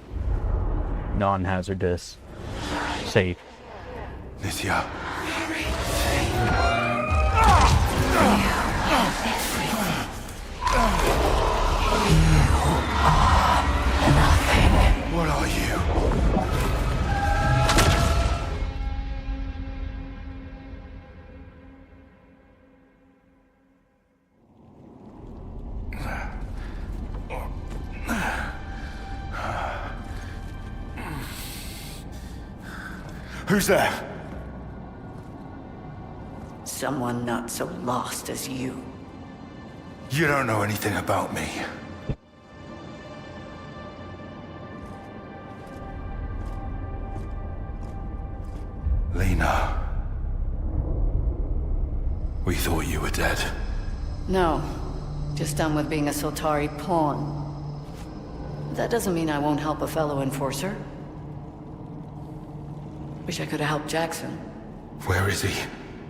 non-hazardous. Safe. Nicia. What are you? Who's there? Someone not so lost as you. You don't know anything about me. Lena. We thought you were dead. No. Just done with being a Soltari pawn. That doesn't mean I won't help a fellow enforcer. Wish I could have helped Jackson. Where is he?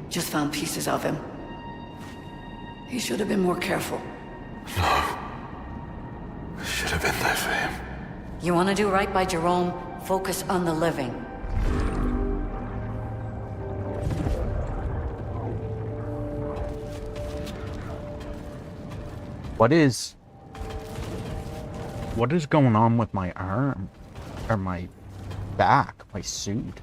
Just found pieces of him. He should have been more careful. No. I should have been there for him. You want to do right by Jerome? Focus on the living. What is going on with my arm? Or my back, my suit?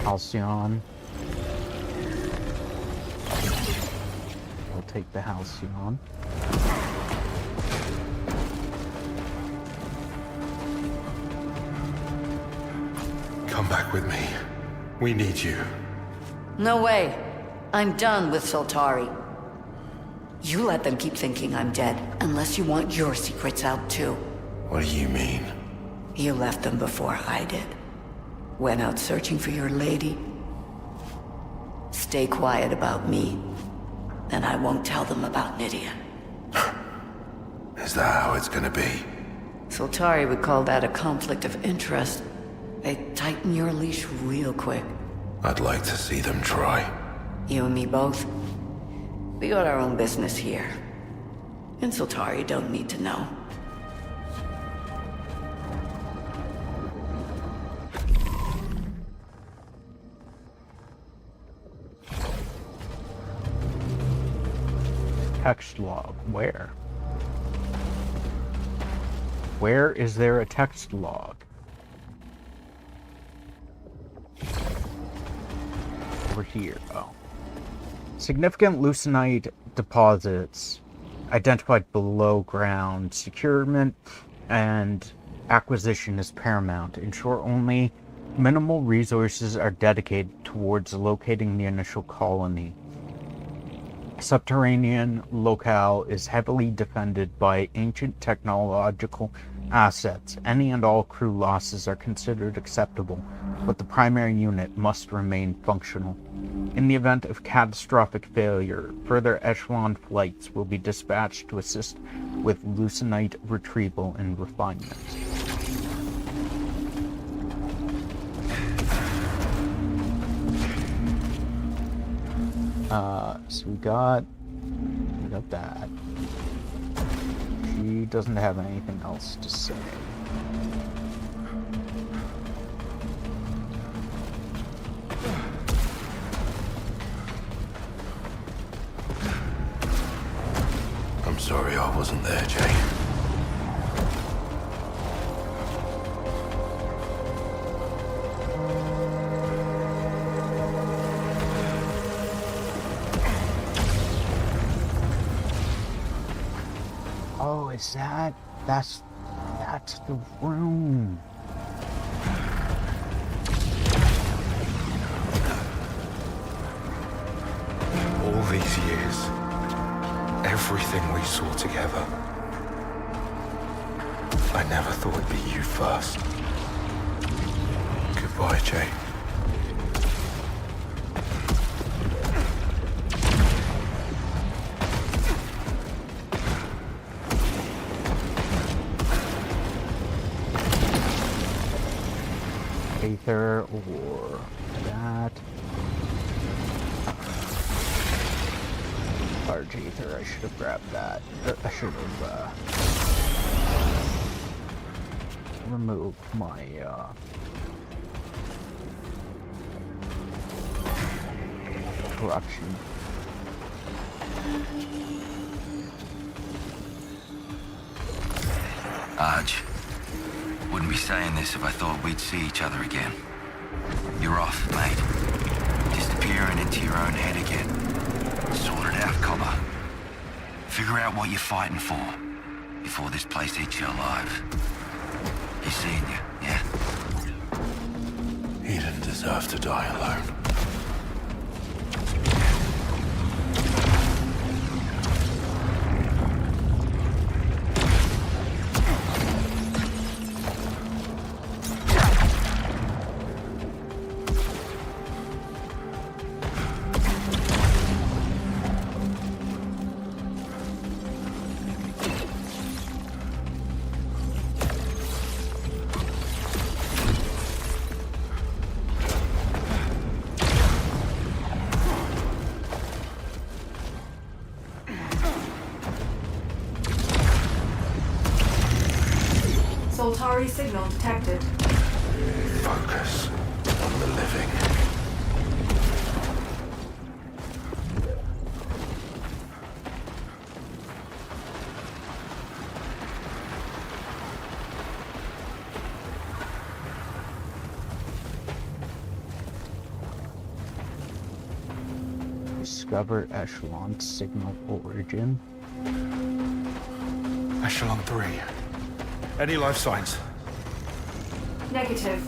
Halcyon. I'll take the Halcyon. Come back with me. We need you. No way. I'm done with Soltari. You let them keep thinking I'm dead, unless you want your secrets out too. What do you mean? You left them before I did. Went out searching for your lady. Stay quiet about me, and I won't tell them about Nydia. Is that how it's gonna be? Soltari would call that a conflict of interest. They tighten your leash real quick. I'd like to see them try. You and me both. We got our own business here. And Soltari don't need to know. Text log. Where? Where is there a text log? Over here. Oh. Significant leucinite deposits identified below ground. Securement and acquisition is paramount. In short, only minimal resources are dedicated towards locating the initial colony. Subterranean locale is heavily defended by ancient technological assets. Any and all crew losses are considered acceptable, but the primary unit must remain functional. In the event of catastrophic failure, further echelon flights will be dispatched to assist with leucinite retrieval and refinement. So we got that. She doesn't have anything else to say. sorry I wasn't there, Jay. Oh, is that? That's the room. All these years, everything we saw together, I never thought it'd be you first. Goodbye, Jay. Aether or that. Large Aether, I should have grabbed that. I should have removed my corruption. Arj, wouldn't be saying this if I thought we'd see each other again. You're off, mate. Disappearing into your own head again. Sort it out, copper. Figure out what you're fighting for before this place eats you alive. He's seeing you, yeah? He didn't deserve to die alone. Soltari signal detected. Focus on the living. Discover Echelon signal origin. Echelon 3. Any life signs? Negative.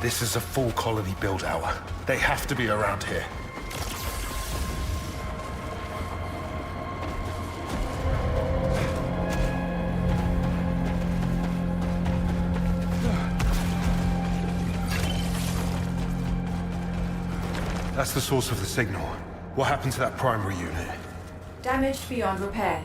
This is a full colony build-out. They have to be around here. That's the source of the signal. What happened to that primary unit? Damaged beyond repair.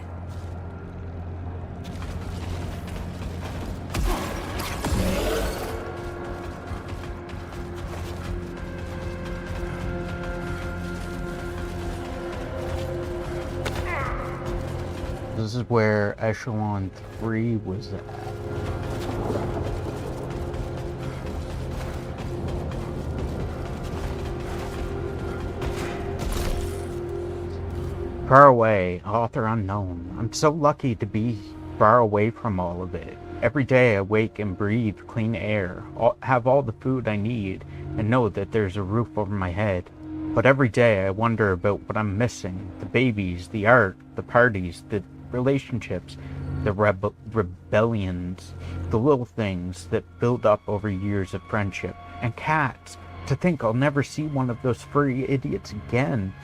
This is where Echelon 3 was at. Far away, author unknown. I'm so lucky to be far away from all of it. Every day I wake and breathe clean air, have all the food I need, and know that there's a roof over my head. But every day I wonder about what I'm missing. The babies, the art, the parties, the relationships, the rebellions, the little things that build up over years of friendship. And cats. To think I'll never see one of those furry idiots again.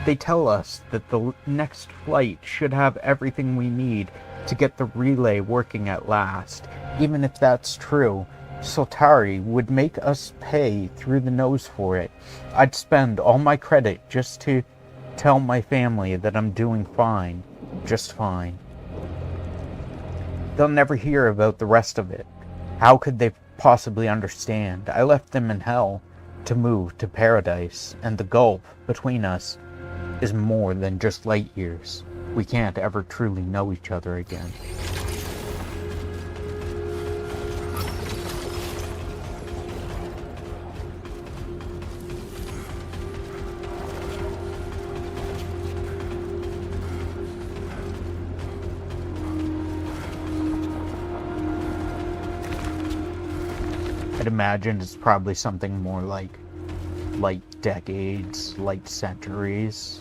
They tell us that the next flight should have everything we need to get the relay working at last. Even if that's true, Soltari would make us pay through the nose for it. I'd spend all my credit just to tell my family that I'm doing fine. Just fine. They'll never hear about the rest of it. How could they possibly understand? I left them in hell to move to paradise, and the gulf between us is more than just light years. We can't ever truly know each other again. I'd imagine it's probably something more like decades, like centuries.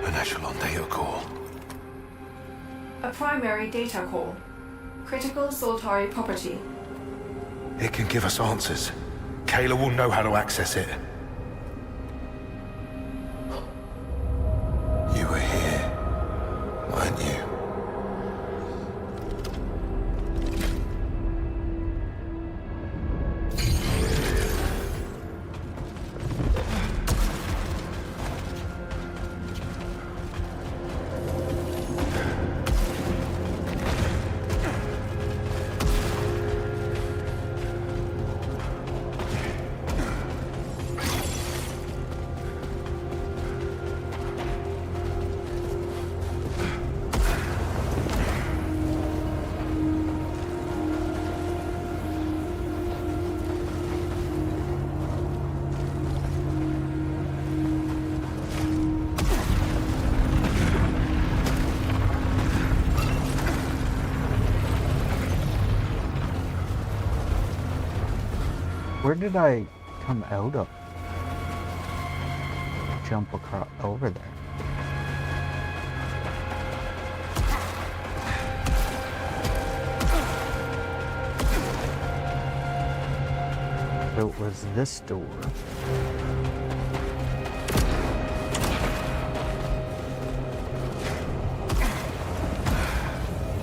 An echelon data core. A primary data core. Critical Soltari property. It can give us answers. Kayla will know how to access it. You were here, weren't you? Where did I come out of? Jump across over there. It was this door.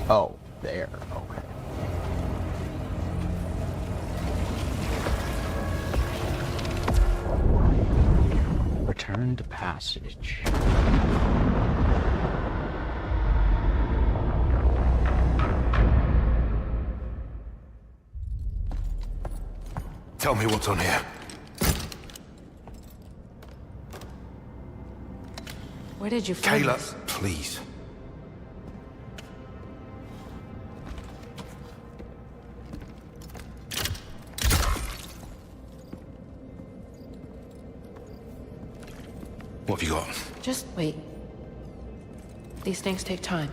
Oh, there. Okay. Return to passage. Tell me what's on here. Where did you find Kayla, this? please. What have you got? Just wait. These things take time.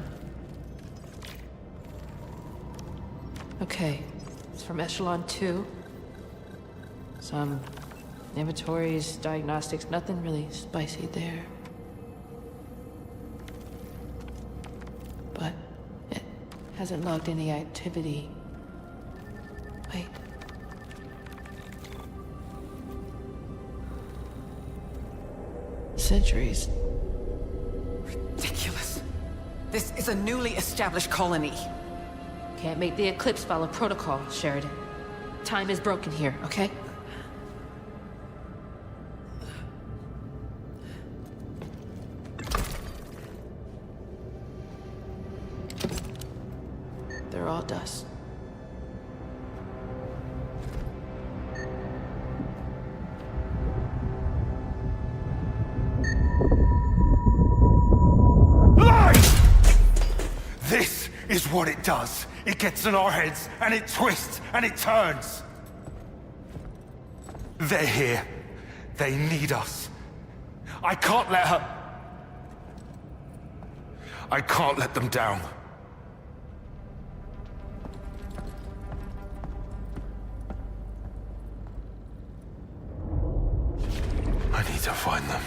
Okay, it's from Echelon 2. Some inventories, diagnostics, nothing really spicy there. But it hasn't logged any activity. Wait. Centuries. Ridiculous. This is a newly established colony. Can't make the Eclipse follow protocol, Sheridan. Time is broken here, okay? They're all dust. This is what it does. It gets in our heads, and it twists, and it turns. They're here. They need us. I can't let her... I can't let them down. I need to find them.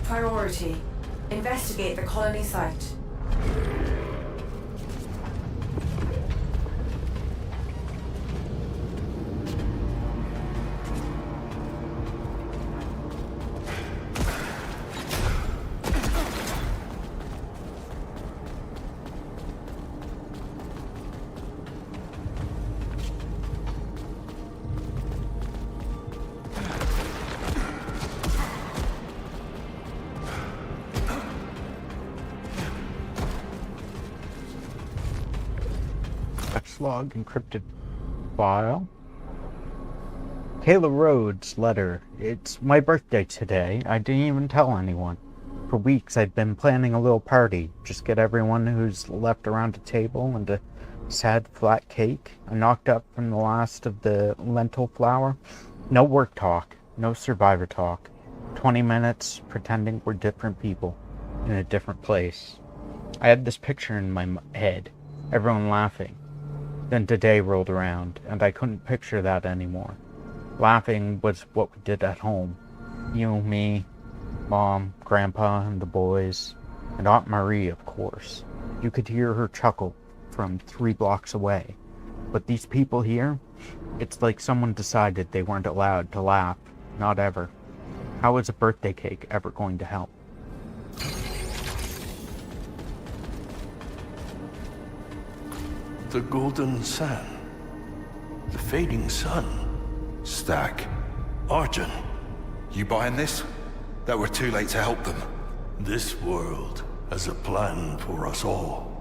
Priority. Investigate the colony site. Log encrypted file. Kayla Rhodes letter. It's my birthday today. I didn't even tell anyone. For weeks I've been planning a little party. Just get everyone who's left around a table and to Sad flat cake. I knocked up from the last of the lentil flour. No work talk. No survivor talk. 20 minutes pretending we're different people in a different place. I had this picture in my head. Everyone laughing. Then today rolled around, and I couldn't picture that anymore. Laughing was what we did at home. You, me, Mom, Grandpa, and the boys, and Aunt Marie, of course. You could hear her chuckle from 3 blocks away. But these people here, it's like someone decided they weren't allowed to laugh. Not ever. How is a birthday cake ever going to help? The golden sand. The fading sun. Stack. Arjun. You buying this? That we're too late to help them. This world has a plan for us all.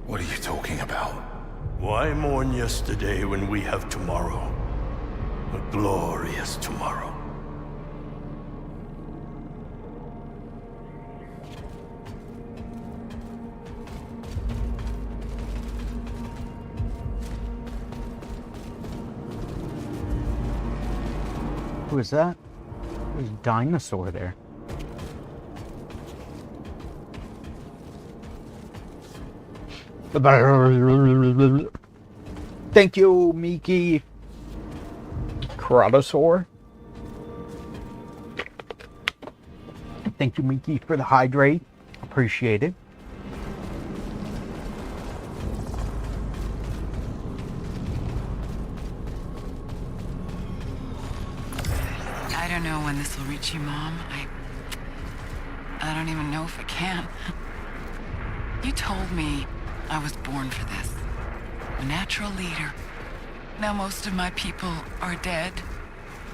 What are you talking about? Why mourn yesterday when we have tomorrow? A glorious tomorrow. Who is that? There's a dinosaur there. Thank you, Miki. Keratosaur. Thank you, Miki, for the hydrate. Appreciate it. I don't know when this will reach you, Mom. I don't even know if I can. You told me I was born for this. A natural leader. Now most of my people are dead.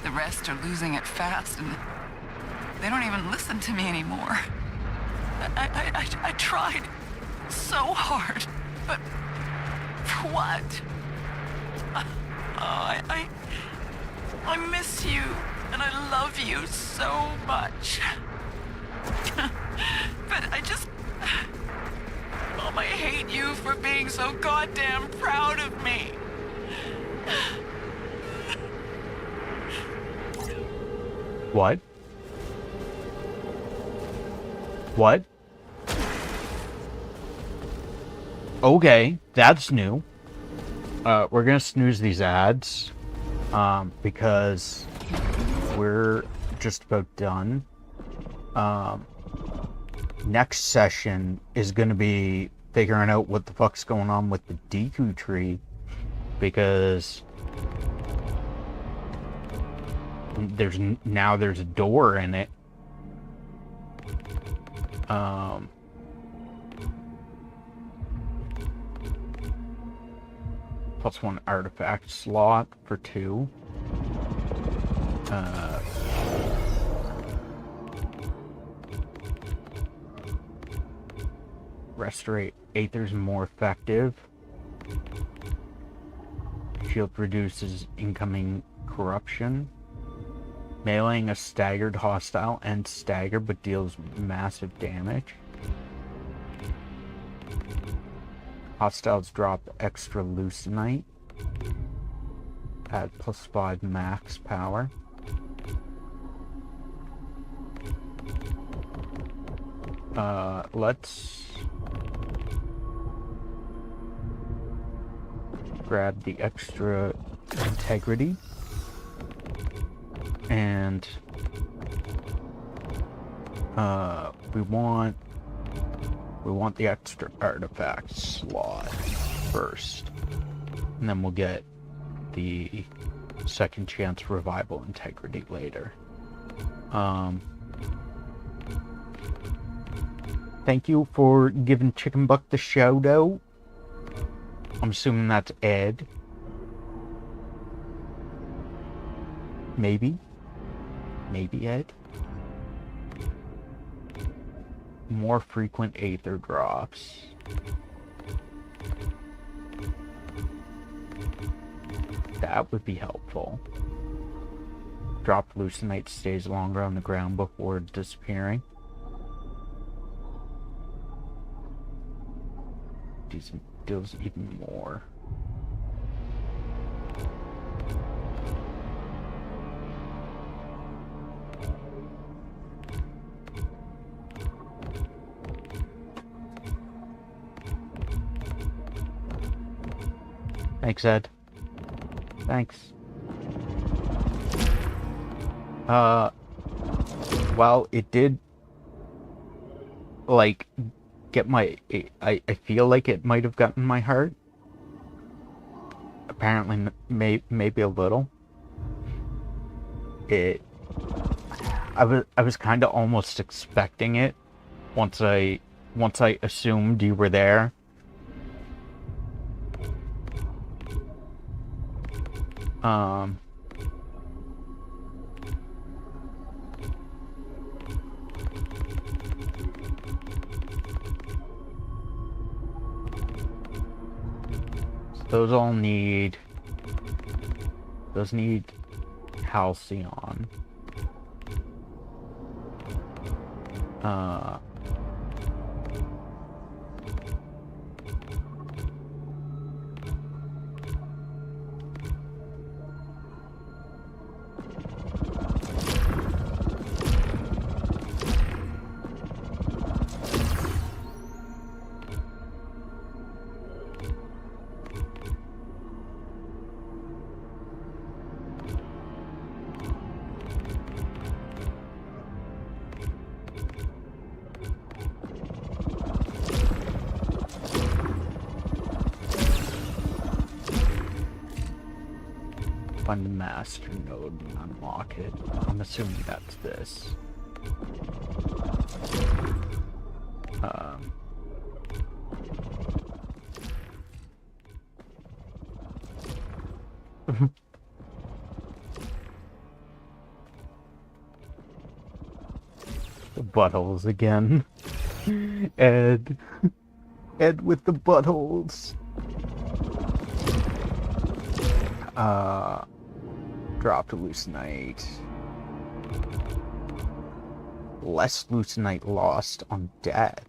The rest are losing it fast, and they don't even listen to me anymore. I tried so hard, but for what? I miss you, and I love you so much. But Mom, I hate you for being so goddamn proud of me. What? What? Okay, that's new. We're gonna snooze these ads, because we're just about done. Next session is gonna be figuring out what the fuck's going on with the Deku tree, because there's a door in it. +1 artifact slot for 2. Restore Aether's more effective. Shield reduces incoming corruption. Meleeing a staggered hostile and stagger but deals massive damage. Hostiles drop extra Lucenite. Add +5 max power. Let's grab the extra integrity. And we want the extra artifact slot first, and then we'll get the second chance revival integrity later. Thank you for giving Chicken Buck the shout out. I'm assuming that's Ed. Maybe Ed. More frequent Aether drops. That would be helpful. Drop Lucenite stays longer on the ground before disappearing. Do some deals even more. Thanks, Ed. Thanks. Well, it did, like, get my... I feel like it might have gotten my heart. Apparently, maybe a little. I was kind of almost expecting it once I assumed you were there. Those all need... Those need Halcyon. Find the master node and unlock it. I'm assuming that's this. The buttholes again. Ed with the buttholes. Dropped a Loosenite. Less Loosenite lost on death.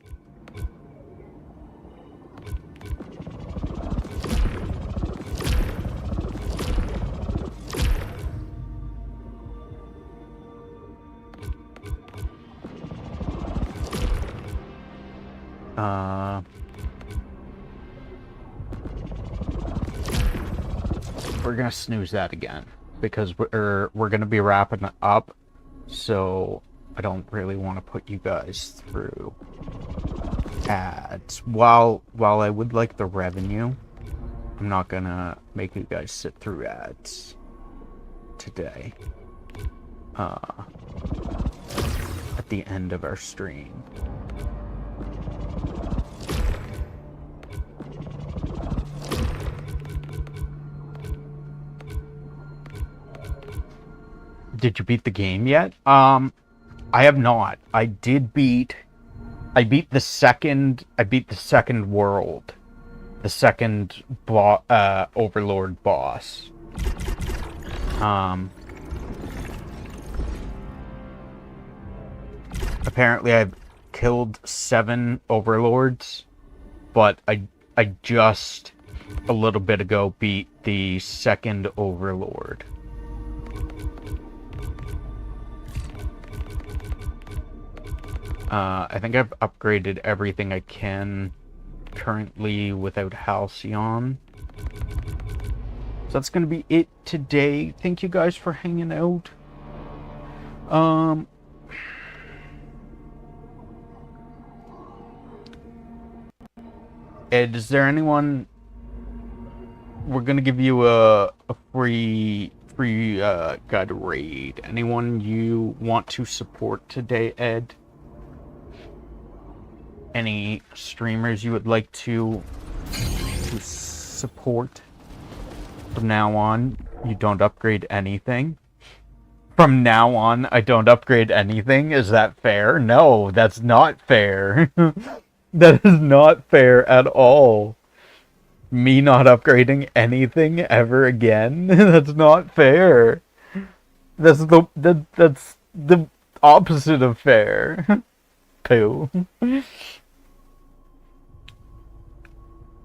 We're gonna snooze that again because we're gonna be wrapping up, so I don't really want to put you guys through ads. While I would like the revenue, I'm not gonna make you guys sit through ads today. At the end of our stream. Did you beat the game yet? I have not. I beat the second world. The second Overlord boss. Apparently I've killed 7 Overlords, but I just a little bit ago beat the second Overlord. I think I've upgraded everything I can currently without Halcyon. So that's going to be it today. Thank you guys for hanging out. Ed, is there anyone... We're going to give you a free guide to raid. Anyone you want to support today, Ed? Any streamers you would like to support? From now on, you don't upgrade anything. From now on, I don't upgrade anything. Is that fair? No, that's not fair. That is not fair at all. Me not upgrading anything ever again? That's not fair. That's the opposite of fair. Pooh.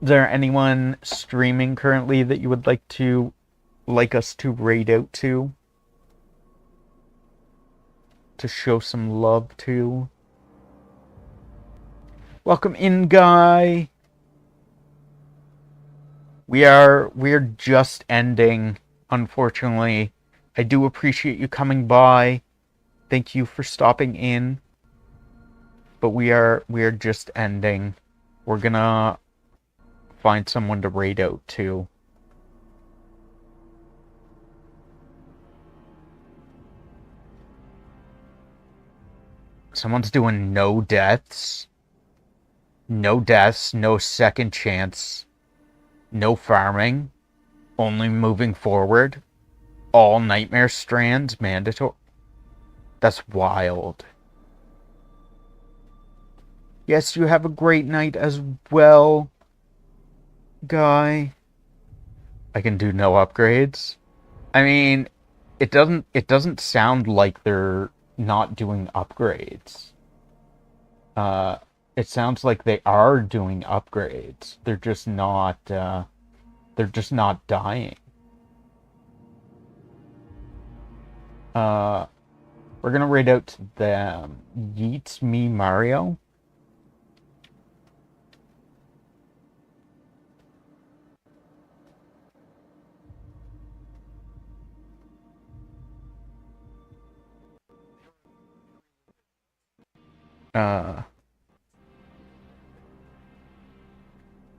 Is there anyone streaming currently that you would like us to raid out to show some love to? Welcome in, Guy. We're just ending, unfortunately. I do appreciate you coming by. Thank you for stopping in. But we are just ending. We're gonna find someone to raid out to. Someone's doing no deaths. No deaths, no second chance. No farming. Only moving forward. All nightmare strands mandatory. That's wild. Yes, you have a great night as well, Guy. I can do no upgrades. I mean, it doesn't sound like they're not doing upgrades. It sounds like they are doing upgrades. They're just not dying. We're gonna raid out to them. Yeets me Mario.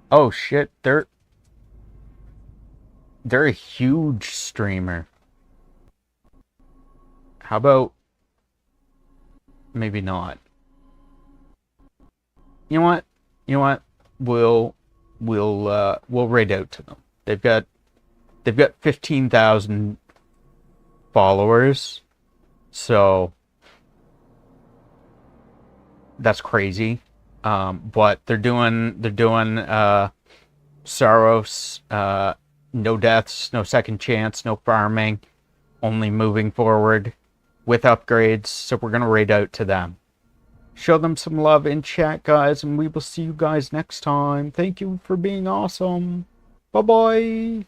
Oh shit, they're a huge streamer. How about maybe not? You know what? We'll raid out to them. They've got 15,000 followers. So that's crazy. But they're doing Saros, no deaths, no second chance, no farming, only moving forward with upgrades. So we're gonna raid out to them. Show them some love in chat, guys, and we will see you guys next time. Thank you for being awesome. Bye-bye.